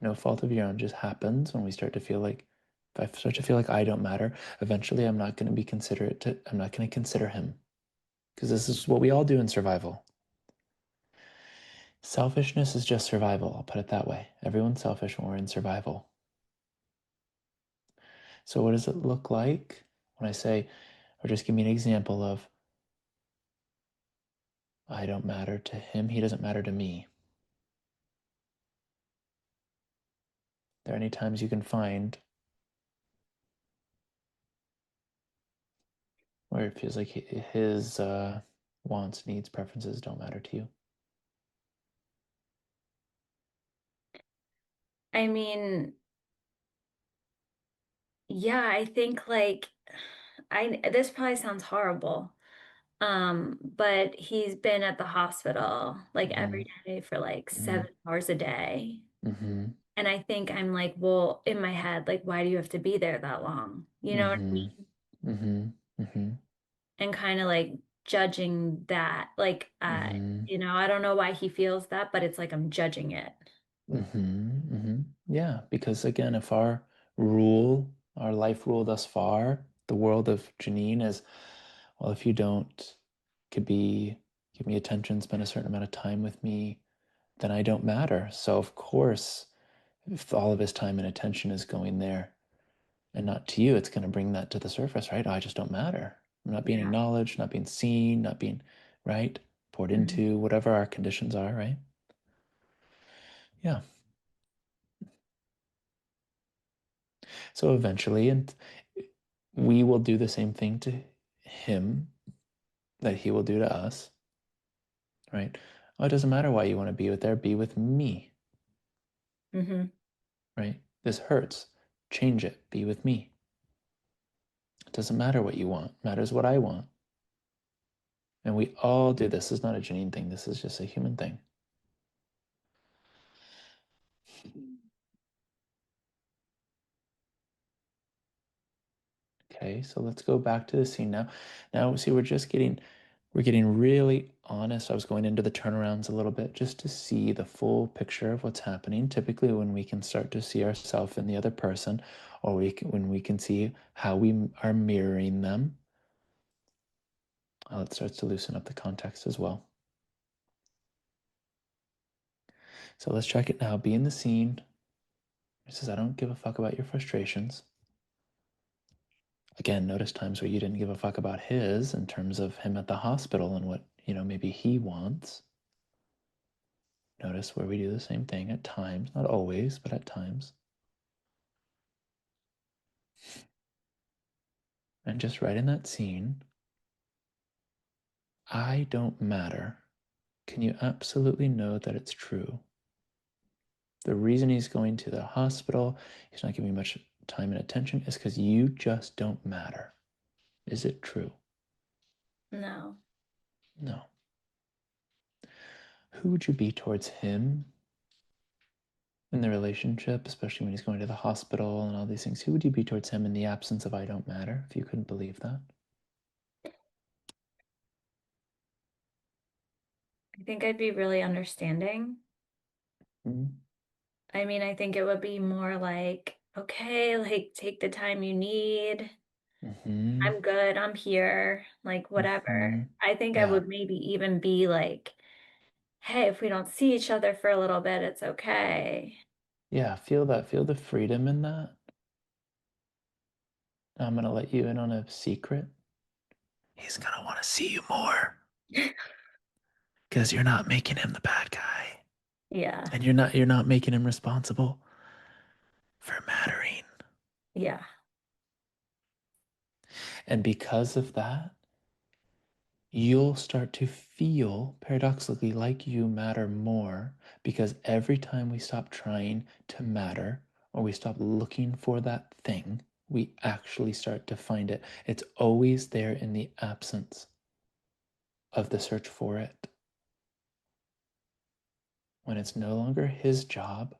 No fault of your own, just happens when we start to feel like, if I start to feel like I don't matter, eventually I'm not going to be considerate to, I'm not going to consider him. Because this is what we all do in survival. Selfishness is just survival, I'll put it that way. Everyone's selfish when we're in survival. So what does it look like when I say, or just give me an example of, I don't matter to him, he doesn't matter to me? There are any times you can find where it feels like his wants, needs, preferences don't matter to you? I mean, yeah, I think like this probably sounds horrible. But he's been at the hospital like Mm-hmm. every day for like Mm-hmm. 7 hours a day. Mm-hmm. And I think I'm like, well, in my head, like, why do you have to be there that long? You know what I Mm-hmm. mean? Mm-hmm. Mm-hmm. And kind of like judging that. Like, Mm-hmm. I don't know why he feels that, but it's like I'm judging it. Mm-hmm. Mm-hmm. Yeah, because again, if our rule, our life rule thus far, the world of Janine is, well, if you don't could be give me attention, spend a certain amount of time with me, then I don't matter. So of course, if all of his time and attention is going there and not to you, it's going to bring that to the surface, right? Oh, I just don't matter. I'm not being Yeah. acknowledged, not being seen, not being, right, poured Mhm. into, whatever our conditions are, right? Yeah. So eventually, and we will do the same thing to him that he will do to us, right? Oh, it doesn't matter why you want to be with there, be with me, Mhm. right? This hurts. Change it. Be with me. It doesn't matter what you want. It matters what I want. And we all do this. This is not a Janine thing. This is just a human thing. Okay, so let's go back to the scene now. Now, see, we're getting really honest. I was going into the turnarounds a little bit just to see the full picture of what's happening. Typically, when we can start to see ourselves in the other person, or when we can see how we are mirroring them, it starts to loosen up the context as well. So let's check it now. Be in the scene. It says, I don't give a fuck about your frustrations. Again, notice times where you didn't give a fuck about his in terms of him at the hospital and what, maybe he wants. Notice where we do the same thing at times, not always, but at times. And just right in that scene, I don't matter. Can you absolutely know that it's true? The reason he's going to the hospital, he's not giving much time and attention, is because you just don't matter. Is it true? No. No. Who would you be towards him in the relationship, especially when he's going to the hospital and all these things? Who would you be towards him in the absence of I don't matter, if you couldn't believe that? I think I'd be really understanding. Mm-hmm. I mean, I think it would be more like, okay, like take the time you need. Mm-hmm. I'm good. I'm here. Like Mm-hmm. whatever. I think I Yeah. would maybe even be like, hey, if we don't see each other for a little bit, it's okay. Yeah, feel that. Feel the freedom in that. I'm going to let you in on a secret. He's going to want to see you more because you're not making him the bad guy. Yeah. And you're not making him responsible for mattering. Yeah. And because of that, you'll start to feel paradoxically like you matter more, because every time we stop trying to matter or we stop looking for that thing, we actually start to find it. It's always there in the absence of the search for it. When it's no longer his job,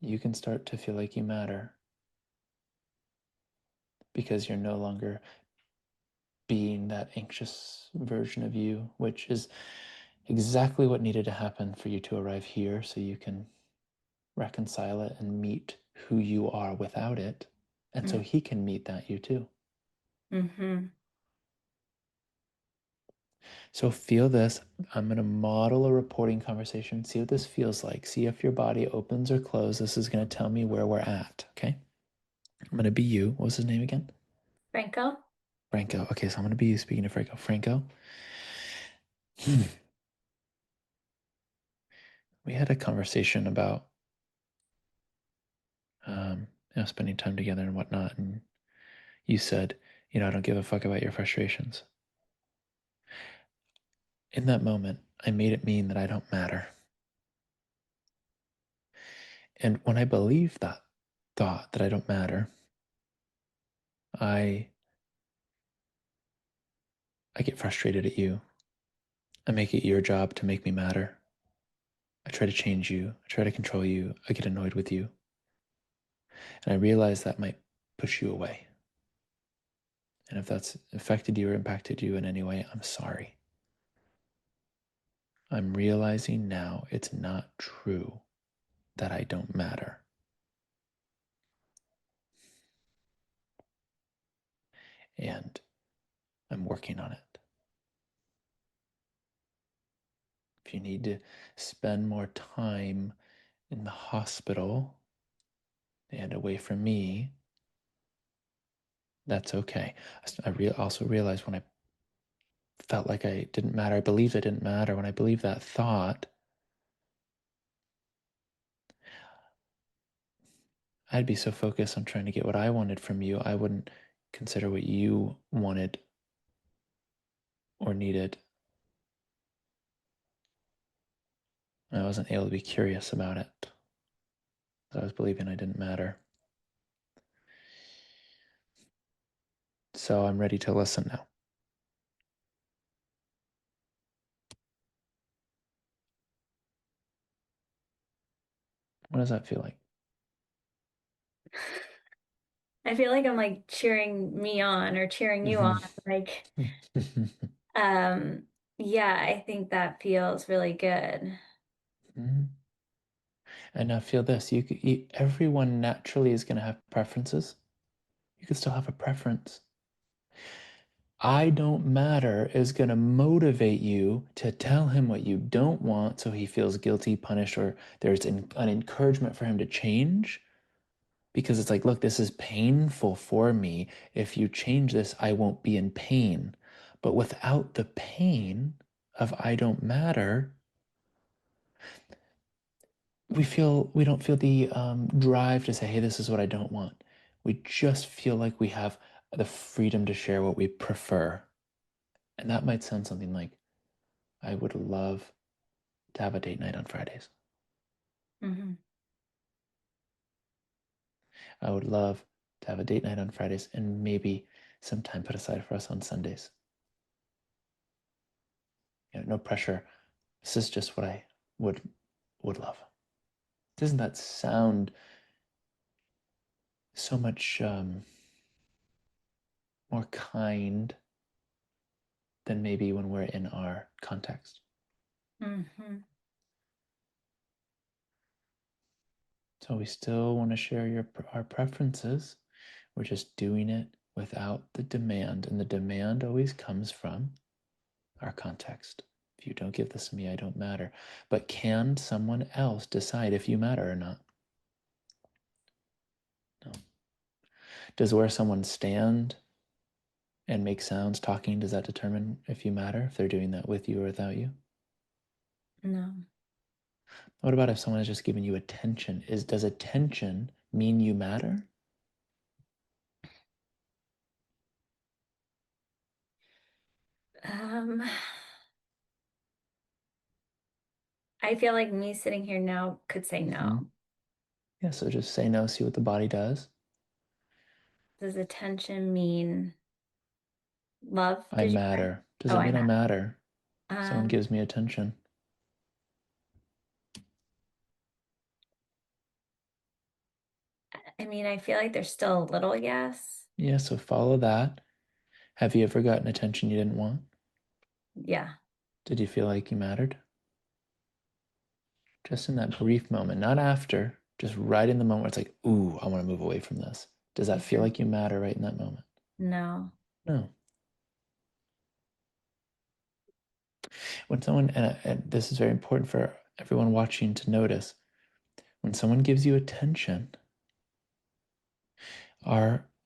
you can start to feel like you matter, because you're no longer being that anxious version of you, which is exactly what needed to happen for you to arrive here, so you can reconcile it and meet who you are without it. And so he can meet that you too. Mm-hmm. So feel this. I'm going to model a reporting conversation. See what this feels like. See if your body opens or closes. This is going to tell me where we're at. Okay. I'm going to be you. What was his name again? Franco? Franco. Okay. So I'm going to be you speaking to Franco. Franco. We had a conversation about, spending time together and whatnot. And you said, I don't give a fuck about your frustrations. In that moment, I made it mean that I don't matter. And when I believe that thought, that I don't matter, I get frustrated at you. I make it your job to make me matter. I try to change you. I try to control you. I get annoyed with you. And I realize that might push you away. And if that's affected you or impacted you in any way, I'm sorry. I'm realizing now it's not true that I don't matter. And I'm working on it. If you need to spend more time in the hospital and away from me, that's okay. I also realized when I felt like I didn't matter, I believed I didn't matter, when I believed that thought, I'd be so focused on trying to get what I wanted from you, I wouldn't consider what you wanted or needed. I wasn't able to be curious about it. I was believing I didn't matter. So I'm ready to listen now. What does that feel like? I feel like I'm like cheering me on or cheering you on. Like, um, yeah, I think that feels really good. And now feel this. Everyone naturally is going to have preferences. You could still have a preference. I don't matter is going to motivate you to tell him what you don't want, so he feels guilty, punished, or there's an encouragement for him to change. Because it's like, look, this is painful for me. If you change this, I won't be in pain. But without the pain of I don't matter, we don't feel the drive to say, hey, this is what I don't want. We just feel like we have the freedom to share what we prefer. And that might sound something like, I would love to have a date night on Fridays. Mm-hmm. I would love to have a date night on Fridays and maybe some time put aside for us on Sundays. No pressure. This is just what I would love. Doesn't that sound so much more kind than maybe when we're in our context? Mm-hmm. So we still want to share our preferences. We're just doing it without the demand, and the demand always comes from our context. If you don't give this to me, I don't matter. But can someone else decide if you matter or not? No. Does where someone stand and make sounds talking, does that determine if you matter, if they're doing that with you or without you? No. What about if someone is just giving you attention? Does attention mean you matter? I feel like me sitting here now could say no. Yeah, so just say no, see what the body does. Does attention mean love? I Did you say? matter. Does Oh, it I mean I matter. matter? Someone Um, gives me attention. I mean, I feel like there's still a little yes. Yeah, so follow that. Have you ever gotten attention you didn't want? Yeah. Did you feel like you mattered? Just in that brief moment, not after, just right in the moment where it's like, ooh, I want to move away from this. Does that feel Mhm. like you matter right in that moment? No. No. When someone, and this is very important for everyone watching to notice, when someone gives you attention,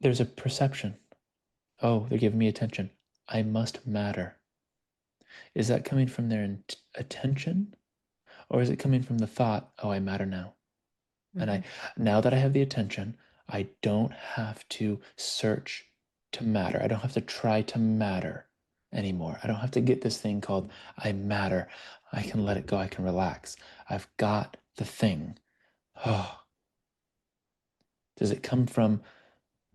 there's a perception. Oh, they're giving me attention. I must matter. Is that coming from their attention, or is it coming from the thought, oh, I matter now? And Mhm. now that I have the attention, I don't have to search to matter. I don't have to try to matter anymore. I don't have to get this thing called I matter. I can let it go. I can relax. I've got the thing. Oh, does it come from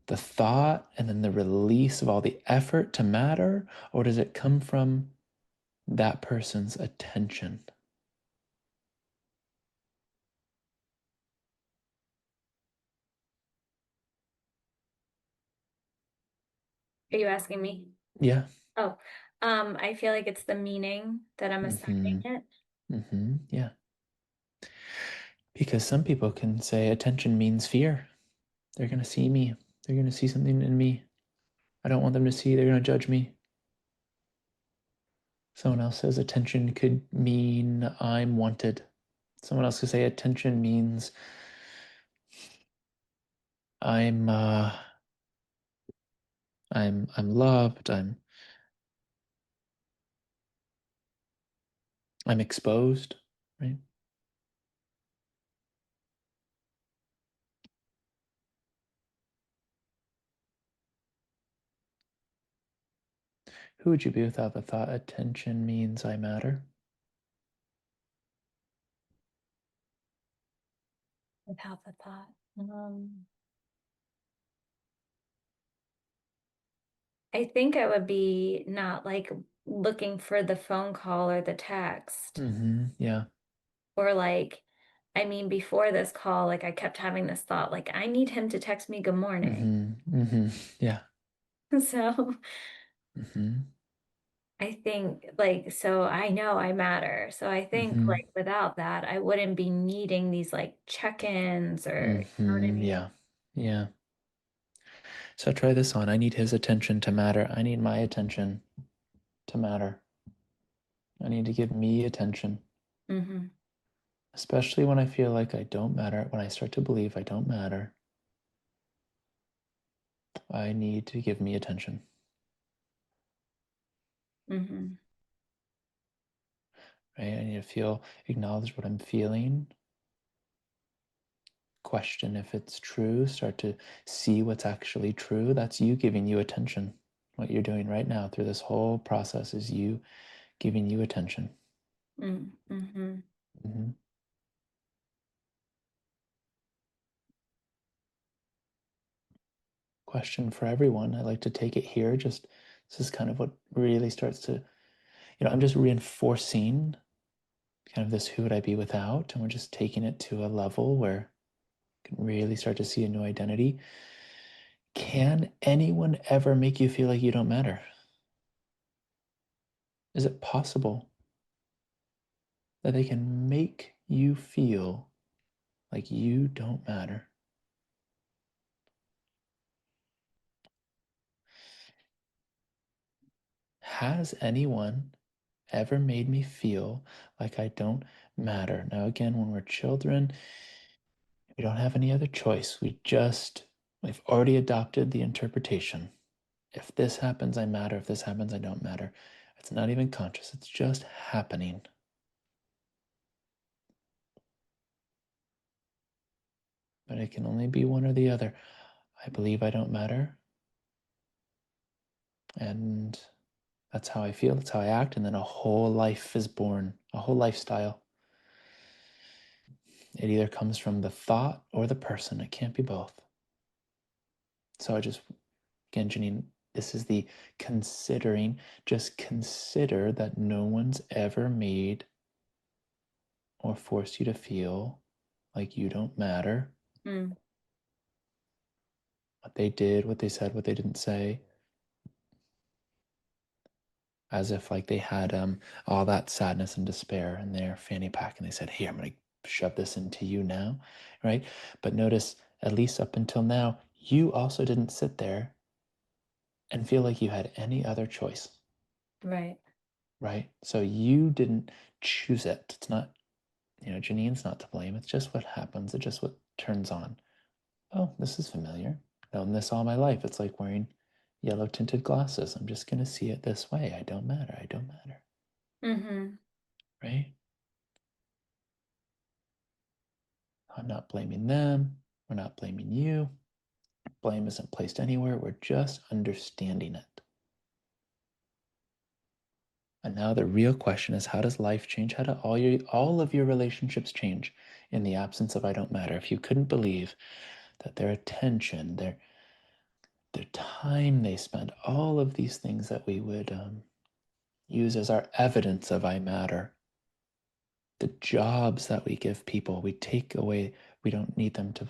the thought and then the release of all the effort to matter? Or does it come from that person's attention? Are you asking me? Yeah. Oh, I feel like it's the meaning that I'm assigning it. Yeah. Because some people can say attention means fear. They're going to see me. They're going to see something in me I don't want them to see. They're going to judge me. Someone else says attention could mean I'm wanted. Someone else could say attention means I'm I'm loved. I'm exposed, right? Who would you be without the thought attention means I matter? Without the thought. Um, I think I would be not like looking for the phone call or the text, Yeah. or like, I mean, before this call, like I kept having this thought, like I need him to text me good morning. Yeah. So I think like, so I know I matter. So I think like without that, I wouldn't be needing these like check-ins or, you know what I mean? Yeah. Yeah. So try this on. I need his attention to matter. I need my attention to matter. I need to give me attention. Mm-hmm. Especially when I feel like I don't matter, when I start to believe I don't matter, I need to give me attention. Mm-hmm. Right? I need to acknowledge what I'm feeling, question if it's true, start to see what's actually true. That's you giving you attention. What you're doing right now through this whole process is you giving you attention. Mm-hmm. Mm-hmm. Question for everyone. I like to take it here. Just this is kind of what really starts to, I'm just reinforcing kind of this who would I be without, and we're just taking it to a level where you can really start to see a new identity. Can anyone ever make you feel like you don't matter? Is it possible that they can make you feel like you don't matter? Has anyone ever made me feel like I don't matter? Now, again, when we're children, we don't have any other choice. We've already adopted the interpretation. If this happens, I matter. If this happens, I don't matter. It's not even conscious, it's just happening. But it can only be one or the other. I believe I don't matter. And That's how I feel. That's how I act. And then a whole life is born, a whole lifestyle. It either comes from the thought or the person. It can't be both. So again, Janine, this is the considering. Just consider that no one's ever made or forced you to feel like you don't matter. Mm. What they did, what they said, what they didn't say. As if like they had all that sadness and despair in their fanny pack and they said, here, I'm going to shove this into you now, right? But notice, at least up until now, you also didn't sit there and feel like you had any other choice, Right. right? So you didn't choose it. It's not, Janine's not to blame. It's just what happens. It's just what turns on. Oh, this is familiar. Known this all my life. It's like wearing yellow tinted glasses. I'm just going to see it this way. I don't matter. I don't matter. Mm-hmm. Right? I'm not blaming them. We're not blaming you. Blame isn't placed anywhere. We're just understanding it. And now the real question is, how does life change? How do all of your relationships change in the absence of I don't matter? If you couldn't believe that their attention, their time they spend, all of these things that we would use as our evidence of I matter, the jobs that we give people, we take away, we don't need them to,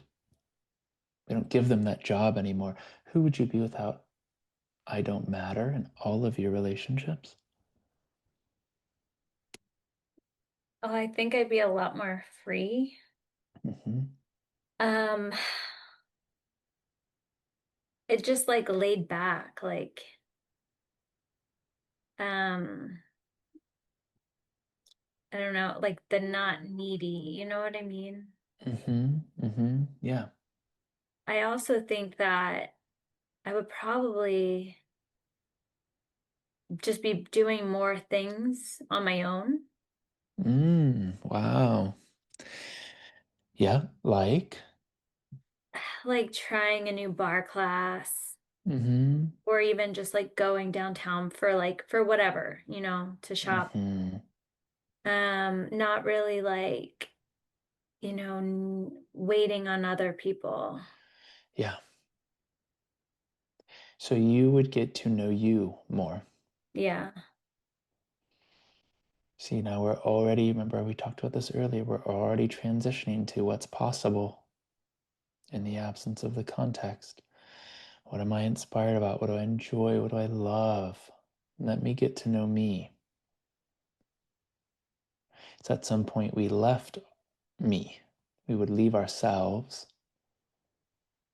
we don't give them that job anymore. Who would you be without I don't matter in all of your relationships? Oh, I think I'd be a lot more free. Mm-hmm. Um, it just like laid back, like, um, I don't know, like the not needy, you know what I mean? Mm-hmm. Mm-hmm. Yeah. I also think that I would probably just be doing more things on my own, Wow. Yeah, like. like trying a new bar class Mm-hmm. or even just like going downtown for like for whatever, to shop. Mm-hmm. Not really like, waiting on other people. Yeah. So you would get to know you more. Yeah. See, now we're already, remember we talked about this earlier, we're already transitioning to what's possible in the absence of the context. What am I inspired about? What do I enjoy? What do I love? Let me get to know me. So at some point we left me. We would leave ourselves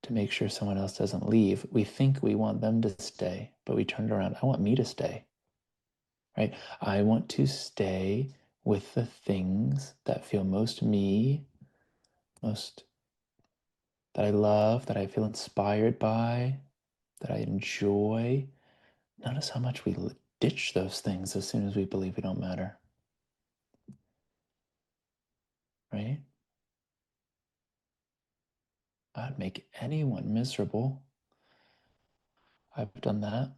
to make sure someone else doesn't leave. We think we want them to stay, but we turned around. I want me to stay, right? I want to stay with the things that feel most me, most that I love, that I feel inspired by, that I enjoy. Notice how much we ditch those things as soon as we believe we don't matter, right? I'd make anyone miserable. I've done that.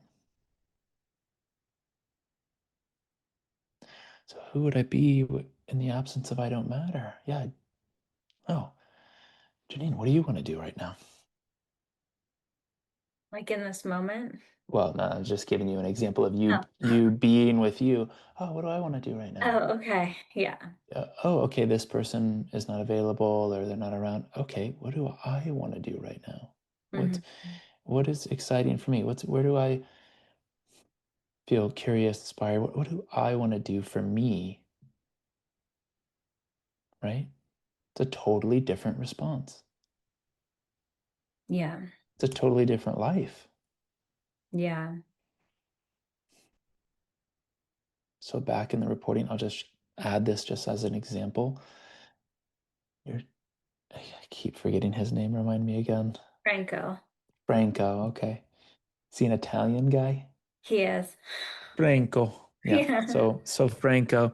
So who would I be in the absence of I don't matter? Yeah. Oh, Janine, what do you want to do right now? Like in this moment. Well, no, I'm just giving you an example of Oh. you being with you. Oh, what do I want to do right now? Oh, okay. Yeah. Oh, okay, this person is not available or they're not around. Okay, what do I want to do right now? Hmm. What is exciting for me? Where do I feel curious, inspired? What do I want to do for me? Right? It's a totally different response. Yeah. It's a totally different life. Yeah. So back in the reporting, I'll just add this just as an example. I keep forgetting his name. Remind me again. Franco. Franco. Okay. Is he an Italian guy? He is. Franco. Yeah. Yeah. So Franco.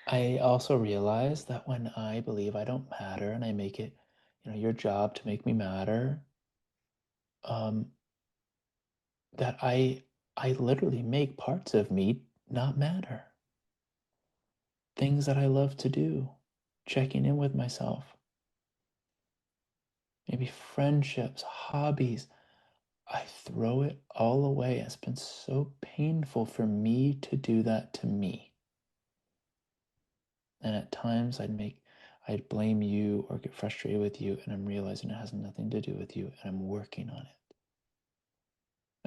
I also realize that when I believe I don't matter and I make it, your job to make me matter, that I literally make parts of me not matter. Things that I love to do, checking in with myself, maybe friendships, hobbies. I throw it all away. It's been so painful for me to do that to me. And at times I'd blame you or get frustrated with you, and I'm realizing it has nothing to do with you, and I'm working on it.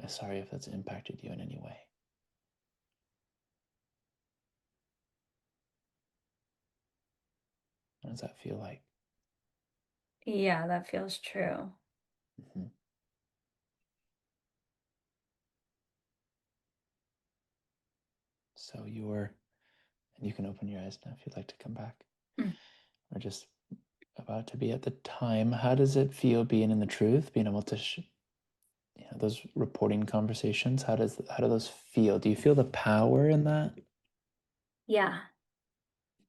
I'm sorry if that's impacted you in any way. What does that feel like? Yeah, that feels true. Mm-hmm. So and you can open your eyes now if you'd like to come back. Mm. We're just about to be at the time. How does it feel being in the truth, being able to, those reporting conversations? How do those feel? Do you feel the power in that? Yeah.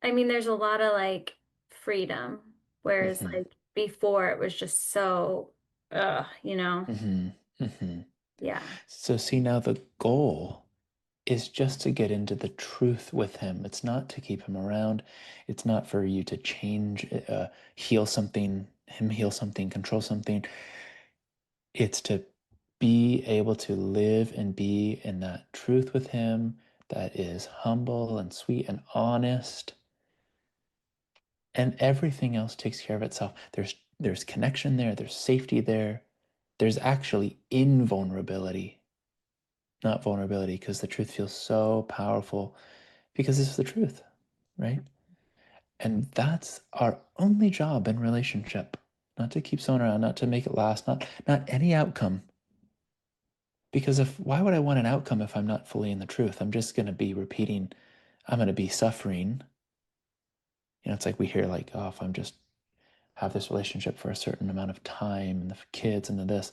I mean, there's a lot of like freedom, whereas Mm-hmm. like before it was just so, Mm-hmm. Mm-hmm. Yeah. So see, now the goal is just to get into the truth with him. It's not to keep him around. It's not for you to change, heal something, control something. It's to be able to live and be in that truth with him that is humble and sweet and honest. And everything else takes care of itself. There's connection there, there's safety there. There's actually invulnerability, not vulnerability, because the truth feels so powerful because it's the truth, right? And that's our only job in relationship, not to keep someone around, not to make it last, not any outcome. Because why would I want an outcome if I'm not fully in the truth? I'm just going to be repeating, I'm going to be suffering. It's like we hear like, oh, if I'm just have this relationship for a certain amount of time and the kids and the this.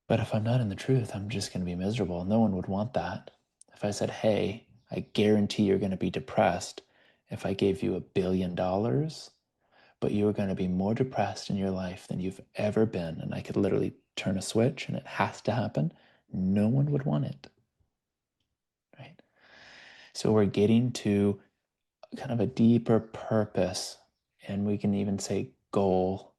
But if I'm not in the truth, I'm just going to be miserable. No one would want that. If I said, hey, I guarantee you're going to be depressed if I gave you $1 billion, but you are going to be more depressed in your life than you've ever been, and I could literally turn a switch and it has to happen, no one would want it, right? So we're getting to kind of a deeper purpose, and we can even say goal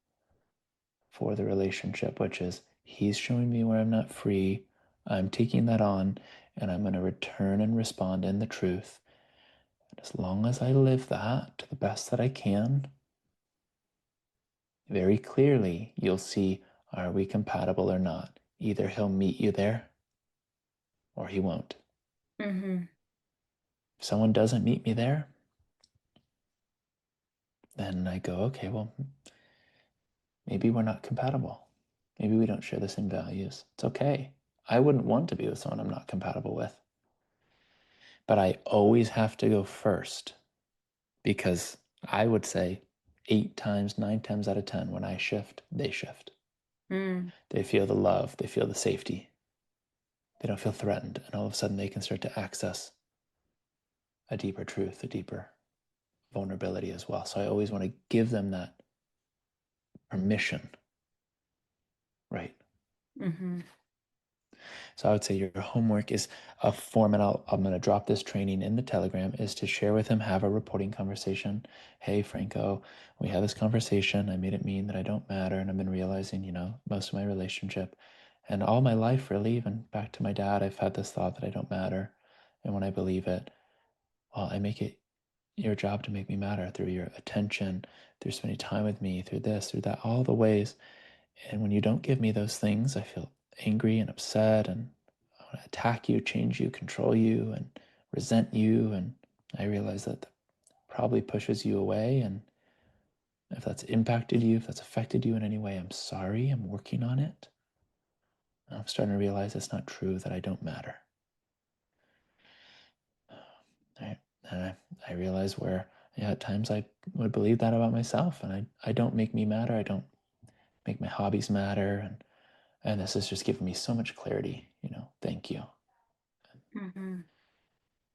for the relationship, which is he's showing me where I'm not free. I'm taking that on, and I'm going to return and respond in the truth. And as long as I live that to the best that I can, very clearly you'll see, are we compatible or not? Either he'll meet you there or he won't. Mm-hmm. If someone doesn't meet me there, then I go, okay, well, maybe we're not compatible. Maybe we don't share the same values. It's okay. I wouldn't want to be with someone I'm not compatible with. But I always have to go first, because I would say 8 times, 9 times out of 10, when I shift, they shift. Mm. They feel the love, they feel the safety. They don't feel threatened. And all of a sudden they can start to access a deeper truth, a deeper vulnerability as well. So I always want to give them that permission, right? Mm-hmm. So I would say your homework is a form, and I'm going to drop this training in the Telegram, is to share with him, have a reporting conversation. Hey, Franco, we had this conversation. I made it mean that I don't matter. And I've been realizing, most of my relationship and all my life, really, even back to my dad, I've had this thought that I don't matter. And when I believe it, well, I make it your job to make me matter through your attention, through spending time with me, through this, through that, all the ways. And when you don't give me those things, I feel angry and upset, and I want to attack you, change you, control you, and resent you. And I realize that probably pushes you away. And if that's impacted you, if that's affected you in any way, I'm sorry. I'm working on it. I'm starting to realize it's not true, that I don't matter. Right? And I realize where, at times I would believe that about myself, and I don't make me matter. I don't make my hobbies matter. And this has just given me so much clarity. Thank you. Mm-hmm.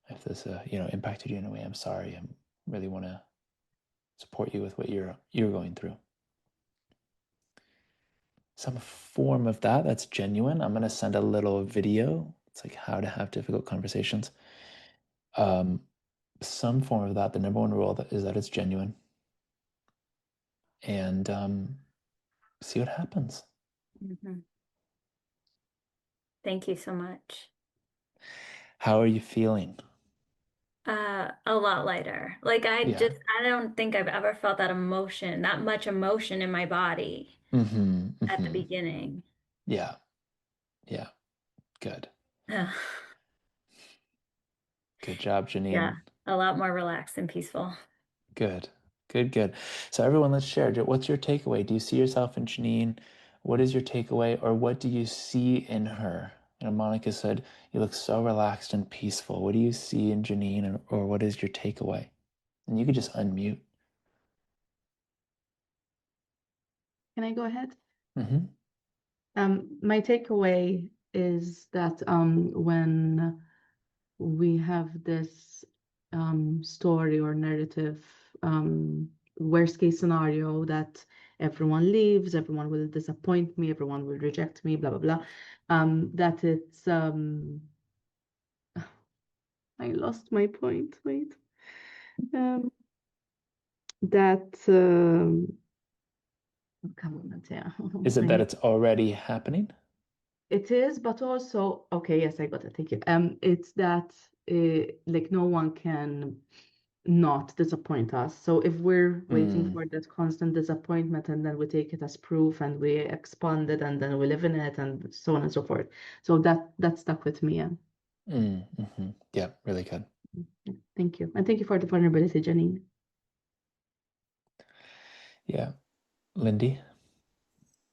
If this impacted you in a way, I'm sorry. I really want to support you with what you're going through. Some form of that's genuine. I'm going to send a little video It's like how to have difficult conversations. Some form of that, the number one rule is that it's genuine. And see what happens. Thank you so much. How are you feeling? A lot lighter. Like Yeah. I don't think I've ever felt that much emotion in my body at the beginning. Yeah. Yeah. Good. Ugh. Good job, Yeah, Janine. a lot more relaxed and peaceful. Good. Good, good. So everyone, let's share. What's your takeaway? Do you see yourself in Janine? What is your takeaway, or what do you see in her? Monica said, you look so relaxed and peaceful. What do you see in Janine, or what is your takeaway? And you could just unmute. Can I go ahead? Mm-hmm. My takeaway is that when we have this story or narrative, worst case scenario that everyone leaves, everyone will disappoint me, everyone will reject me, blah, blah, blah, that it's, I lost my point, wait. That, come on, Matea. Is it that it's already happening? It is, but also, okay, yes, I got it. Thank you. It's that like no one can not disappoint us. So if we're waiting for that constant disappointment and then we take it as proof and we expand it and then we live in it and so on and so forth. So that stuck with me. Yeah, really good. Thank you. And thank you for the vulnerability, Janine. Yeah. Lindy?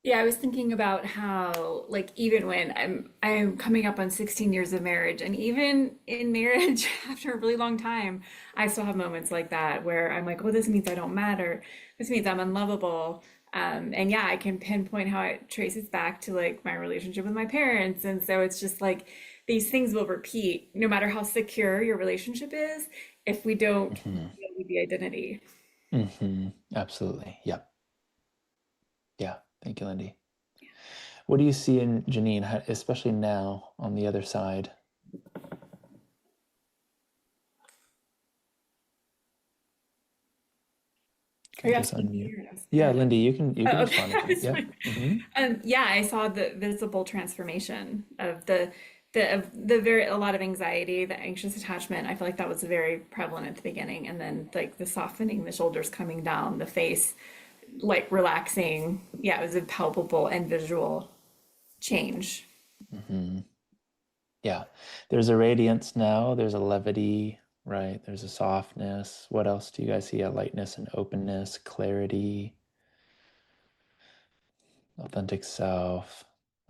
Yeah, I was thinking about how, like, even when I'm coming up on 16 years of marriage, and even in marriage after a really long time, I still have moments like that where I'm like, oh, this means I don't matter. This means I'm unlovable. And yeah, I can pinpoint how it traces back to like my relationship with my parents. And so it's just like these things will repeat no matter how secure your relationship is if we don't deal with the identity. Absolutely. Yeah. Yeah. Thank you, Lindy. What do you see in Janine, especially now on the other side? Are you Just asking unmute. me or us? Yeah, Lindy, you can Oh, respond okay. if you. Yeah. Yeah, I saw the visible transformation of the very a lot of anxiety, the anxious attachment. I feel like that was very prevalent at the beginning, and then like the softening, the shoulders coming down, the face like relaxing. Yeah, it was a palpable and visual change. Yeah. There's a radiance now. There's a levity, right? There's a softness. What else do you guys see? A lightness and openness, clarity, authentic self.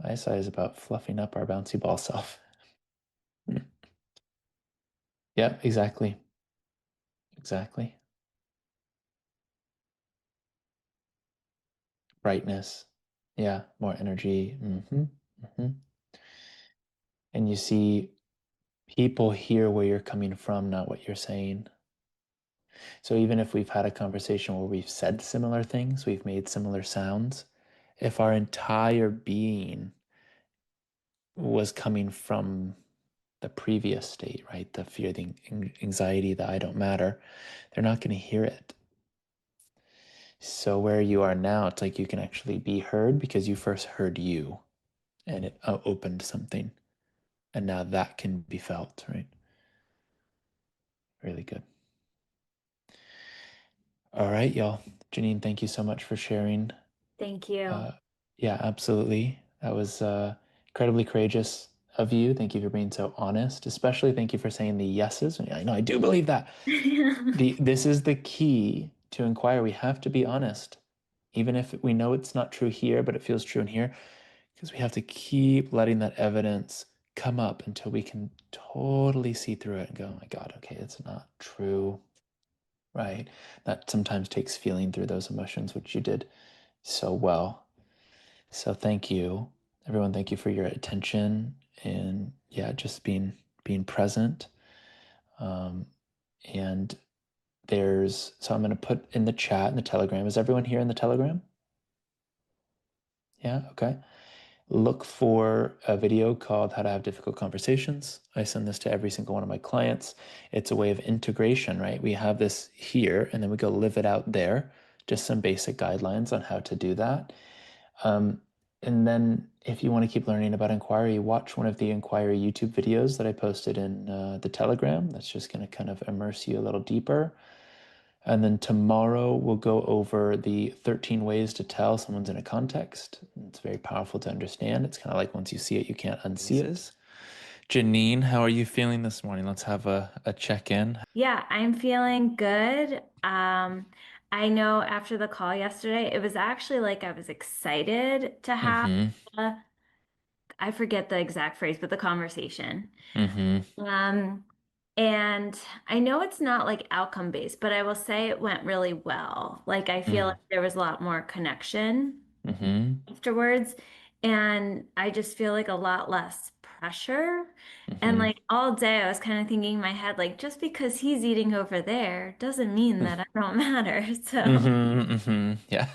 ISI is about fluffing up our bouncy ball self. Yeah, exactly. Exactly. Brightness. Yeah, more energy. And you see people hear where you're coming from, not what you're saying. So even if we've had a conversation where we've said similar things, we've made similar sounds, if our entire being was coming from the previous state, right? The fear, the anxiety, the I don't matter, they're not going to hear it. So where you are now, it's like you can actually be heard because you first heard you and it opened something. And now that can be felt, right? Really good. All right, y'all. Janine, thank you so much for sharing. Thank you. Yeah, absolutely. That was incredibly courageous of you. Thank you for being so honest. Especially thank you for saying the yeses. I know I do believe that. This is the key to inquire. We have to be honest, even if we know it's not true here, but it feels true in here, because we have to keep letting that evidence come up until we can totally see through it and go, oh my God, okay, it's not true, right? That sometimes takes feeling through those emotions, which you did so well. So thank you, everyone. Thank you for your attention and yeah, just being present. And so I'm going to put in the chat in the Telegram. Is everyone here in the Telegram? Yeah. Okay. look for a video called How to Have Difficult Conversations. I send this to every single one of my clients. It's a way of integration, right? We have this here and then we go live it out there. Just some basic guidelines on how to do that. And then if you want to keep learning about inquiry, watch one of the inquiry YouTube videos that I posted in the Telegram. That's just going to kind of immerse you a little deeper. And then tomorrow we'll go over the 13 ways to tell someone's in a context. It's very powerful to understand. It's kind of like once you see it, you can't unsee it. Janine, how are you feeling this morning? Let's have a check-in. Yeah, I'm feeling good. I know after the call yesterday, it was actually like I was excited to have, uh, I forget the exact phrase, but the conversation. Um, and I know it's not like outcome based, but I will say it went really well. Like I feel like there was a lot more connection afterwards, and I just feel like a lot less pressure. And like all day, I was kind of thinking in my head, like just because he's eating over there doesn't mean that I don't matter. So Yeah.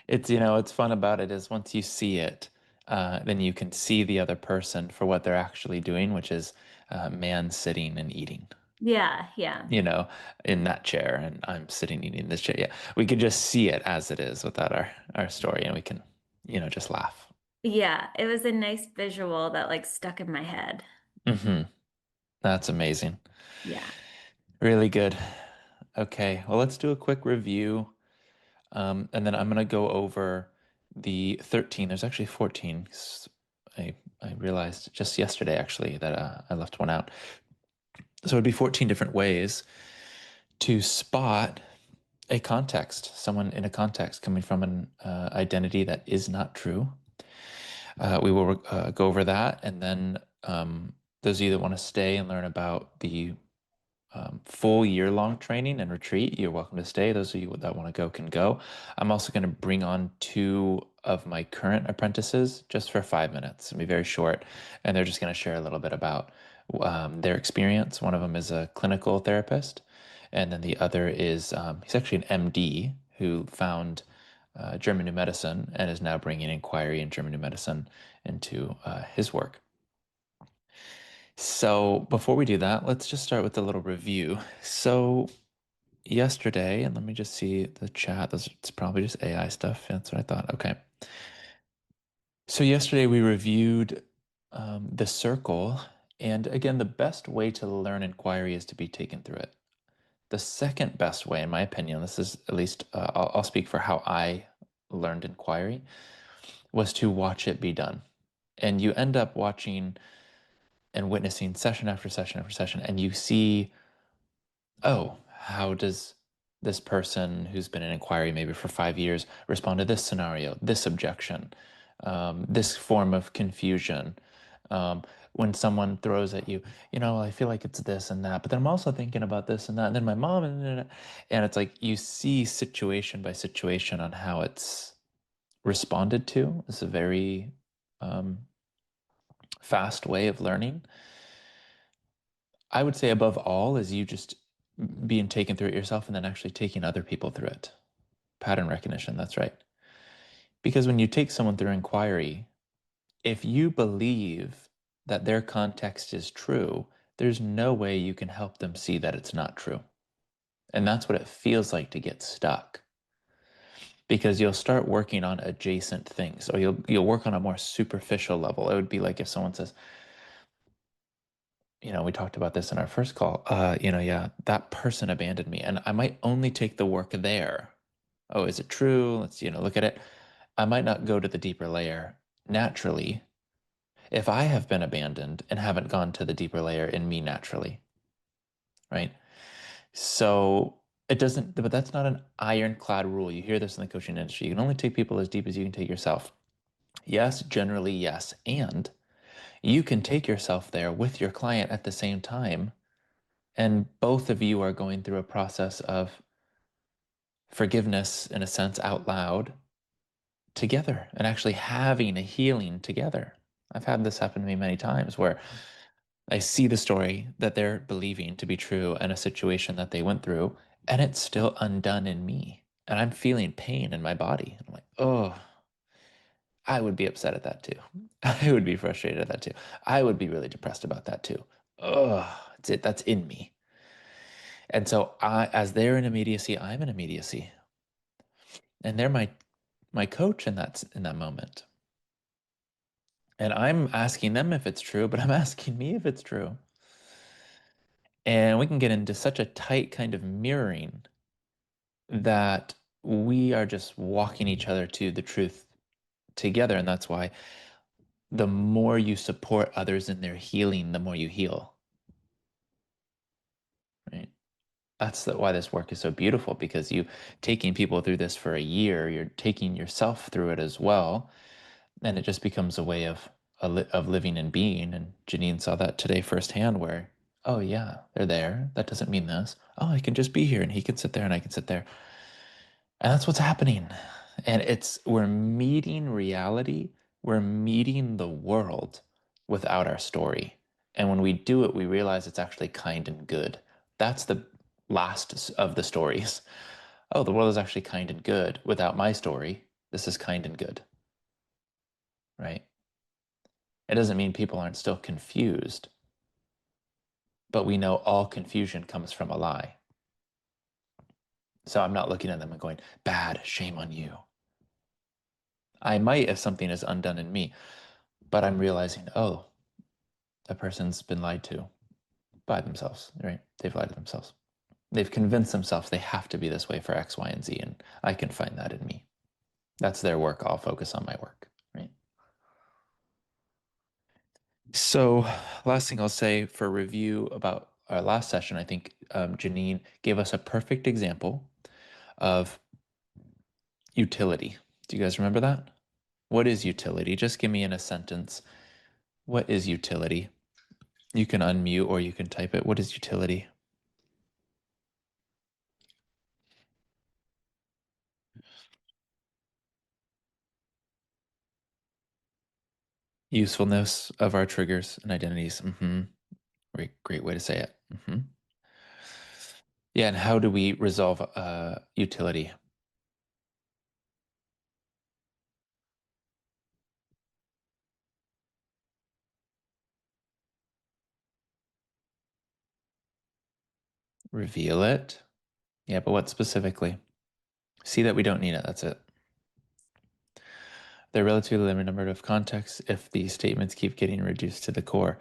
It's, what's fun about it is once you see it, then you can see the other person for what they're actually doing, which is man sitting and eating, yeah, in that chair, and I'm sitting eating in this chair. Yeah. We could just see it as it is without our story, and we can, just laugh. yeah. It was a nice visual that like stuck in my head. That's amazing. Yeah. Really good. Okay, well, let's do a quick review. And then I'm going to go over the 13. There's actually 14. 'Cause I realized just yesterday, actually, that I left one out. So it'd be 14 different ways to spot a context, someone in a context coming from an identity that is not true. We will go over that. And then those of you that want to stay and learn about the full year-long training and retreat, you're welcome to stay. Those of you that want to go can go. I'm also going to bring on 2 of my current apprentices just for 5 minutes. It'll be very short, and they're just going to share a little bit about their experience. One of them is a clinical therapist, and then the other is he's actually an MD who found German New Medicine and is now bringing inquiry in German New Medicine into his work. So before we do that, let's just start with a little review. So yesterday, and let me just see the chat. It's probably just AI stuff. That's what I thought. Okay. So yesterday we reviewed the circle. And again, the best way to learn inquiry is to be taken through it. The second best way, in my opinion, this is at least, I'll speak for how I learned inquiry, was to watch it be done. And you end up watching and witnessing session after session after session, and you see, oh, how does this person who's been in inquiry maybe for 5 years respond to this scenario, this objection, this form of confusion? When someone throws at you, I feel like it's this and that, but then I'm also thinking about this and that, and then my mom, and it's like you see situation by situation on how it's responded to. It's a very fast way of learning. I would say above all is you just being taken through it yourself and then actually taking other people through it. Pattern recognition, that's right. Because when you take someone through inquiry, if you believe that their context is true, there's no way you can help them see that it's not true. And that's what it feels like to get stuck. Because you'll start working on adjacent things, or you'll work on a more superficial level. It would be like if someone says, we talked about this in our first call, yeah, that person abandoned me, and I might only take the work there. Oh, is it true? Let's, look at it. I might not go to the deeper layer naturally if I have been abandoned and haven't gone to the deeper layer in me naturally, right? So it doesn't, but that's not an ironclad rule. You hear this in the coaching industry. You can only take people as deep as you can take yourself. Yes, generally, yes. And you can take yourself there with your client at the same time. And both of you are going through a process of forgiveness, in a sense, out loud together, and actually having a healing together. I've had this happen to me many times where I see the story that they're believing to be true and a situation that they went through, and it's still undone in me. And I'm feeling pain in my body. I'm like, oh, I would be upset at that too. I would be frustrated at that too. I would be really depressed about that too. Ugh, that's in me. And so as they're in immediacy, I'm in immediacy. And they're my coach in that moment. And I'm asking them if it's true, but I'm asking me if it's true. And we can get into such a tight kind of mirroring that we are just walking each other to the truth together. And that's why the more you support others in their healing, the more you heal. Right? That's why this work is so beautiful, because you taking people through this for a year, you're taking yourself through it as well. And it just becomes a way of living and being. And Janine saw that today firsthand, where, oh yeah, they're there. That doesn't mean this. Oh, I can just be here, and he can sit there and I can sit there. And that's what's happening. And we're meeting reality. We're meeting the world without our story. And when we do it, we realize it's actually kind and good. That's the last of the stories. Oh, the world is actually kind and good without my story. This is kind and good. Right? It doesn't mean people aren't still confused, but we know all confusion comes from a lie. So I'm not looking at them and going, bad, shame on you. I might if something is undone in me, but I'm realizing, oh, that person's been lied to by themselves, right? They've lied to themselves. They've convinced themselves they have to be this way for X, Y, and Z, and I can find that in me. That's their work. I'll focus on my work, right? So last thing I'll say for review about our last session, I think Janine gave us a perfect example of utility. Do you guys remember that? What is utility? Just give me in a sentence. What is utility? You can unmute or you can type it. What is utility? Usefulness of our triggers and identities. Great way to say it. Yeah, and how do we resolve utility? Reveal it. Yeah, but what specifically? See that we don't need it. That's it. They're relatively limited number of contexts if these statements keep getting reduced to the core.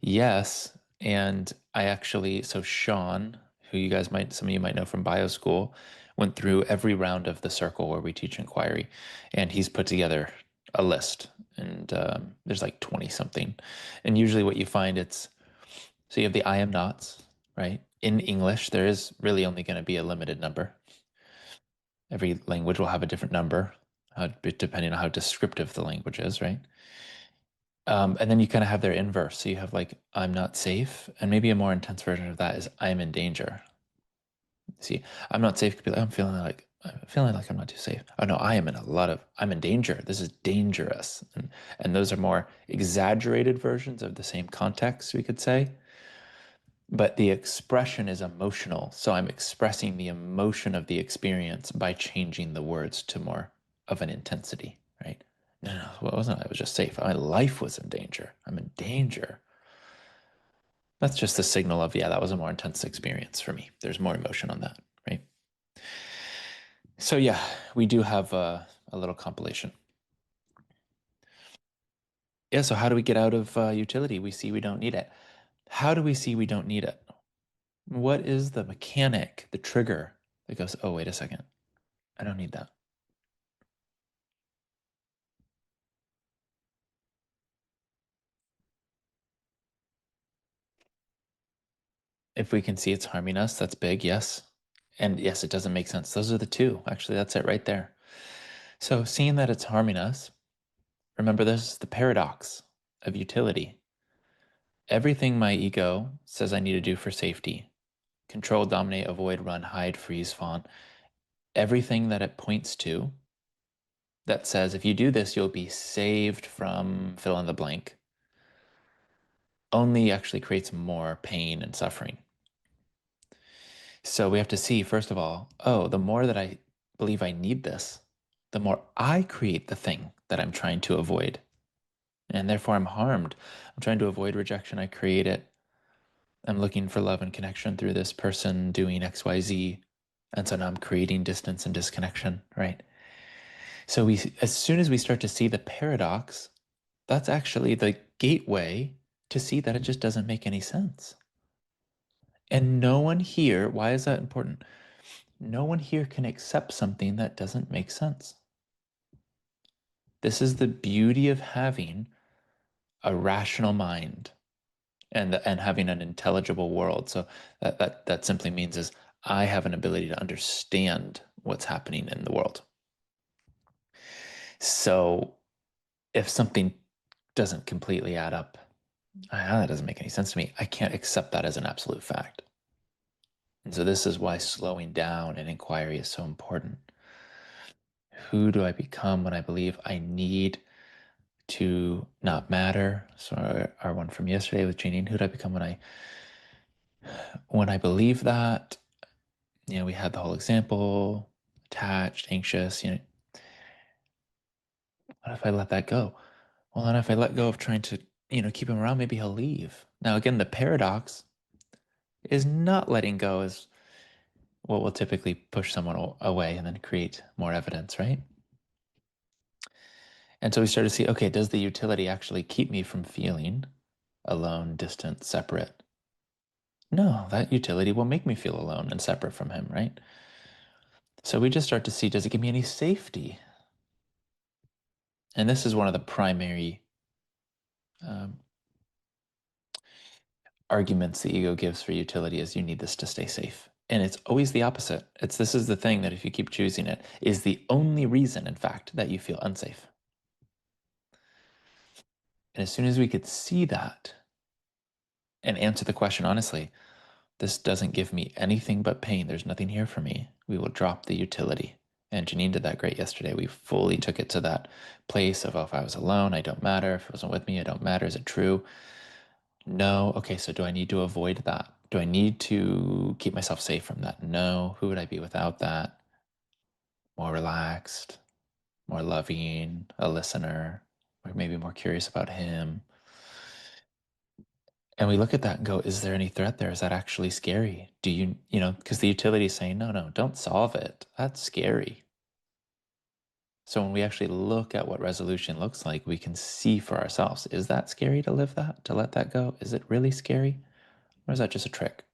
Yes, and so Sean, who some of you might know from bio school, went through every round of the circle where we teach inquiry, and he's put together a list, and there's like 20 something. And usually what you find so you have the I am nots, right? In English, there is really only going to be a limited number. Every language will have a different number, depending on how descriptive the language is, right? And then you kind of have their inverse. So you have like, I'm not safe. And maybe a more intense version of that is I'm in danger. See, I'm not safe could be like, I'm feeling like I'm not too safe. Oh no, I'm in danger. This is dangerous. And those are more exaggerated versions of the same context, we could say. But the expression is emotional. So I'm expressing the emotion of the experience by changing the words to more of an intensity, right? No, it wasn't. I was just safe. My life was in danger. I'm in danger. That's just the signal of, yeah, that was a more intense experience for me. There's more emotion on that, right? So yeah, we do have a little compilation. Yeah, so how do we get out of utility? We see we don't need it. How do we see we don't need it? What is the mechanic, the trigger that goes, oh, wait a second, I don't need that? If we can see it's harming us, that's big, yes. And yes, it doesn't make sense. Those are the two. Actually, that's it right there. So seeing that it's harming us, remember this is the paradox of utility. Everything my ego says I need to do for safety, control, dominate, avoid, run, hide, freeze, fawn, everything that it points to that says if you do this, you'll be saved from fill in the blank, only actually creates more pain and suffering. So we have to see, first of all, oh, the more that I believe I need this, the more I create the thing that I'm trying to avoid. And therefore I'm harmed. I'm trying to avoid rejection. I create it. I'm looking for love and connection through this person doing XYZ. And so now I'm creating distance and disconnection, right? So as soon as we start to see the paradox, that's actually the gateway to see that it just doesn't make any sense. And no one here, why is that important? No one here can accept something that doesn't make sense. This is the beauty of having a rational mind and having an intelligible world. So that simply means is I have an ability to understand what's happening in the world. So if something doesn't completely add up, that doesn't make any sense to me, I can't accept that as an absolute fact. And so this is why slowing down and inquiry is so important. Who do I become when I believe I need to not matter? So our one from yesterday with Janine, who do I become when I believe that? We had the whole example, attached, anxious, what if I let that go? Well, then if I let go of trying to, keep him around, maybe he'll leave. Now, again, the paradox is not letting go is what will typically push someone away and then create more evidence, right? And so we start to see, okay, does the utility actually keep me from feeling alone, distant, separate? No, that utility will make me feel alone and separate from him, right? So we just start to see, does it give me any safety? And this is one of the primary arguments the ego gives for utility is you need this to stay safe. And it's always the opposite. This is the thing that if you keep choosing it, is the only reason, in fact, that you feel unsafe. And as soon as we could see that and answer the question honestly, this doesn't give me anything but pain, there's nothing here for me, we will drop the utility. And Janine did that great yesterday. We fully took it to that place of, oh, if I was alone, I don't matter. If it wasn't with me, I don't matter. Is it true? No. Okay, so do I need to avoid that? Do I need to keep myself safe from that? No. Who would I be without that? More relaxed, more loving, a listener, or maybe more curious about him. And we look at that and go, is there any threat there? Is that actually scary? Do because the utility is saying, no, don't solve it. That's scary. So when we actually look at what resolution looks like, we can see for ourselves, is that scary to live that, to let that go? Is it really scary? Or is that just a trick?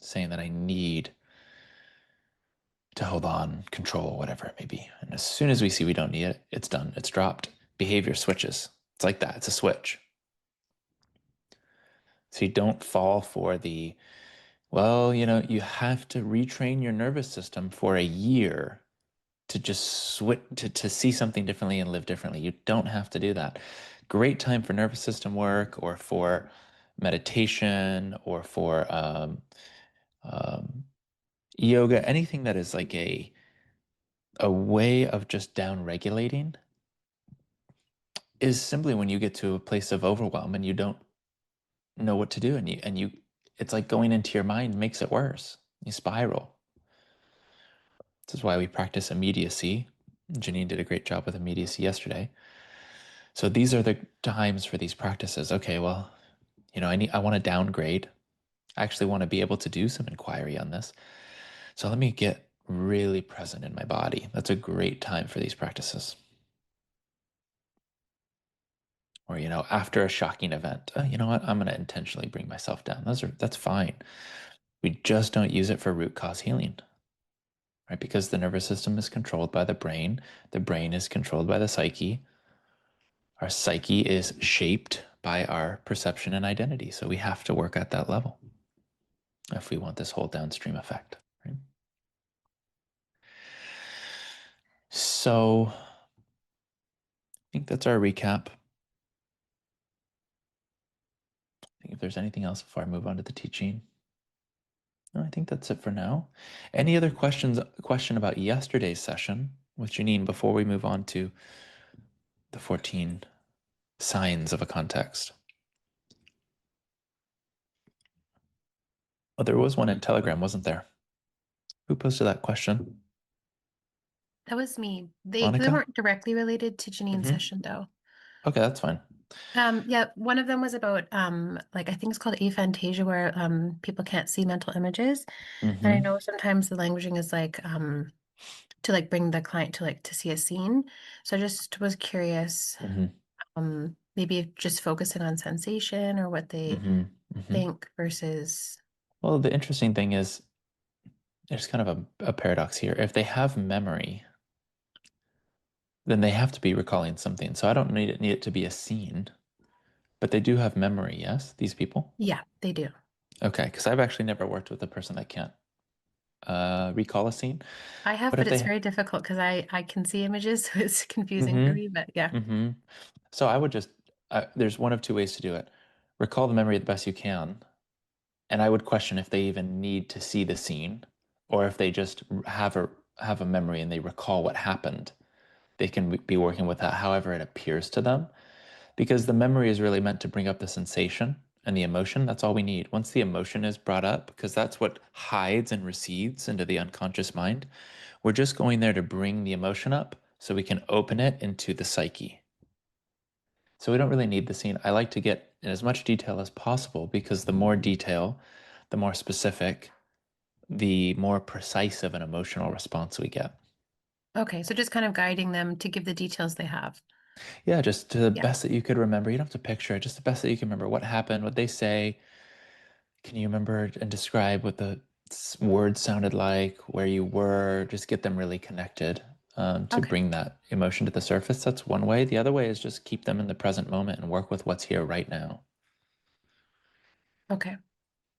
Saying that I need to hold on, control, whatever it may be. And as soon as we see we don't need it, it's done, it's dropped. Behavior switches. It's like that, it's a switch. So you don't fall for the, well, you have to retrain your nervous system for a year to just switch, to see something differently and live differently. You don't have to do that. Great time for nervous system work or for meditation or for yoga, anything that is like a way of just down regulating is simply when you get to a place of overwhelm and you don't know what to do and you it's like going into your mind makes it worse. You spiral. This is why we practice immediacy. Janine did a great job with immediacy yesterday. So these are the times for these practices. Okay, well, I want to downgrade. I actually want to be able to do some inquiry on this. So let me get really present in my body. That's a great time for these practices. Or, after a shocking event, you know what? I'm going to intentionally bring myself down. That's fine. We just don't use it for root cause healing, right? Because the nervous system is controlled by the brain. The brain is controlled by the psyche. Our psyche is shaped by our perception and identity. So we have to work at that level if we want this whole downstream effect, right? So I think that's our recap. I think if there's anything else before I move on to the teaching. No, I think that's it for now. Any other question about yesterday's session with Janine before we move on to the 14 signs of a context? Oh, there was one in Telegram, wasn't there? Who posted that question? That was me. They Monica? weren't directly related to Janine's Mhm. session though. Okay, that's fine. Yeah, one of them was about like I think it's called aphantasia where people can't see mental images. And I Mm-hmm. know sometimes the languaging is like to like bring the client to like to see a scene. So I just was curious, Mm-hmm. maybe just focusing on sensation or what they Mm-hmm. Mm-hmm. think versus Well, the interesting thing is there's kind of a paradox here. If they have memory, then they have to be recalling something. So I don't need it to be a scene, but they do have memory, yes, these people? yeah, they do. Okay, because I've actually never worked with a person that can't recall a scene. I have, But but if it's they, very difficult because I can see images, so it's confusing for mm-hmm, me. But yeah, mm-hmm. So I would just, there's one of two ways to do it. Recall the memory the best you can, and I would question if they even need to see the scene, or if they just have a memory and they recall what happened. They can be working with that however it appears to them, because the memory is really meant to bring up the sensation and the emotion. That's all we need. Once the emotion is brought up, because that's what hides and recedes into the unconscious mind, we're just going there to bring the emotion up so we can open it into the psyche. So we don't really need the scene. I like to get in as much detail as possible because the more detail, the more specific, the more precise of an emotional response we get. okay. So just kind of guiding them to give the details they have. Yeah, just to the Yeah. best that you could remember. You don't have to picture it, just the best that you can remember. What happened, what they say. Can you remember and describe what the words sounded like, where you were? Just get them really connected to Okay. bring that emotion to the surface. That's one way. The other way is just keep them in the present moment and work with what's here right now. Okay.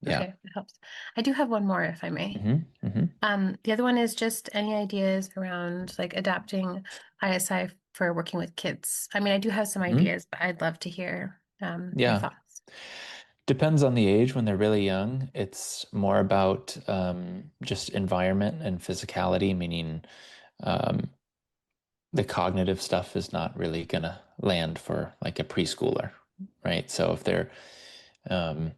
Yeah. Okay. That helps. I do have one more, if I may. Mm-hmm. Mm-hmm. The other one is just any ideas around like adapting ISI for working with kids. I mean, I do have some Mm-hmm. ideas, but I'd love to hear your Yeah. thoughts. Depends on the age. When they're really young, it's more about just environment and physicality, meaning um, the cognitive stuff is not really going to land for like a preschooler, right? So if they're um,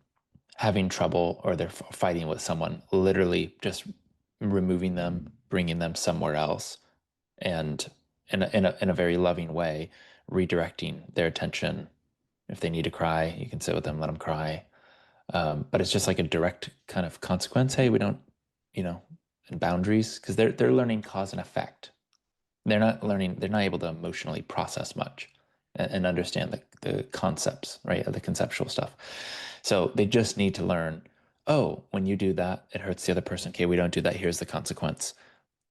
having trouble or they're fighting with someone, literally just removing them, bringing them somewhere else, and in a very loving way, redirecting their attention. If they need to cry, you can sit with them, let them cry. But it's just like a direct kind of consequence. Hey, we don't, you know, and boundaries because they're learning cause and effect. They're not able to emotionally process much and understand the concepts, right? The conceptual stuff. So they just need to learn, oh, when you do that, it hurts the other person. Okay, we don't do that. Here's the consequence.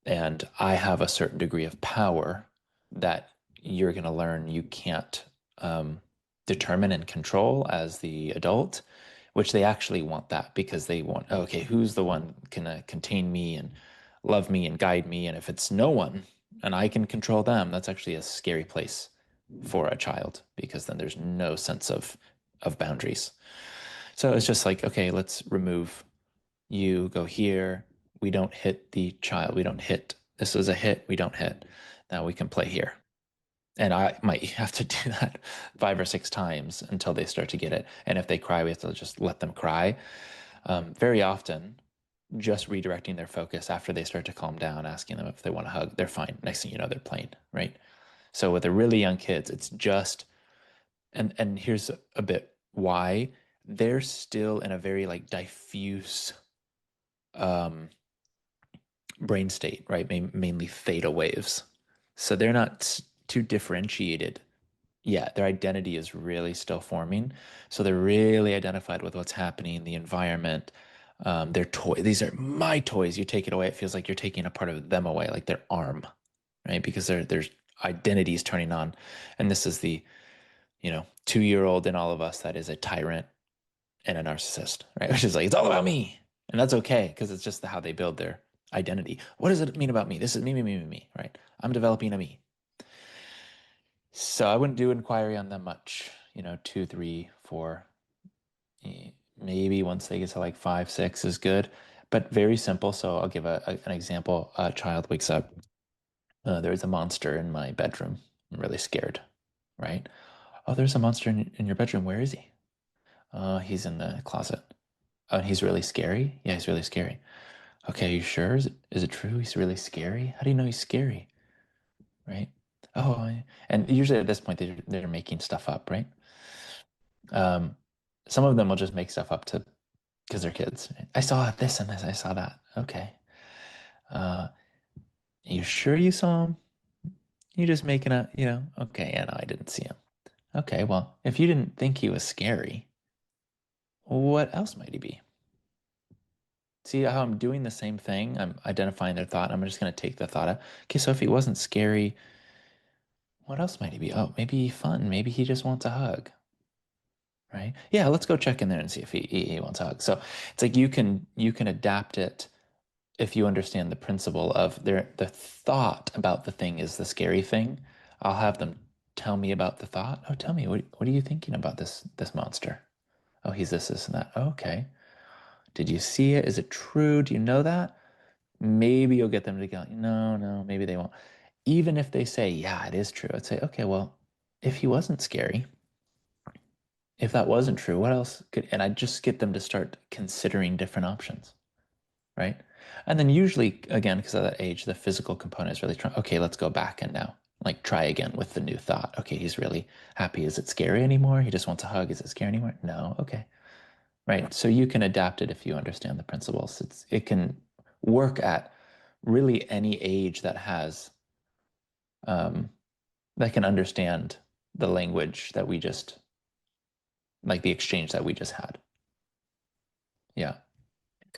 And I have a certain degree of power that you're going to learn you can't determine and control as the adult, which they actually want that because they want, okay, who's the one can contain me and love me and guide me? And if it's no one and I can control them, that's actually a scary place for a child because then there's no sense of boundaries. So it's just like, okay, let's remove you, go here. We don't hit the child. We don't hit. This was a hit. We don't hit. Now we can play here. And I might have to do that 5 or 6 times until they start to get it. And if they cry, we have to just let them cry. Very often, just redirecting their focus after they start to calm down, asking them if they want to hug, they're fine. Next thing you know, they're playing, right? So with the really young kids, it's just, and here's a bit why they're still in a very like diffuse um, brain state, right? Mainly theta waves. So they're not too differentiated yet. Their identity is really still forming. So they're really identified with what's happening, the environment, their toy. These are my toys. You take it away, it feels like you're taking a part of them away, like their arm, right? Because there's identities turning on. And this is the, 2-year-old in all of us that is a tyrant and a narcissist, right? Which is like, it's all about me. And that's okay because it's just how they build their identity. What does it mean about me? This is me, me, me, me, me, right? I'm developing a me. So I wouldn't do inquiry on them much, 2, 3, 4. Maybe once they get to like 5, 6 is good, but very simple. So I'll give an example. A child wakes up. There's a monster in my bedroom. I'm really scared, right? Oh, there's a monster in your bedroom. Where is he? He's in the closet. Oh, and he's really scary? Yeah, he's really scary. Okay, are you sure? Is it true? He's really scary? How do you know he's scary? right? Oh, and usually at this point they're making stuff up, right? Some of them will just make stuff up to because they're kids. I saw this and this. I saw that. Okay. You sure you saw him? You just making up, Okay, yeah, no, I didn't see him. Okay, well, if you didn't think he was scary, what else might he be? See how I'm doing the same thing? I'm identifying their thought. I'm just going to take the thought out. Okay, so if he wasn't scary, what else might he be? Oh, maybe fun. Maybe he just wants a hug, right? Yeah, let's go check in there and see if he wants a hug. So it's like you can adapt it if you understand the principle of the thought about the thing is the scary thing. I'll have them tell me about the thought. Oh, tell me, what are you thinking about this monster? Oh, he's this, and that. Oh, okay. Did you see it? Is it true? Do you know that? Maybe you'll get them to go, no, maybe they won't. Even if they say, yeah, it is true, I'd say, okay, well, if he wasn't scary, if that wasn't true, what else could, and I'd just get them to start considering different options, right? And then usually, again, because of that age, the physical component is really strong. Okay, let's go back and now, like, try again with the new thought. Okay, he's really happy. Is it scary anymore? He just wants a hug. Is it scary anymore? No. Okay. Right. So you can adapt it if you understand the principles. It can work at really any age that has that can understand the language that we just, like the exchange that we just had. Yeah.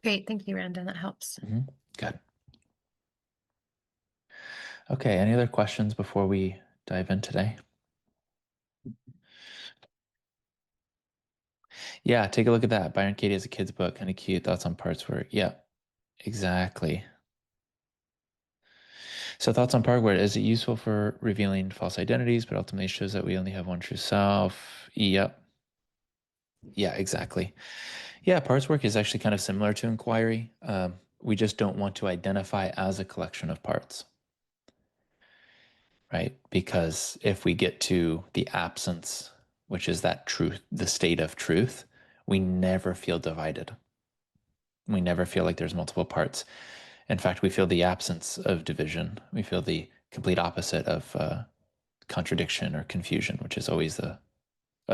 Great. Thank you, Randon. That helps. Good. Okay. Any other questions before we dive in today? Yeah. Take a look at that. Byron Katie has a kid's book. Kind of cute. Thoughts on parts work. Yeah. Exactly. So thoughts on part work. Is it useful for revealing false identities, but ultimately shows that we only have one true self? Yep. Yeah, exactly. Yeah, parts work is actually kind of similar to inquiry. We just don't want to identify as a collection of parts, right? Because if we get to the absence, which is that truth, the state of truth, we never feel divided. We never feel like there's multiple parts. In fact, we feel the absence of division. We feel the complete opposite of contradiction or confusion, which is always a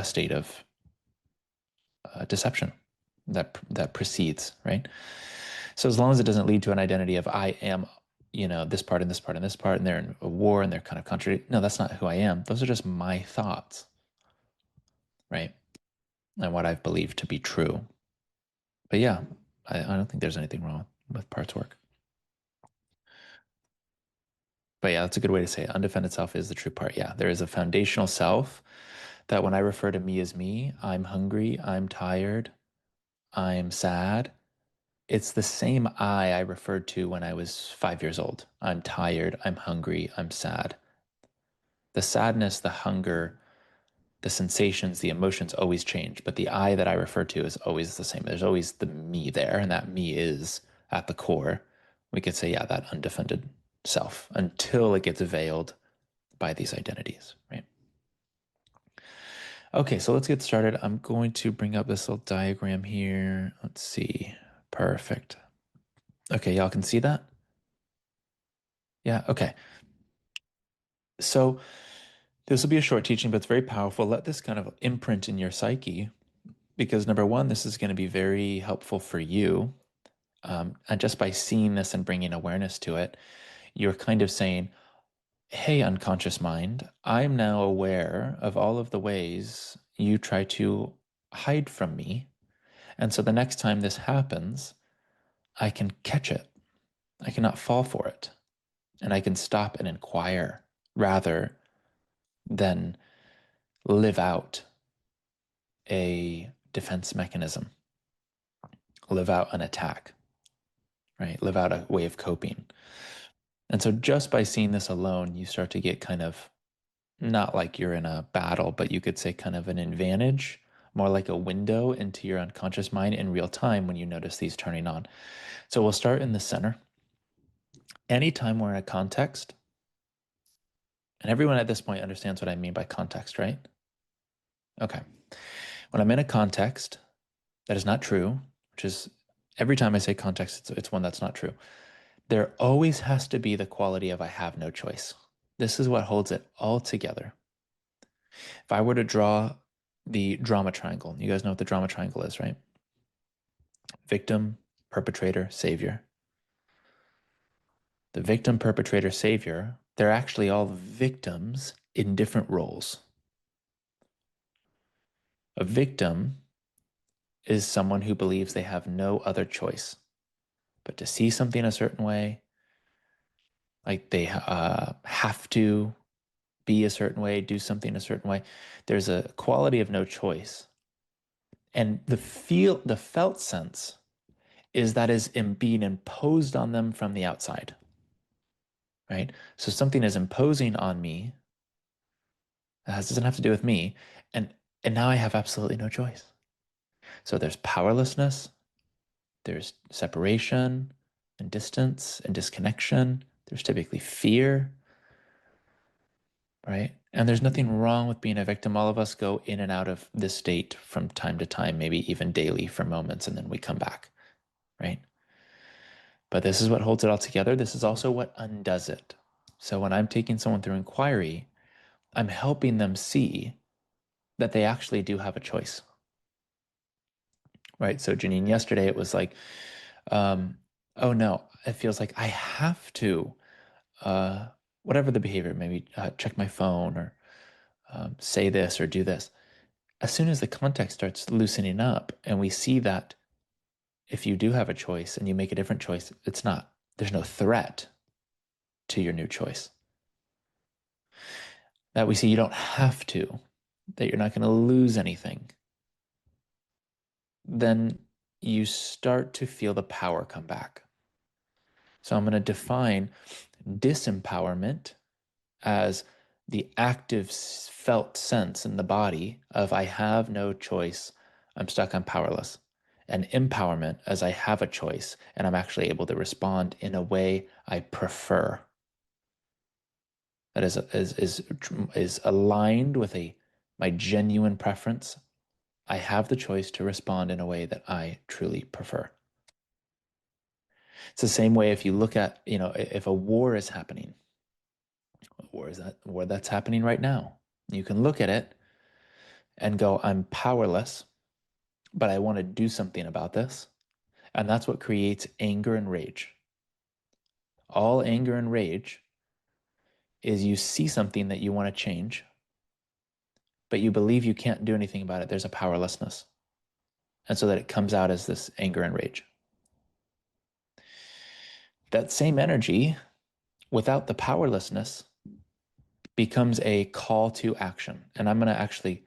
state of deception that precedes, right? So as long as it doesn't lead to an identity of I am, this part and this part and this part, and they're in a war and they're kind of contradicting. No, that's not who I am. Those are just my thoughts, right? And what I've believed to be true. But yeah, I don't think there's anything wrong with parts work. But yeah, that's a good way to say it. Undefended self is the true part. Yeah, there is a foundational self that when I refer to me as me, I'm hungry, I'm tired, I'm sad. It's the same I referred to when I was 5 years old. I'm tired, I'm hungry, I'm sad. The sadness, the hunger, the sensations, the emotions always change, but the I that I refer to is always the same. There's always the me there, and that me is at the core. We could say, yeah, that undefended self until it gets veiled by these identities, right? Okay, so let's get started. I'm going to bring up this little diagram here. Let's see. Perfect. Okay, y'all can see that? Yeah, okay. So this will be a short teaching, but it's very powerful. Let this kind of imprint in your psyche because number one, this is going to be very helpful for you. And just by seeing this and bringing awareness to it, you're kind of saying, hey, unconscious mind, I'm now aware of all of the ways you try to hide from me. And so the next time this happens, I can catch it. I cannot fall for it. And I can stop and inquire rather than live out a defense mechanism, live out an attack, right? Live out a way of coping. And so just by seeing this alone, you start to get kind of not like you're in a battle, but you could say kind of an advantage, more like a window into your unconscious mind in real time when you notice these turning on. So we'll start in the center. Anytime we're in a context, and everyone at this point understands what I mean by context, right? Okay. When I'm in a context that is not true, which is every time I say context, it's one that's not true. There always has to be the quality of I have no choice. This is what holds it all together. If I were to draw the drama triangle, you guys know what the drama triangle is, right? Victim, perpetrator, savior. The victim, perpetrator, savior, they're actually all victims in different roles. A victim is someone who believes they have no other choice but to see something a certain way, like they have to be a certain way, do something a certain way. There's a quality of no choice. And the felt sense is that is being imposed on them from the outside, right? So something is imposing on me. It doesn't have to do with me. And now I have absolutely no choice. So there's powerlessness, there's separation and distance and disconnection. There's typically fear, right? And there's nothing wrong with being a victim. All of us go in and out of this state from time to time, maybe even daily for moments, and then we come back, right? But this is what holds it all together. This is also what undoes it. So when I'm taking someone through inquiry, I'm helping them see that they actually do have a choice, right? So Janine, yesterday it was like, oh no, it feels like I have to, whatever the behavior, maybe check my phone or say this or do this. As soon as the context starts loosening up and we see that if you do have a choice and you make a different choice, there's no threat to your new choice. That we see you don't have to, that you're not going to lose anything. Then you start to feel the power come back. So I'm going to define disempowerment as the active felt sense in the body of I have no choice, I'm stuck, I'm powerless. And empowerment as I have a choice and I'm actually able to respond in a way I prefer. That is aligned with my genuine preference. I have the choice to respond in a way that I truly prefer. It's the same way if you look at, if a war is happening, war that's happening right now. You can look at it and go, I'm powerless, but I want to do something about this. And that's what creates anger and rage. All anger and rage is you see something that you want to change, but you believe you can't do anything about it. There's a powerlessness. And so that it comes out as this anger and rage. That same energy, without the powerlessness, becomes a call to action. And I'm going to actually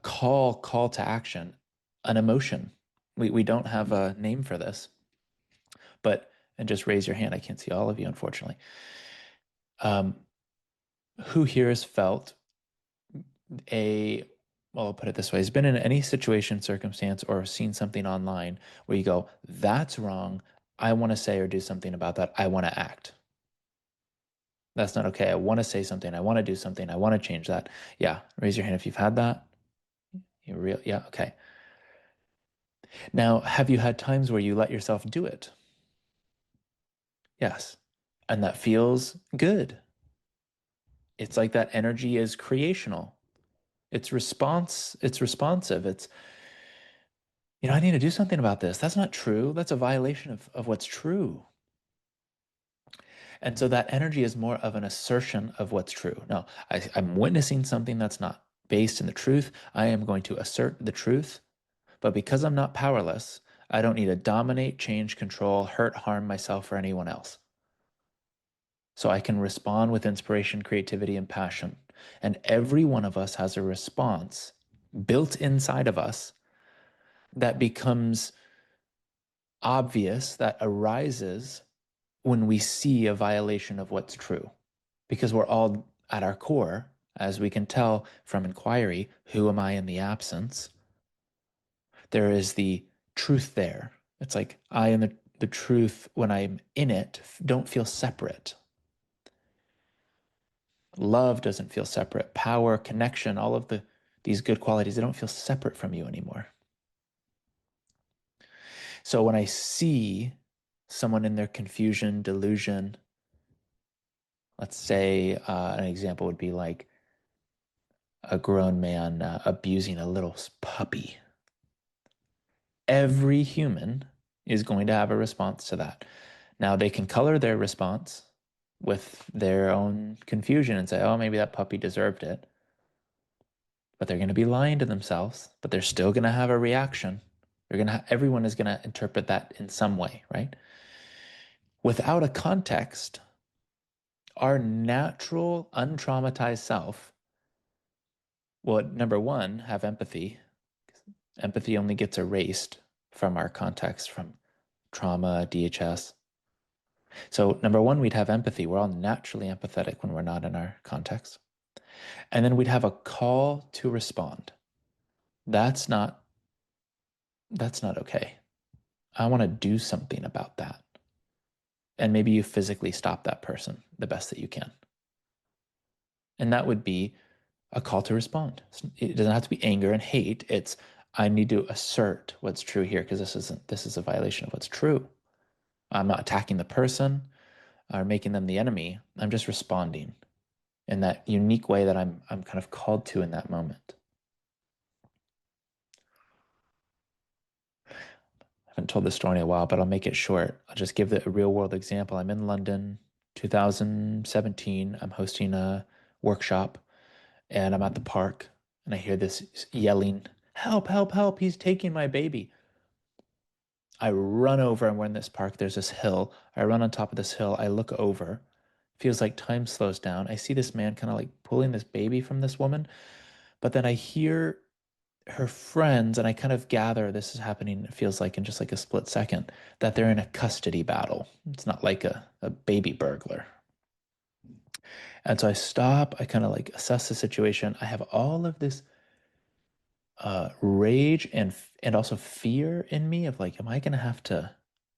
call to action an emotion. We don't have a name for this, and just raise your hand. I can't see all of you, unfortunately. Who here has felt I'll put it this way, has been in any situation, circumstance, or seen something online where you go, that's wrong. I want to say or do something about that. I want to act. That's not okay. I want to say something. I want to do something. I want to change that. Yeah. Raise your hand if you've had that. Yeah. Okay. Now, have you had times where you let yourself do it? Yes. And that feels good. It's like that energy is creational. It's responsive. It's, I need to do something about this. That's not true. That's a violation of what's true. And so that energy is more of an assertion of what's true. Now, I'm witnessing something that's not based in the truth. I am going to assert the truth. But because I'm not powerless, I don't need to dominate, change, control, hurt, harm myself or anyone else. So I can respond with inspiration, creativity, and passion. And every one of us has a response built inside of us that becomes obvious, that arises when we see a violation of what's true. Because we're all at our core, as we can tell from inquiry, who am I in the absence? There is the truth there. It's like I and the truth, when I'm in it, don't feel separate. Love doesn't feel separate. Power, connection, all of these good qualities, they don't feel separate from you anymore. So when I see someone in their confusion, delusion, Let's say an example would be like a grown man abusing a little puppy. Every human is going to have a response to that. Now, they can color their response with their own confusion and say, oh, maybe that puppy deserved it. But they're going to be lying to themselves, but they're still going to have a reaction. Everyone is going to interpret that in some way, right? Without a context, our natural, untraumatized self will, number one, have empathy. Empathy only gets erased from our context, from trauma, DHS. So number one, we'd have empathy. We're all naturally empathetic when we're not in our context. And then we'd have a call to respond. That's not okay. I want to do something about that. And maybe you physically stop that person the best that you can. And that would be a call to respond. It doesn't have to be anger and hate. It's, I need to assert what's true here because this is a violation of what's true. I'm not attacking the person or making them the enemy. I'm just responding in that unique way that I'm kind of called to in that moment. I haven't told this story in a while, but I'll make it short. I'll just give a real world example. I'm in London, 2017. I'm hosting a workshop and I'm at the park and I hear this yelling, help, help, help, he's taking my baby. I run over and we're in this park. There's this hill. I run on top of this hill. I look over. Feels like time slows down. I see this man kind of like pulling this baby from this woman. But then I hear her friends, and I kind of gather this is happening, it feels like in just like a split second, that they're in a custody battle. It's not like a baby burglar. And so I stop, I kind of like assess the situation. I have all of this rage and also fear in me of like, am I gonna have to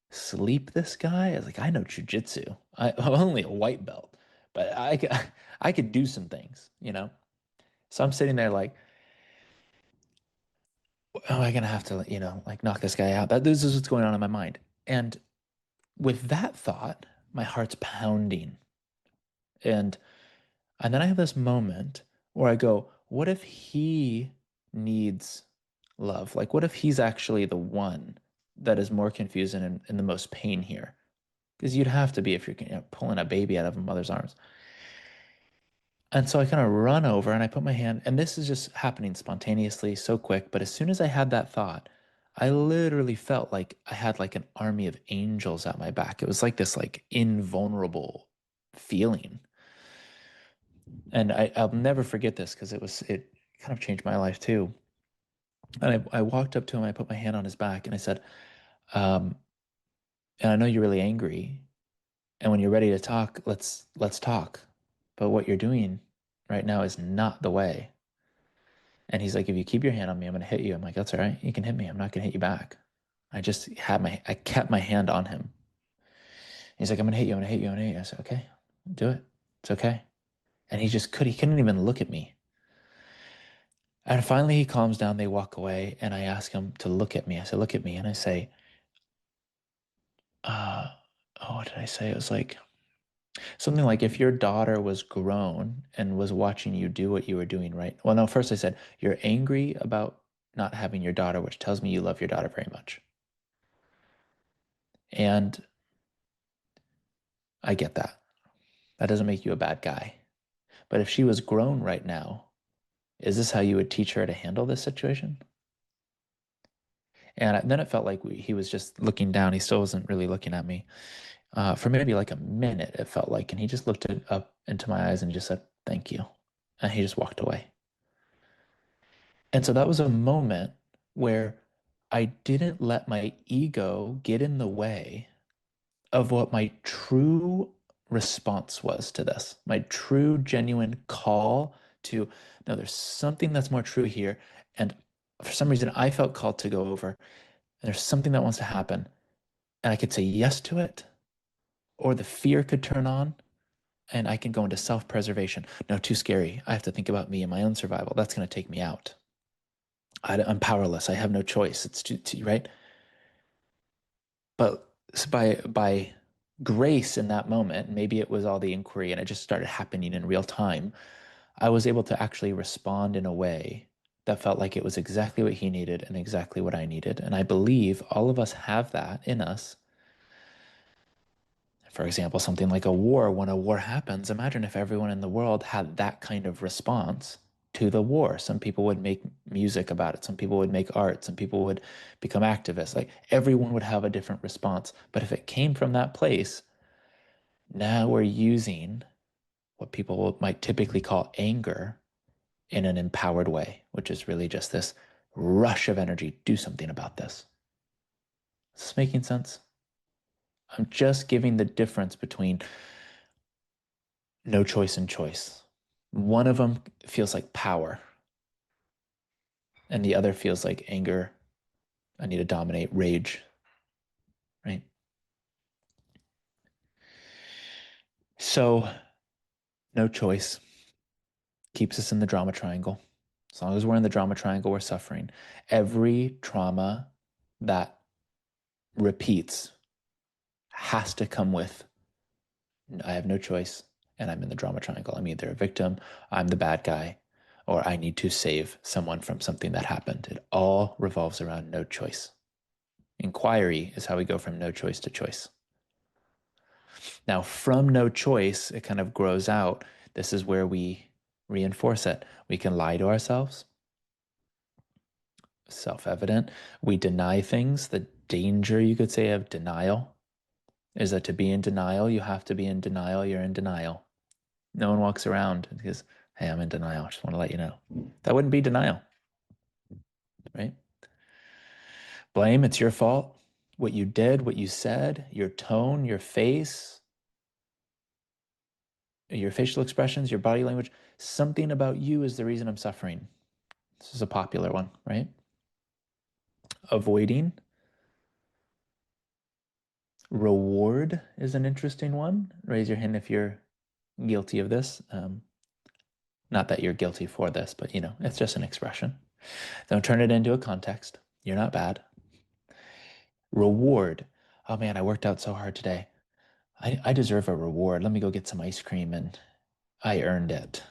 sleep this guy? I was like, I know jujitsu. I'm only a white belt, but I could do some things, you know? So I'm sitting there like, am I gonna have to, you know, like knock this guy out? This is what's going on in my mind. And with that thought, my heart's pounding. And then I have this moment where I go, what if he needs love? Like, what if he's actually the one that is more confused and in the most pain here? Because you'd have to be if you're, you know, pulling a baby out of a mother's arms. And so I kind of run over and I put my hand, and this is just happening spontaneously, so quick. But as soon as I had that thought, I literally felt like I had like an army of angels at my back. It was like this like invulnerable feeling. And I'll never forget this because it kind of changed my life too. And I walked up to him, I put my hand on his back and I said, and I know you're really angry. And when you're ready to talk, let's talk. But what you're doing right now is not the way. And he's like, if you keep your hand on me, I'm going to hit you. I'm like, that's all right. You can hit me. I'm not going to hit you back. I kept my hand on him. He's like, I'm going to hit you. I'm going to hit you. I'm going to hit you. I said, okay, do it. It's okay. And he couldn't even look at me. And finally he calms down. They walk away and I ask him to look at me. I said, look at me. And I say, what did I say? It was like something like, if your daughter was grown and was watching you do what you were doing, right? Well, no, first I said, you're angry about not having your daughter, which tells me you love your daughter very much. And I get that. That doesn't make you a bad guy. But if she was grown right now, is this how you would teach her to handle this situation? And then it felt like he was just looking down. He still wasn't really looking at me. For maybe like a minute, it felt like. And he just looked up into my eyes and just said, thank you. And he just walked away. And so that was a moment where I didn't let my ego get in the way of what my true response was to this, my true, genuine call to, no, there's something that's more true here. And for some reason, I felt called to go over, and there's something that wants to happen. And I could say yes to it, or the fear could turn on, and I can go into self-preservation. No, too scary. I have to think about me and my own survival. That's going to take me out. I'm powerless. I have no choice. It's too right? But by grace in that moment, maybe it was all the inquiry and it just started happening in real time, I was able to actually respond in a way that felt like it was exactly what he needed and exactly what I needed. And I believe all of us have that in us. For example, something like a war. When a war happens, imagine if everyone in the world had that kind of response to the war. Some people would make music about it. Some people would make art. Some people would become activists. Like everyone would have a different response. But if it came from that place, now we're using what people might typically call anger in an empowered way, which is really just this rush of energy. Do something about this. Is this making sense? I'm just giving the difference between no choice and choice. One of them feels like power, and the other feels like anger. I need to dominate, rage, right? So, no choice keeps us in the drama triangle. As long as we're in the drama triangle, we're suffering. Every trauma that repeats has to come with I have no choice, and I'm in the drama triangle. I'm either a victim, I'm the bad guy, or I need to save someone from something that happened. It all revolves around no choice. Inquiry is how we go from no choice to choice. Now, from no choice, it kind of grows out. This is where we reinforce it. We can lie to ourselves. Self-evident. We deny things. The danger, you could say, of denial is that to be in denial, you have to be in denial. You're in denial. No one walks around and goes, hey, I'm in denial. I just want to let you know. That wouldn't be denial, right? Blame, it's your fault. What you did, what you said, your tone, your face, your facial expressions, your body language, something about you is the reason I'm suffering. This is a popular one, right? Avoiding. Reward is an interesting one. Raise your hand if you're guilty of this. Not that you're guilty for this, but it's just an expression. Don't turn it into a context. You're not bad. Reward. Oh man, I worked out so hard today. I deserve a reward. Let me go get some ice cream and I earned it.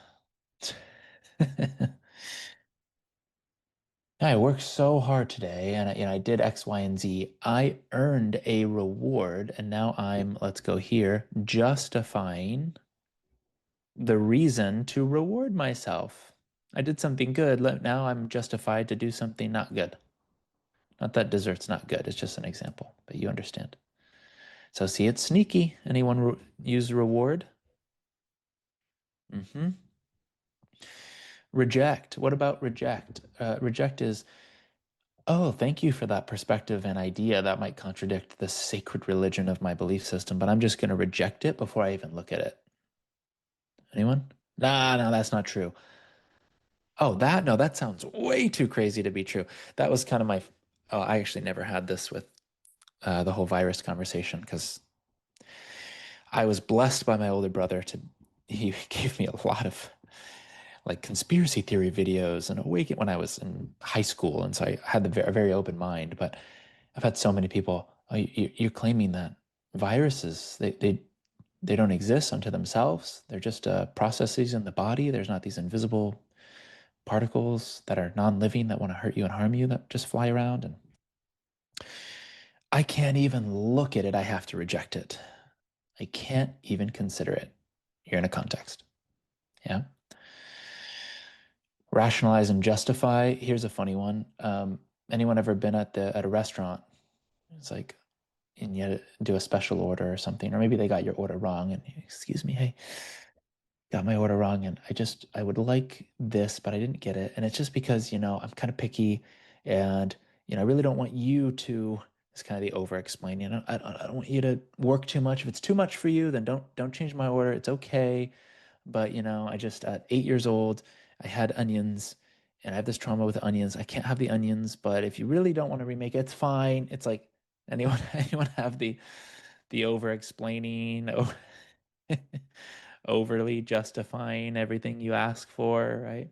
I worked so hard today and I did X, Y, and Z. I earned a reward and now I'm, let's go here, justifying the reason to reward myself. I did something good. Now I'm justified to do something not good. Not that dessert's not good. It's just an example, but you understand. So see, it's sneaky. Anyone use reward? Mm-hmm. Reject. What about reject? Reject is, oh, thank you for that perspective and idea. That might contradict the sacred religion of my belief system, but I'm just going to reject it before I even look at it. Anyone? Nah, no, that's not true. Oh, no, that sounds way too crazy to be true. That was kind of I actually never had this with the whole virus conversation because I was blessed by my older brother he gave me a lot of like conspiracy theory videos and awaken when I was in high school. And so I had a very open mind, but I've had so many people, oh, you're claiming that viruses, they don't exist unto themselves. They're just processes in the body. There's not these invisible particles that are non-living that want to hurt you and harm you that just fly around. And I can't even look at it. I have to reject it. I can't even consider it. You're in a context. Yeah. Rationalize and justify. Here's a funny one. Anyone ever been at a restaurant? It's like, and you do a special order or something, or maybe they got your order wrong and excuse me, hey, got my order wrong and I would like this, but I didn't get it. And it's just because, I'm kind of picky and, I really don't want you to, it's kind of the over explaining. I don't want you to work too much. If it's too much for you, then don't change my order. It's okay. But, I just, at 8 years old, I had onions and I have this trauma with onions. I can't have the onions, but if you really don't want to remake it, it's fine. It's like, anyone have the over explaining, overly justifying everything you ask for, right?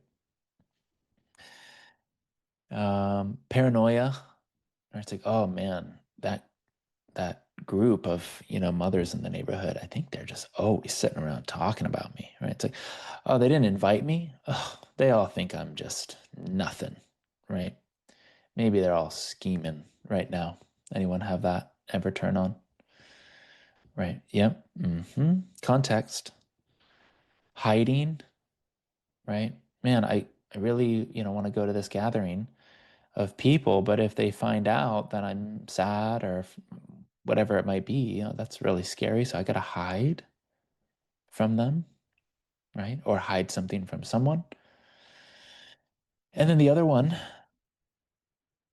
Paranoia, or it's like, oh man, that that group of, mothers in the neighborhood, I think they're just always sitting around talking about me, right? It's like, oh, they didn't invite me. Oh, they all think I'm just nothing, right? Maybe they're all scheming right now. Anyone have that ever turn on? Right. Yep. Context. Hiding, right? Man, I really, want to go to this gathering of people, but if they find out that I'm sad or whatever it might be, that's really scary. So I got to hide from them, right? Or hide something from someone. And then the other one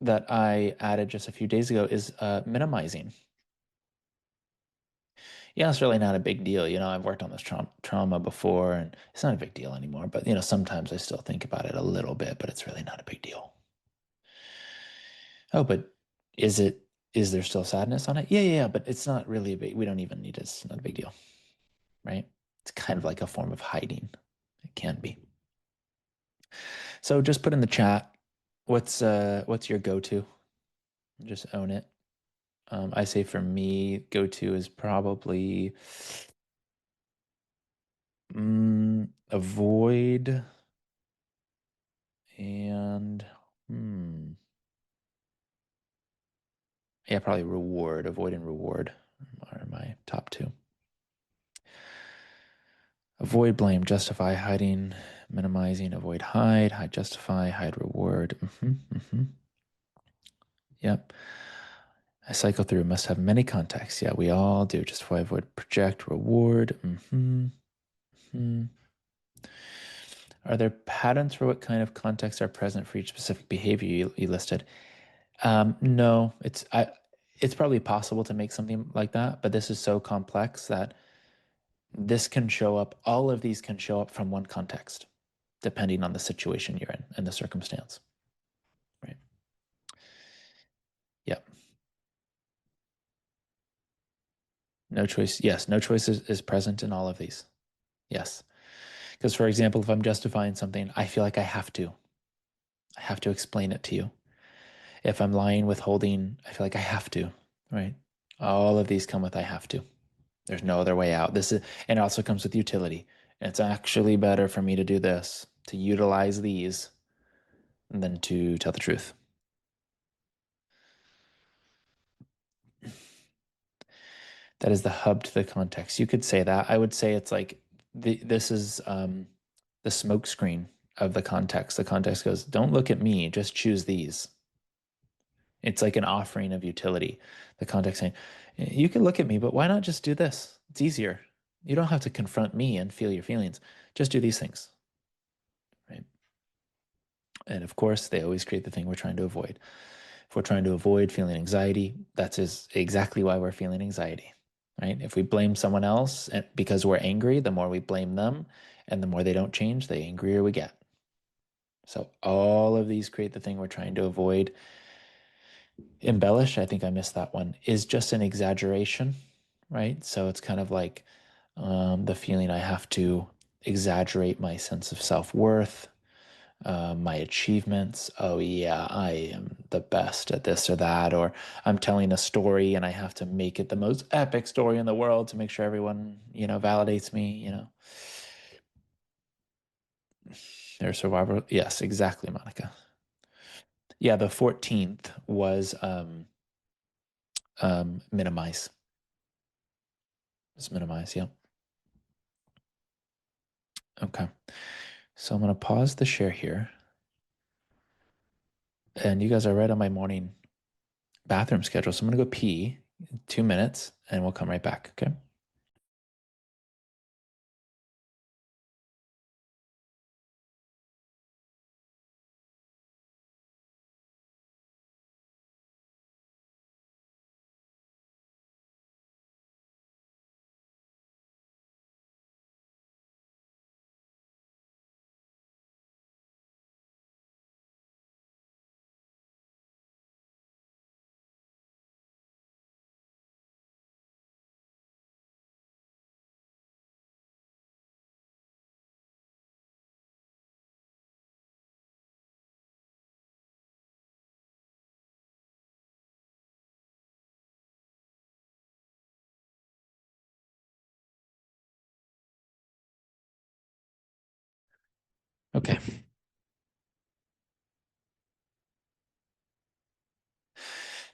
that I added just a few days ago is minimizing. Yeah, it's really not a big deal. I've worked on this trauma before, and it's not a big deal anymore. But, sometimes I still think about it a little bit, but it's really not a big deal. Oh, but is there still sadness on it? Yeah, but it's not really we don't even need it. It's not a big deal, right? It's kind of like a form of hiding. It can be. So just put in the chat, what's your go-to? Just own it. I say for me, go-to is probably avoid and yeah, probably reward. Avoid and reward are my top two. Avoid, blame, justify, hiding, minimizing, avoid, hide, justify, hide, reward. Yep. I cycle through, must have many contexts. Yeah, we all do. Justify, avoid, project, reward. Are there patterns for what kind of contexts are present for each specific behavior you listed? No, it's probably possible to make something like that, but this is so complex that all of these can show up from one context, depending on the situation you're in and the circumstance. Right. Yep. No choice. Yes, no choice is present in all of these. Yes. Because, for example, if I'm justifying something, I feel like I have to explain it to you. If I'm lying, withholding, I feel like I have to, right? All of these come with I have to. There's no other way out. And it also comes with utility. It's actually better for me to do this, to utilize these, than to tell the truth. That is the hub to the context. You could say that. I would say it's like this is the smoke screen of the context. The context goes, don't look at me, just choose these. It's like an offering of utility. The context saying, you can look at me, but why not just do this? It's easier. You don't have to confront me and feel your feelings. Just do these things. Right? And of course, they always create the thing we're trying to avoid. If we're trying to avoid feeling anxiety, that's exactly why we're feeling anxiety. Right? If we blame someone else because we're angry, the more we blame them and the more they don't change, the angrier we get. So all of these create the thing we're trying to avoid. Embellish, I think I missed that one, is just an exaggeration, right? So it's kind of like the feeling I have to exaggerate my sense of self-worth, my achievements. Oh yeah, I am the best at this or that, or I'm telling a story and I have to make it the most epic story in the world to make sure everyone, validates me, Their survivor. Yes, exactly, Monica. Yeah, the 14th was minimize. It's minimize, yeah. Okay. So I'm going to pause the share here. And you guys are right on my morning bathroom schedule. So I'm going to go pee 2 minutes and we'll come right back. Okay. Okay.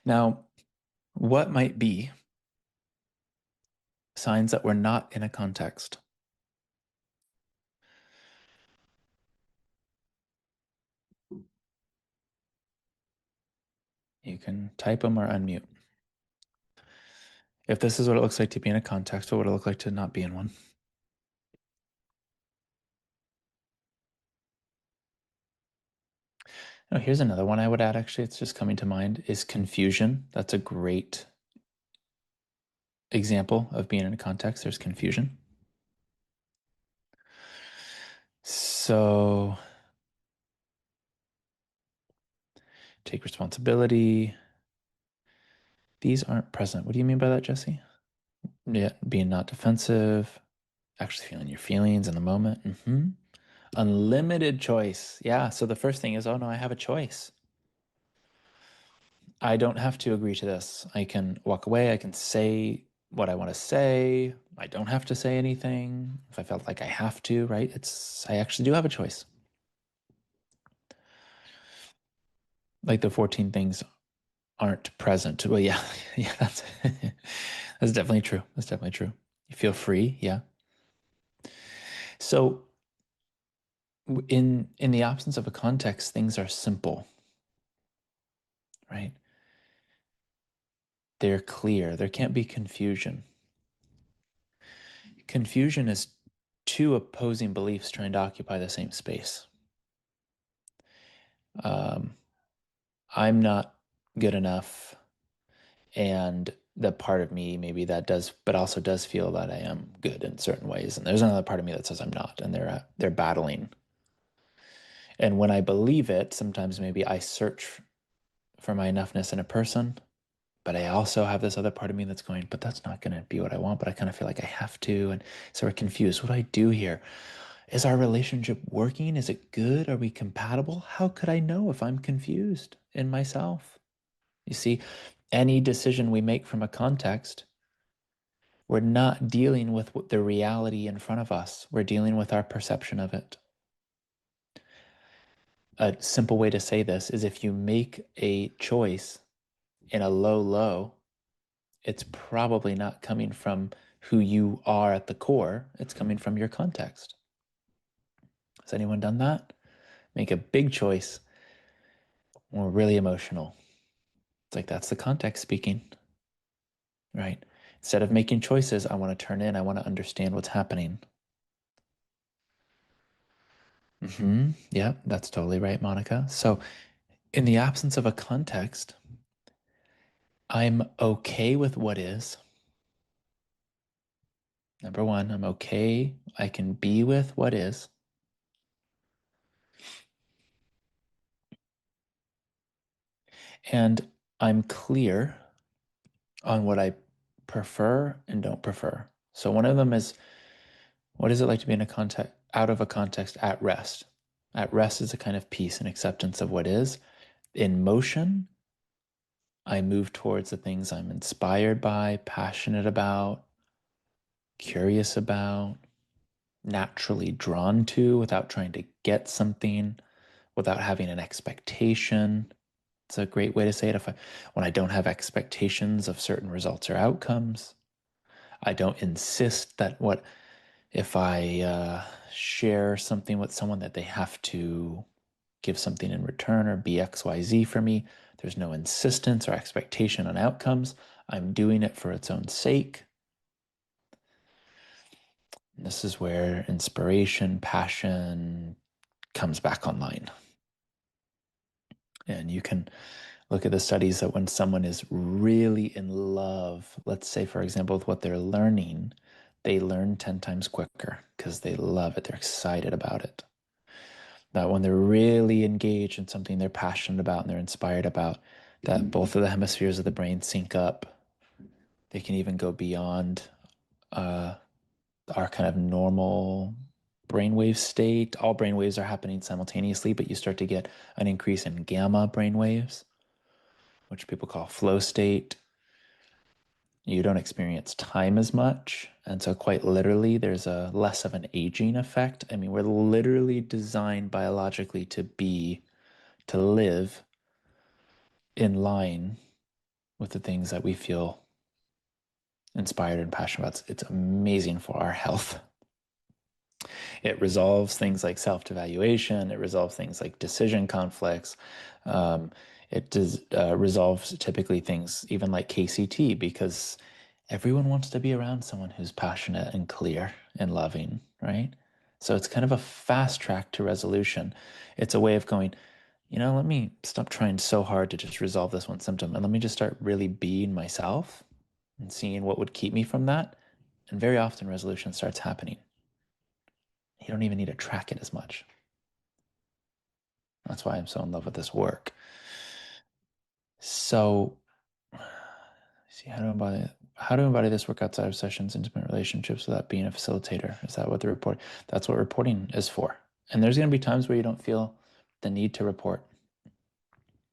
Now, what might be signs that we're not in a context? You can type them or unmute. If this is what it looks like to be in a context, what would it look like to not be in one? Oh, here's another one I would add, actually, it's just coming to mind, is confusion. That's a great example of being in a context. There's confusion. So take responsibility. These aren't present. What do you mean by that, Jesse? Yeah, being not defensive, actually feeling your feelings in the moment. Unlimited choice. Yeah, so the first thing is, oh no, I have a choice. I don't have to agree to this. I can walk away. I can say what I want to say. I don't have to say anything if I felt like I have to, right? I actually do have a choice. Like the 14 things aren't present. Well, yeah, yeah, that's definitely true. That's definitely true. You feel free, yeah. So in the absence of a context, things are simple, right? They're clear. There can't be confusion. Confusion is two opposing beliefs trying to occupy the same space. I'm not good enough, and the part of me maybe that does, but also does feel that I am good in certain ways, and there's another part of me that says I'm not, and they're battling. And when I believe it, sometimes maybe I search for my enoughness in a person, but I also have this other part of me that's going, but that's not going to be what I want, but I kind of feel like I have to, and so we're confused. What do I do here? Is our relationship working? Is it good? Are we compatible? How could I know if I'm confused in myself? You see, any decision we make from a context, we're not dealing with the reality in front of us. We're dealing with our perception of it. A simple way to say this is if you make a choice in a low, it's probably not coming from who you are at the core. It's coming from your context. Has anyone done that? Make a big choice. We're really emotional. It's like that's the context speaking, right? Instead of making choices, I want to turn in. I want to understand what's happening. Yeah, that's totally right, Monica. So in the absence of a context, I'm okay with what is. Number one, I'm okay. I can be with what is. And I'm clear on what I prefer and don't prefer. So one of them is, what is it like to be in a context, out of a context at rest? At rest is a kind of peace and acceptance of what is. In motion, I move towards the things I'm inspired by, passionate about, curious about, naturally drawn to without trying to get something, without having an expectation. It's a great way to say it. When I don't have expectations of certain results or outcomes, I don't insist that if I share something with someone that they have to give something in return or be XYZ for me. There's no insistence or expectation on outcomes. I'm doing it for its own sake. And this is where inspiration, passion comes back online. And you can look at the studies that when someone is really in love, let's say, for example, with what they're learning, they learn 10 times quicker because they love it. They're excited about it. That when they're really engaged in something they're passionate about and they're inspired about, that both of the hemispheres of the brain sync up. They can even go beyond our kind of normal brainwave state. All brainwaves are happening simultaneously, but you start to get an increase in gamma brainwaves, which people call flow state. You don't experience time as much. And so quite literally, there's a less of an aging effect. I mean, we're literally designed biologically to live in line with the things that we feel inspired and passionate about. It's amazing for our health. It resolves things like self-evaluation. It resolves things like decision conflicts. It resolves typically things even like KCT, because everyone wants to be around someone who's passionate and clear and loving, right? So it's kind of a fast track to resolution. It's a way of going, let me stop trying so hard to just resolve this one symptom, and let me just start really being myself and seeing what would keep me from that. And very often resolution starts happening. You don't even need to track it as much. That's why I'm so in love with this work. So, see, how to embody this work outside of sessions, intimate relationships without being a facilitator? Is that what the report? That's what reporting is for. And there's going to be times where you don't feel the need to report.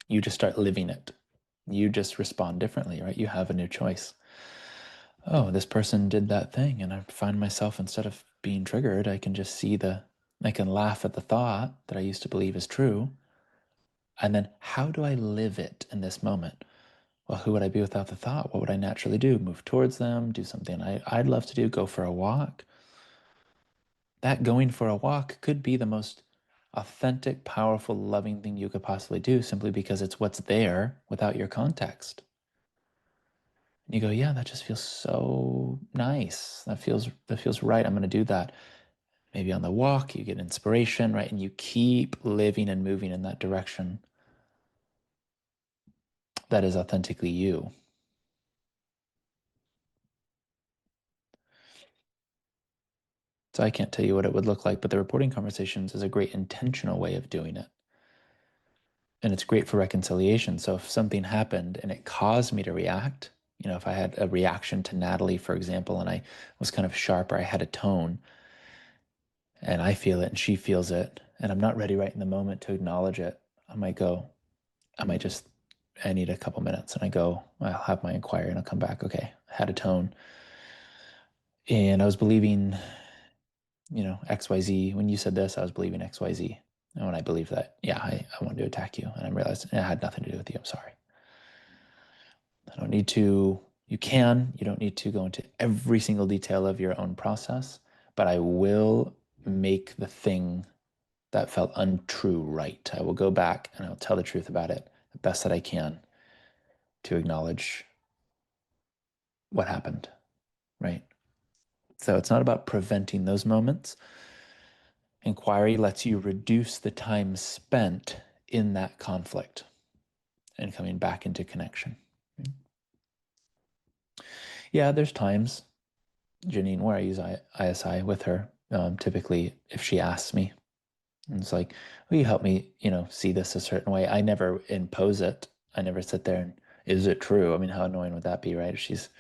You just start living it. You just respond differently, right? You have a new choice. Oh, this person did that thing, and I find myself, instead of being triggered, I can just I can laugh at the thought that I used to believe is true. And then how do I live it in this moment? Well, who would I be without the thought? What would I naturally do? Move towards them, do something I'd love to do, go for a walk. That going for a walk could be the most authentic, powerful, loving thing you could possibly do, simply because it's what's there without your context. And you go, yeah, that just feels so nice. That feels right. I'm going to do that. Maybe on the walk, you get inspiration, right? And you keep living and moving in that direction that is authentically you. So I can't tell you what it would look like, but the reporting conversations is a great intentional way of doing it. And it's great for reconciliation. So if something happened and it caused me to react, if I had a reaction to Natalie, for example, and I was kind of sharp, or I had a tone, and I feel it and she feels it, and I'm not ready right in the moment to acknowledge it, I need a couple minutes, and I'll have my inquiry and I'll come back. Okay, I had a tone and I was believing, XYZ. When you said this, I was believing XYZ. And when I believed that, yeah, I wanted to attack you, and I realized it had nothing to do with you. I'm sorry. I don't need to, you don't need to go into every single detail of your own process, but I will make the thing that felt untrue right. I will go back and I'll tell the truth about it the best that I can to acknowledge what happened, right? So it's not about preventing those moments. Inquiry lets you reduce the time spent in that conflict and coming back into connection. Yeah, there's times, Janine, where I use ISI with her, typically if she asks me. And it's like, will you help me, see this a certain way? I never impose it. I never sit there and, is it true? I mean, how annoying would that be, right? If she's,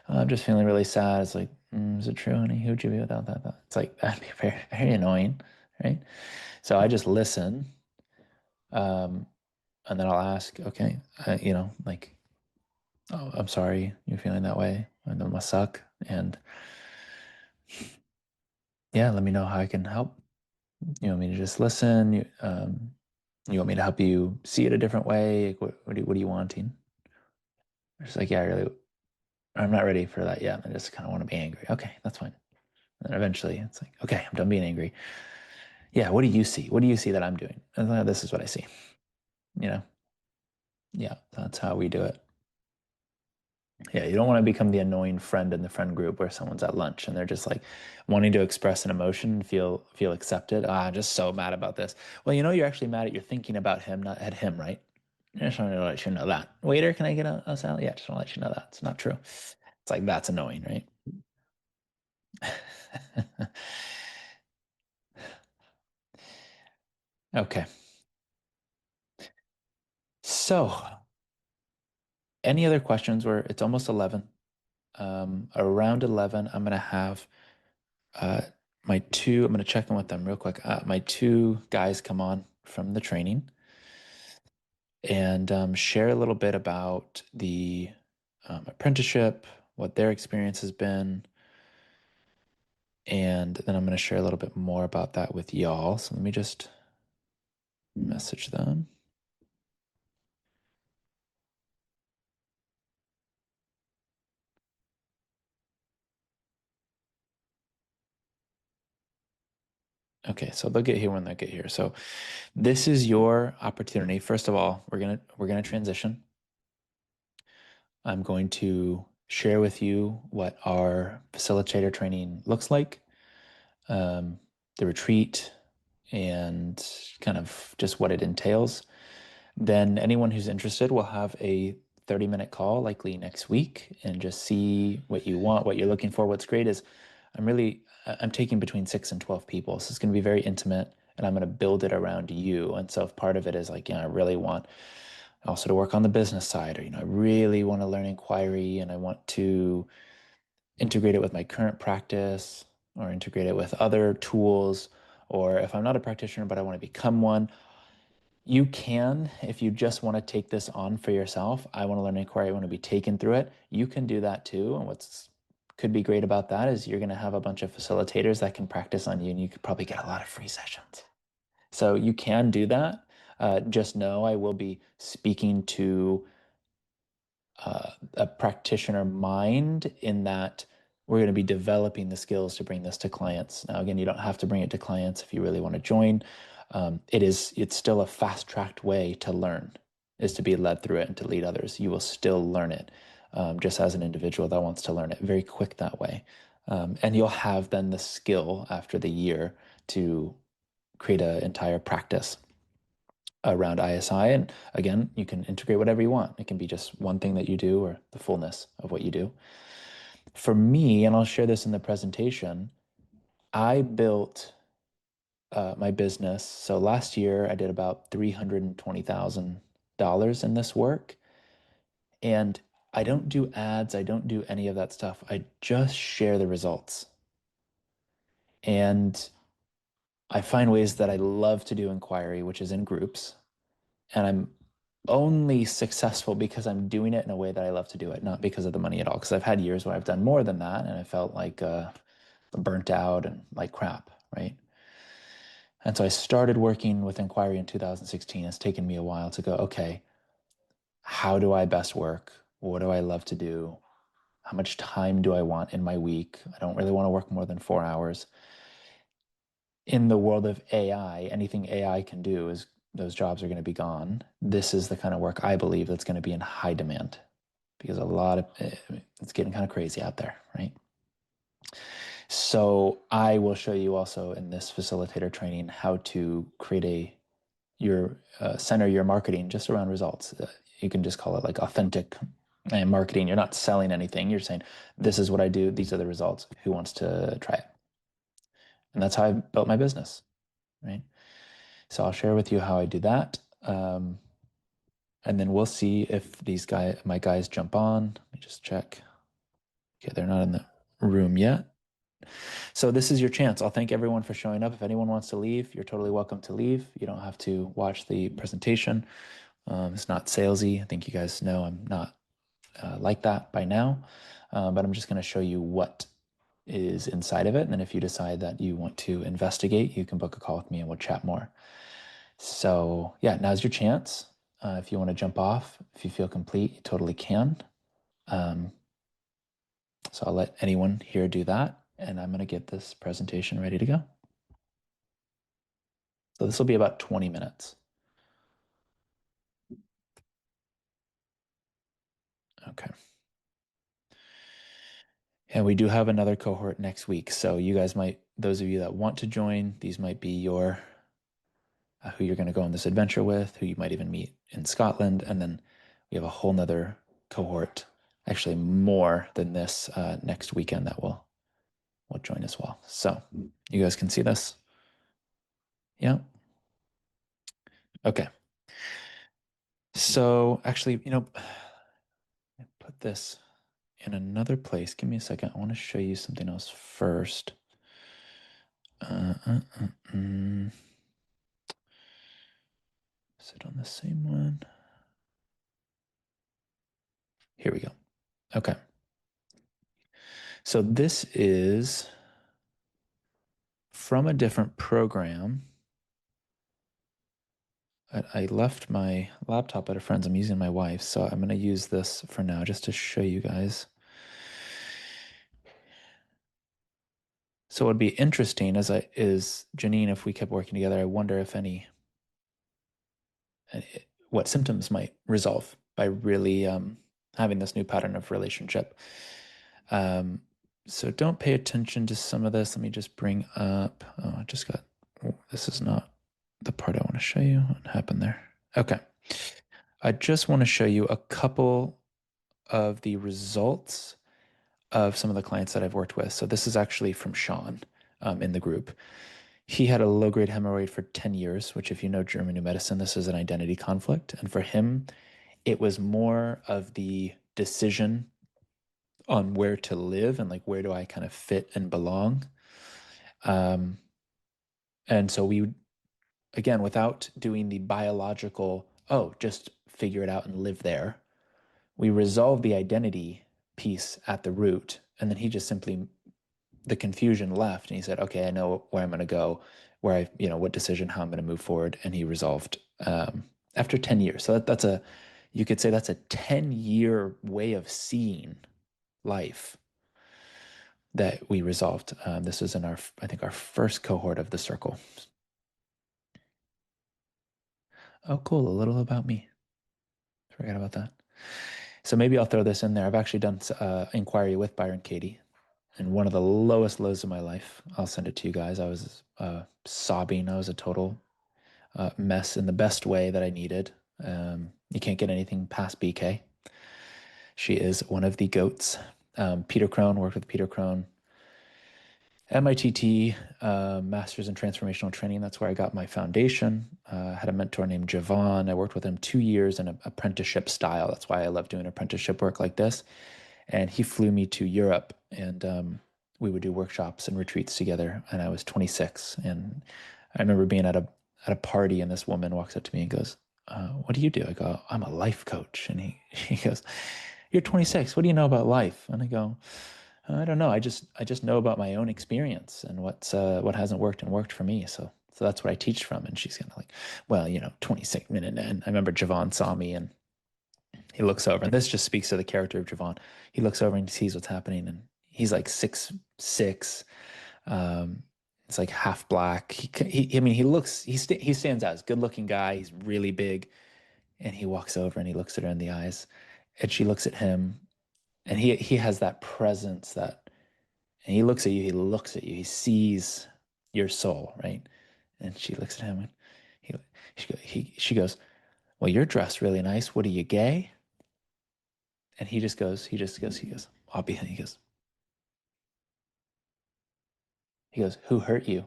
I'm just feeling really sad. It's like, is it true, honey? Who'd you be without that? It's like, that'd be very, very annoying, right? So I just listen. And then I'll ask, okay, oh, I'm sorry you're feeling that way. And it must suck. And yeah, let me know how I can help. You want me to just listen? You want me to help you see it a different way? Like, what are you wanting? It's like, yeah, I'm not ready for that yet. I just kind of want to be angry. Okay, that's fine. And then eventually it's like, okay, I'm done being angry. Yeah, what do you see? What do you see that I'm doing? And this is what I see. Yeah, that's how we do it. Yeah, you don't want to become the annoying friend in the friend group where someone's at lunch and they're just like wanting to express an emotion and feel accepted. I'm just so mad about this. Well, you're actually mad at you're thinking about him, not at him, right? I just wanted to let you know that. Waiter, can I get a salad? Yeah, just want to let you know that. It's not true. It's like, that's annoying, right? Okay. So, any other questions? It's almost 11. Around 11, I'm going to have I'm going to check in with them real quick. My two guys come on from the training and share a little bit about the apprenticeship, what their experience has been. And then I'm going to share a little bit more about that with y'all. So let me just message them. Okay, so they'll get here when they get here. So this is your opportunity. First of all, we're gonna transition. I'm going to share with you what our facilitator training looks like, the retreat, and kind of just what it entails. Then anyone who's interested will have a 30-minute call, likely next week, and just see what you want, what you're looking for. What's great is I'm taking between 6 and 12 people, so it's going to be very intimate, and I'm going to build it around you. And so if part of it is like, I really want also to work on the business side, or, I really want to learn inquiry and I want to integrate it with my current practice or integrate it with other tools, or if I'm not a practitioner, but I want to become one, you can, if you just want to take this on for yourself. I want to learn inquiry, I want to be taken through it. You can do that too. And what's could be great about that is you're going to have a bunch of facilitators that can practice on you, and you could probably get a lot of free sessions. So you can do that. Just know I will be speaking to a practitioner mind, in that we're going to be developing the skills to bring this to clients. Now, again, you don't have to bring it to clients if you really want to join. It's still a fast-tracked way to learn, is to be led through it and to lead others. You will still learn it, just as an individual that wants to learn it, very quick that way. And you'll have then the skill after the year to create an entire practice around ISI. And again, you can integrate whatever you want. It can be just one thing that you do or the fullness of what you do. For me, and I'll share this in the presentation, I built my business. So last year I did about $320,000 in this work. And I don't do ads. I don't do any of that stuff. I just share the results. And I find ways that I love to do inquiry, which is in groups. And I'm only successful because I'm doing it in a way that I love to do it, not because of the money at all. Because I've had years where I've done more than that, and I felt like burnt out and like crap, right? And so I started working with inquiry in 2016. It's taken me a while to go, okay, how do I best work? What do I love to do? How much time do I want in my week? I don't really want to work more than 4 hours. In the world of AI, anything AI can do is those jobs are going to be gone. This is the kind of work I believe that's going to be in high demand, because it's getting kind of crazy out there, right? So I will show you also in this facilitator training how to create center your marketing just around results. You can just call it like authentic marketing. You're not selling anything. You're saying, this is what I do. These are the results. Who wants to try it? And that's how I built my business, right? So I'll share with you how I do that. And then we'll see if my guys jump on. Let me just check. Okay, they're not in the room yet. So this is your chance. I'll thank everyone for showing up. If anyone wants to leave, you're totally welcome to leave. You don't have to watch the presentation. It's not salesy. I think you guys know I'm not like that by now. But I'm just going to show you what is inside of it. And then if you decide that you want to investigate, you can book a call with me and we'll chat more. So yeah, now's your chance. If you want to jump off, if you feel complete, you totally can. So I'll let anyone here do that, and I'm going to get this presentation ready to go. So this will be about 20 minutes. Okay. And we do have another cohort next week. So you guys those of you that want to join, these might be your who you're going to go on this adventure with, who you might even meet in Scotland. And then we have a whole nother cohort, actually more than this, next weekend that will join as well. So you guys can see this. Yeah. Okay. So actually, I put this in another place. Give me a second. I want to show you something else first. Is it on the same one? Here we go. Okay. So this is from a different program. I left my laptop at a friend's. I'm using my wife's, so I'm going to use this for now just to show you guys. So what would be interesting is Janine, if we kept working together, I wonder if what symptoms might resolve by really having this new pattern of relationship. So don't pay attention to some of this. Let me just bring up, this is not the part I want to show you. What happened there? Okay. I just want to show you a couple of the results of some of the clients that I've worked with. So this is actually from Sean in the group. He had a low-grade hemorrhoid for 10 years, which if you know German New Medicine, this is an identity conflict. And for him, it was more of the decision on where to live and like where do I kind of fit and belong. And so we, again, without doing the biological, just figure it out and live there, we resolve the identity piece at the root. And then he just simply, the confusion left and he said, okay, I know where I'm going to go, what decision, how I'm going to move forward. And he resolved after 10 years. So you could say that's a 10-year way of seeing life that we resolved. This was in I think our first cohort of the circle. Oh, cool. A little about me. Forgot about that. So maybe I'll throw this in there. I've actually done inquiry with Byron Katie, and one of the lowest lows of my life. I'll send it to you guys. I was sobbing. I was a total mess in the best way that I needed. You can't get anything past BK. She is one of the goats. Peter Crone, worked with Peter Crone. MITT, Masters in Transformational Training. That's where I got my foundation. Had a mentor named Javon. I worked with him 2 years in an apprenticeship style. That's why I love doing apprenticeship work like this. And he flew me to Europe, and we would do workshops and retreats together. And I was 26, and I remember being at a party, and this woman walks up to me and goes, "What do you do?" I go, "I'm a life coach." And he goes, "You're 26. What do you know about life?" And I go, "I don't know. I just know about my own experience and what hasn't worked and worked for me. So that's what I teach from." And she's kind of like, "Well, 26 minutes." And I remember Javon saw me, and he looks over, and this just speaks to the character of Javon. He looks over and sees what's happening, and he's like 6'6". It's like half black. He stands out. He's a good looking guy. He's really big, and he walks over and he looks at her in the eyes, and she looks at him, and he has that presence and he looks at you, he sees your soul, right? And she looks at him, and she goes, "Well, you're dressed really nice. What, are you gay?" And he goes, "I'll be," he goes, "Who hurt you?"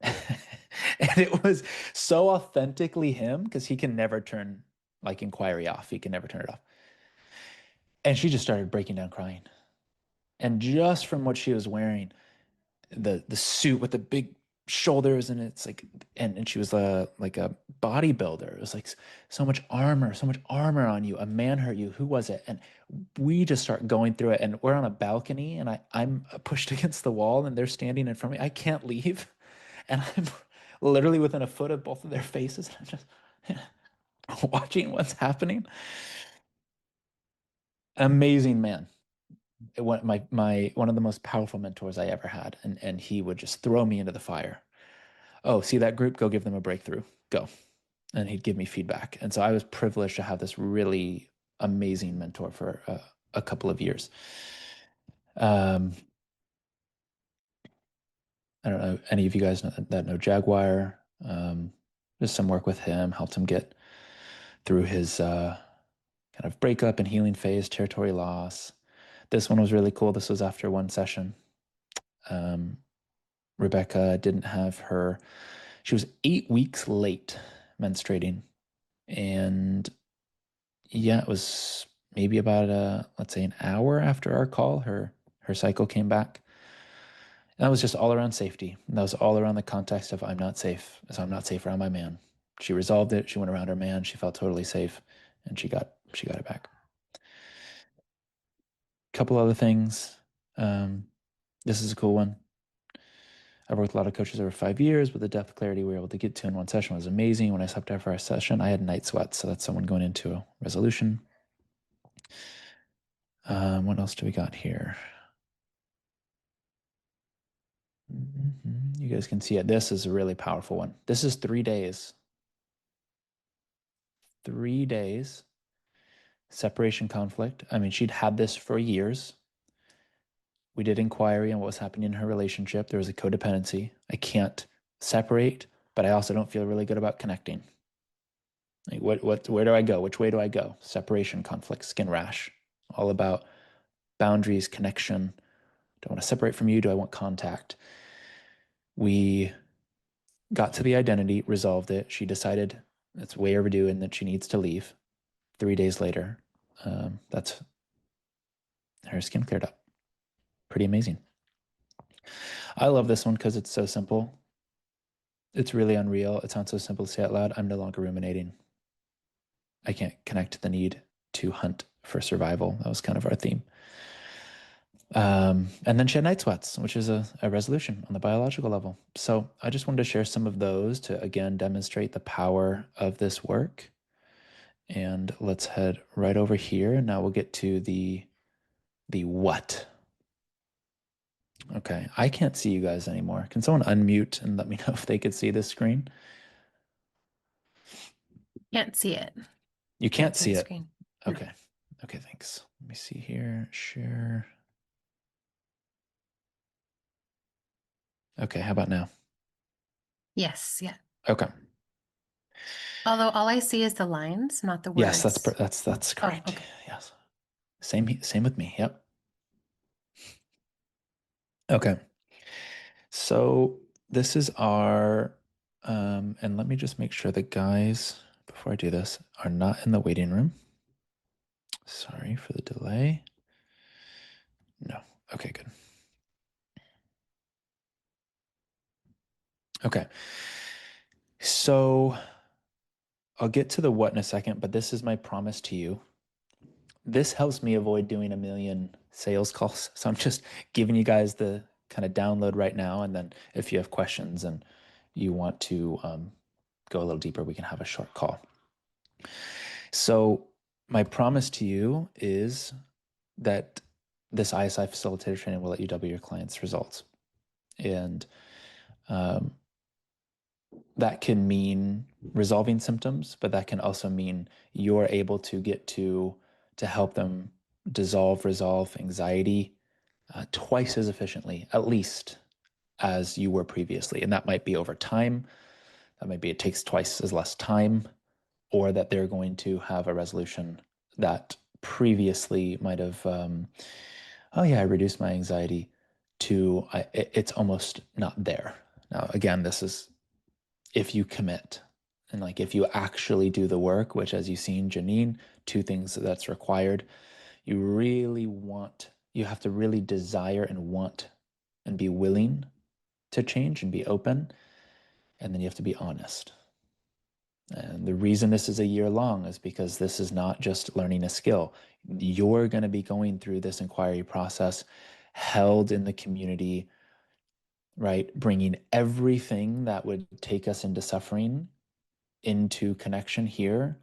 And it was so authentically him, because he can never turn like inquiry off. He can never turn it off. And she just started breaking down crying. And just from what she was wearing, the suit with the big shoulders, and it's like, and she was like a bodybuilder. It was like so much armor on you. A man hurt you. Who was it? And we just start going through it, and we're on a balcony, and I'm pushed against the wall, and they're standing in front of me. I can't leave, and I'm literally within a foot of both of their faces, and I'm just watching what's happening. Amazing man. One of the most powerful mentors I ever had, and he would just throw me into the fire. "Oh, see that group? Go give them a breakthrough. Go." And he'd give me feedback. And so I was privileged to have this really amazing mentor for a couple of years. I don't know any of you guys that know Jaguar. Just some work with him, helped him get through his kind of breakup and healing phase, territory loss. This one was really cool. This was after one session. Rebecca didn't have she was 8 weeks late menstruating. And yeah, it was maybe about let's say an hour after our call, her cycle came back. And that was just all around safety. And that was all around the context of I'm not safe, so I'm not safe around my man. She resolved it. She went around her man. She felt totally safe, and she got it back. Couple other things. This is a cool one. I've worked with a lot of coaches over 5 years, but the depth of clarity we were able to get to in one session was amazing. When I slept after our session, I had night sweats. So that's someone going into a resolution. What else do we got here? You guys can see it. This is a really powerful one. This is 3 days. 3 days. Separation conflict. I mean, she'd had this for years. We did inquiry on what was happening in her relationship. There was a codependency. I can't separate, but I also don't feel really good about connecting. Like where do I go? Which way do I go? Separation conflict, skin rash. All about boundaries, connection. Do I want to separate from you? Do I want contact? We got to the identity, resolved it. She decided it's way overdue and that she needs to leave. 3 days later, that's her skin cleared up. Pretty amazing. I love this one because it's so simple. It's really unreal. It sounds so simple to say out loud. I'm no longer ruminating. I can't connect to the need to hunt for survival. That was kind of our theme. And then she had night sweats, which is a resolution on the biological level. So I just wanted to share some of those to, again, demonstrate the power of this work. And let's head right over here. Now we'll get to the what. Okay, I can't see you guys anymore. Can someone unmute and let me know if they could see this screen? Can't see it. You can't see the it. screen. Okay. Okay, thanks. Let me see here. Share. Okay, how about now? Yes, yeah. Okay. Although all I see is the lines, not the words. Yes, that's correct. okay. Yes. Same with me. Yep. Okay. So this is our and let me just make sure the guys, before I do this, are not in the waiting room. Sorry for the delay. No. Okay, good. Okay. So I'll get to the what in a second, but this is my promise to you. This helps me avoid doing a million sales calls. So I'm just giving you guys the kind of download right now. And then if you have questions and you want to go a little deeper, we can have a short call. So my promise to you is that this ISI facilitator training will let you double your clients' results. And that can mean resolving symptoms, but that can also mean you're able to get to help them resolve anxiety twice as efficiently, at least, as you were previously. And that might be over time. That might be it takes twice as less time, or that they're going to have a resolution that previously might have, oh yeah, I reduced my anxiety to, it's almost not there. Now, again, this is if you commit and like if you actually do the work, which as you've seen, Janine, 2 things that's required. You have to really desire and want and be willing to change and be open. And then you have to be honest. And the reason this is a year long is because this is not just learning a skill. You're going to be going through this inquiry process, held in the community, right? Bringing everything that would take us into suffering into connection here.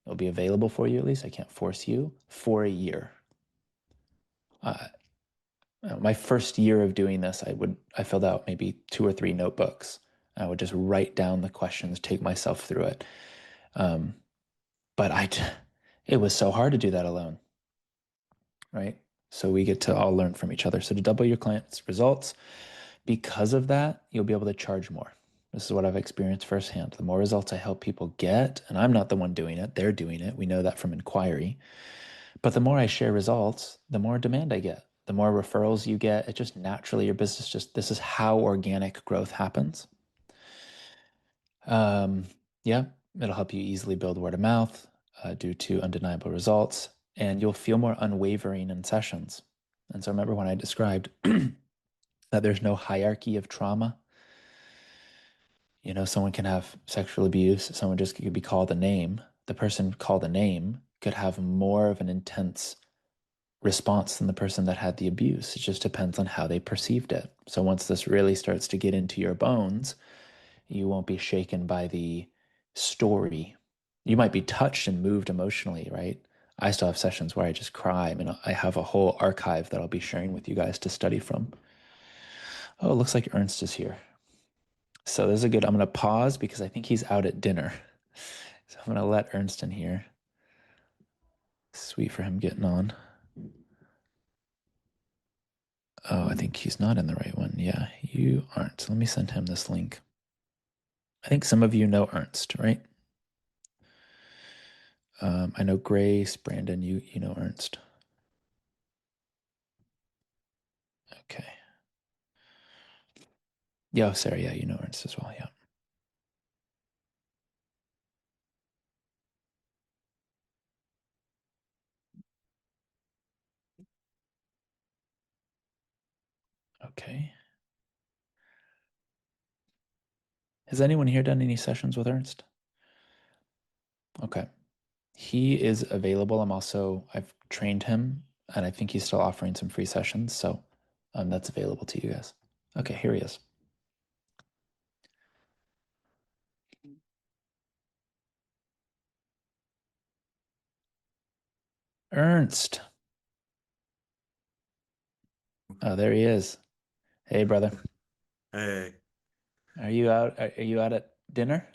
It'll be available for you, at least. I can't force you, for a year. My first year of doing this, I filled out maybe 2 or 3 notebooks. I would just write down the questions, take myself through it. But it was so hard to do that alone, right? So we get to all learn from each other. So to double your clients' results, because of that, you'll be able to charge more. This is what I've experienced firsthand. The more results I help people get, and I'm not the one doing it, they're doing it. We know that from inquiry. But the more I share results, the more demand I get. The more referrals you get, it just naturally, your business this is how organic growth happens. Yeah, it'll help you easily build word of mouth due to undeniable results, and you'll feel more unwavering in sessions. And so remember when I described that there's no hierarchy of trauma. Someone can have sexual abuse. Someone just could be called a name. The person called a name could have more of an intense response than the person that had the abuse. It just depends on how they perceived it. So once this really starts to get into your bones, you won't be shaken by the story. You might be touched and moved emotionally, right? I still have sessions where I just cry. I mean, I have a whole archive that I'll be sharing with you guys to study from. Oh, it looks like Ernst is here. So this is a good, I'm going to pause because I think he's out at dinner. So I'm going to let Ernst in here. Sweet for him getting on. Oh, I think he's not in the right one. Yeah, you aren't. So let me send him this link. I think some of you know Ernst, right? I know Grace, Brandon, you know Ernst. Okay. Yeah, Sarah, yeah, you know Ernst as well, yeah. Okay. Has anyone here done any sessions with Ernst? Okay. He is available. I've trained him, and I think he's still offering some free sessions, so that's available to you guys. Okay, here he is. Ernst. Oh, there he is. Hey, brother. Hey. Are you out? Are you out at dinner?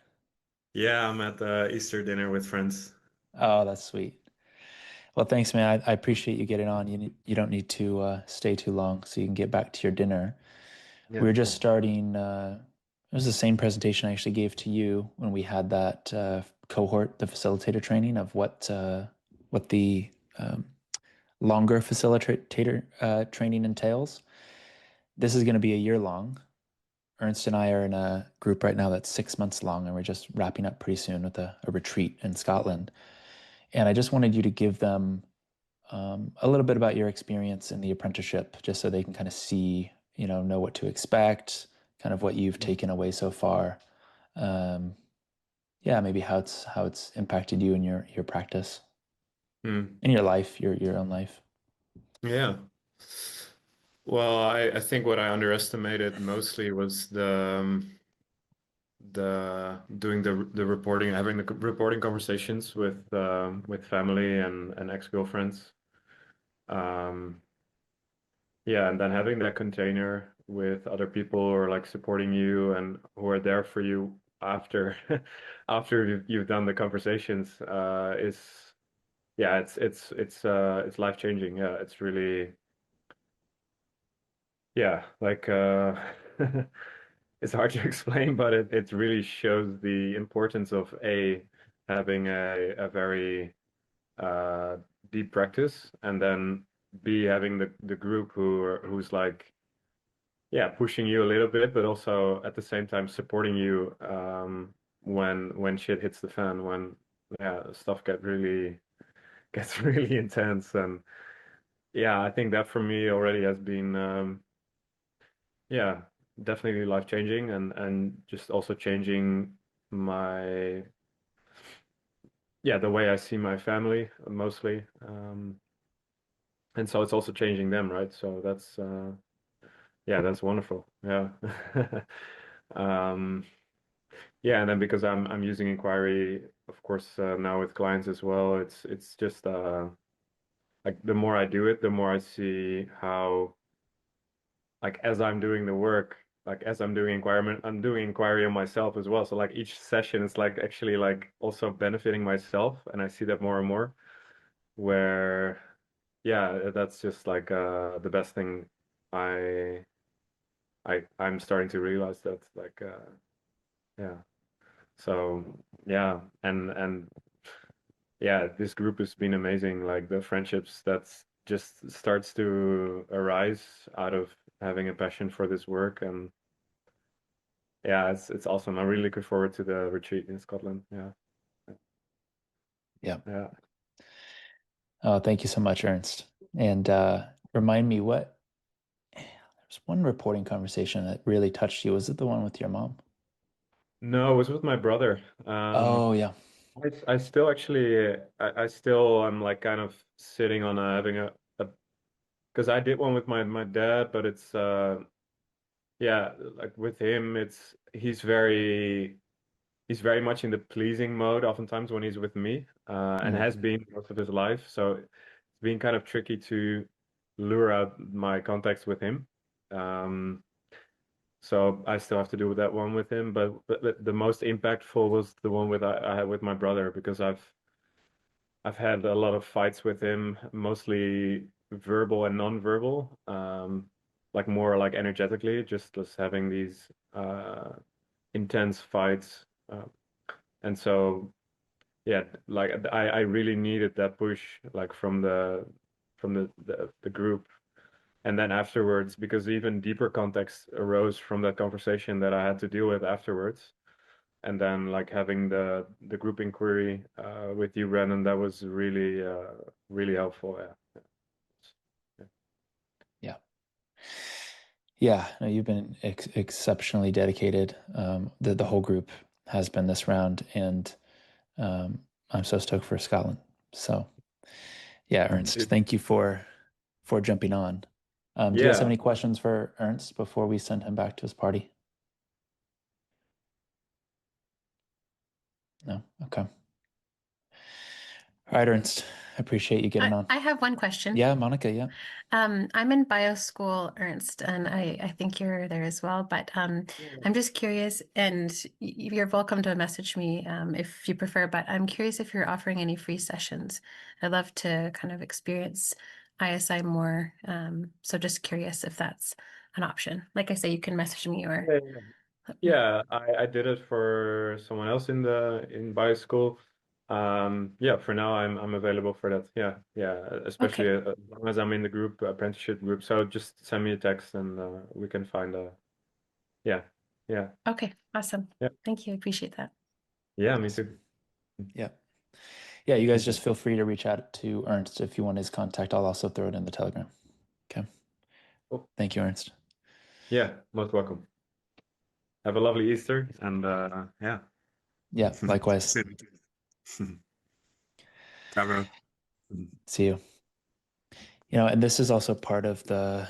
Yeah, I'm at the Easter dinner with friends. Oh, that's sweet. Well, thanks, man. I appreciate you getting on. You don't need to stay too long, so you can get back to your dinner. Yeah, We were just starting. It was the same presentation I actually gave to you when we had that cohort, the facilitator training of what the longer facilitator training entails. This is going to be a year long. Ernst and I are in a group right now that's 6 months long, and we're just wrapping up pretty soon with a retreat in Scotland. And I just wanted you to give them a little bit about your experience in the apprenticeship, just so they can kind of see, know what to expect, kind of what you've taken away so far. Yeah, maybe how it's impacted you in your practice, Hmm. in your life, your own life. Yeah. Well, I think what I underestimated mostly was the doing the reporting, having the reporting conversations with family and ex-girlfriends. Um, yeah, and then having that container with other people who are like supporting you and who are there for you after after you've done the conversations is yeah, it's life changing. Yeah, it's really yeah, like it's hard to explain, but it really shows the importance of having a very uh deep practice, and then B, having the group who's like yeah, pushing you a little bit, but also at the same time supporting you when shit hits the fan, when yeah, stuff gets really intense. And yeah, I think that for me already has been yeah, definitely life changing, and just also changing my yeah, the way I see my family mostly. And so it's also changing them, right? So that's yeah, that's wonderful. Yeah. Um yeah, and then because I'm using inquiry, of course, now with clients as well, it's just like the more I do it, the more I see how like as I'm doing the work, like as I'm doing inquiry, I'm doing inquiry on myself as well. So like each session is like actually like also benefiting myself, and I see that more and more. Where yeah, that's just like the best thing. I I'm starting to realize that like yeah. So yeah, and yeah, this group has been amazing. Like the friendships that's just starts to arise out of having a passion for this work. And yeah, it's awesome. I'm really looking forward to the retreat in Scotland. Yeah. Yeah. Yeah. Oh, thank you so much, Ernst. And remind me there's one reporting conversation that really touched you. Was it the one with your mom? No, it was with my brother. Oh, yeah. I still actually I still am like kind of sitting on having a because I did one with my dad, but it's yeah, like with him, he's very much in the pleasing mode oftentimes when he's with me, and has been most of his life. So it's been kind of tricky to lure out my contacts with him. So I still have to do that one with him, but the most impactful was the one I had with my brother, because I've had a lot of fights with him, mostly verbal and non-verbal, like more like energetically, just having these intense fights. And so, yeah, like I really needed that push, like from the group. And then afterwards, because even deeper context arose from that conversation that I had to deal with afterwards. And then like having the group inquiry with you, Brennan, that was really really helpful. Yeah. Yeah. Yeah. Yeah, no, you've been exceptionally dedicated. The whole group has been this round, and I'm so stoked for Scotland. So, yeah, Ernst, thank you for jumping on. Do you guys have Yeah. any questions for Ernst before we send him back to his party? No? Okay. All right, Ernst, I appreciate you getting on. I have one question. Yeah, Monica, yeah. I'm in bio school, Ernst, and I think you're there as well. But I'm just curious, and you're welcome to message me if you prefer. But I'm curious if you're offering any free sessions. I'd love to kind of experience ISI more. So just curious if that's an option. Like I say, you can message me or Yeah, yeah. Yeah, I did it for someone else in bio school. Yeah, for now I'm available for that. Yeah, yeah, especially Okay. as long as I'm in the group apprenticeship group. So just send me a text and we can find a yeah, yeah, Okay, awesome. yeah, Thank you. I appreciate that. yeah, me too. Yeah. Yeah, you guys just feel free to reach out to Ernst if you want his contact. I'll also throw it in the Telegram. Okay. Cool. Thank you, Ernst. Yeah, most welcome. Have a lovely Easter and yeah. Yeah, likewise. See you. You know, and this is also part of the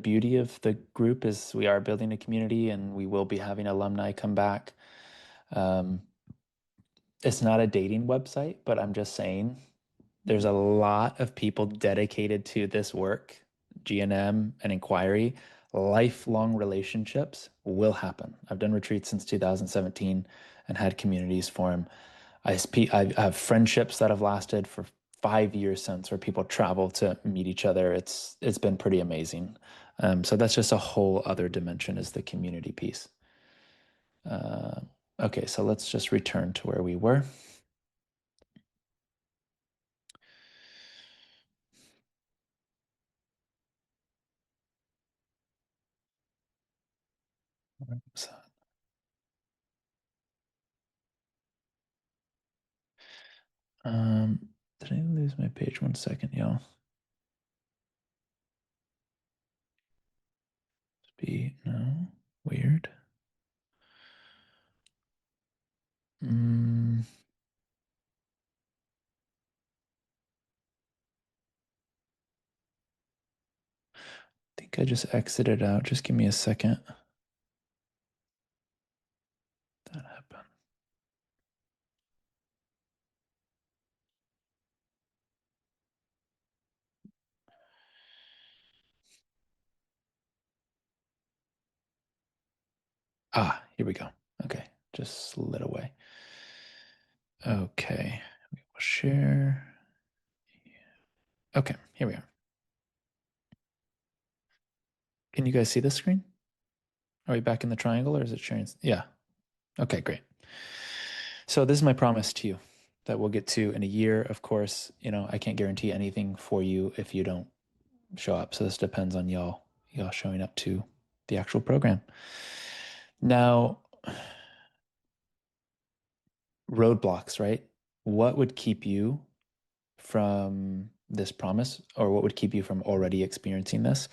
beauty of the group is we are building a community, and we will be having alumni come back. It's not a dating website, but I'm just saying there's a lot of people dedicated to this work, GNM and inquiry. Lifelong relationships will happen. I've done retreats since 2017 and had communities form. I have friendships that have lasted for 5 years since, where people travel to meet each other. It's been pretty amazing. So that's just a whole other dimension, is the community piece. Okay, so let's just return to where we were. Did I lose my page? 1 second, y'all. No, weird. I think I just exited out. Just give me a second. That happened. Ah, here we go. Okay, just slid away. Okay, we will share. Okay, here we are. Can you guys see this screen? Are we back in the triangle, or is it sharing? Yeah. Okay, great. So this is my promise to you that we'll get to in a year. Of course, you know, I can't guarantee anything for you if you don't show up. So this depends on y'all showing up to the actual program. Now, roadblocks, right? What would keep you from this promise, or what would keep you from already experiencing this?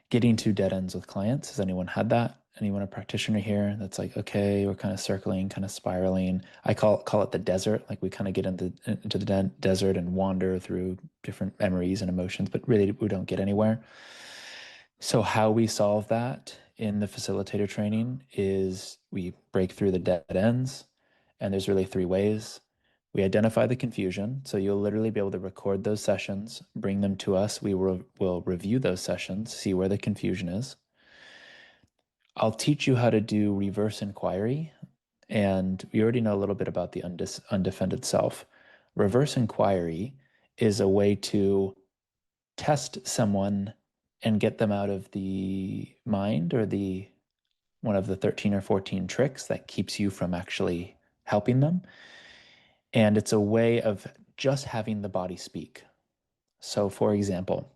Getting to dead ends with clients. Has anyone had that? Anyone a practitioner here that's like, okay, we're kind of circling, kind of spiraling. I call it the desert. Like we kind of get into the desert and wander through different memories and emotions, but really we don't get anywhere. So how we solve that in the facilitator training is we break through the dead ends, and there's really 3 ways. We identify the confusion. So you'll literally be able to record those sessions, bring them to us. We will review those sessions, see where the confusion is. I'll teach you how to do reverse inquiry, and we already know a little bit about the undefended self. Reverse inquiry is a way to test someone and get them out of the mind or one of the 13 or 14 tricks that keeps you from actually helping them. And it's a way of just having the body speak. So for example,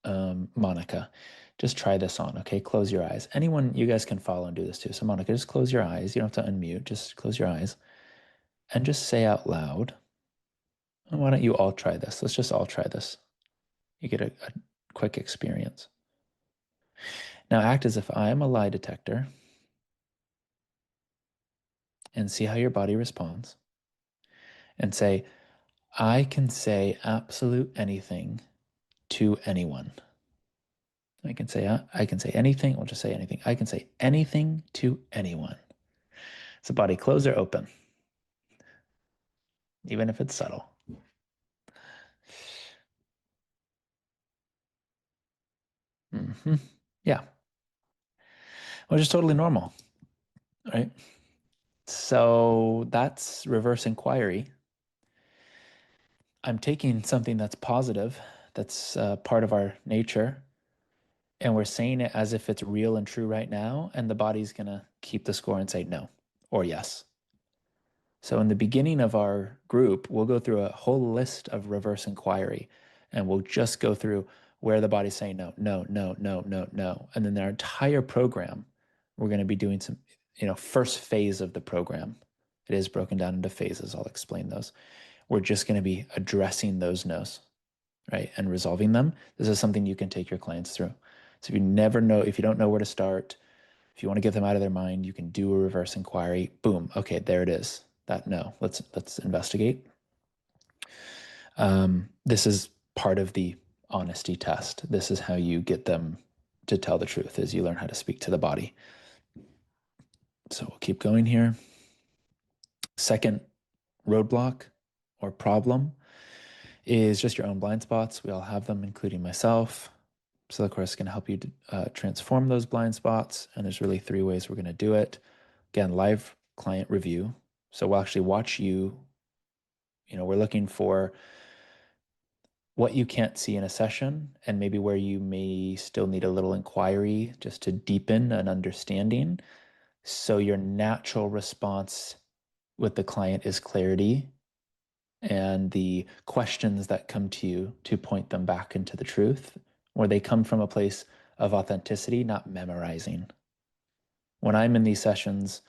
Monica, just try this on, okay? Close your eyes. Anyone, you guys can follow and do this too. So Monica, just close your eyes. You don't have to unmute, just close your eyes and just say out loud. And why don't you all try this? Let's just all try this. You get a quick experience. Now act as if I am a lie detector and see how your body responds. And say, I can say absolute anything to anyone. I can say anything. We'll just say anything. I can say anything to anyone. So body close or open, even if it's subtle. Yeah. Which is totally normal, right? So that's reverse inquiry. I'm taking something that's positive, that's part of our nature, and we're saying it as if it's real and true right now, and the body's going to keep the score and say no or yes. So in the beginning of our group, we'll go through a whole list of reverse inquiry, and we'll just go through where the body's saying no, no, no, no, no, no. And then our entire program, we're going to be doing some, first phase of the program. It is broken down into phases. I'll explain those. We're just going to be addressing those no's, right? And resolving them. This is something you can take your clients through. So if you don't know where to start, if you want to get them out of their mind, you can do a reverse inquiry. Boom. Okay, there it is. That no. Let's investigate. This is part of the honesty test. This is how you get them to tell the truth, is you learn how to speak to the body. So we'll keep going here. Second roadblock or problem is just your own blind spots. We all have them, including myself. So the course is going to help you transform those blind spots. And there's really 3 ways we're going to do it. Again, live client review. So we'll actually watch you. We're looking for what you can't see in a session and maybe where you may still need a little inquiry just to deepen an understanding. So your natural response with the client is clarity, and the questions that come to you to point them back into the truth, where they come from a place of authenticity, not memorizing. When I'm in these sessions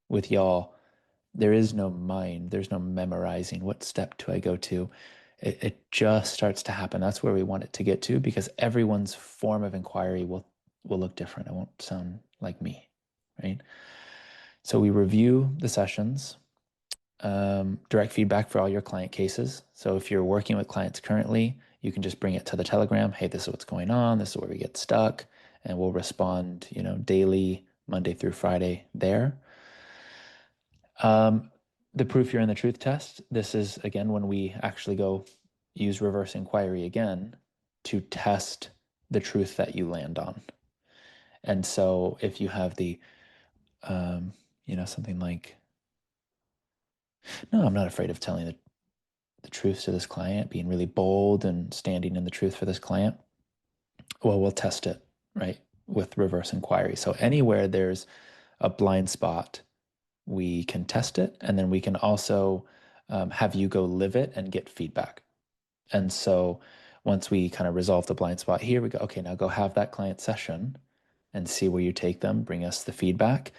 with y'all, there is no mind, there's no memorizing. What step do I go to? It just starts to happen. That's where we want it to get to, because everyone's form of inquiry will look different. It won't sound like me, right? So we review the sessions, direct feedback for all your client cases. So if you're working with clients currently, you can just bring it to the Telegram. Hey, this is what's going on. This is where we get stuck. And we'll respond, daily, Monday through Friday there. The proof you're in the truth test. This is, again, when we actually go use reverse inquiry again to test the truth that you land on. And so if you have the, something like, no, I'm not afraid of telling the truth to this client, being really bold and standing in the truth for this client. Well, we'll test it, right, with reverse inquiry. So anywhere there's a blind spot, we can test it, and then we can also have you go live it and get feedback. And so once we kind of resolve the blind spot here, we go, okay, now go have that client session and see where you take them, bring us the feedback.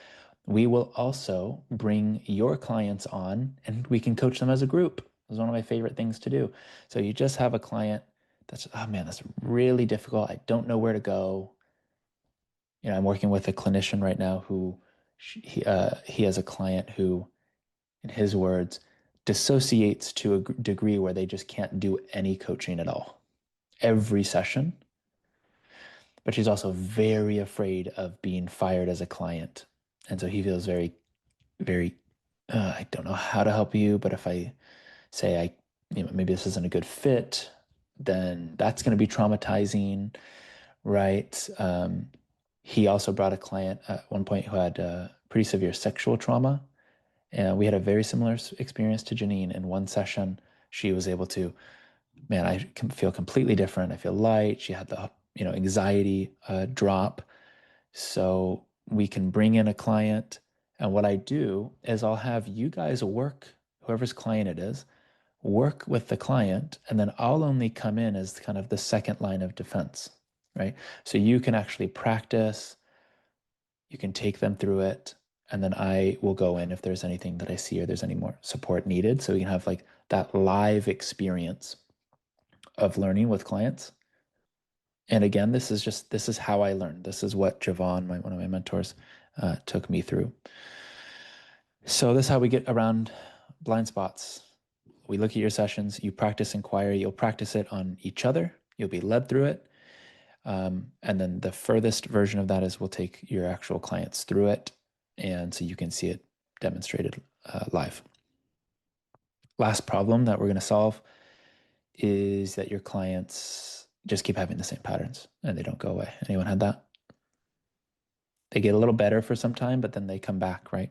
We will also bring your clients on and we can coach them as a group. It's one of my favorite things to do. So you just have a client that's, oh man, that's really difficult. I don't know where to go. I'm working with a clinician right now who he has a client who, in his words, dissociates to a degree where they just can't do any coaching at all, every session. But she's also very afraid of being fired as a client. And so he feels very, very, I don't know how to help you, but if I say maybe this isn't a good fit, then that's going to be traumatizing, right? He also brought a client at one point who had pretty severe sexual trauma. And we had a very similar experience to Janine. In one session, she was able to, man, I can feel completely different. I feel light. She had the, anxiety drop. So we can bring in a client. And what I do is I'll have you guys work, whoever's client it is, work with the client, and then I'll only come in as kind of the second line of defense, right? So you can actually practice, you can take them through it, and then I will go in if there's anything that I see or there's any more support needed. So we can have like that live experience of learning with clients. And again, this is how I learned. This is what Javon, one of my mentors, took me through. So this is how we get around blind spots. We look at your sessions, you practice inquiry, you'll practice it on each other, you'll be led through it. And then the furthest version of that is we'll take your actual clients through it, and so you can see it demonstrated live. Last problem that we're going to solve is that your clients just keep having the same patterns and they don't go away. Anyone had that? They get a little better for some time, but then they come back, right?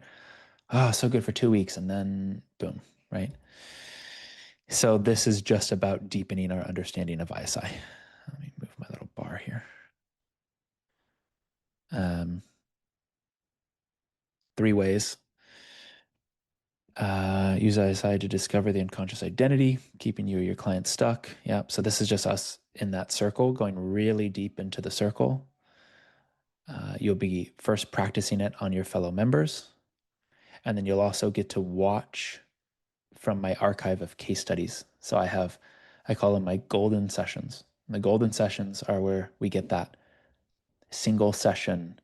Oh, so good for 2 weeks, and then boom, right? So this is just about deepening our understanding of ISI. Let me move my little bar here. 3 ways. Use ISI to discover the unconscious identity, keeping you or your client stuck. Yep. So this is just us in that circle, going really deep into the circle. You'll be first practicing it on your fellow members, and then you'll also get to watch from my archive of case studies. So I call them my golden sessions. And the golden sessions are where we get that single session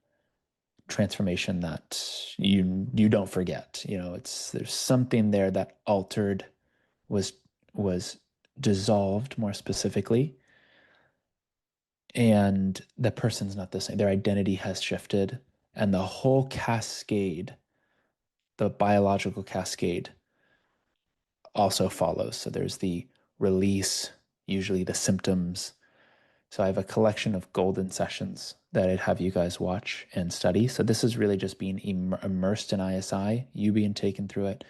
transformation that you don't forget. There's something there that altered, was dissolved more specifically, and the person's not the same. Their identity has shifted, and the whole cascade, the biological cascade, also follows. So there's the release, usually the symptoms. So I have a collection of golden sessions that I'd have you guys watch and study. So this is really just being immersed in ISI, you being taken through it,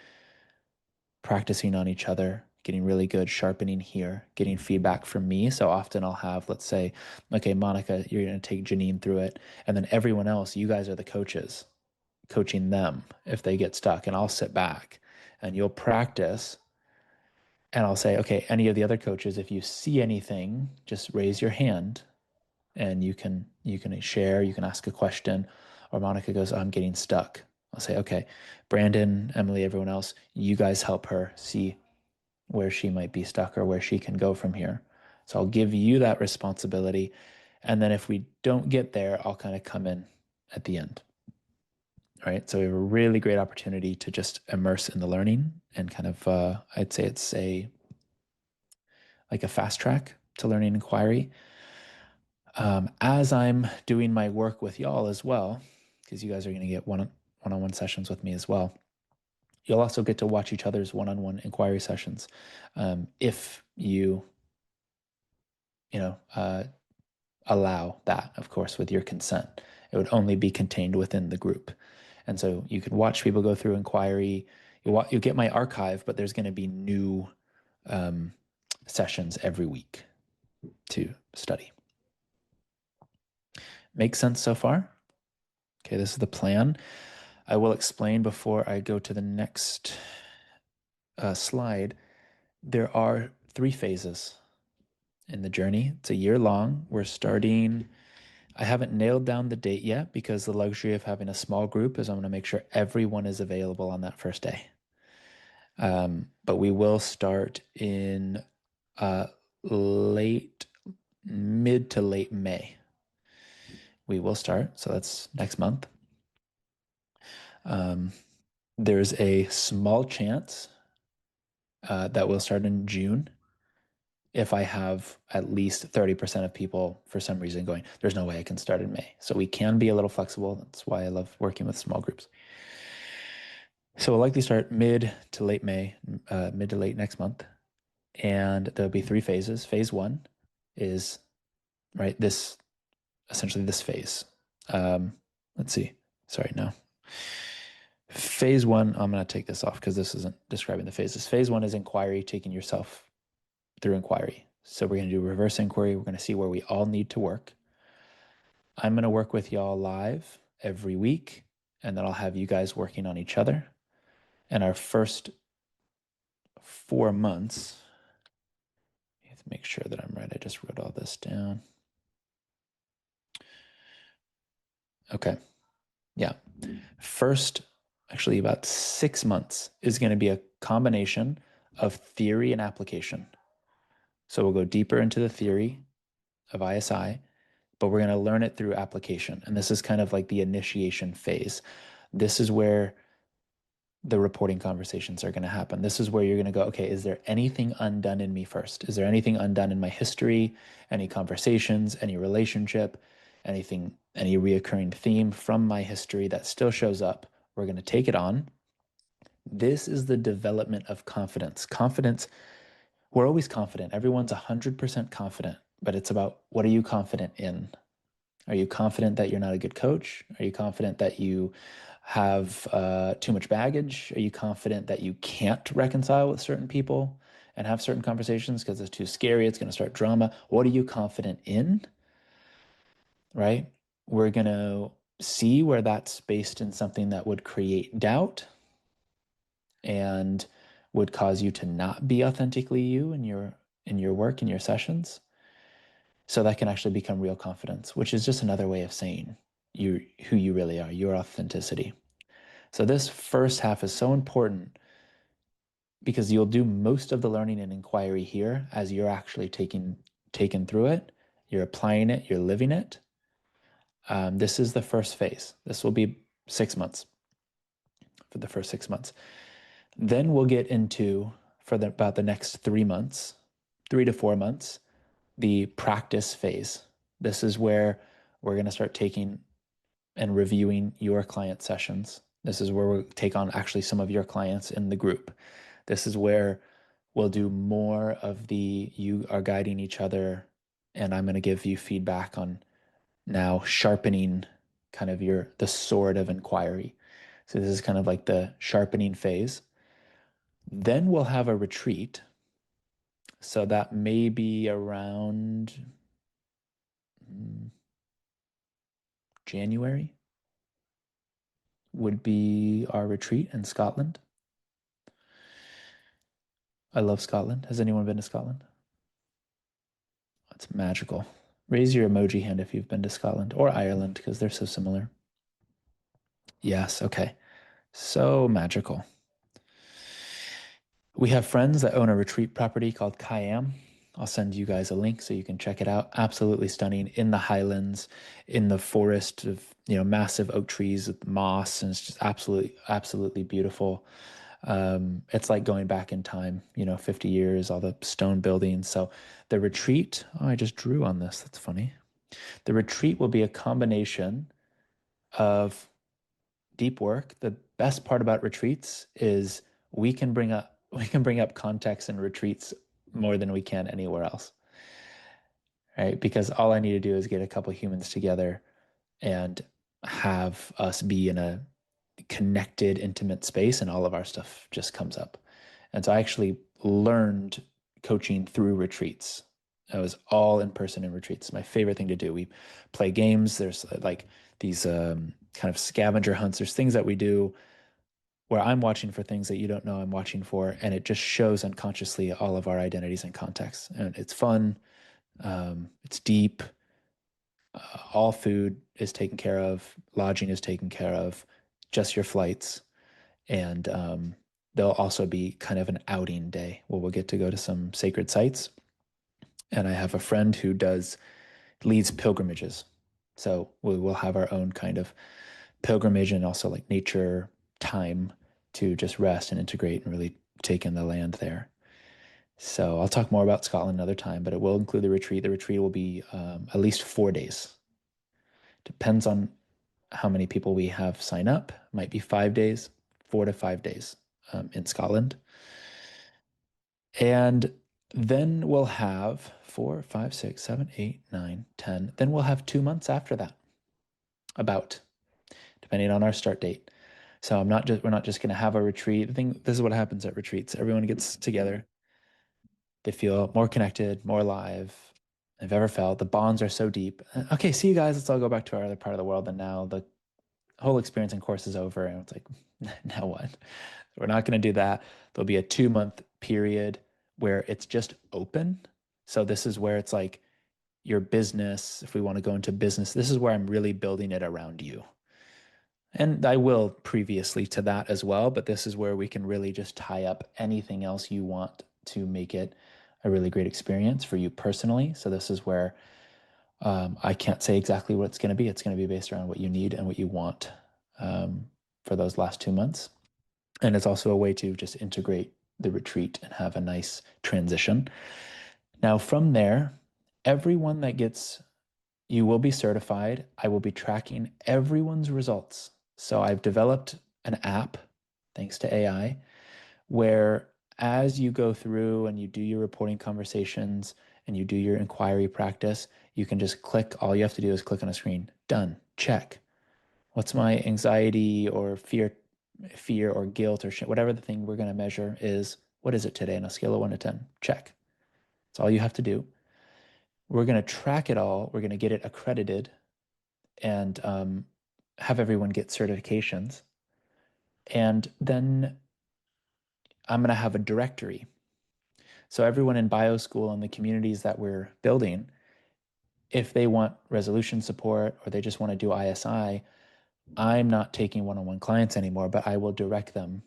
practicing on each other, getting really good, sharpening here, getting feedback from me. So often I'll have, let's say, okay, Monica, you're going to take Janine through it. And then everyone else, you guys are the coaches, coaching them if they get stuck. And I'll sit back and you'll practice. And I'll say, okay, any of the other coaches, if you see anything, just raise your hand and you can share, you can ask a question. Or Monica goes, oh, I'm getting stuck. I'll say, okay, Brandon, Emily, everyone else, you guys help her see where she might be stuck or where she can go from here. So I'll give you that responsibility. And then if we don't get there, I'll kind of come in at the end. All right. So we have a really great opportunity to just immerse in the learning and kind of, I'd say it's like a fast track to learning inquiry. As I'm doing my work with y'all as well, because you guys are going to get one-on-one sessions with me as well, you'll also get to watch each other's one-on-one inquiry sessions. If you allow that, of course, with your consent. It would only be contained within the group. And so you can watch people go through inquiry. You'll get my archive, but there's going to be new sessions every week to study. Make sense so far? Okay, this is the plan. I will explain before I go to the next slide. There are 3 phases in the journey. It's a year long. We're starting, I haven't nailed down the date yet because the luxury of having a small group is I'm going to make sure everyone is available on that first day. But we will start in mid to late May. we will start. So that's next month. There's a small chance that we'll start in June if I have at least 30% of people for some reason going, there's no way I can start in May. So we can be a little flexible. That's why I love working with small groups. So we'll likely start mid to late next month. And there'll be 3 phases. Phase 1 is, right, essentially this phase. Let's see. Sorry, no. Phase 1, I'm going to take this off because this isn't describing the phases. Phase 1 is inquiry, taking yourself through inquiry. So we're going to do reverse inquiry. We're going to see where we all need to work. I'm going to work with y'all live every week, and then I'll have you guys working on each other. And our first 4 months, I have to make sure that I'm right. I just wrote all this down. Okay. Yeah. First, actually about 6 months is going to be a combination of theory and application. So we'll go deeper into the theory of ISI, but we're going to learn it through application. And this is kind of like the initiation phase. This is where the reporting conversations are going to happen. This is where you're going to go, okay, is there anything undone in me first? Is there anything undone in my history, any conversations, any relationship, anything, any reoccurring theme from my history that still shows up? We're going to take it on. This is the development of confidence. Confidence, we're always confident. Everyone's 100% confident, but it's about what are you confident in? Are you confident that you're not a good coach? Are you confident that you have too much baggage? Are you confident that you can't reconcile with certain people and have certain conversations because it's too scary? It's going to start drama. What are you confident in? Right? We're going to see where that's based in something that would create doubt and would cause you to not be authentically you in your work, in your sessions. So that can actually become real confidence, which is just another way of saying who you really are, your authenticity. So this first half is so important because you'll do most of the learning and inquiry here as you're actually taken through it, you're applying it, you're living it. This is the first phase. This will be 6 months, for the first 6 months. Then we'll get into, about the next 3 months, 3 to 4 months, the practice phase. This is where we're going to start taking and reviewing your client sessions. This is where we'll take on actually some of your clients in the group. This is where we'll do more of you are guiding each other, and I'm going to give you feedback on now sharpening kind of the sword of inquiry. So this is kind of like the sharpening phase. Then we'll have a retreat. So that may be around January would be our retreat in Scotland. I love Scotland. Has anyone been to Scotland? It's magical. Raise your emoji hand if you've been to Scotland or Ireland because they're so similar. Yes, okay. So magical. We have friends that own a retreat property called Kayam. I'll send you guys a link so you can check it out. Absolutely stunning in the highlands, in the forest of massive oak trees with moss, and it's just absolutely beautiful. It's like going back in time, 50 years, all the stone buildings. So the retreat, I just drew on this. That's funny. The retreat will be a combination of deep work. The best part about retreats is we can bring up context in retreats more than we can anywhere else, right? Because all I need to do is get a couple humans together and have us be in a connected, intimate space, and all of our stuff just comes up. And so I actually learned coaching through retreats. I was all in person in retreats. My favorite thing to do. We play games. There's like these kind of scavenger hunts. There's things that we do where I'm watching for things that you don't know I'm watching for, and it just shows unconsciously all of our identities and contexts. And it's fun. It's deep. All food is taken care of. Lodging is taken care of. Just your flights. And there'll also be kind of an outing day where we'll get to go to some sacred sites. And I have a friend who leads pilgrimages. So we will have our own kind of pilgrimage and also like nature time to just rest and integrate and really take in the land there. So I'll talk more about Scotland another time, but it will include the retreat. The retreat will be at least 4 days. Depends on how many people we have sign up. Might be 5 days, 4 to 5 days in Scotland. And then we'll have 4, 5, 6, 7, 8, 9, 10. Then we'll have 2 months after that, about, depending on our start date. So we're not just going to have a retreat. This is what happens at retreats. Everyone gets together. They feel more connected, more alive than they've ever felt. The bonds are so deep. Okay, see you guys. Let's all go back to our other part of the world. And now the whole experience and course is over. And it's like, now what? We're not going to do that. There'll be a 2-month period where it's just open. So this is where it's like your business, if we want to go into business, this is where I'm really building it around you. And I will previously to that as well, but this is where we can really just tie up anything else you want to make it a really great experience for you personally. So this is where I can't say exactly what it's going to be. It's going to be based around what you need and what you want for those last 2 months. And it's also a way to just integrate the retreat and have a nice transition. Now, from there, everyone that you will be certified. I will be tracking everyone's results. So I've developed an app, thanks to AI, where as you go through and you do your reporting conversations and you do your inquiry practice, you can just click. All you have to do is click on a screen. Done. Check. What's my anxiety or fear or guilt or shit, whatever the thing we're going to measure is, what is it today on a scale of 1 to 10? Check. That's all you have to do. We're going to track it all. We're going to get it accredited and have everyone get certifications. And then I'm going to have a directory. So everyone in bioschool and the communities that we're building, if they want resolution support or they just want to do ISI, I'm not taking one-on-one clients anymore, but I will direct them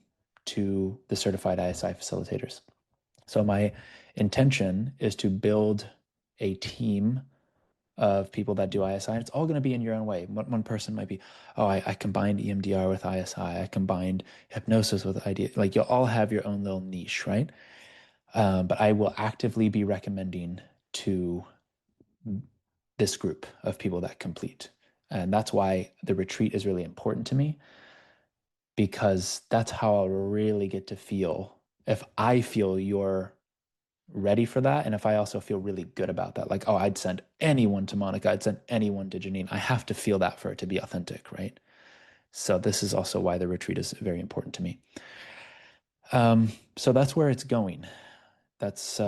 to the certified ISI facilitators. So my intention is to build a team of people that do ISI. It's all going to be in your own way. One person might be, oh, I combined EMDR with ISI. I combined hypnosis with idea. Like you'll all have your own little niche, right? But I will actively be recommending to this group of people that complete. And that's why the retreat is really important to me, because that's how I'll really get to feel if I feel you're ready for that. And if I also feel really good about that, like, oh, I'd send anyone to Monica, I'd send anyone to Janine. I have to feel that for it to be authentic, right? So this is also why the retreat is very important to me. So that's where it's going. That's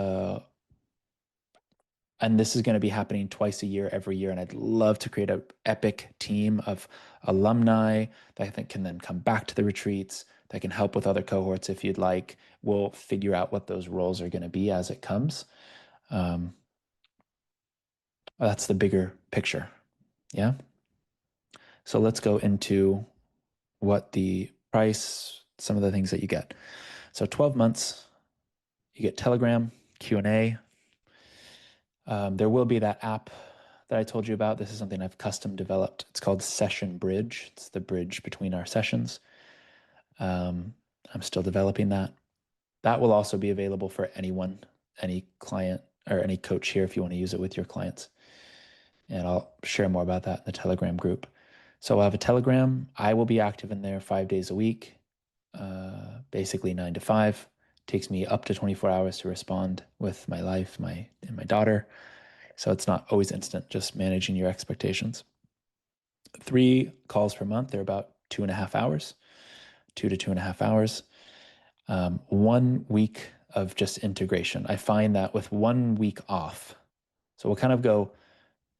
and this is going to be happening twice a year, every year. And I'd love to create an epic team of alumni that I think can then come back to the retreats, that can help with other cohorts if you'd like. We'll figure out what those roles are going to be as it comes. That's the bigger picture. Yeah. So let's go into what the price, some of the things that you get. So 12 months, you get Telegram, Q&A. There will be that app that I told you about. This is something I've custom developed. It's called Session Bridge. It's the bridge between our sessions. I'm still developing that. That will also be available for anyone, any client or any coach here if you want to use it with your clients. And I'll share more about that in the Telegram group. So I'll have a Telegram. I will be active in there 5 days a week, basically 9 to 5. Takes me up to 24 hours to respond with my life, and my daughter. So it's not always instant, just managing your expectations. 3 calls per month. They're about 2.5 hours, 2 to 2.5 hours. 1 week of just integration. I find that with 1 week off, so we'll kind of go,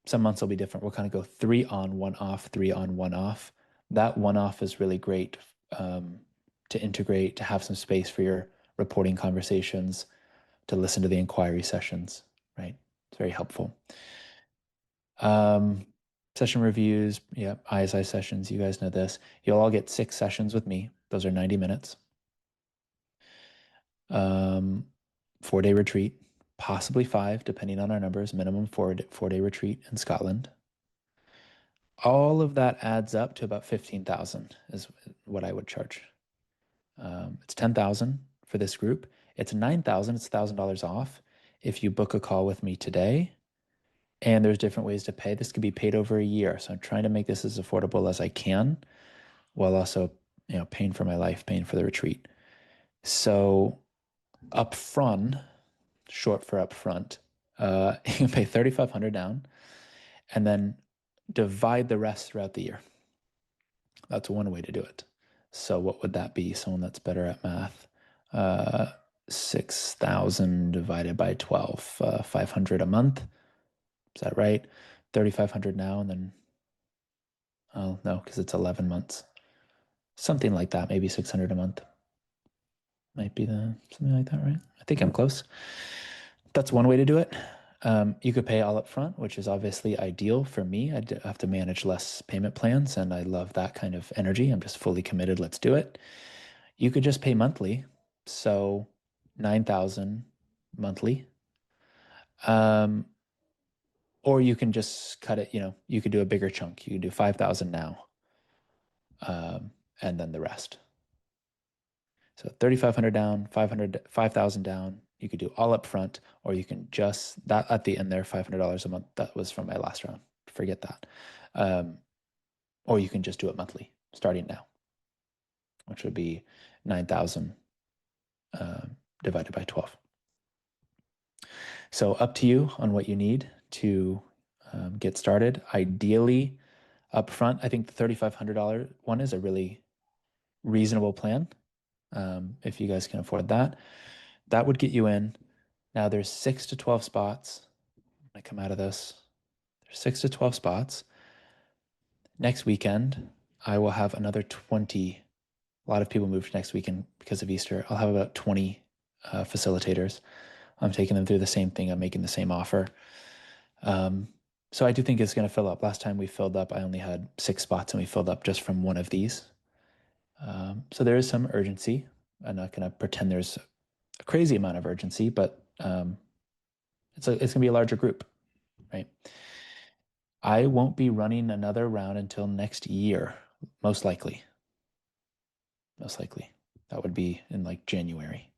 some months will be different. We'll kind of go 3 on, 1 off, 3 on, 1 off. That 1 off is really great to integrate, to have some space for your reporting conversations, to listen to the inquiry sessions, right? It's very helpful. Session reviews, yeah, ISI sessions, you guys know this. You'll all get 6 sessions with me. Those are 90 minutes. 4-day retreat, possibly 5, depending on our numbers, minimum 4-day retreat in Scotland. all of that adds up to about 15,000 is what I would charge. It's 10,000 for this group. It's 9,000. It's $1,000 off if you book a call with me today. And there's different ways to pay. This could be paid over a year. So I'm trying to make this as affordable as I can, while also, paying for my life, paying for the retreat. So upfront, short for upfront, you can pay $3,500 down and then divide the rest throughout the year. That's one way to do it. So what would that be? Someone that's better at math. 6,000 divided by 12, 500 a month. Is that right? 3,500 now, and then, oh no, because it's 11 months. Something like that, maybe 600 a month. Might be something like that, right? I think I'm close. That's one way to do it. You could pay all up front, which is obviously ideal for me. I have to manage less payment plans, and I love that kind of energy. I'm just fully committed. Let's do it. You could just pay monthly, so 9,000 monthly. Or you can just cut it. You could do a bigger chunk. You could do 5,000 now, and then the rest. So 3,500 down, 5,000 down. You could do all up front, or you can just, that at the end there, $500 a month. That was from my last round. Forget that. Or you can just do it monthly, starting now, which would be 9,000 divided by 12. So up to you on what you need to get started. Ideally, up front, I think the $3,500 one is a really reasonable plan. If you guys can afford that, that would get you in. Now there's 6 to 12 spots. When I come out of this, there's 6 to 12 spots. Next weekend, I will have another 20. A lot of people moved next weekend because of Easter. I'll have about 20 facilitators. I'm taking them through the same thing. I'm making the same offer. So I do think it's going to fill up. Last time we filled up, I only had 6 spots, and we filled up just from one of these. So there is some urgency. I'm not going to pretend there's a crazy amount of urgency, but it's going to be a larger group, right? I won't be running another round until next year, most likely. Most likely. That would be in like January.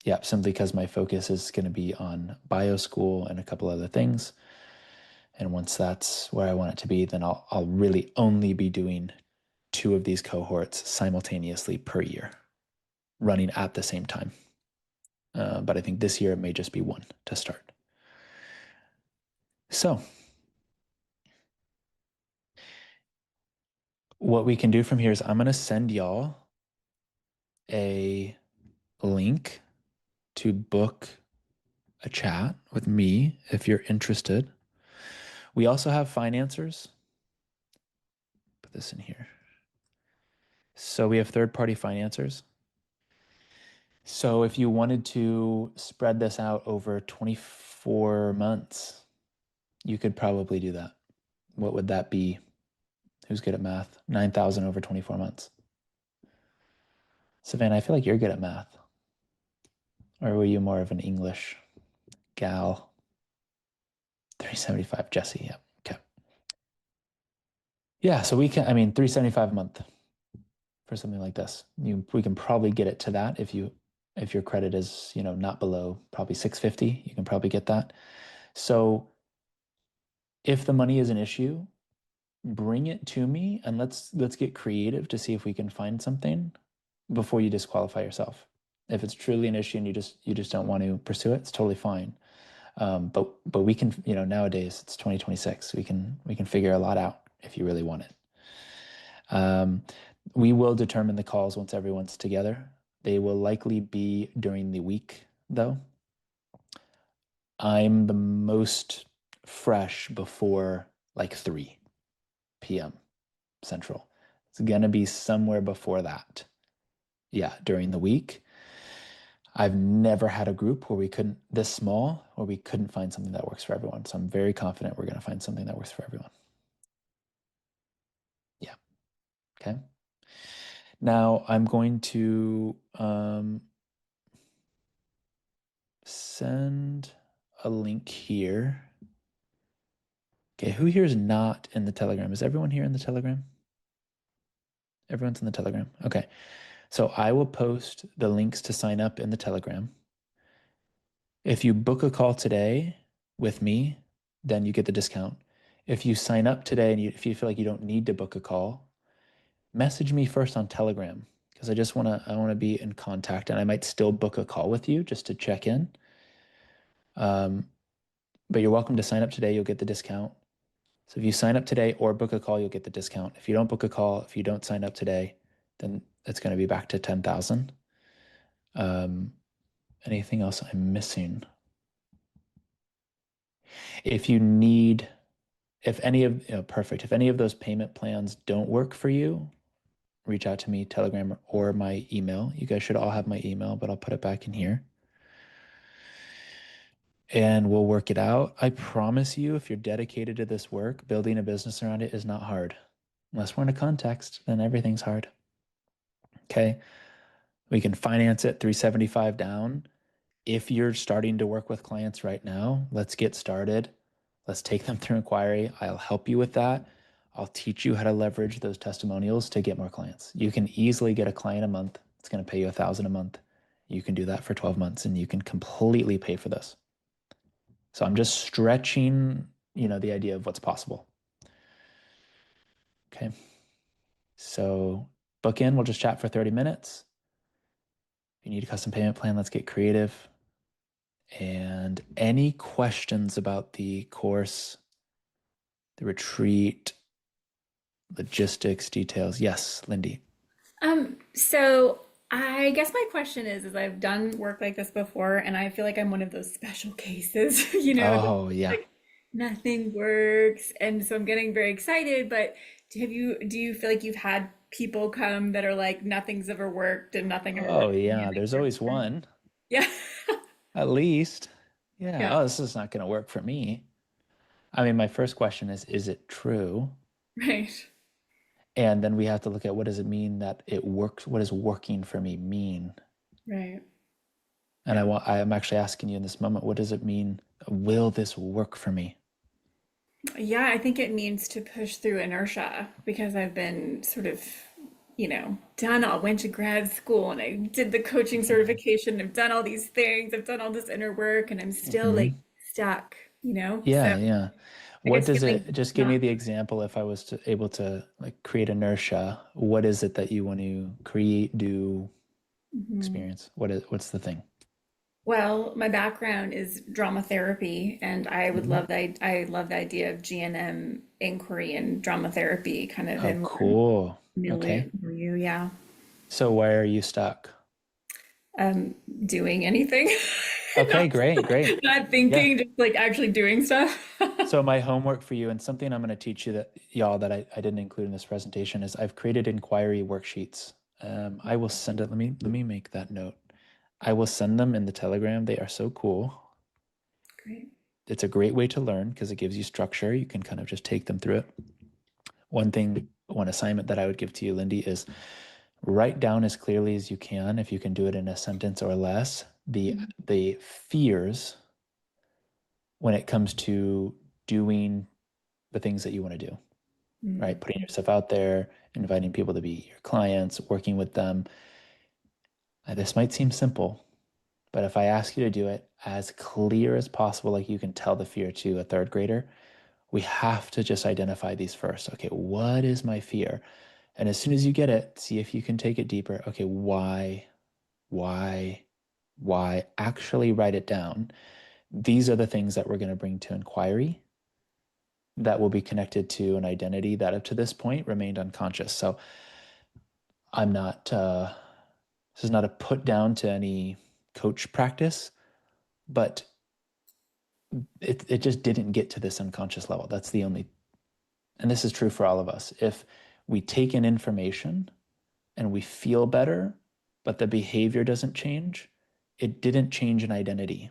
Yeah, simply because my focus is going to be on bio school and a couple other things. And once that's where I want it to be, then I'll really only be doing 2 of these cohorts simultaneously per year, running at the same time. But I think this year it may just be 1 to start. So what we can do from here is I'm going to send y'all a link to book a chat with me if you're interested. We also have financiers. Put this in here. So we have third-party financiers. So if you wanted to spread this out over 24 months, you could probably do that. What would that be? Who's good at math? 9,000 over 24 months. Savannah, I feel like you're good at math. Or were you more of an English gal? 375, Jesse, yeah, okay. Yeah, so we can, 375 a month for something like this. We can probably get it to that if your credit is, not below probably 650, you can probably get that. So if the money is an issue, bring it to me and let's get creative to see if we can find something before you disqualify yourself. If it's truly an issue and you just don't want to pursue it, it's totally fine. But we can, nowadays it's 2026. We can figure a lot out if you really want it. We will determine the calls once everyone's together. They will likely be during the week, though. I'm the most fresh before like 3 p.m. Central. It's going to be somewhere before that. Yeah, during the week. I've never had a group where this small, where we couldn't find something that works for everyone. So I'm very confident we're going to find something that works for everyone. Yeah. Okay. Now I'm going to send a link here Okay, who here is not in the Telegram? Is everyone here in the Telegram? Everyone's in the Telegram. Okay. So I will post the links to sign up in the Telegram. If you book a call today with me, then you get the discount. If you sign up today and if you feel like you don't need to book a call, message me first on Telegram, because I want to be in contact, and I might still book a call with you just to check in. But you're welcome to sign up today. You'll get the discount. So if you sign up today or book a call, you'll get the discount. If you don't book a call, if you don't sign up today, then it's going to be back to 10,000. Anything else I'm missing? If you need, if any of, perfect. If any of those payment plans don't work for you, reach out to me, Telegram or my email. You guys should all have my email, but I'll put it back in here. And we'll work it out. I promise you, if you're dedicated to this work, building a business around it is not hard. Unless we're in a context, then everything's hard. Okay. We can finance it 375 down. If you're starting to work with clients right now, let's get started. Let's take them through inquiry. I'll help you with that. I'll teach you how to leverage those testimonials to get more clients. You can easily get a client a month. It's going to pay you $1,000 a month. You can do that for 12 months and you can completely pay for this. So I'm just stretching, the idea of what's possible. Okay. So book in, we'll just chat for 30 minutes. If you need a custom payment plan, let's get creative. And any questions about the course, the retreat, logistics, details? Yes, Lindy. So I guess my question is I've done work like this before, and I feel like I'm one of those special cases, Oh, yeah. like nothing works, and so I'm getting very excited. But do you feel like you've had people come that are like nothing's ever worked and nothing ever Oh, worked? yeah. There's always one, Yeah. at least. Yeah. Yeah. Oh, this is not going to work for me. I mean, my first question is it true? Right. And then we have to look at, what does it mean that it works? What does working for me mean? Right. And I'm actually asking you in this moment, what does it mean? Will this work for me? Yeah, I think it means to push through inertia because I've been sort of, went to grad school and I did the coaching certification. I've done all these things. I've done all this inner work and I'm still like stuck, Yeah, So yeah. I What guess does feeling it, just give me not. the example, if I was able to like create inertia, what is it that you want to create, do, Mhm. experience? What's the thing? Well, my background is drama therapy, and I would Mhm. I love the idea of GNM inquiry and drama therapy kind of Oh, in one cool. milieu, Okay. yeah. So why are you stuck? Doing anything. Okay, Not, great, great. not Yeah. thinking, just like actually doing stuff. So my homework for you, and something I'm going to teach you that y'all that I didn't include in this presentation, is I've created inquiry worksheets. I will send it. Let me make that note. I will send them in the Telegram. They are so cool. Great. It's a great way to learn because it gives you structure. You can kind of just take them through it. One assignment that I would give to you, Lindy, is write down as clearly as you can, if you can do it in a sentence or less, the fears when it comes to doing the things that you want to do, right? Putting yourself out there, inviting people to be your clients, working with them. This might seem simple, but if I ask you to do it as clear as possible, like you can tell the fear to a third grader, we have to just identify these first. Okay, what is my fear? And as soon as you get it, see if you can take it deeper. Okay, why? Actually write it down. These are the things that we're going to bring to inquiry that will be connected to an identity that up to this point remained unconscious. So I'm not, this is not a put down to any coach practice, but it just didn't get to this unconscious level. That's the only, and this is true for all of us. If we take in information and we feel better, but the behavior doesn't change, it didn't change an identity.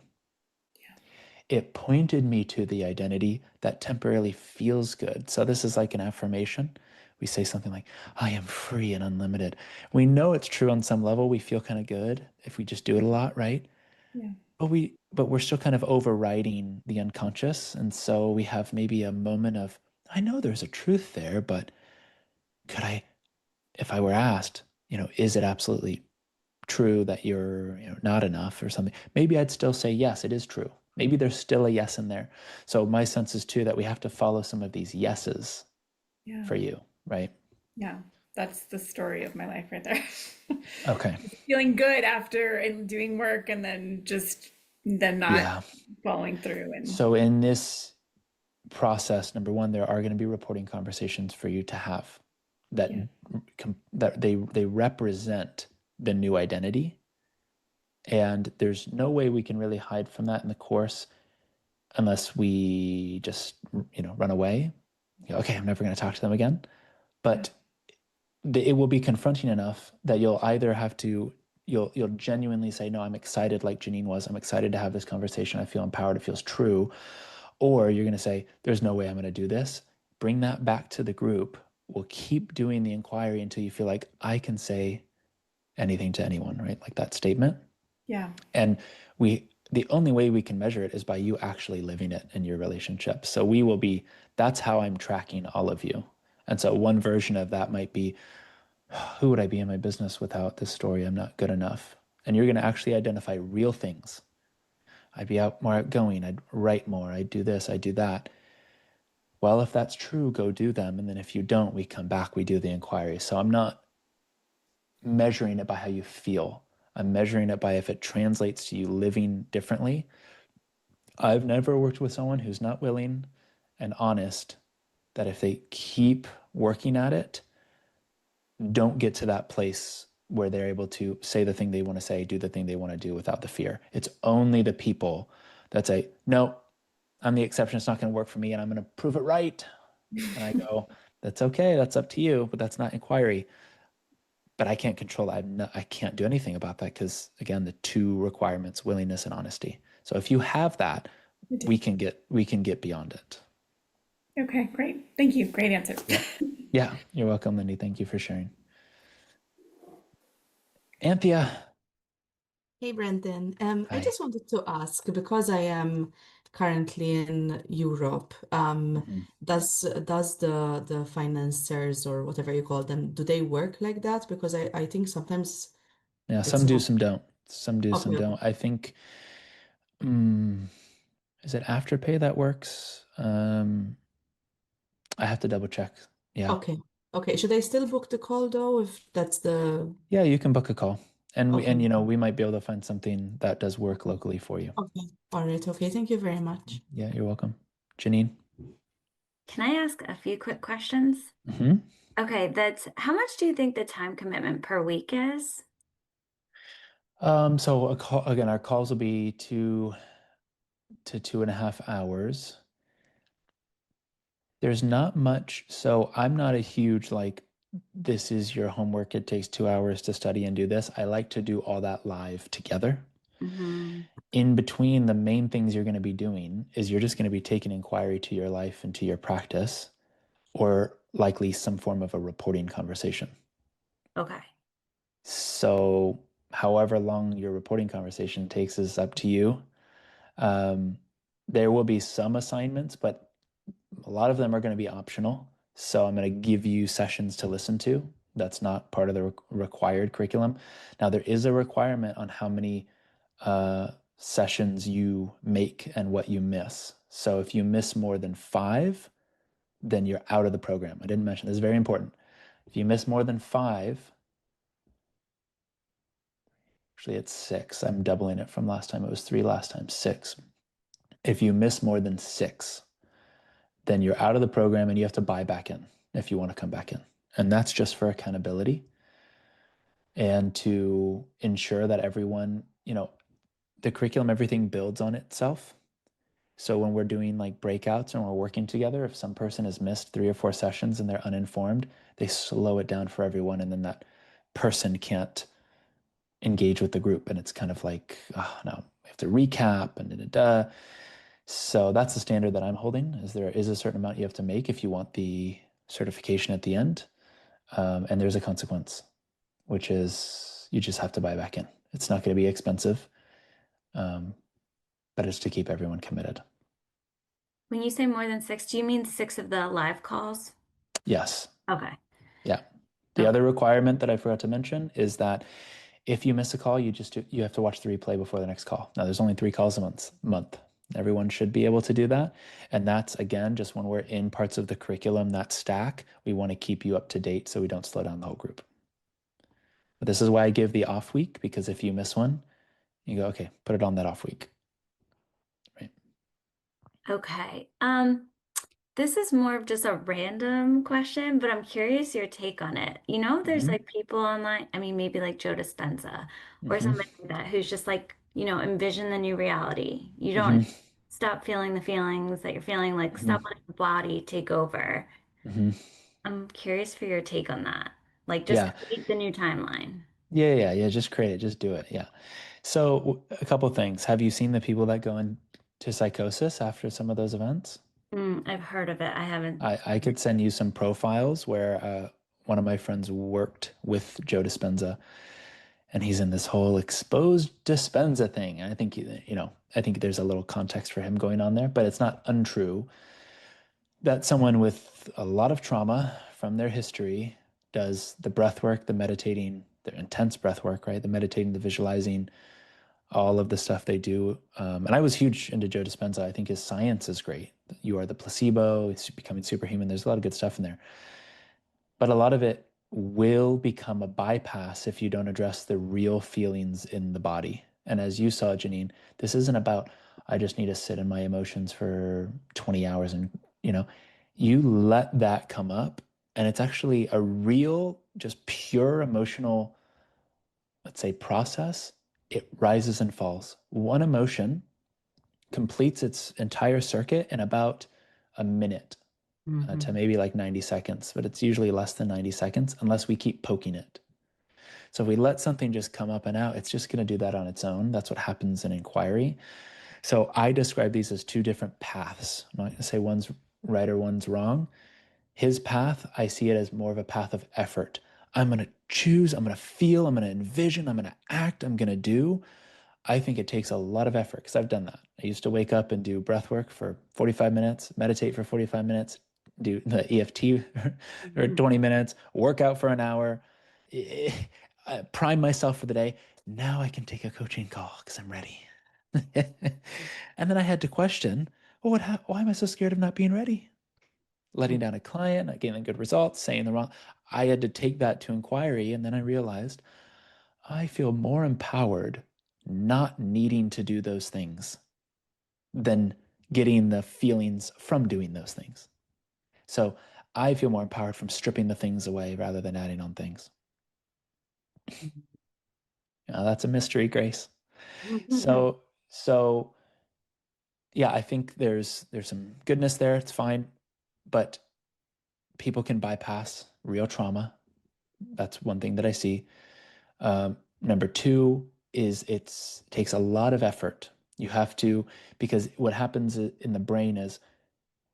It pointed me to the identity that temporarily feels good. So this is like an affirmation. We say something like, I am free and unlimited. We know it's true on some level. We feel kind of good if we just do it a lot, right? Yeah. But but we're still kind of overriding the unconscious. And so we have maybe a moment of, I know there's a truth there, but could I, if I were asked, is it absolutely true that you're not enough or something? Maybe I'd still say, yes, it is true. Maybe there's still a yes in there. So my sense is too that we have to follow some of these yeses Yeah. for you, right? Yeah. That's the story of my life right there. Okay. Feeling good after and doing work and then not Yeah. following through. And So in this process, number one, there are going to be reporting conversations for you to have that Yeah. that they represent the new identity. And there's no way we can really hide from that in the course unless we just, run away. Okay, I'm never going to talk to them again. But it will be confronting enough that you'll either have to, you'll genuinely say, no, I'm excited like Janine was. I'm excited to have this conversation. I feel empowered. It feels true. Or you're going to say, there's no way I'm going to do this. Bring that back to the group. We'll keep doing the inquiry until you feel like I can say anything to anyone, right? Like that statement. Yeah. And the only way we can measure it is by you actually living it in your relationship. So that's how I'm tracking all of you. And so one version of that might be, who would I be in my business without this story? I'm not good enough. And you're going to actually identify real things. I'd be more outgoing. I'd write more. I'd do this. I'd do that. Well, if that's true, go do them. And then if you don't, we come back, we do the inquiry. So I'm not measuring it by how you feel. I'm measuring it by if it translates to you living differently. I've never worked with someone who's not willing and honest that if they keep working at it, don't get to that place where they're able to say the thing they want to say, do the thing they want to do without the fear. It's only the people that say, no, I'm the exception. It's not going to work for me and I'm going to prove it right. And I go, that's okay. That's up to you, but that's not inquiry. But I can't control that. I can't do anything about that because, again, the two requirements, willingness and honesty. So if you have that, we can get beyond it. Okay, great. Thank you. Great answer. Yeah, you're welcome, Lindy. Thank you for sharing. Anthea. Hey, Brendan. I Hi. just wanted to ask because I am currently in Europe. Does the financiers or whatever you call them, do they work like that? Because I think sometimes Yeah, it's some do, not. some don't. Some do, some Okay, don't. I think, is it Afterpay that works? I have to double check. Yeah. okay, okay. Should I still book the call though, if that's the Yeah, you can book a call. And okay? we might be able to find something that does work locally for you. Okay, all right. Okay, thank you very much. Yeah, you're welcome. Janine? Can I ask a few quick questions? Okay, how much do you think the time commitment per week is? So again, our calls will be 2 to 2.5 hours. There's not much. So I'm not a huge this is your homework. It takes 2 hours to study and do this. I like to do all that live together. In between, the main things you're going to be doing is you're just going to be taking inquiry to your life and to your practice, or likely some form of a reporting conversation. Okay. So however long your reporting conversation takes is up to you. There will be some assignments, but a lot of them are going to be optional. So I'm going to give you sessions to listen to. That's not part of the required curriculum. Now, there is a requirement on how many sessions you make and what you miss. So if you miss more than 5, then you're out of the program. I didn't mention this is very important. If you miss more than 5, actually it's 6. I'm doubling it from last time. It was 3 last time, 6. If you miss more than 6, then you're out of the program and you have to buy back in if you want to come back in. And that's just for accountability and to ensure that everyone, the curriculum, everything builds on itself. So when we're doing breakouts and we're working together, if some person has missed 3 or 4 sessions and they're uninformed, they slow it down for everyone. And then that person can't engage with the group. And it's kind of like, oh no, we have to recap and da-da-da. So that's the standard that I'm holding, is there is a certain amount you have to make if you want the certification at the end. And there's a consequence, which is you just have to buy back in. It's not going to be expensive. but it's to keep everyone committed. When you say more than 6, do you mean 6 of the live calls? Yes. Okay. Yeah. The other requirement that I forgot to mention is that if you miss a call, you have to watch the replay before the next call. Now, there's only 3 calls a month. Everyone should be able to do that. And that's, again, just when we're in parts of the curriculum that stack, we want to keep you up to date so we don't slow down the whole group. But this is why I give the off week, because if you miss one, you go, okay, put it on that off week. Right. Okay. This is more of just a random question, but I'm curious your take on it. You know, there's Mhm. like people online, I mean, maybe like Joe Dispenza or Mhm. somebody like that who's just like, you know, envision the new reality. You don't Mhm. stop feeling the feelings that you're feeling, like stop Mhm. letting the body take over. Mhm. I'm curious for your take on that. Like just Yeah. create the new timeline. Yeah. Just create it. Just do it. Yeah. So a couple things. Have you seen the people that go into psychosis after some of those events? I've heard of it. I haven't. I could send you some profiles where one of my friends worked with Joe Dispenza, and he's in this whole exposed Dispenza thing. And I think, I think there's a little context for him going on there, but it's not untrue that someone with a lot of trauma from their history does the breath work, the meditating, the intense breath work, right? The meditating, the visualizing, all of the stuff they do. And I was huge into Joe Dispenza. I think his science is great. You are the placebo, it's becoming superhuman. There's a lot of good stuff in there. But a lot of it will become a bypass if you don't address the real feelings in the body. And as you saw, Janine, this isn't about, I just need to sit in my emotions for 20 hours and, you let that come up. And it's actually a real, just pure emotional, let's say, process. It rises and falls. One emotion completes its entire circuit in about a minute to maybe like 90 seconds, but it's usually less than 90 seconds unless we keep poking it. So if we let something just come up and out, it's just going to do that on its own. That's what happens in inquiry. So I describe these as 2 different paths. I'm not going to say one's right or one's wrong. His path, I see it as more of a path of effort. I'm going to choose, I'm going to feel, I'm going to envision, I'm going to act, I'm going to do. I think it takes a lot of effort because I've done that. I used to wake up and do breath work for 45 minutes, meditate for 45 minutes, do the EFT for 20 minutes, work out for an hour, prime myself for the day. Now I can take a coaching call because I'm ready. And then I had to question, well, why am I so scared of not being ready? Letting down a client, not getting good results, saying the wrong. I had to take that to inquiry. And then I realized I feel more empowered not needing to do those things than getting the feelings from doing those things. So I feel more empowered from stripping the things away rather than adding on things. That's a mystery, Grace. So yeah, I think there's some goodness there. It's fine, but people can bypass real trauma. That's one thing that I see. Number 2 is it takes a lot of effort. You have to, because what happens in the brain is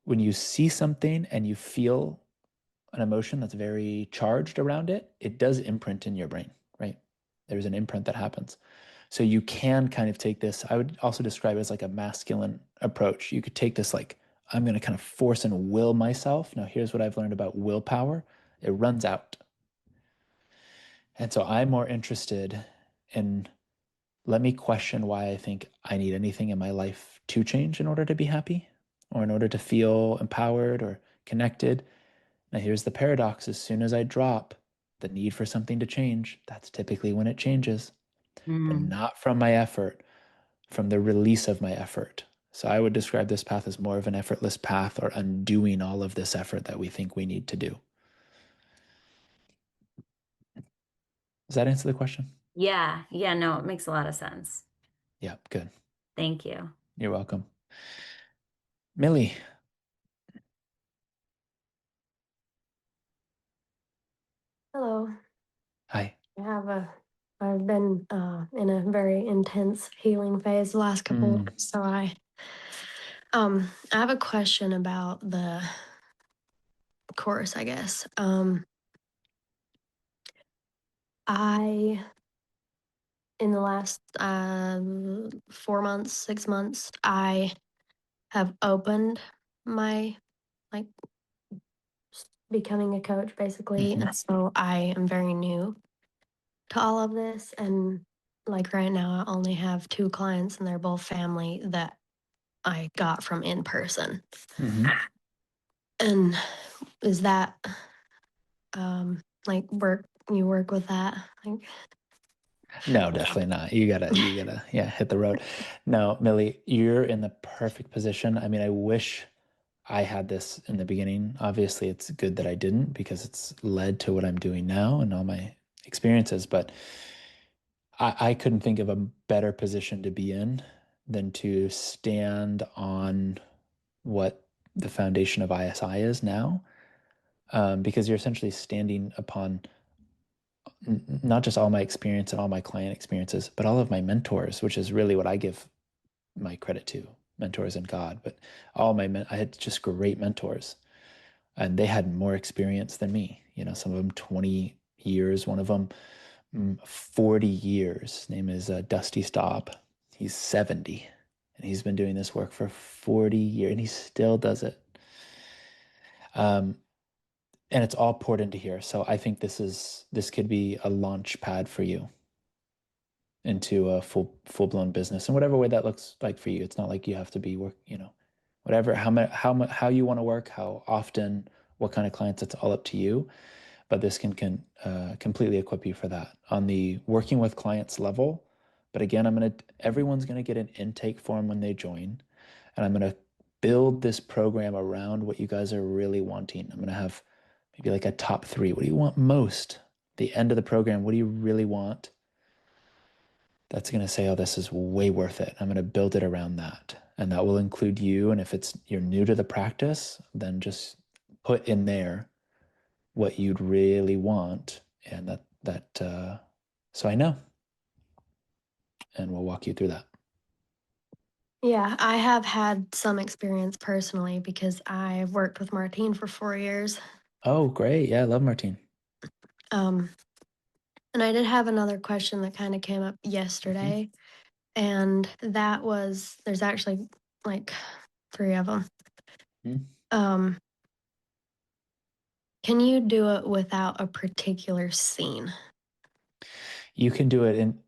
when you see something and you feel an emotion that's very charged around it, it does imprint in your brain, right? There's an imprint that happens. So you can kind of take this, I would also describe it as like a masculine approach. You could take this like, I'm going to kind of force and will myself. Now, here's what I've learned about willpower. It runs out. And so I'm more interested in, let me question why I think I need anything in my life to change in order to be happy or in order to feel empowered or connected. Now, here's the paradox. As soon as I drop the need for something to change, that's typically when it changes, but not from my effort, from the release of my effort. So I would describe this path as more of an effortless path or undoing all of this effort that we think we need to do. Does that answer the question? Yeah. No, it makes a lot of sense. Yeah, good. Thank you. You're welcome. Millie. Hello. Hi. I've been in a very intense healing phase the last couple of weeks, so I have a question about the course, I guess. I in the last 4 months, 6 months, I have opened my like becoming a coach basically. Mhm. And so I am very new to all of this. And like right now, I only have 2 clients, and they're both family that I got from in person. Mhm. And is that like you work with that? Like, No, definitely not. You gotta, yeah, hit the road. No, Millie, you're in the perfect position. I mean, I wish I had this in the beginning. Obviously, it's good that I didn't because it's led to what I'm doing now and all my experiences. But I couldn't think of a better position to be in than to stand on what the foundation of ISI is now, because you're essentially standing upon not just all my experience and all my client experiences, but all of my mentors, which is really what I give my credit to, mentors and God. But I had just great mentors, and they had more experience than me. You know, some of them 20 years, one of them 40 years. His name is Dusty Staub. He's 70, and he's been doing this work for 40 years, and he still does it. And it's all poured into here. So I think this could be a launch pad for you into a full-blown business in whatever way that looks like for you. It's not like you have to be work, whatever, how you want to work, how often, what kind of clients, it's all up to you. But this can completely equip you for that on the working with clients level. But again, everyone's gonna get an intake form when they join, and I'm gonna build this program around what you guys are really wanting. I'm gonna have maybe like a top 3. What do you want most? The end of the program, what do you really want? That's going to say, oh, this is way worth it. I'm going to build it around that. And that will include you. And if you're new to the practice, then just put in there what you'd really want. And so I know. And we'll walk you through that. yeah, I have had some experience personally because I've worked with Martine for 4 years. Oh, great. Yeah, I love Martine. And I did have another question that kind of came up yesterday. And that was, there's actually like 3 of them. Mhm. Can you do it without a particular scene? You can do it in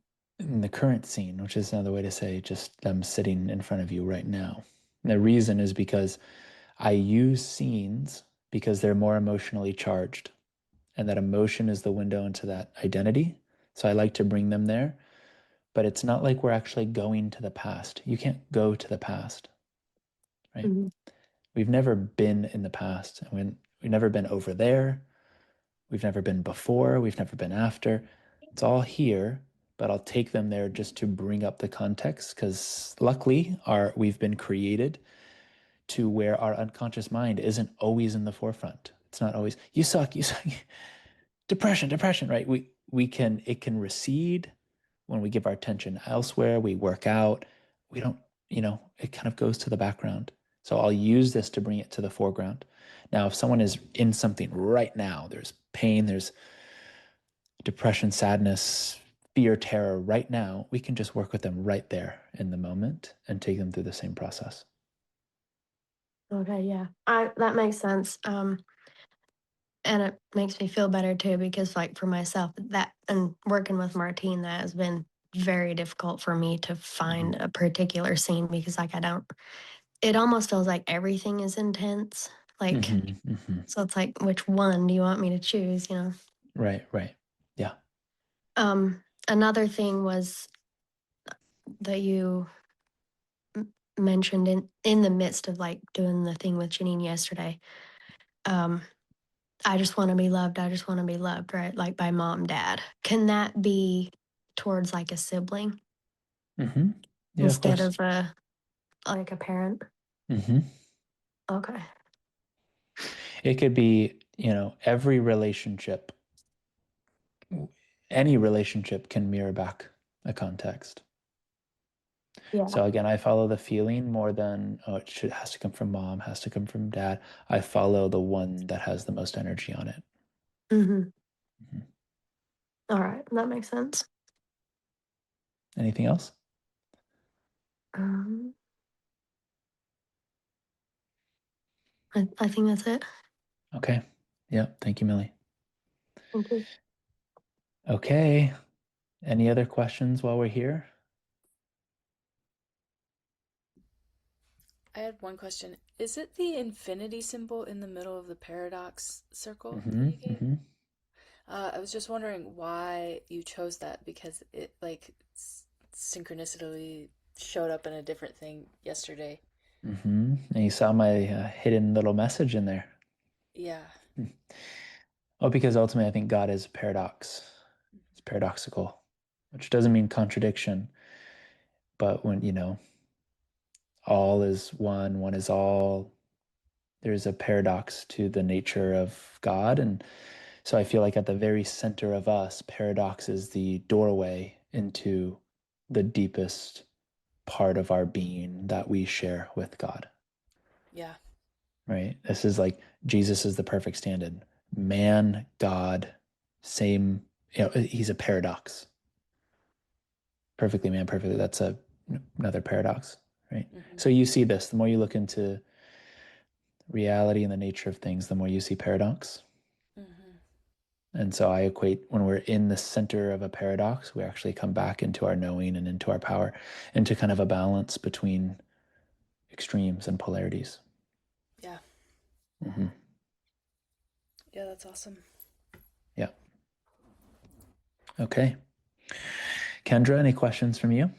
the current scene, which is another way to say just them sitting in front of you right now. And the reason is because I use scenes because they're more emotionally charged, and that emotion is the window into that identity. So I like to bring them there, but it's not like we're actually going to the past. You can't go to the past, right? Mm-hmm. We've never been in the past. We've never been over there. We've never been before. We've never been after. It's all here, but I'll take them there just to bring up the context, because luckily we've been created to where our unconscious mind isn't always in the forefront. It's not always, you suck, depression, right? It can recede when we give our attention elsewhere, we work out, we don't, it kind of goes to the background. So I'll use this to bring it to the foreground. Now, if someone is in something right now, there's pain, there's depression, sadness, fear, terror right now, we can just work with them right there in the moment and take them through the same process. Okay, yeah. That makes sense. And it makes me feel better too, because like for myself, that and working with Martine, that has been very difficult for me to find a particular scene, because like it almost feels like everything is intense. Like, so it's like, which one do you want me to choose, Right. Yeah. Another thing was that you mentioned in the midst of like doing the thing with Janine yesterday. I just want to be loved. I just want to be loved, right? Like by mom, dad. Can that be towards like a sibling Yeah, instead of of like a parent? Okay. It could be, every relationship, any relationship can mirror back a context. Yeah. So again, I follow the feeling more than, has to come from mom, has to come from dad. I follow the one that has the most energy on it. All right. That makes sense. Anything else? Um, I think that's it. Okay. Yeah. Thank you, Millie. Thank you. Okay. Any other questions while we're here? I had one question. Is it the infinity symbol in the middle of the paradox circle that Mm-hmm. you gave? Mm-hmm. I was just wondering why you chose that because it like synchronicity showed up in a different thing yesterday. Mm-hmm. And you saw my hidden little message in there. Yeah. Oh, because ultimately I think God is a paradox. It's paradoxical, which doesn't mean contradiction, but when, all is one, one is all, there's a paradox to the nature of God. And so I feel like at the very center of us, paradox is the doorway into the deepest part of our being that we share with God, Yeah. right? This is like Jesus is the perfect stand-in. Man, God, same, he's a paradox. Perfectly man, perfectly. That's another paradox, right? Mm-hmm. So you see this, the more you look into reality and the nature of things, the more you see paradox. Mm-hmm. And so I equate when we're in the center of a paradox, we actually come back into our knowing and into our power, into kind of a balance between extremes and polarities. Yeah. Mm-hmm. Yeah, that's awesome. Yeah. Okay. Kendra, any questions from you?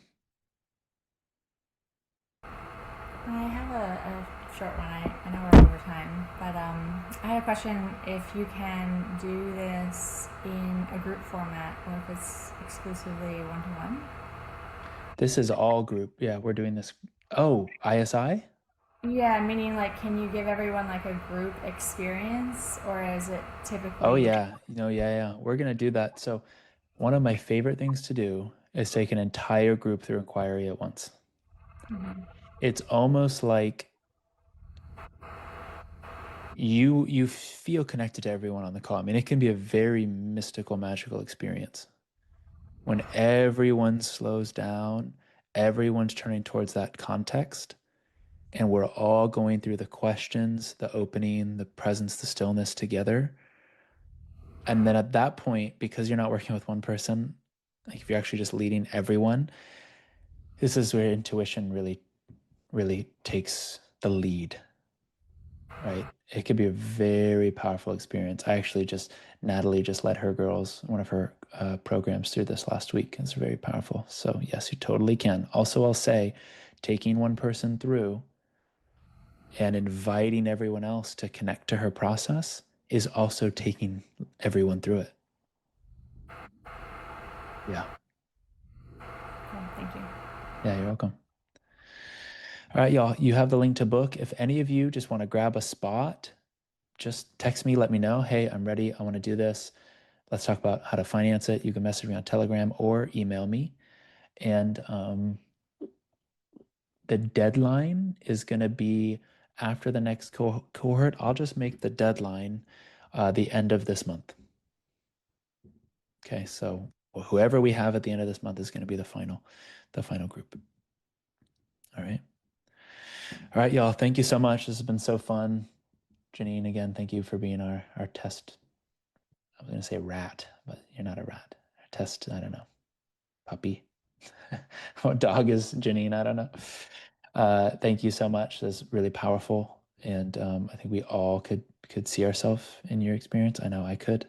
I have a short one. I know we're over time, but I had a question if you can do this in a group format or if it's exclusively one-to-one. This is all group. Yeah, we're doing this. Oh, ISI? Yeah, meaning like, can you give everyone like a group experience or is it typically? Oh, yeah. Yeah. We're going to do that. So one of my favorite things to do is take an entire group through inquiry at once. Mm-hmm. It's almost like you feel connected to everyone on the call. I mean, it can be a very mystical, magical experience. When everyone slows down, everyone's turning towards that context, and we're all going through the questions, the opening, the presence, the stillness together. And then at that point, because you're not working with one person, like if you're actually just leading everyone, this is where intuition really, really takes the lead, right? It could be a very powerful experience. Natalie just led her girls, one of her programs through this last week. It's very powerful. So yes, you totally can. Also, I'll say taking one person through and inviting everyone else to connect to her process is also taking everyone through it. Yeah. Cool, thank you. Yeah, you're welcome. All right, y'all, you have the link to book. If any of you just want to grab a spot, just text me, let me know. Hey, I'm ready. I want to do this. Let's talk about how to finance it. You can message me on Telegram or email me. And the deadline is going to be after the next cohort. I'll just make the deadline the end of this month. Okay, so whoever we have at the end of this month is going to be the final group. All right. All right, y'all. Thank you so much. This has been so fun. Janine, again, thank you for being our test. I was going to say rat, but you're not a rat. Our test, I don't know, puppy. What dog is Janine? I don't know. Thank you so much. That's really powerful. And I think we all could see ourselves in your experience. I know I could.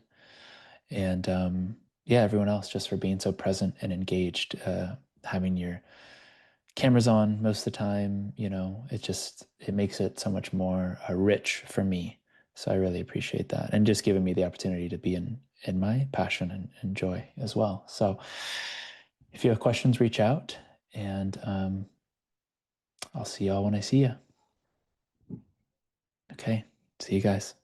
And yeah, everyone else just for being so present and engaged, having your cameras on most of the time, it makes it so much more rich for me. So I really appreciate that, and just giving me the opportunity to be in my passion and joy as well. So if you have questions, reach out, and I'll see y'all when I see you. Okay, see you guys.